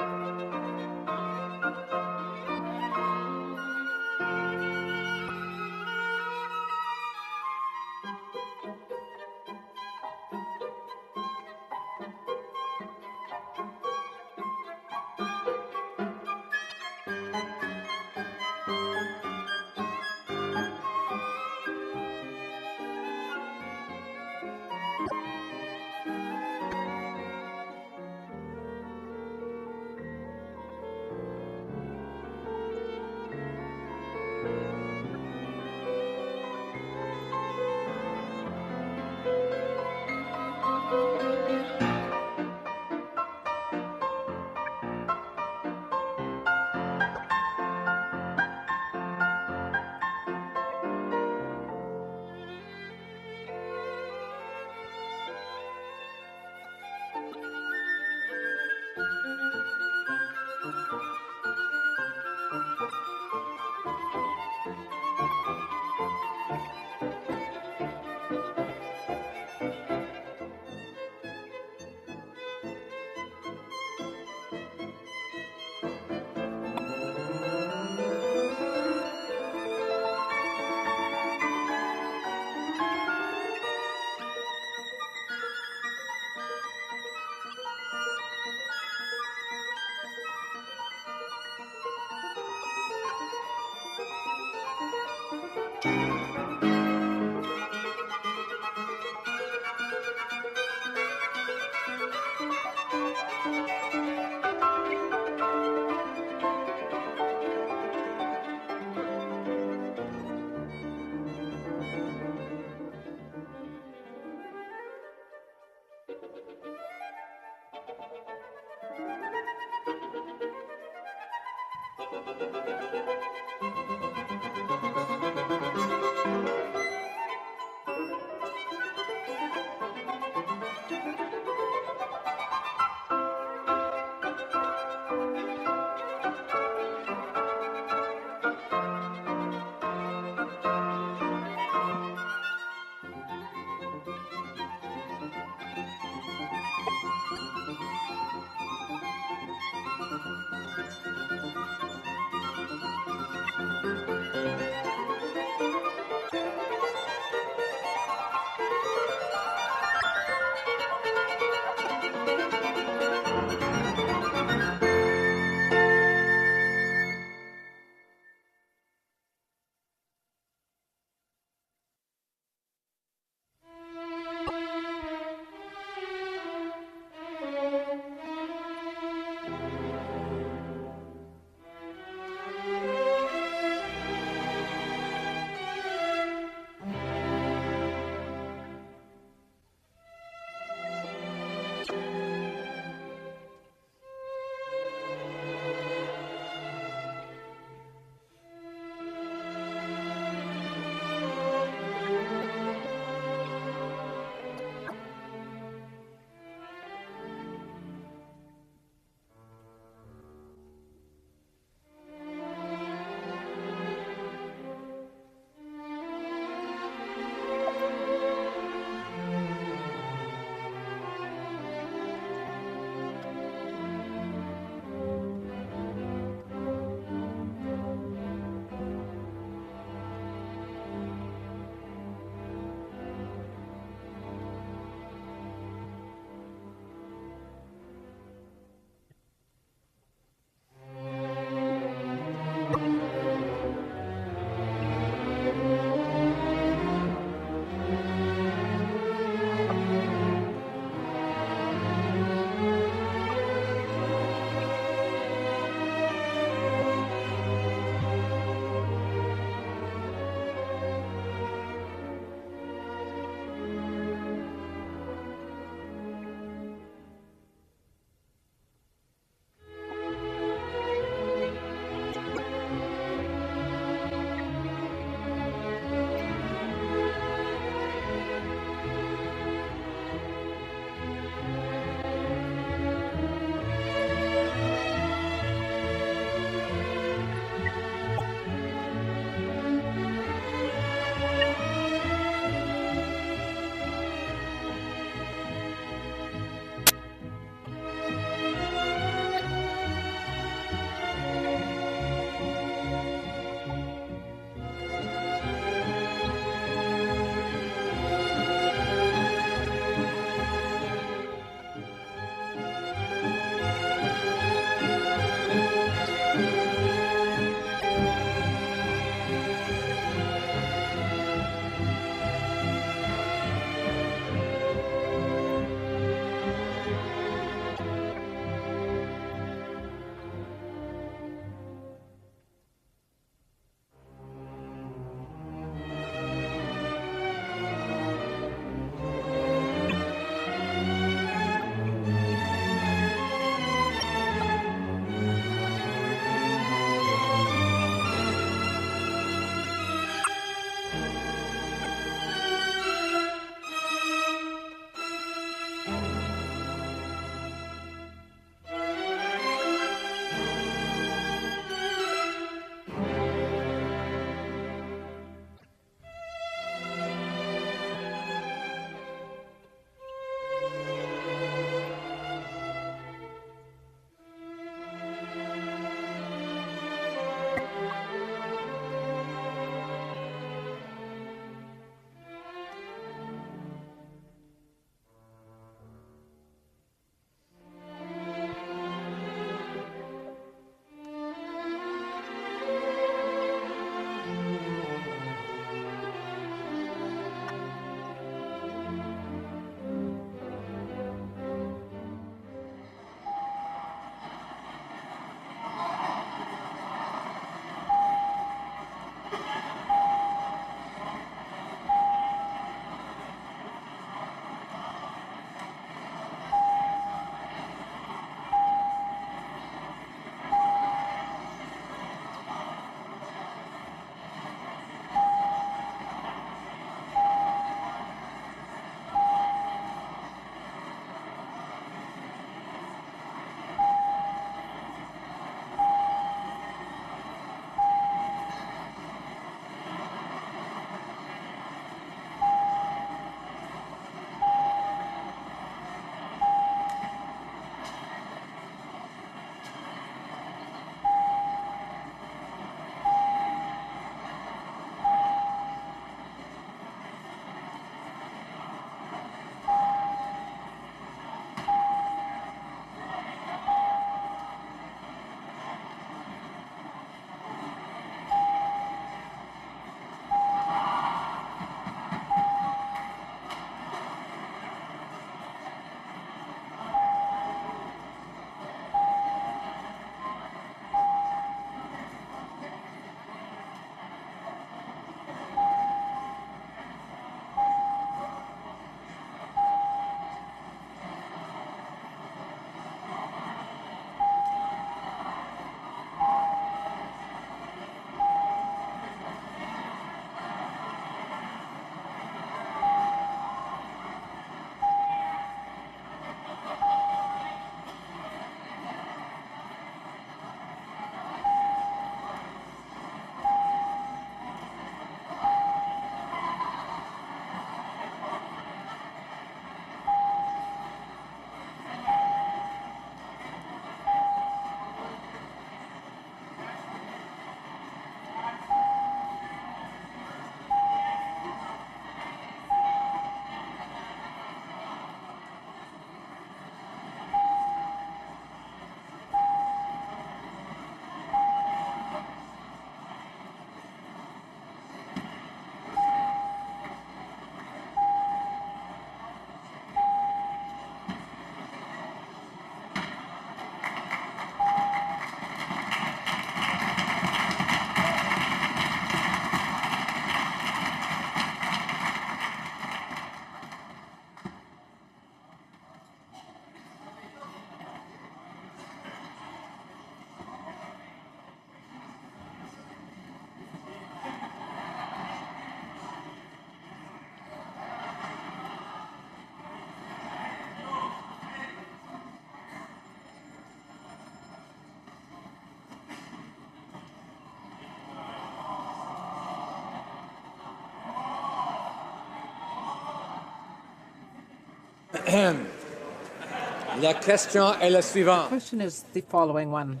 La question est la suivante. The question is the following one.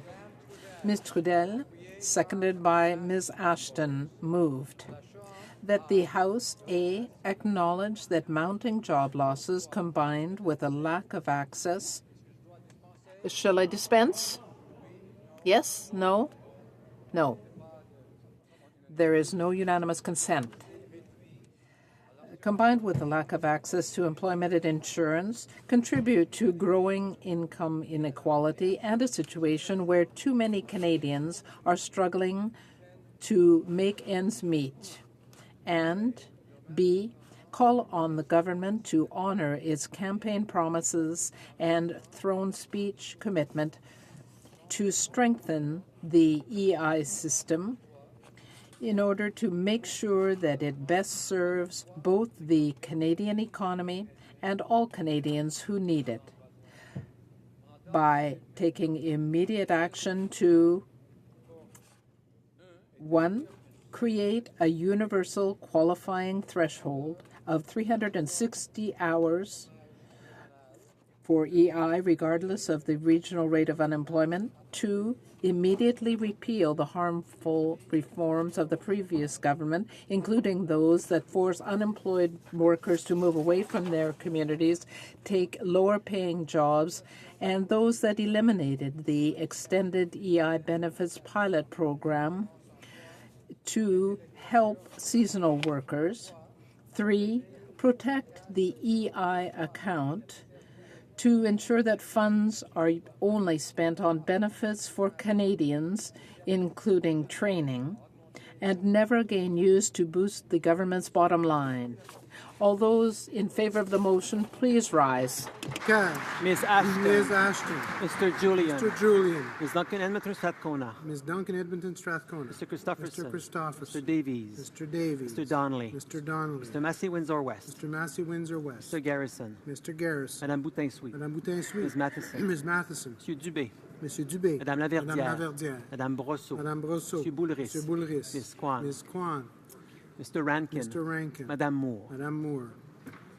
Ms. Trudel, seconded by Ms. Ashton, moved that the House A acknowledge that mounting job losses combined with a lack of access. Shall I dispense? Yes? No? No. There is no unanimous consent. Combined with the lack of access to employment and insurance, contribute to growing income inequality and a situation where too many Canadians are struggling to make ends meet. And B, call on the government to honor its campaign promises and throne speech commitment to strengthen the EI system in order to make sure that it best serves both the Canadian economy and all Canadians who need it, by taking immediate action to 1. Create a universal qualifying threshold of 360 hours for EI regardless of the regional rate of unemployment. 2. Immediately repeal the harmful reforms of the previous government, including those that force unemployed workers to move away from their communities, take lower-paying jobs, and those that eliminated the extended EI benefits pilot program to help seasonal workers. 3. Protect the EI account to ensure that funds are only spent on benefits for Canadians, including training, and never again used to boost the government's bottom line. All those in favor of the motion, please rise. Ms. Ashton. Ms. Ashton. Mr. Julian. Mr. Julian. Ms. Duncan Edmonton Strathcona. Ms. Duncan Edmonton Strathcona. Mr. Christopherson. Mr. Christopherson. Mr. Davies. Mr. Davies. Mr. Donnelly. Mr. Donnelly. Mr. Massey Windsor West. Mr. Massey Windsor West. Mr. Garrison. Mr. Garrison. Madame Boutin-Souis. Madame Boutin-Souis. Ms. Matheson. Ms. Matheson. Monsieur Dubé. Monsieur Dubé. Madame Laverdière. Madame Laverdière. Madame Brosseau. Madame Brosseau. Monsieur Boulris. Monsieur Boulris. Ms. Kwan. Ms. Kwan. Mr. Rankin. Mr. Rankin. Madame Moore. Madame Moore.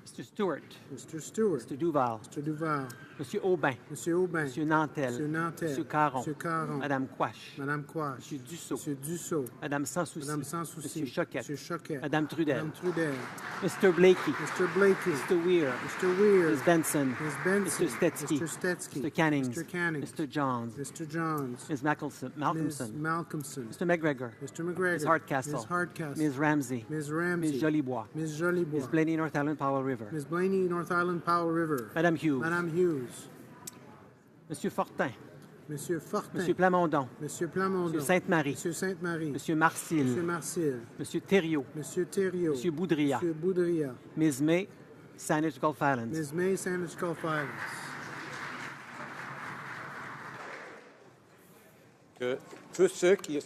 Mr. Stewart. Mr. Stewart. Mr. Duval. Mr. Duval. Monsieur Aubin. Monsieur Aubin. Monsieur Nantel. Monsieur Nantel. Monsieur Caron. Monsieur Caron. Madame Quash. Madame Quash. Monsieur Dussault. Monsieur Dussault. Madame Sans Souci. Madame Sans Souci. Monsieur Choquette. Monsieur Choquette. Madame Trudel. Madame Trudel. Mr. Blakey. Mr. Blakey. Mr. Weir. Mr. Weir. Ms. Benson. Ms. Benson. Mr. Stetsky. Mr. Stetsky. Mr. Cannings. Mr. Cannings. Mr. Johns. Mr. Johns. Ms. Malcolmson. Ms. Malcolmson. Mr. McGregor. Mr. McGregor. Ms. Hardcastle. Ms. Hardcastle. Ms. Ramsey. Ms. Ramsey. Ms. Jolibois. Ms. Jolibois. Ms. Blaney, North Island, Powell River. Ms. Blaney, North Island, Powell River. Madame Hughes. Madame Hughes. Monsieur Fortin. Monsieur Fortin. Monsieur Plamondon. Monsieur Plamondon. Monsieur Sainte-Marie. Monsieur Sainte-Marie. Monsieur Marcil. Monsieur Marcil. Monsieur Thériault. Monsieur Thériault. Monsieur Boudria. Monsieur Boudria. Ms. May, Saanich Gulf Islands. Ms. May, Sandwich Gulf Islands. Tous ceux qui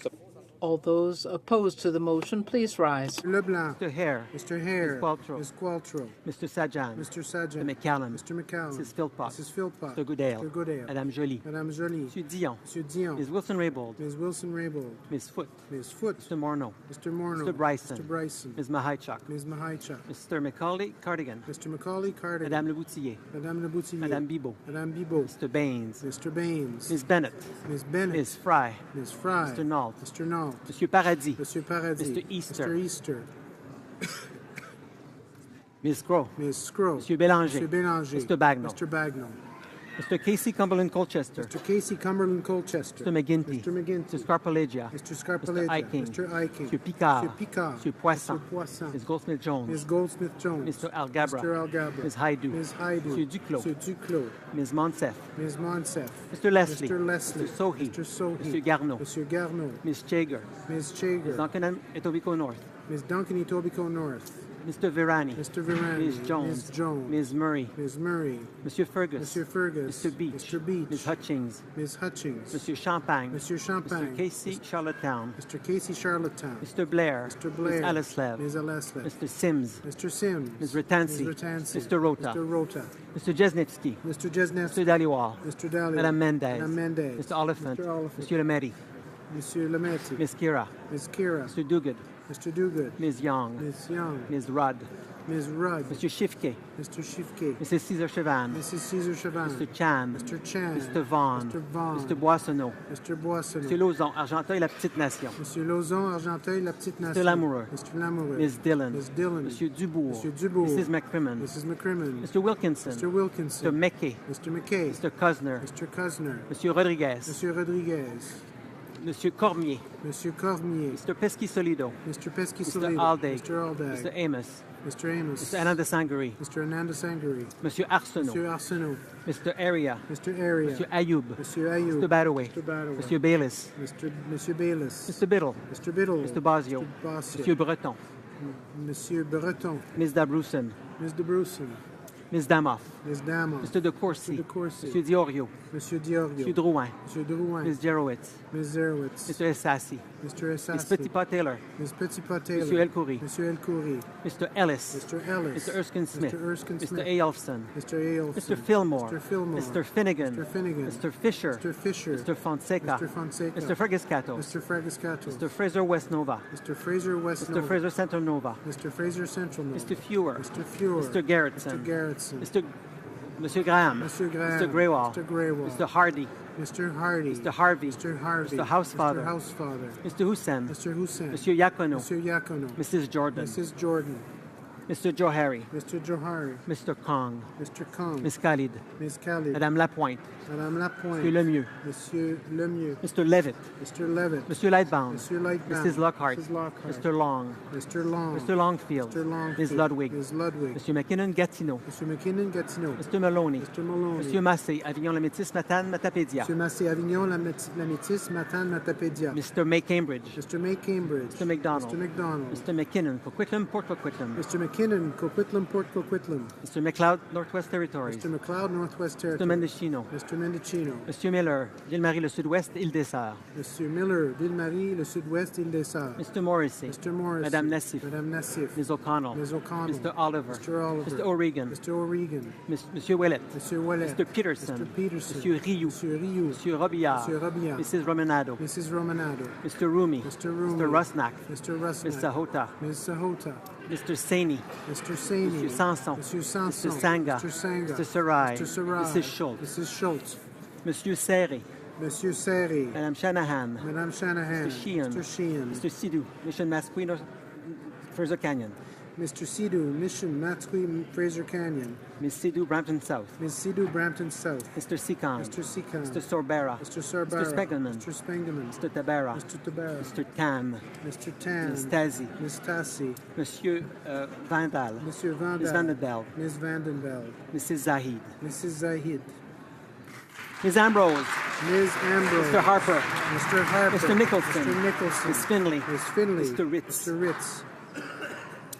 All those opposed to the motion, please rise. Mr. Leblanc. Mr. Hare. Mr. Hare. Ms. Qualtrough. Ms. Qualtrough. Mr. Sajan. Mr. Sajan. Mr. McCallum. Mr. McCallum. Mrs. Philpott. Mrs. Philpott. Mr. Goodale. Mr. Goodale. Madame Joly. Madame Joly. Monsieur Dion. Monsieur Dion. Ms. Wilson-Raybould. Ms. Wilson-Raybould. Ms. Foote. Ms. Foote. Mr. Morneau. Mr. Morneau. Mr. Bryson. Mr. Bryson. Ms. Mahaichuk. Ms. Mahaichuk. Mr. Macaulay Cardigan. Mr. Macaulay Cardigan. Madame Leboutillier. Madame Leboutillier. Madame Bibeau. Madame Bibeau. Mr. Baines. Mr. Baines. Ms. Bennett. Ms. Bennett. Ms. Fry. Ms. Fry. Mr. Nault. Mr. Nault. Monsieur Paradis. Monsieur Paradis. Mr. Easter. Mr. Easter. Ms. Scrow. Ms. Scrow. Monsieur Bélanger. Monsieur Bélanger. Mr. Bagnall. Mr. Bagnall. Mr. Casey Cumberland Colchester. Mr. Casey Cumberland Colchester. Mr. McGinty. Mr. McGinty. Mr. Scarpalegia. Mr. Scarpalegia. Mr. Iking. Mr. Iking. Monsieur Picard. Monsieur Picard. Monsieur Poisson. Monsieur Poisson. Ms. Goldsmith-Jones. Ms. Goldsmith-Jones. Mr. Algabra. Mr. Algabra. Ms. Haidou. Ms. Haidou. Monsieur Duclos. Monsieur Duclos. Ms. Monsef. Ms. Monsef. Mr. Leslie. Mr. Leslie. Mr. Sohi. Mr. Sohi. Monsieur Garneau. Monsieur Garneau. Ms. Chager. Ms. Chager. Ms. Duncan Etobicoke North. Ms. Duncan Etobicoke North. Mr. Virani. Mr. Virani. Ms. Jones. Ms. Jones. Ms. Murray. Ms. Murray. Monsieur Fergus. Monsieur Fergus. Mr. Beach. Mr. Beach. Ms. Hutchings. Ms. Hutchings. Monsieur Champagne. Monsieur Champagne. Mr. Casey Charlottetown. Mr. Casey Charlottetown. Mr. Blair. Mr. Blair. Ms. Elleslev. Ms. Elleslev. Mr. Sims. Mr. Sims. Ms. Ratansi. Ms. Ratansi. Mr. Rota. Mr. Rota. Mr. Jesnitsky. Mr. Jesnetsky. Mr. Daliwal. Mr. Daliwal. Madame Mendez. Madame Mendez. Mr. Oliphant. Mr. Oliphant. Monsieur Lemaitre. Monsieur Lametti. Ms. Kira. Ms. Kira. Mr. Duguid. Mr. Duguid. Ms. Young. Ms. Young. Ms. Rudd. Ms. Rudd. Monsieur Shifke. Mr. Shifke. Mrs. Caesar Chavan. Mrs. Caesar Chavan. Mr. Chan. Mr. Chan. Mr. Vaughn. Mr. Vaughn. Mr. Boissonneau. Mr. Boissonneau. Monsieur Lauzon, Argenteuil, La Petite Nation. Monsieur Lauzon, Argenteuil, La Petite Nation. Mr. Lamoureux. Mr. Lamoureux. Ms. Dillon. Ms. Dillon. Monsieur Dubourg. Monsieur Dubourg. Mrs. McCrimmon. Mrs. McCrimmon. Mr. Wilkinson. Mr. Wilkinson. Mr. McKay. Mr. McKay. Mr. Cosner. Mr. Cosner. Monsieur Rodriguez. Monsieur Rodriguez. Monsieur Cormier. Monsieur Cormier. Mr. Pesky-Solido. Mr. Pesky-Solido. Mr. Aldag. Mr. Aldag. Mr. Amos. Mr. Amos. Mr. Ananda Sangari. Mr. Ananda Sangari. Monsieur Arsenault. Monsieur Arsenault. Mr. Area. Mr. Area. Monsieur Ayoub. Monsieur Ayoub. Mr. Badaway. Mr. Badaway. Monsieur Bayliss. Monsieur Bayliss. Mr. Biddle. Mr. Biddle. Mr. Basio. Mr. Basio. Monsieur Breton. Monsieur Breton. Ms. Dabroussen. Ms. de Brussen. Ms. Damoff. Ms. Damoff. Mr. De Courcy. Mr. de Courcy. Monsieur Diorio. Monsieur Diorio. Monsieur Drouin. Monsieur Drouin. Ms. Jerowitz. Ms. Zerowitz. Mr. Essassi. Mr. Essassi. Ms. Petitpas-Taylor. Ms. Petitpas-Taylor. Monsieur Elkoury. Monsieur Elkoury. Mr. Ellis. Mr. Ellis. Mr. Erskine Smith. Mr. Erskine Smith. Mr. Aelfson. Mr. Aelfson. Mr. Fillmore. Mr. Fillmore. Mr. Finnegan. Mr. Finnegan. Mr. Fisher. Mr. Fisher. Mr. Fonseca. Mr. Fonseca. Mr. Fergiscato. Mr. Fergiscato. Mr. Fraser West Nova. Mr. Fraser West Mr. Nova. Fraser Central Nova. Mr. Fraser Central Nova. Mr. Fewer. Mr. Fewer. Mr. Garrettson. Mr. Garrettson. Monsieur Graham. Mr. Graham. Mr. Greywall. Mr. Greywall. Mr. Hardy. Mr. Hardy. Mr. Harvey. Mr. Harvey. Mr. Housefather. Mr. Housefather. Mr. Hussein. Mr. Hussein. Monsieur Yacono. Monsieur Yacono. Mrs. Jordan. Mrs. Jordan. Mr. Johari. Mr. Johari. Mr. Kong. Mr. Kong. Miss Khalid. Ms. Khalid. Madame Lapointe. Madame Lapointe. Monsieur Lemieux. Monsieur Lemieux. Mr. Levitt. Mr. Levitt. Monsieur Lightbound. Monsieur Lightbound. Mrs. Lockhart. Mrs. Lockhart. Mr. Long. Mr. Long. Mr. Longfield. Mr. Longfield. Ms. Ludwig. Ms. Ludwig. Monsieur McKinnon Gatineau. Monsieur McKinnon Gatineau. Mr. Maloney. Mr. Maloney. Monsieur Massé, Avignon la Métis, Matane, Matapédia. Monsieur Massé, Avignon, la Métis, Matane, Matapédia. Mr. May Cambridge. Mr. May Cambridge. Mr. McDonald. Mr. McDonald. Mr. McKinnon, Coquitlam, Port Coquitlam. Mr. McKinnon, Coquitlam, Port Coquitlam. Mr. McLeod, Northwest Territories. Mr. McLeod, Northwest Mr. Territories. Mendocino. Mr. Mendocino. Monsieur Miller, Ville-Marie, le Sud-Ouest, Île-des-Sœurs. Monsieur Miller, Ville-Marie, le Sud-Ouest, Île-des-Sœurs. Mr. Morrissey. Mr. Morrissey. Madame Nassif. Madame Nassif. Ms. O'Connell. Ms. O'Connell. Mr. Oliver. Mr. Oliver. Mr. O'Regan. Mr. O'Regan. Monsieur Willett. Monsieur Ouellet. Mr. Peterson. Mr. Peterson. Monsieur Rioux. Monsieur Rioux. Monsieur Robillard. Monsieur Robillard. Mrs. Romanado. Mrs. Romanado. Mr. Rumi. Mr. Rumi. Mr. Rusnak. Mr. Rusnak. Ms. Sahota. Ms. Sahota. Mr. Saini. Mr. Saini. Monsieur Sanson. Monsieur Sanson. Mr. Sanga. Mr. Sanga. Mr. Sarai. Mr. Sarai. Mrs. Schultz. Mrs. Schultz. Monsieur Serre. Monsieur Serre. Madame Shanahan. Madame Shanahan. Mr. Sheehan. Mr. Sheehan. Mr. Sidhu. Mission Masquino, Fraser Canyon. Mr. Sidhu, Mission, Matsui, Fraser Canyon. Ms. Sidhu, Brampton South. Ms. Sidhu, Brampton South. Mr. Seacon. Mr. Seacon. Mr. Sorbera. Mr. Sorbara. Mr. Spiegelman. Mr. Spengeman. Mr. Tabera. Mr. Tabara. Mr. Tan. Mr. Tan. Ms. Tazi. Ms. Tassi. Monsieur Vandal. Monsieur Vandal. Ms. Vandenbeld. Ms. Vandenbeld. Mrs. Zahid. Mrs. Zahid. Ms. Ambrose. Ms. Ambrose. Mr. Harper. Mr. Harper. Mr. Nicholson. Mr. Nicholson. Ms. Finley. Ms. Finley. Mr. Ritz. Mr. Ritz.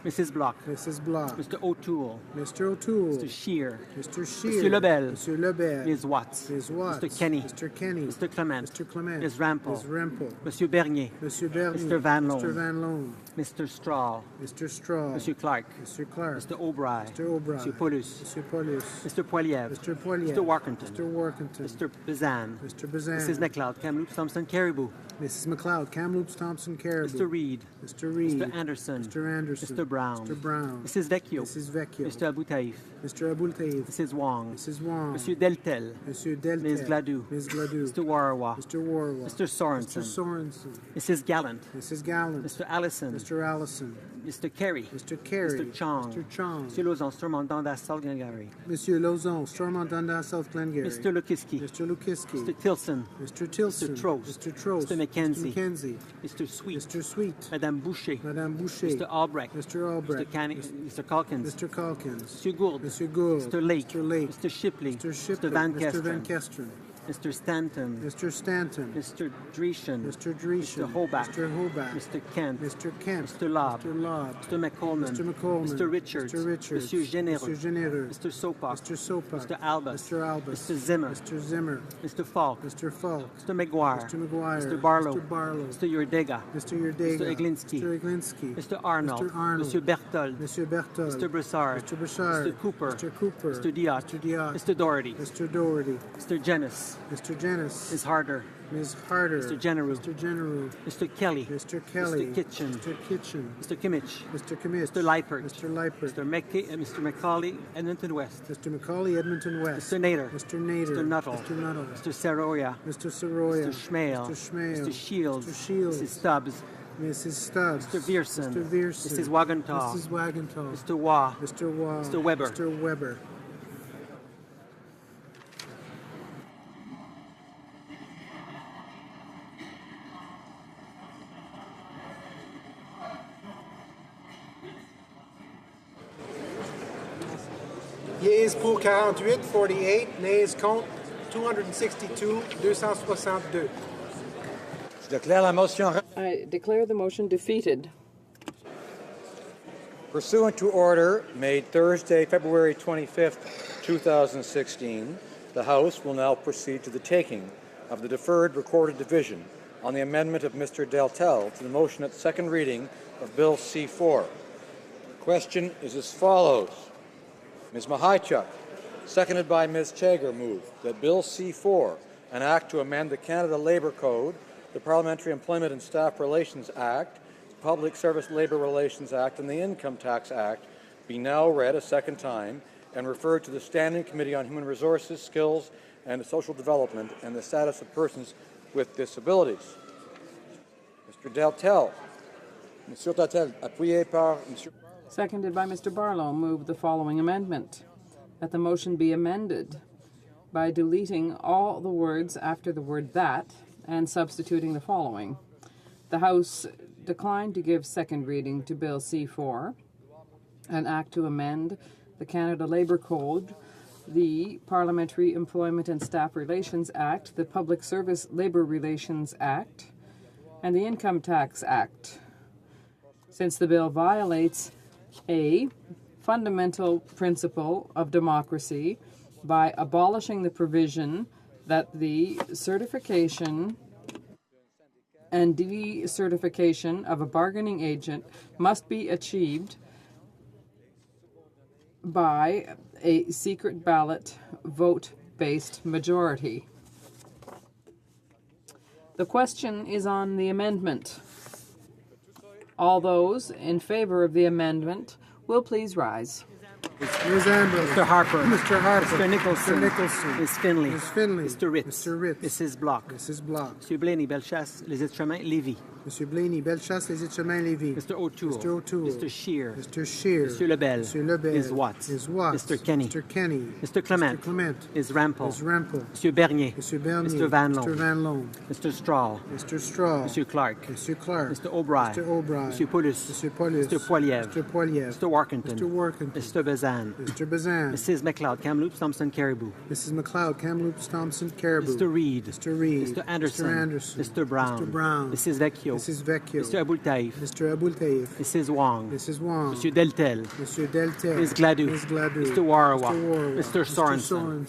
Mrs. Block. Mrs. Block. Mr. O'Toole. Mr. O'Toole. Mr. Shear. Mr. Shear. Monsieur Lebel. Monsieur Lebel. Ms. Watts. Ms. Watts. Mr. Kenny. Mr. Kenny. Mr. Clement. Mr. Clement. Ms. Rampel. Ms. Rampel. Monsieur Bernier. Monsieur Bernier. Mr. Van Loan. Mr. Van Loan. Mr. Straw. Mr. Straw. Monsieur Clark. Mr. Clark. Mr. O'Brien. Mr. O'Brien. Monsieur Paulus. Monsieur Paulus. Mr. Poiliev. Mr. Poiliev. Mr. Workington. Mr. Workington. Mr. Bazan. Mr. Bazan. Mrs. McLeod, Kamloops, Thompson, Caribou. Mrs. McLeod, Kamloops, Thompson, Caribou. Mr. Reed. Mr. Reed. Mr. Anderson. Mr. Anderson. Mr. Brown. Mr. Brown. Mrs. Vecchio. Mrs. Vecchio. Mr. Abu Taif. Mr. Abul Taif. Mrs. Wong. Mrs. Wong. Monsieur Deltel. Monsieur Deltel. Ms. Gladue. Ms. Gladue. Mr. Warawa. Mr. Warwa. Mr. Sorensen. Mr. Sorensen. Mrs. Gallant. Mrs. Gallant. Mr. Allison. Mr. Allison. Mr. Carey. Mr. Carey. Mr. Chong. Mr. Chong. Monsieur Lauzon, Stormont, Dundas, South Glengarry. Monsieur Lauzon, Stormont, Dundas, South Glengarry. Mr. Lukiski. Mr. Lukiski. Mr. Tilson. Mr. Tilson. Mr. Trost. Mr. Trost. Mr. Mackenzie. Mr. Mackenzie. Mr. Sweet. Mr. Sweet. Madame Boucher. Madame Boucher. Mr. Albrecht. Mr. Albrecht. Mr. Calkins. Mr. Calkins. Monsieur Gould. Monsieur Gould. Mr. Lake. Mr. Lake. Mr. Shipley. Mr. Shipley. Mr. Van Mr. Van Kesteren. Kesteren. Mr. Stanton. Mr. Stanton. Mr. Dreeshen. Mr. Dreeshen. Mr. Hobart. Mr. Hobart. Mr. Kent. Mr. Kent. Mr. Lobb. Mr. Lobb. Mr. McColeman. Mr. McColeman. Mr. Richards. Mr. Richards. Monsieur Généreux. Mr. Généreux. Mr. Sopak. Mr. Sopak. Mr. Albus. Mr. Albus. Mr. Zimmer. Mr. Zimmer. Mr. Falk. Mr. Falk. Mr. McGuire. Mr. McGuire. Mr. Barlow. Mr. Barlow. Mr. Yurdega. Mr. Yurdega. Mr. Eglinski. Mr. Eglinski. Mr. Arnold. Mr. Arnold. Monsieur Berthold. Mr. Berthold. Mr. Broussard. Mr. Broussard. Mr. Cooper. Mr. Cooper. Mr. Diot. Mr. Diot. Mr. Doherty. Mr. Doherty. Mr. Jennis. Mr. Janis. Ms. Harder. Ms. Harder. Mr. General. Mr. General. Mr. Kelly. Mr. Kelly. Mr. Kitchen. Mr. Kitchen. Mr. Kimmich. Mr. Kimmich. Mr. Leipert. Mr. Leipert. Mr. Macaulay, Edmonton West. Mr. Macaulay, Edmonton West. Mr. Nader. Mr. Nader. Mr. Nuttall. Mr. Nuttall. Mr. Saroya. Mr. Saroya. Mr. Schmale. Mr. Schmale. Mr. Shields. Mr. Shields. Mrs. Stubbs. Mrs. Stubbs. Mr. Vierson. Mr. Vierson. Mrs. Wagenthal. Mrs. Wagenthal. Mr. Waugh. Mr. Waugh. Mr. Weber. Mr. Weber. Yeas pour 48, 48. Nays contre 262, 262. I declare the motion defeated. Pursuant to order made Thursday, February 25th, 2016, the House will now proceed to the taking of the deferred recorded division on the amendment of Mr. Deltel to the motion at second reading of Bill C-4. The question is as follows. Ms. Mahaichuk, seconded by Ms. Chager, move that Bill C-4, an act to amend the Canada Labour Code, the Parliamentary Employment and Staff Relations Act, the Public Service Labour Relations Act, and the Income Tax Act, be now read a second time and referred to the Standing Committee on Human Resources, Skills and Social Development and the Status of Persons with Disabilities. Mr. Deltel. Monsieur Deltel, appuyé par Monsieur. Seconded by Mr. Barlow, move the following amendment. That the motion be amended by deleting all the words after the word that and substituting the following. The House declined to give second reading to Bill C-4, an act to amend the Canada Labour Code, the Parliamentary Employment and Staff Relations Act, the Public Service Labour Relations Act, and the Income Tax Act, since the bill violates a fundamental principle of democracy by abolishing the provision that the certification and decertification of a bargaining agent must be achieved by a secret ballot vote-based majority. The question is on the amendment. All those in favor of the amendment will please rise. Ms. Ambrose. Mr. Harper. Mr. Harper. Mr. Nicholson. Mr. Nicholson. Ms. Finley. Ms. Finley. Mr. Ritz. Mr. Ritz. Mrs. Block. Mrs. Block. Monsieur Blaney, Bellechasse, Les Chemins, Lévis. Monsieur Blaney, Bellechasse, Les Chemins, Lévis. Mr. O'Toole. Mr. O'Toole. Mr. Shear. Mr. Shear. Monsieur Lebel. Monsieur Lebel. Ms. Watts. Ms. Watts. Mr. Kenny. Mr. Kenny. Mr. Clement. Mr. Clement. Ms. Rampel. Ms. Rampel. Monsieur Bernier. Monsieur Bernier. Mr. Van Mr. Loan. Van Loan. Mr. Straw. Mr. Straw. Monsieur Clark. Monsieur Clark. Mr. O'Brien. Mr. O'Brien. Monsieur Paulus. Monsieur Paulus. Mr. Poiliev. Mr. Poiliev. Mr. Workington. Mr. Workington. Mr. Bazan. Mr. Bazan. Mrs. McLeod, Kamloops, Thompson, Caribou. Mrs. McLeod, Kamloops, Thompson, Caribou. Mr. Reed. Mr. Reed. Mr. Anderson. Mr. Anderson. Mr. Brown. Mr. Brown. Mrs. Vecchio. Mrs. Vecchio. Mr. Abul Taif. Mr. Abul Taif. Mrs. Wong. Mrs. Wong. Monsieur Deltel. Mr. Deltel. Ms. Gladue. Ms. Gladue. Mr. Warawa. Mr. Warawa. Mr. Sorensen.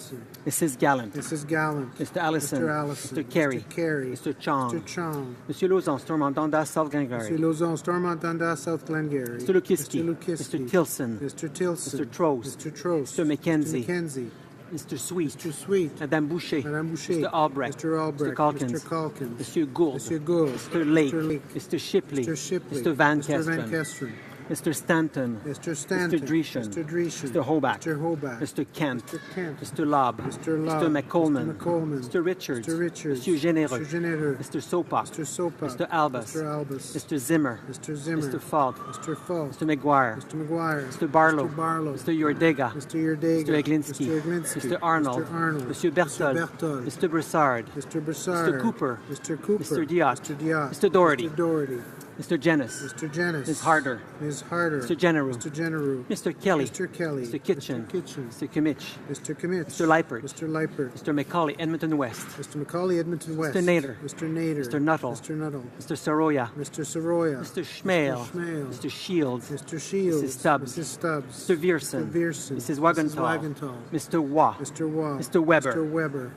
Mrs. Gallant. Mrs. Gallant. Mr. Allison. Mr. Allison. Mr. Carey. Mr. Carey. Mr. Chong. Mr. Chong. Monsieur Lauzon, Stormont, Dundas, South Glengarry. Mr. Lauzon, Stormont, Dundas, South Glengarry. Mr. Lukiski. Mr. Lukiski. Mr. Tilson. Mr. Tilson. Mr. Trost. Mr. Trost. Mr. McKenzie. Mr. McKenzie. Mr. Sweet. Mr. Sweet. Madame Boucher. Madame Boucher. Mr. Albrecht. Mr. Albrecht. Mr. Calkins. Mr. Calkins. Monsieur Gould. Monsieur Gould. Mr. Lake. Mr. Lake. Mr. Shipley. Mr. Shipley. Mr. Van Mr. Van Kesteren. Kesteren. Mr. Stanton. Mr. Stanton. Mr. Dreeshen. Mr. Dreeshen. Mr. Hobach. Mr. Hobach. Mr. Kent. Mr. Kent. Mr. Lobb. Mr. Lobb. Mr. McColeman. Mr. McColeman. Mr. Richards. Mr. Richards. Monsieur Généreux. Mr. Généreux. Mr. Sopak. Mr. Sopak. Mr. Albus. Mr. Albus. Mr. Zimmer. Mr. Zimmer. Mr. Falk. Mr. Falk. Mr. McGuire. Mr. McGuire. Mr. Barlow. Mr. Barlow. Mr. Yordega. Mr. Yordega. Mr. Eglinski. Mr. Eglinski. Mr. Arnold. Mr. Arnold. Monsieur Berthold. Mr. Berthold. Mr. Broussard. Mr. Broussard. Mr. Cooper. Mr. Cooper. Mr. Diot. Mr. Diot. Mr. Doherty. Mr. Doherty. Mr. Jenis. Mr. Jenis. Ms. Harder. Ms. Harder. Mr. General. Mr. General. Mr. Kelly. Mr. Kelly. Mr. Kitchen. Mr. Kitchen. Mr. Kimmich. Mr. Kimmich. Mr. Leipert. Mr. Leipert. Mr. Macaulay, Edmonton West. Mr. Macaulay, Edmonton West. Mr. Nader. Mr. Nader. Mr. Nuttall. Mr. Nuttall. Mr. Saroya. Mr. Saroya. Mr. Schmale. Mr. Schmale. Mr. Shields. Mr. Shields. Mrs. Stubbs. Mrs. Stubbs. Mr. Vierson. Mr. Vierson. Mrs. Wagenthal. Mrs. Wagenthal. Mr. Waugh. Mr. Waugh. Mr. Weber. Mr. Weber.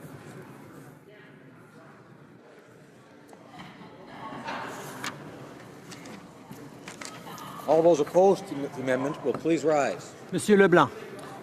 All those opposed to the amendment will please rise. Monsieur Leblanc.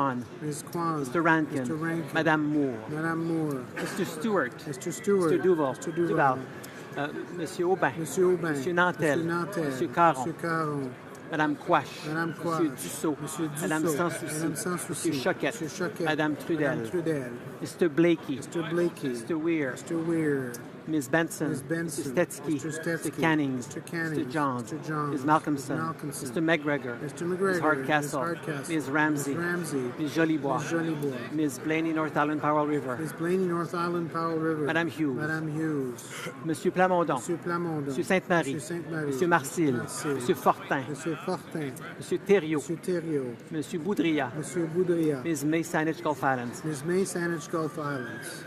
Kwan, Ms. Kwan, Mr. Rankin, Mr. Rankin, Madame Moore, Madame Moore, Mr. Stewart, Mr. Stewart, Mr. Duval, Mr. Duval, Monsieur Aubin, Monsieur Aubin, Monsieur Nantel, Monsieur Nantel, Monsieur Caron, Monsieur Caron, Madame Quash, Madame Quash, Monsieur Dussault, Monsieur Dussault, Madame Sanssouci, Madame Sanssouci, Monsieur Choquette, Monsieur Choquette, Madame Trudel, Madame Trudel, Mr. Blakey, Mr. Blakey, Mr. Weir, Mr. Weir, Ms. Benson, Ms. Benson, Mr. Stetsky, Mr. Stetsky, Mr. Cannings, Mr. Cannings, Mr. Johns, Mr. Johns, Ms. Malcolmson, Ms. Malcolmson, Mr. McGregor, Mr. Ms. McGregor, Hardcastle, Ms. Hardcastle, Ms. Ramsey, Ms. Ramsey, Ms. Jolibois, Ms. Jolibois, Ms. Blaney, North Island, Powell River, Ms. Blaney, North Island, Powell River, Madame Hughes, Madame Hughes, Monsieur Plamondon, Monsieur Plamondon, Monsieur Sainte-Marie, Monsieur Sainte-Marie, Monsieur Marcil, Marcil, Monsieur Fortin, Monsieur Fortin, Monsieur Thériault, Monsieur Thériault, Monsieur Boudria, Monsieur Boudria, Ms. May Saanich Gulf Islands. Ms. May Saanich Gulf Islands.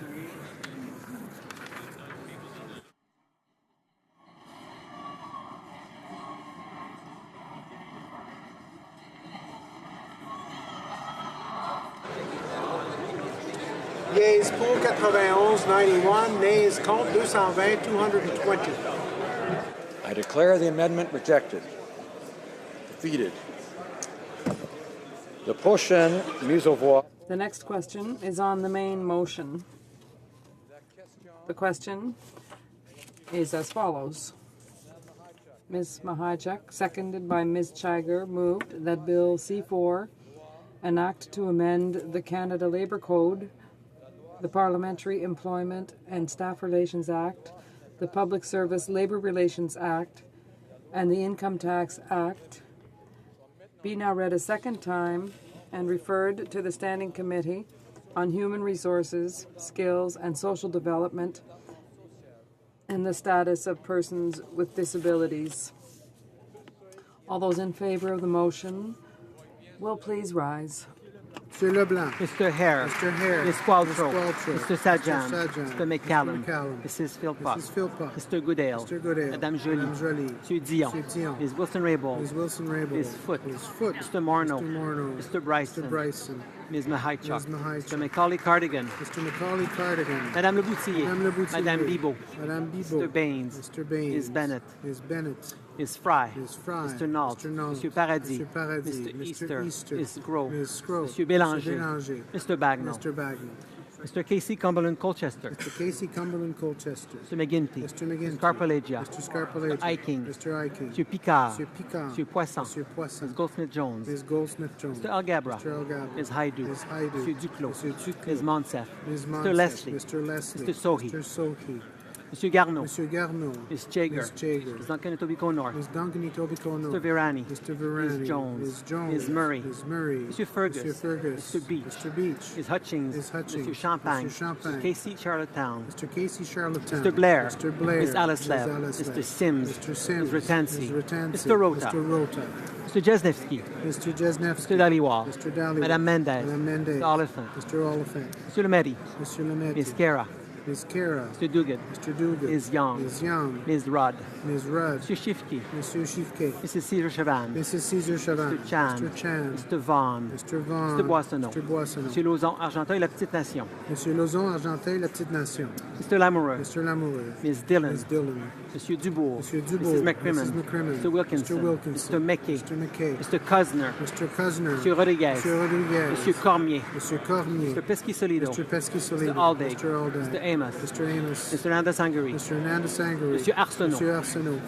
Yeas pour 91, 91, nays contre 220, 220. I declare the amendment rejected. Defeated. The prochaine mise au voix. The next question is on the main motion. The question is as follows. Ms. Mahajek, seconded by Ms. Chagar, moved that Bill C4, an act to amend the Canada Labour Code, the Parliamentary Employment and Staff Relations Act, the Public Service Labour Relations Act, and the Income Tax Act, be now read a second time and referred to the Standing Committee on Human Resources, Skills, and Social Development and the Status of Persons with Disabilities. All those in favor of the motion will please rise. Monsieur Leblanc. Mr. Hare. Mr. Hare. Ms. Qualtrough. Ms. Qualtrough. Mr. Sajjan. Mr. Sajjan. Mr. McCallum. Mr. McCallum. Mrs. Philpott. Mrs. Philpott. Mr. Goodale. Mr. Goodale. Madame Joly. Madame Joly. Monsieur Dion. Monsieur Dion. Ms. Wilson-Raybould. Ms. Wilson-Raybould. Ms. Foote. Ms. Foote. Mr. Morneau. Mr. Morneau. Mr. Bryson. Mr. Bryson. Ms. Mahaichuk. Ms. Mahaichuk. Mr. Macaulay Cardigan. Mr. Macaulay Cardigan. Madame Leboutillier. Madame Leboutillier. Madame Bibeau. Madame Bibeau. Mr. Baines. Mr. Baines. Ms. Bennett. Ms. Bennett. Ms. Fry. Ms. Fry. Mr. Nault. Mr. Nault. Monsieur Paradis. Mr. Paradis. Mr. Mr. Easter. Easter. Ms. Gros. Ms. Gros. Monsieur Bélanger. Mr. Bélanger. Mr. Bagnall. Mr. Bagnall. Mr. Casey Cumberland Colchester. Mr. Casey Cumberland Colchester. Mr. McGuinty. Mr. McGuinty. Scarpalegia. Mr. Scarpalegia. Mr. Eiking. Mr. Eiking. Monsieur Picard. Monsieur Picard. Monsieur Poisson. Monsieur Poisson. Ms. Goldsmith-Jones. Ms. Goldsmith-Jones. Mr. Algabra. Mr. Algabra. Ms. Haidu. Ms. Haidu. Monsieur Duclos. Monsieur Duclos. Ms. Monsef. Ms. Mr. Monsef. Leslie. Mr. Leslie. Mr. Sohi. Mr. Sohi. Monsieur Garneau. Monsieur Garneau. Ms. Jager. Ms. Jager. Ms. Duncan Etobicoke North. Ms. Duncan Etobicoke North. Mr. Virani. Mr. Virani. Ms. Jones. Ms. Jones. Ms. Murray. Ms. Murray. Monsieur Fergus. Monsieur Fergus. Mr. Beach. Mr. Beach. Ms. Hutchings. Ms. Hutchings. Mr. Champagne. Mr. Champagne. Mr. Casey Charlottetown. Mr. Casey Charlottetown. Mr. Blair. Mr. Blair. Ms. Alaslev. Ms. Alaslev. Mr. Sims. Mr. Sims. Ms. Ratansi. Ms. Ratansi. Mr. Rota. Mr. Rota. Mr. Jesnevsky. Mr. Jesnevsky. Mr. Daliwal. Mr. Daliwal. Madame Mendez. Madame Mendez. Mr. Oliphant. Mr. Oliphant. Monsieur Lemaitre. Mr. Lemaitre. Ms. Kara. Ms. Kara. Mr. Duguid. Mr. Duguid. Ms. Young. Ms. Young. Ms. Rudd. Ms. Rudd. Monsieur Shifke. Monsieur Shifke. Mrs. Cesar Chavan. Mrs. Caesar Chavan. Mr. Chan. Mr. Chan. Mr. Vaughn. Mr. Vaughn. Mr. Boissonneau. Mr. Boissonneau. Monsieur Lauzon, Argentin et la Petite Nation. Monsieur Lauzon, Argentin, la Petite Nation. Mr. Lamoureux. Mr. Lamoureux. Ms. Dillon. Ms. Dillon. Monsieur Dubourg. Monsieur Dubourg. Mrs. McCrimmon. Mrs. McCrimmon. Mr. Wilkinson. Mr. Wilkinson. Mr. McKay. Mr. McKay. Mr. Cosner. Mr. Cosner. Monsieur Rodriguez. Monsieur Rodriguez. Monsieur Cormier. Monsieur Cormier. Mr. Pesky-Solido. Mr. Pesky-Solido. Mr. Alday. Mr. Alday. Mr. Amos. Mr. Amos. Mr. Nanda Sangari. Mr. Nanda Sangari. Monsieur Arsenault. Monsieur Arsenault.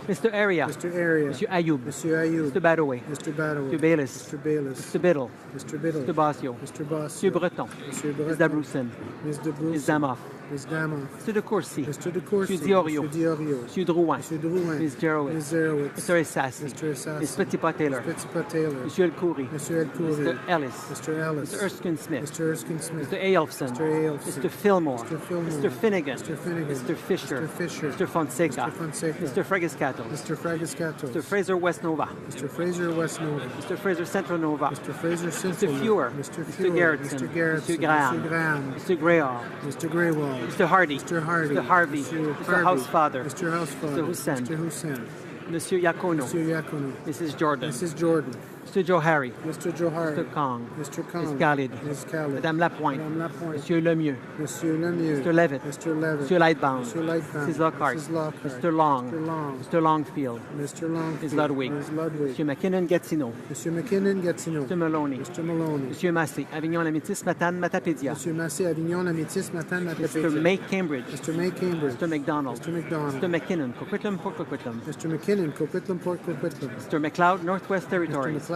Mr. Area. Mr. Area. Monsieur Ayoub. Monsieur Ayoub. Mr. Badaway. Mr. Badaway. Mr. Bayless. Mr. Bayless. Mr. Biddle. Mr. Biddle. Mr. Basio. Mr. Bossio. Monsieur Breton. Monsieur Ms. Breton. Dabroussen. Ms. Debrousse. Ms. Damoff. Ms. Damoff. Mr. De Courcy. Mr. De Courcy. Monsieur Diorio. Monsieur Diorio. Monsieur Drouin. Monsieur Drouin. Ms. Jerowitz. Ms. Zerowitz. Mr. Essassi. Mr. Essassi. Ms. Petitpas-Taylor. Ms. Petitpas-Taylor. Monsieur El Khoury. Monsieur El Khoury. Mr. Ellis. Mr. Ellis. Mr. Erskine Smith. Mr. Erskine Smith. Mr. Aelfson. Mr. Aelfson. Mr. Fillmore. Mr. Fillmore. Mr. Finnegan. Mr. Finnegan. Mr. Fisher. Mr. Fisher. Mr. Fonseca. Mr. Fonseca. Mr. Fragiscato. Mr. Fragiscato. Mr. Fraser West Nova. Mr. Fraser West Nova. Mr. Fraser Central Nova. Mr. Fraser Central. Mr. Fewer. Mr. Mr. Fewer. Gerritsen. Mr. Gerritsen. Mr. Graham. Mr. Graham. Mr. Grayall. Mr. Graywall. Mr. Hardy. Mr. Hardy. Mr. Harvey. Mr. Mr. Housefather. Mr. Housefather. Mr. Hussein. Mr. Hussein. Monsieur Iacono. Monsieur Iacono. Mrs. Jordan. Mrs. Jordan. Mr. Johari. Mr. Johari. Mr. Kong. Mr. Kong. Ms. Khalid. Ms. Khalid. Madame Lapointe. Madame Lapointe. Monsieur Lemieux. Monsieur Lemieux. Mr. Levitt. Mr. Levitt. Monsieur Lightbound. Monsieur Lightbound. Mrs. Lockhart. Mrs. Lockhart. Mr. Long. Mr. Long. Mr. Longfield. Mr. Longfield. Ms. Ludwig. Ms. Ludwig. Monsieur McKinnon Gatineau. Monsieur McKinnon Gatineau. Mr. Maloney. Mr. Maloney. Monsieur Massé. Avignon Lamitis Matane Matapédia. Monsieur Massé Avignon Lamitis Matane Matapédia. Mr. May Cambridge. Mr. May Cambridge. Mr. McDonald. Mr. McDonald. Mr. McKinnon Coquitlam Port Coquitlam. Mr. McKinnon Coquitlam Port Coquitlam. Mr. McLeod Northwest Territories. Mr.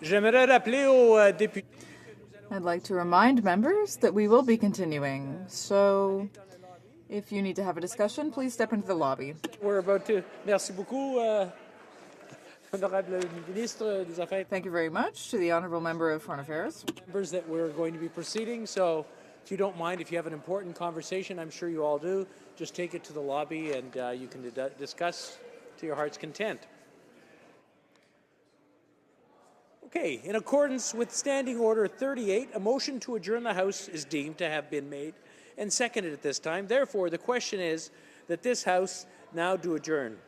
J'aimerais rappeler aux députés. I'd like to remind members that we will be continuing. So if you need to have a discussion, please step into the lobby. We're about to. Merci beaucoup, Honorable Ministre des Affaires. Thank you very much to the Honourable Member of Foreign Affairs. Members, that we're going to be proceeding, so if you don't mind, if you have an important conversation, I'm sure you all do, just take it to the lobby and you can discuss to your heart's content. Okay, in accordance with Standing Order 38, a motion to adjourn the House is deemed to have been made and seconded at this time. Therefore, the question is that this House now do adjourn.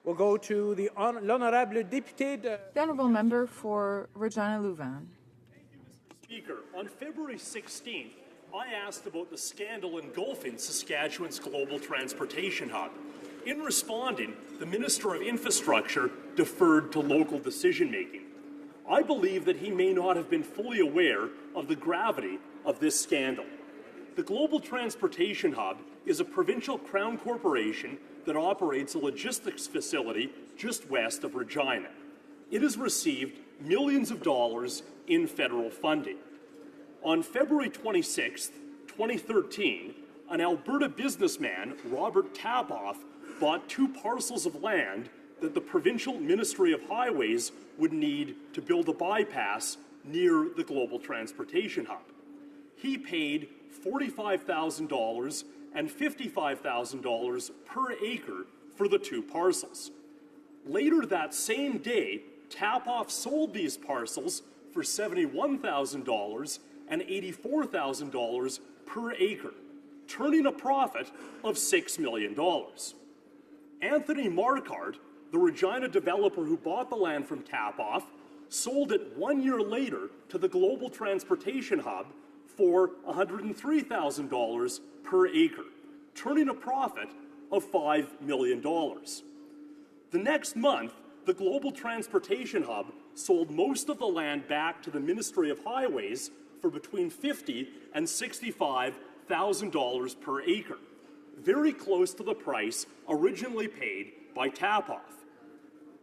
We'll go to l'honorable député de... The Honourable Member for Regina Louvain. Speaker, on February 16th, I asked about the scandal engulfing Saskatchewan's global transportation hub. In responding, the Minister of Infrastructure deferred to local decision-making. I believe that he may not have been fully aware of the gravity of this scandal. The Global Transportation Hub is a provincial Crown corporation that operates a logistics facility just west of Regina. It has received millions of dollars in federal funding. On February 26, 2013, an Alberta businessman, Robert Tapoff, bought 2 parcels of land that the Provincial Ministry of Highways would need to build a bypass near the Global Transportation Hub. He paid $45,000 and $55,000 per acre for the 2 parcels. Later that same day, Tapoff sold these parcels for $71,000 and $84,000 per acre, turning a profit of $6 million. Anthony Marquardt, the Regina developer who bought the land from Tapoff, sold it 1 year later to the Global Transportation Hub for $103,000 per acre, turning a profit of $5 million. The next month, the Global Transportation Hub sold most of the land back to the Ministry of Highways for between $50,000 and $65,000 per acre, very close to the price originally paid by Tapoff.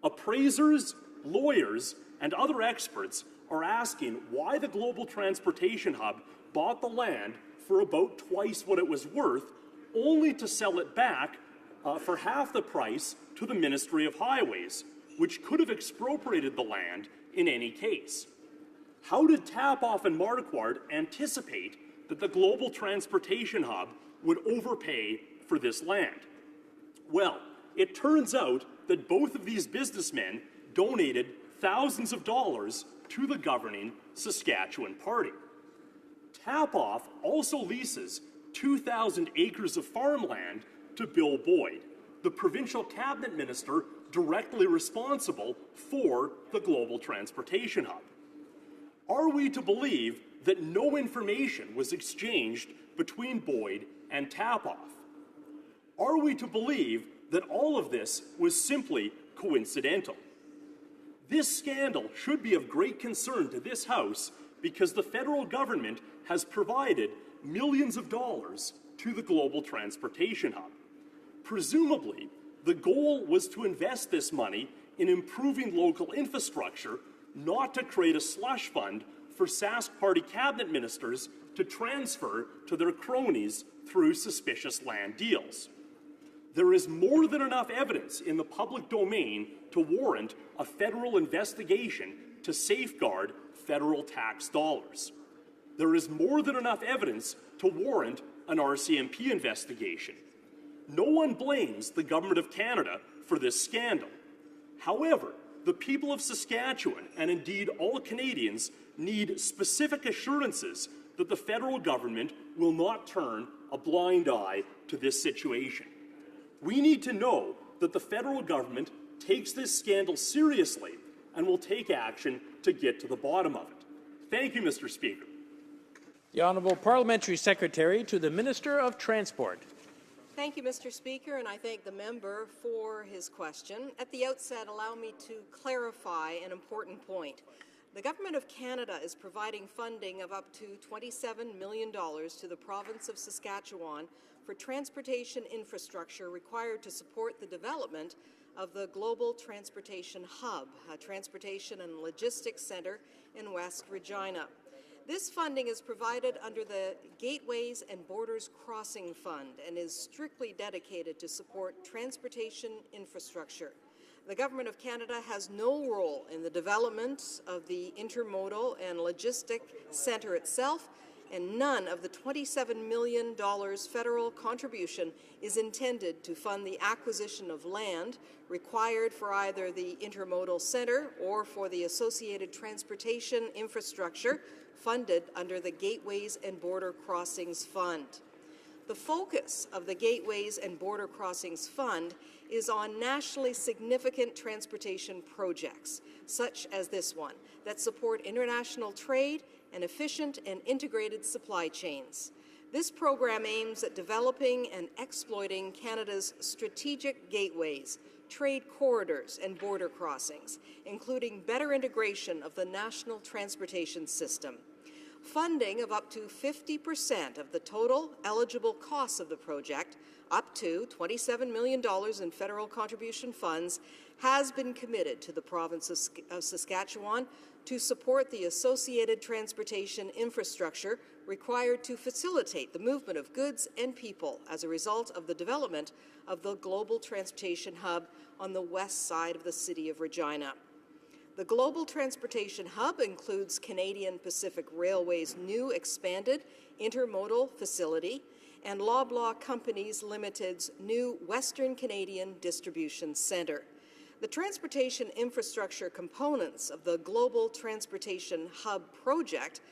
Appraisers, lawyers, and other experts are asking why the Global Transportation Hub bought the land for about twice what it was worth, only to sell it back for half the price to the Ministry of Highways, which could have expropriated the land in any case. How did Tapoff and Marquardt anticipate that the Global Transportation Hub would overpay for this land? Well, it turns out that both of these businessmen donated thousands of dollars to the governing Saskatchewan Party. Tapoff also leases 2,000 acres of farmland to Bill Boyd, the provincial cabinet minister directly responsible for the Global Transportation Hub. Are we to believe that no information was exchanged between Boyd and Tapoff? Are we to believe that all of this was simply coincidental? This scandal should be of great concern to this House because the federal government has provided millions of dollars to the Global Transportation Hub. Presumably, the goal was to invest this money in improving local infrastructure, not to create a slush fund for Sask Party cabinet ministers to transfer to their cronies through suspicious land deals. There is more than enough evidence in the public domain to warrant a federal investigation to safeguard federal tax dollars. There is more than enough evidence to warrant an RCMP investigation. No one blames the Government of Canada for this scandal. However, the people of Saskatchewan, and indeed all Canadians, need specific assurances that the federal government will not turn a blind eye to this situation. We need to know that the federal government takes this scandal seriously and will take action to get to the bottom of it. Thank you, Mr. Speaker. The Honourable Parliamentary Secretary to the Minister of Transport. Thank you, Mr. Speaker, and I thank the member for his question. At the outset, allow me to clarify an important point. The Government of Canada is providing funding of up to $27 million to the province of Saskatchewan for transportation infrastructure required to support the development of the Global Transportation Hub, a transportation and logistics center in West Regina. This funding is provided under the Gateways and Borders Crossing Fund and is strictly dedicated to support transportation infrastructure. The Government of Canada has no role in the development of the intermodal and logistic centre itself, and none of the $27 million federal contribution is intended to fund the acquisition of land required for either the intermodal centre or for the associated transportation infrastructure funded under the Gateways and Border Crossings Fund. The focus of the Gateways and Border Crossings Fund is on nationally significant transportation projects, such as this one, that support international trade and efficient and integrated supply chains. This program aims at developing and exploiting Canada's strategic gateways, trade corridors, and border crossings, including better integration of the national transportation system. Funding of up to 50% of the total eligible costs of the project, up to $27 million in federal contribution funds, has been committed to the province of Saskatchewan to support the associated transportation infrastructure required to facilitate the movement of goods and people as a result of the development of the Global Transportation Hub on the west side of the city of Regina. The Global Transportation Hub includes Canadian Pacific Railway's new expanded intermodal facility and Loblaw Companies Limited's new Western Canadian Distribution Centre. The transportation infrastructure components of the Global Transportation Hub project,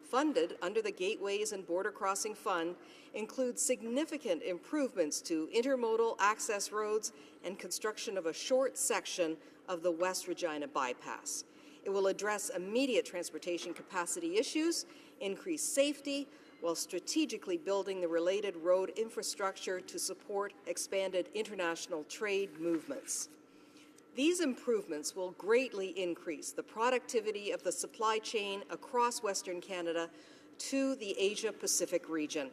funded under the Gateways and Border Crossing Fund, include significant improvements to intermodal access roads and construction of a short section of the West Regina bypass. It will address immediate transportation capacity issues, increase safety, while strategically building the related road infrastructure to support expanded international trade movements. These improvements will greatly increase the productivity of the supply chain across Western Canada to the Asia-Pacific region.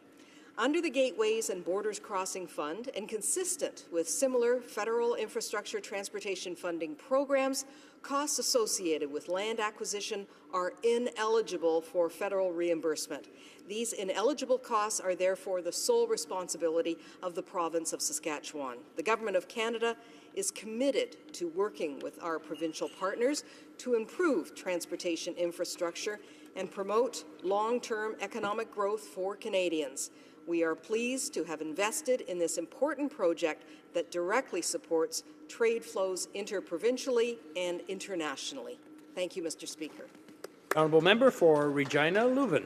Under the Gateways and Borders Crossing Fund, and consistent with similar federal infrastructure transportation funding programs, costs associated with land acquisition are ineligible for federal reimbursement. These ineligible costs are therefore the sole responsibility of the province of Saskatchewan. The Government of Canada is committed to working with our provincial partners to improve transportation infrastructure and promote long-term economic growth for Canadians. We are pleased to have invested in this important project that directly supports trade flows interprovincially and internationally. Thank you, Mr. Speaker. Honourable Member for Regina Leuven.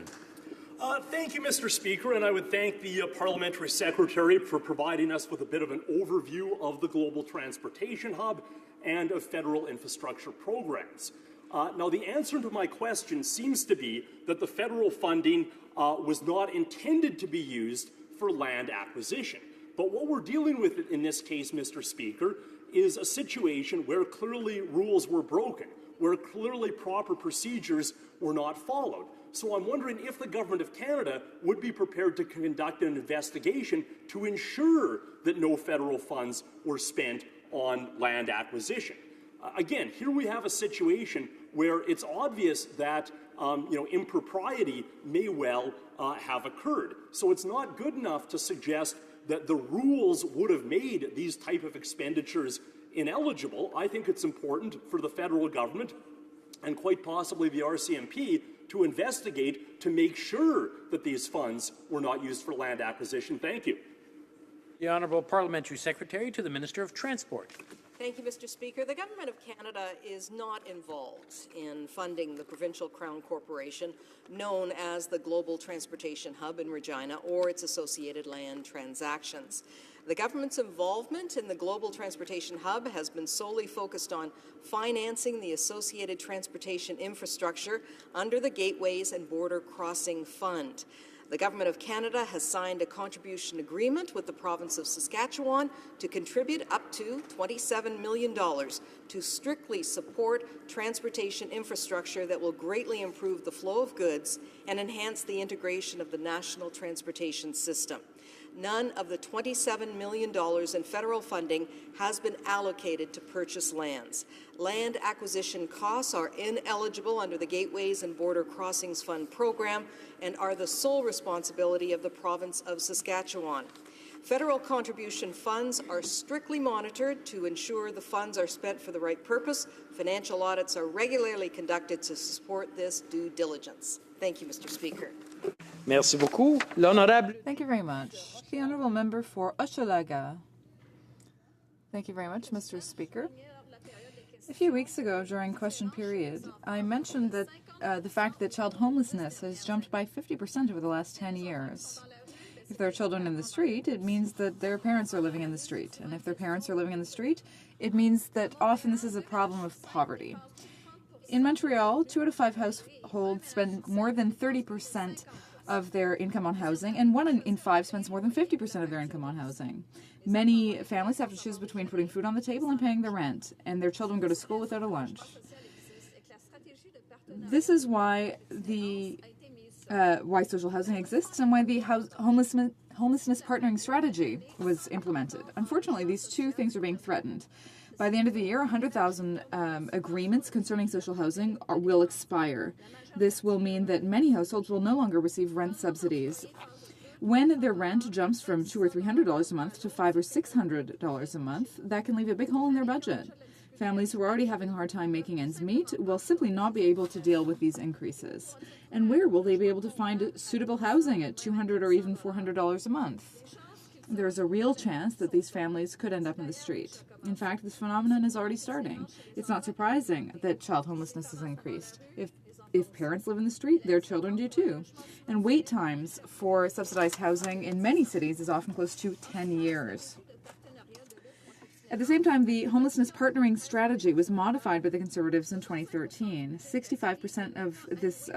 Thank you, Mr. Speaker, and I would thank the Parliamentary Secretary for providing us with a bit of an overview of the Global Transportation Hub and of federal infrastructure programs. Now, the answer to my question seems to be that the federal funding was not intended to be used for land acquisition. But what we're dealing with in this case, Mr. Speaker, is a situation where clearly rules were broken, where clearly proper procedures were not followed. So I'm wondering if the Government of Canada would be prepared to conduct an investigation to ensure that no federal funds were spent on land acquisition. Again, here we have a situation where it's obvious that impropriety may well have occurred. So it's not good enough to suggest that the rules would have made these type of expenditures ineligible. I think it's important for the federal government and quite possibly the RCMP to investigate to make sure that these funds were not used for land acquisition. Thank you. The Honourable Parliamentary Secretary to the Minister of Transport. Thank you, Mr. Speaker. The Government of Canada is not involved in funding the Provincial Crown Corporation, known as the Global Transportation Hub in Regina, or its associated land transactions. The government's involvement in the Global Transportation Hub has been solely focused on financing the associated transportation infrastructure under the Gateways and Border Crossing Fund. The Government of Canada has signed a contribution agreement with the province of Saskatchewan to contribute up to $27 million to strictly support transportation infrastructure that will greatly improve the flow of goods and enhance the integration of the national transportation system. none of the $27 million in federal funding has been allocated to purchase lands. Land acquisition costs are ineligible under the Gateways and Border Crossings Fund program and are the sole responsibility of the province of Saskatchewan. Federal contribution funds are strictly monitored to ensure the funds are spent for the right purpose. Financial audits are regularly conducted to support this due diligence. Thank you, Mr. Speaker. Merci beaucoup. L'honorable. Thank you very much. The Honourable Member for Hochelaga. Thank you very much, Mr. Speaker. A few weeks ago, during question period, I mentioned that the fact that child homelessness has jumped by 50% over the last 10 years. If there are children in the street, it means that their parents are living in the street. And if their parents are living in the street, it means that often this is a problem of poverty. In Montreal, 2 out of 5 households spend more than 30% of their income on housing, and 1 in 5 spends more than 50% of their income on housing. Many families have to choose between putting food on the table and paying the rent, and their children go to school without a lunch. This is why why social housing exists and why the homelessness partnering strategy was implemented. Unfortunately, these two things are being threatened. By the end of the year, 100,000 agreements concerning social housing will expire. This will mean that many households will no longer receive rent subsidies. When their rent jumps from $200 or $300 a month to $500 or $600 a month, that can leave a big hole in their budget. Families who are already having a hard time making ends meet will simply not be able to deal with these increases. And where will they be able to find suitable housing at $200 or even $400 a month? There's a real chance that these families could end up in the street. In fact, this phenomenon is already starting. It's not surprising that child homelessness has increased. If parents live in the street, their children do too. And wait times for subsidized housing in many cities is often close to 10 years. At the same time, the homelessness partnering strategy was modified by the Conservatives in 2013. 65% of this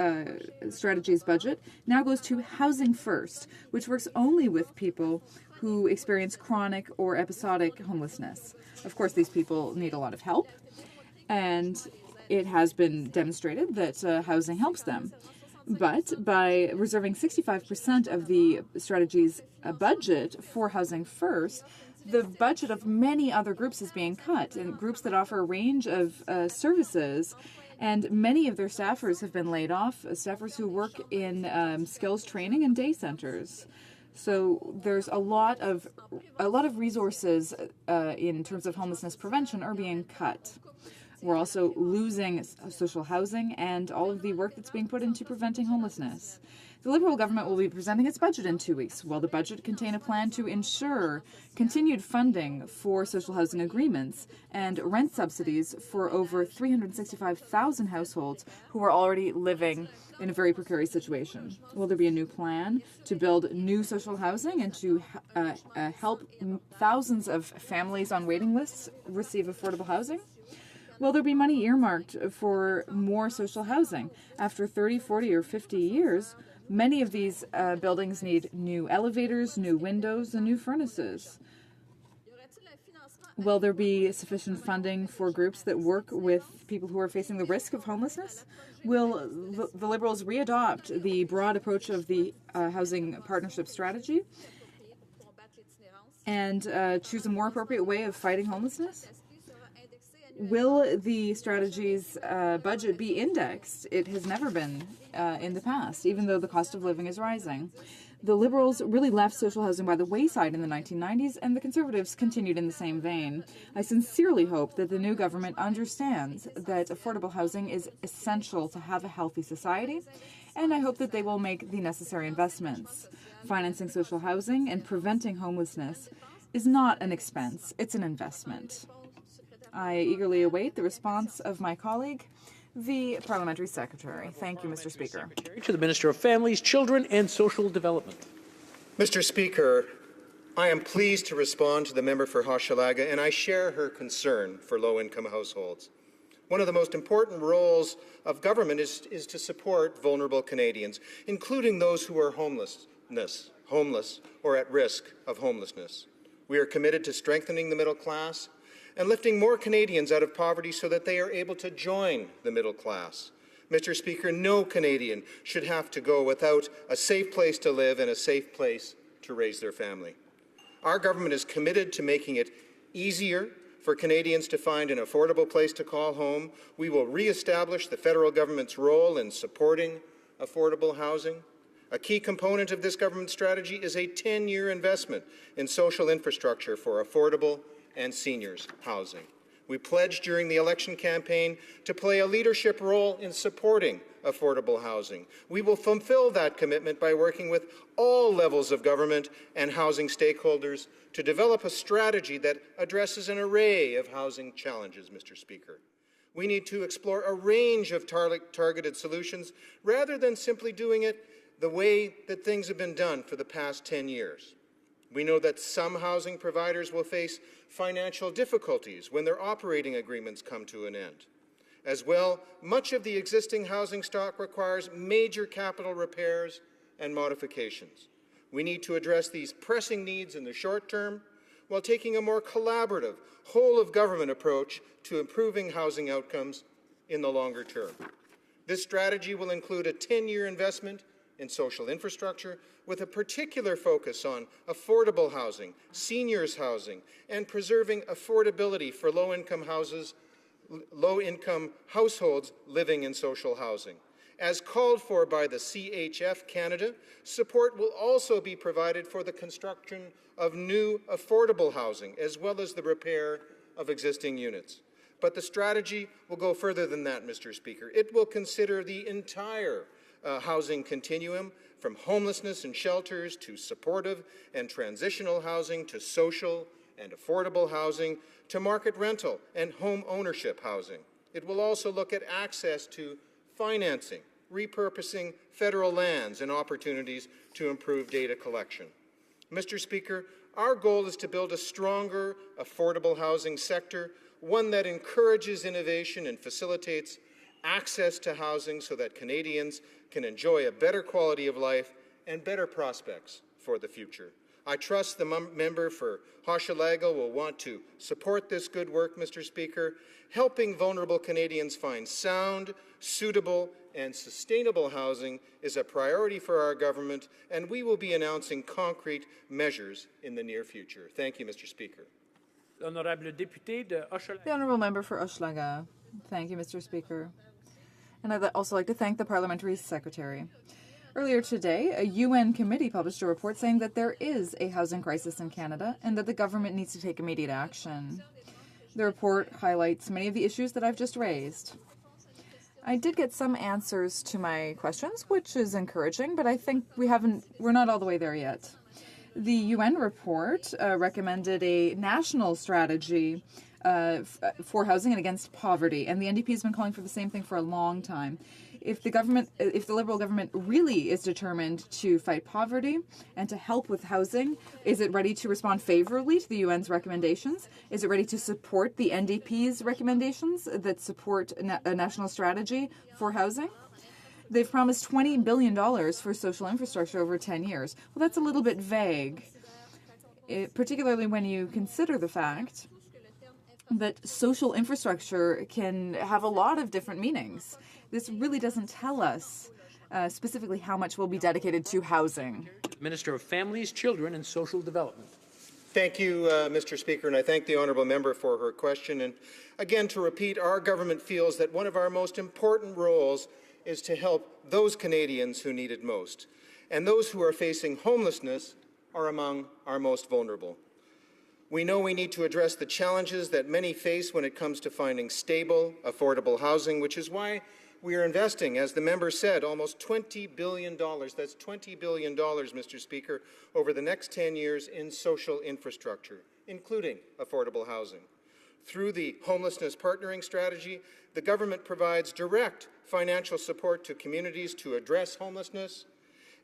strategy's budget now goes to Housing First, which works only with people who experience chronic or episodic homelessness. Of course, these people need a lot of help, and it has been demonstrated that housing helps them. But by reserving 65% of the strategy's budget for Housing First, the budget of many other groups is being cut, and groups that offer a range of services, and many of their staffers have been laid off, staffers who work in skills training and day centers. So there's a lot of resources in terms of homelessness prevention are being cut. We're also losing social housing and all of the work that's being put into preventing homelessness. The Liberal government will be presenting its budget in 2 weeks. Will the budget contain a plan to ensure continued funding for social housing agreements and rent subsidies for over 365,000 households who are already living in a very precarious situation? Will there be a new plan to build new social housing and to help thousands of families on waiting lists receive affordable housing? Will there be money earmarked for more social housing? After 30, 40, or 50 years, many of these buildings need new elevators, new windows, and new furnaces. Will there be sufficient funding for groups that work with people who are facing the risk of homelessness? Will the Liberals readopt the broad approach of the housing partnership strategy and choose a more appropriate way of fighting homelessness? Will the strategy's budget be indexed? It has never been in the past, even though the cost of living is rising. The Liberals really left social housing by the wayside in the 1990s, and the Conservatives continued in the same vein. I sincerely hope that the new government understands that affordable housing is essential to have a healthy society, and I hope that they will make the necessary investments. Financing social housing and preventing homelessness is not an expense, it's an investment. I eagerly await the response of my colleague, the Parliamentary Secretary. Thank you, Mr. Speaker. To the Minister of Families, Children and Social Development. Mr. Speaker, I am pleased to respond to the member for Hochelaga, and I share her concern for low-income households. One of the most important roles of government is to support vulnerable Canadians, including those who are homeless or at risk of homelessness. We are committed to strengthening the middle class and lifting more Canadians out of poverty so that they are able to join the middle class. Mr. Speaker, no Canadian should have to go without a safe place to live and a safe place to raise their family. Our government is committed to making it easier for Canadians to find an affordable place to call home. We will re-establish the federal government's role in supporting affordable housing. A key component of this government strategy is a 10-year investment in social infrastructure for affordable and seniors housing. We pledged during the election campaign to play a leadership role in supporting affordable housing. We will fulfill that commitment by working with all levels of government and housing stakeholders to develop a strategy that addresses an array of housing challenges, Mr. Speaker. We need to explore a range of targeted solutions rather than simply doing it the way that things have been done for the past 10 years. We know that some housing providers will face financial difficulties when their operating agreements come to an end. As well, much of the existing housing stock requires major capital repairs and modifications. We need to address these pressing needs in the short term while taking a more collaborative, whole-of-government approach to improving housing outcomes in the longer term. This strategy will include a 10-year investment in social infrastructure with a particular focus on affordable housing, seniors housing, and preserving affordability for low-income households living in social housing. As called for by the CHF Canada, support will also be provided for the construction of new affordable housing, as well as the repair of existing units. But the strategy will go further than that, Mr. Speaker. It will consider the entire housing continuum, from homelessness and shelters to supportive and transitional housing to social and affordable housing to market rental and home ownership housing. It will also look at access to financing, repurposing federal lands, and opportunities to improve data collection. Mr. Speaker, our goal is to build a stronger, affordable housing sector, one that encourages innovation and facilitates access to housing so that Canadians can enjoy a better quality of life and better prospects for the future. I trust the member for Hochelaga will want to support this good work, Mr. Speaker. Helping vulnerable Canadians find sound, suitable, and sustainable housing is a priority for our government, and we will be announcing concrete measures in the near future. Thank you, Mr. Speaker. The Honourable Member for Hochelaga. Thank you, Mr. Speaker. And I'd also like to thank the Parliamentary Secretary. Earlier today, a UN committee published a report saying that there is a housing crisis in Canada and that the government needs to take immediate action. The report highlights many of the issues that I've just raised. I did get some answers to my questions, which is encouraging, but I think we're not all the way there yet. The UN report recommended a national strategy for housing and against poverty, and the NDP has been calling for the same thing for a long time. If the Liberal government really is determined to fight poverty and to help with housing, is it ready to respond favorably to the UN's recommendations? Is it ready to support the NDP's recommendations that support a national strategy for housing? They've promised $20 billion for social infrastructure over 10 years. Well, that's a little bit vague, particularly when you consider the fact that social infrastructure can have a lot of different meanings. This really doesn't tell us specifically how much will be dedicated to housing. Minister of Families, Children and Social Development. Thank you, Mr. Speaker, and I thank the honourable member for her question. And again, to repeat, our government feels that one of our most important roles is to help those Canadians who need it most. And those who are facing homelessness are among our most vulnerable. We know we need to address the challenges that many face when it comes to finding stable, affordable housing, which is why we are investing, as the member said, almost $20 billion. That's $20 billion, Mr. Speaker, over the next 10 years in social infrastructure, including affordable housing. Through the Homelessness Partnering Strategy, the government provides direct financial support to communities to address homelessness,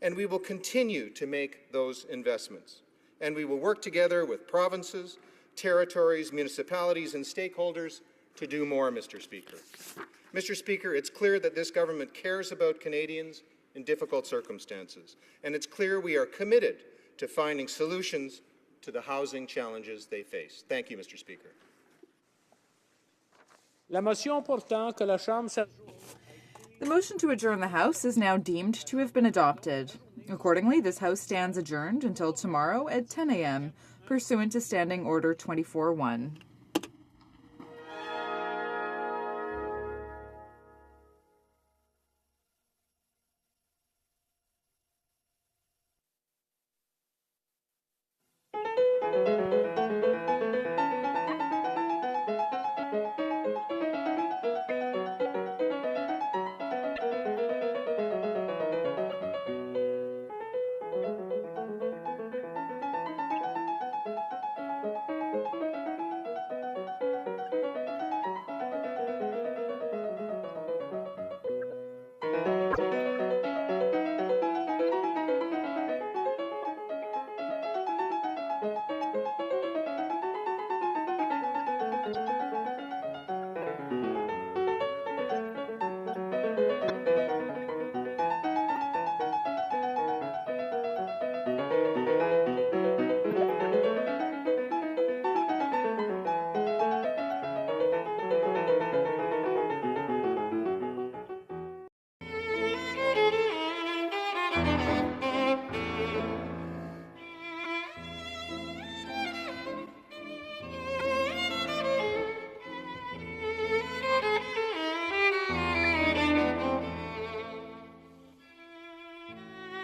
and we will continue to make those investments. And we will work together with provinces, territories, municipalities, and stakeholders to do more, Mr. Speaker. Mr. Speaker, it's clear that this government cares about Canadians in difficult circumstances, and it's clear we are committed to finding solutions to the housing challenges they face. Thank you, Mr. Speaker. La motion portant que la Chambre The motion to adjourn the House is now deemed to have been adopted. Accordingly, this House stands adjourned until tomorrow at 10 a.m., pursuant to Standing Order 24-1.